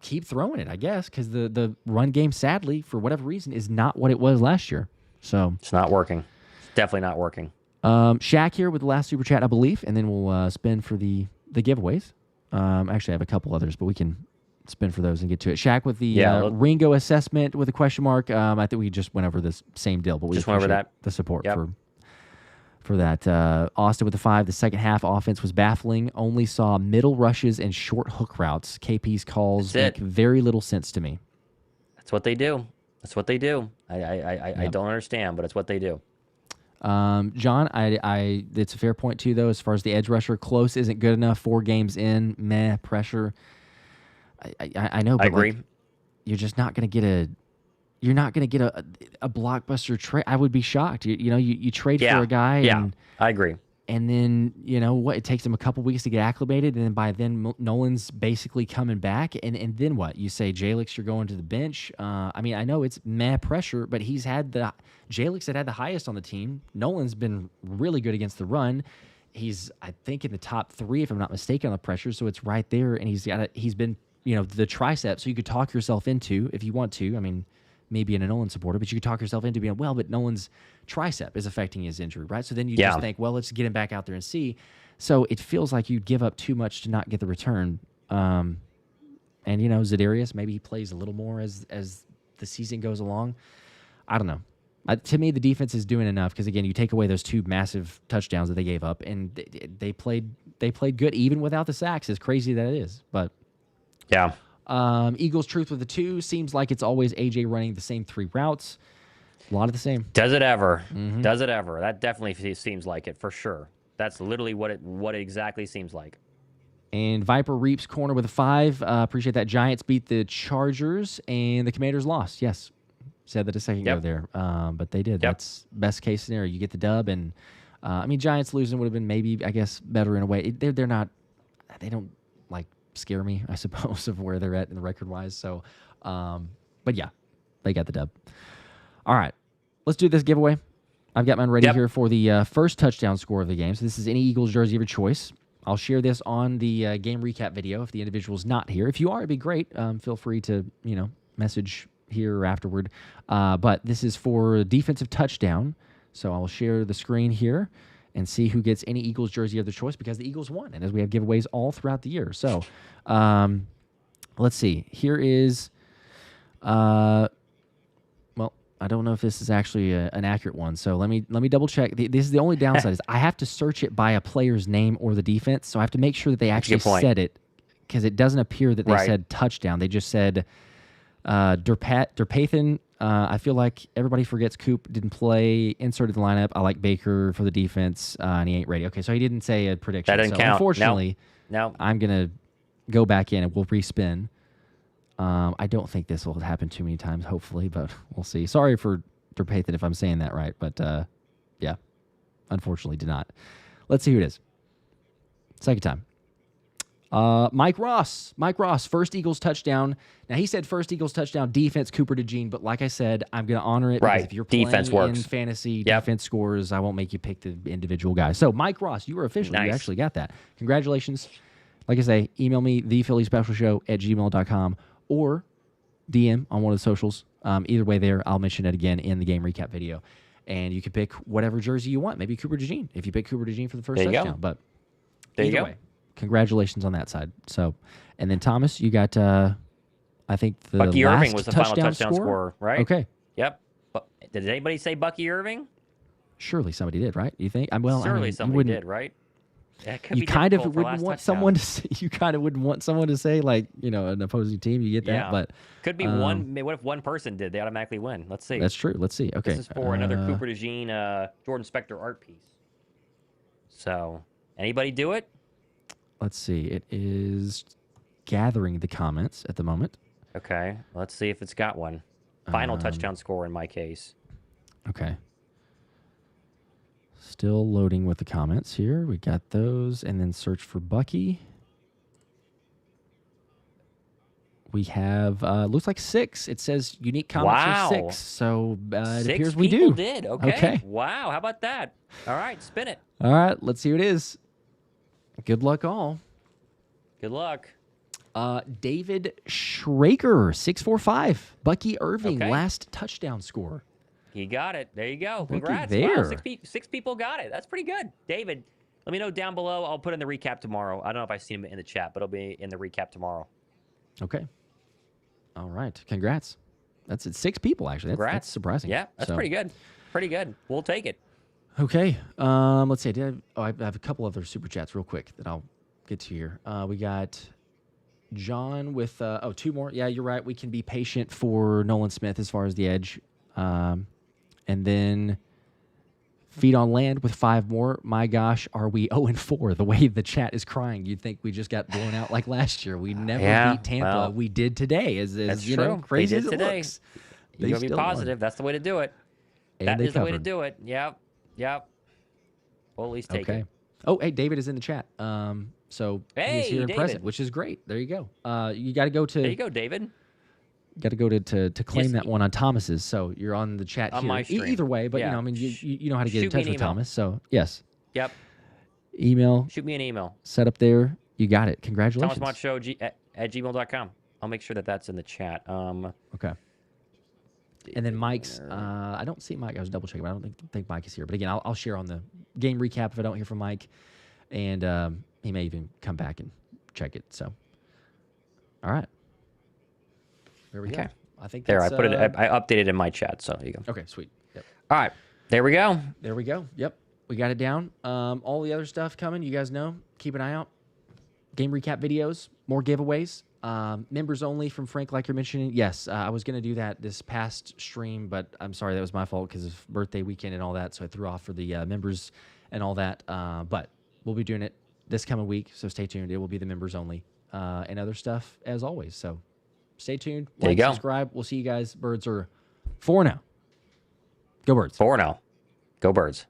keep throwing it, I guess, because the run game, sadly, for whatever reason, is not what it was last year. So it's not working. It's definitely not working. Shaq here with the last super chat, I believe, and then we'll spin for the giveaways. Actually, I have a couple others, but we can spin for those and get to it. Shaq with the Ringo assessment with a question mark. I think we just went over this same deal, but we just went over that. The support for that. Austin with the 5. The second half offense was baffling. Only saw middle rushes and short hook routes. KP's calls make very little sense to me. That's what they do. I don't understand, but it's what they do. John, it's a fair point too, though, as far as the edge rusher. Close isn't good enough. 4 games in, pressure. I know, but I agree. Like, you're just not going to get a blockbuster trade. I would be shocked. You trade for a guy. Yeah, and, I agree. And then, it takes him a couple weeks to get acclimated, and then by then Nolan's basically coming back, and then what? You say, Jalix, you're going to the bench. I mean, I know it's pressure, but Jalix had the highest on the team. Nolan's been really good against the run. He's, I think, in the top 3, if I'm not mistaken, on the pressure, so it's right there, and he's been, the tricep, so you could talk yourself into, if you want to, I mean, maybe in a Nolan supporter, but you could talk yourself into being, but Nolan's tricep is affecting his injury, right? So then you just think, well, let's get him back out there and see. So it feels like you give up too much to not get the return. And, Za'Darius, maybe he plays a little more as the season goes along. I don't know. To me, the defense is doing enough because, again, you take away those 2 massive touchdowns that they gave up, and they played good even without the sacks, as crazy that it is. But yeah. Eagles truth with the 2 seems like it's always AJ running the same 3 routes. A lot of the same. Does it ever? Mm-hmm. Does it ever? That definitely seems like it for sure. That's literally what it exactly seems like. And Viper Reaps corner with a 5. Appreciate that. Giants beat the Chargers and the Commanders lost. Yes, said that a second ago there, but they did. That's best case scenario. You get the dub, and Giants losing would have been maybe, I guess, better in a way. They're not. They don't like scare me, I suppose, of where they're at in the record wise. So, but yeah, they got the dub. All right, let's do this giveaway. I've got mine ready here for the first touchdown score of the game. So this is any Eagles jersey of your choice. I'll share this on the game recap video if the individual's not here. If you are, it'd be great. Feel free to message here or afterward. But this is for defensive touchdown. So I'll share the screen here and see who gets any Eagles jersey of their choice because the Eagles won. And as we have giveaways all throughout the year. So let's see. Here is, I don't know if this is actually an accurate one. So let me double check. This is the only downside is I have to search it by a player's name or the defense. So I have to make sure that they actually said it because it doesn't appear that they said touchdown. They just said Durpathan. I feel like everybody forgets Coop didn't play, inserted the lineup. I like Baker for the defense, and he ain't ready. Okay, so he didn't say a prediction. That didn't count. Unfortunately, no. I'm going to go back in and we'll respin. I don't think this will happen too many times, hopefully, but we'll see. Sorry for Durpathan if I'm saying that right, but yeah, unfortunately did not. Let's see who it is. Second time. Mike Ross, first Eagles touchdown. Now, he said first Eagles touchdown, defense, Cooper DeJean, but like I said, I'm going to honor it because if you're playing in fantasy, defense scores, I won't make you pick the individual guy. So, Mike Ross, you are official. Nice. You actually got that. Congratulations. Like I say, email me, thephillyspecialshow@gmail.com or DM on one of the socials. Either way there, I'll mention it again in the game recap video. And you can pick whatever jersey you want. Maybe Cooper DeJean, if you pick Cooper DeJean for the first touchdown. But either way, congratulations on that side. So, and then Thomas, you got, I think the Bucky last Irving was the final touchdown scorer, right? Okay. Yep. Did anybody say Bucky Irving? Surely somebody did, right? You think? Surely somebody did, right? That could You be kind of difficult for wouldn't last want touchdown. someone to say, you kind of wouldn't want someone to say, like, an opposing team. You get that, Yeah. but Could be one. What if one person did? They automatically win. Let's see. that's true. Let's see. Okay. This is for another Cooper DeJean, Jordan Spector art piece. So, anybody do it? Let's see. It is gathering the comments at the moment. Okay. Let's see if it's got one. Final touchdown score in my case. Okay. Still loading with the comments here. We got those, and then search for Bucky. We have looks like 6. It says unique comments Wow. are 6, so it 6 appears we people do. did. Okay. Okay. Wow. How about that? All right. Spin it. All right, let's see who it is. Good luck, all. Good luck. David Schrager, 645. Bucky Irving, Okay. last touchdown score. He got it. There you go. Looky Congrats. there. Wow, six people got it. That's pretty good. David, let me know down below. I'll put in the recap tomorrow. I don't know if I've seen him in the chat, but it'll be in the recap tomorrow. Okay. All right. Congrats. That's it. 6 people, actually. That's Congrats. surprising. Yeah, that's pretty good. Pretty good. We'll take it. Okay. Let's see. I have a couple other super chats real quick that I'll get to here. We got John with 2 more. Yeah, you're right. We can be patient for Nolan Smith as far as the edge. And then Feet on Land with 5 more. My gosh, are we 0-4? The way the chat is crying, you'd think we just got blown out like last year. We never beat Tampa. Well, we did today. That's you true. know, crazy They as did it today. looks. You gotta be still positive. won. That's the way to do it. And That they is the way to covered. do it. Yep. Yep. We'll at least take Okay. it. Oh, hey, David is in the chat. So he's Hey, here and David. present, which is great. There you go. You got to go to There you go, David. to claim Yes, that one on Thomas's. So you're on the chat On here. my stream. Either way, but Yeah. I mean, you know how to get in Shoot me touch an with email. Thomas. So yes, Yep. email Shoot me an email. set up there. You got it. Congratulations. ThomasMottShow at gmail.com. I'll make sure that that's in the chat. Okay. And then Mike's, I don't see Mike. I was double checking, but I don't think Mike is here. But again, I'll share on the game recap if I don't hear from Mike, and he may even come back and check it. So, all right, there we go. Okay. I think There, I that's, put it. I updated in my chat, so there you go. Okay, sweet. Yep. All right, there we go. There we go. Yep, we got it down. All the other stuff coming. You guys know. Keep an eye out. Game recap videos, more giveaways. Members only from Frank, like you're mentioning. Yes, I was going to do that this past stream, but I'm sorry, that was my fault because of birthday weekend and all that. So I threw off for the members and all that. But we'll be doing it this coming week, so stay tuned. It will be the members only and other stuff as always. So stay tuned. There you Like, go. subscribe. We'll see you guys. Birds are 4-0. Go Birds. 4-0. Go Birds.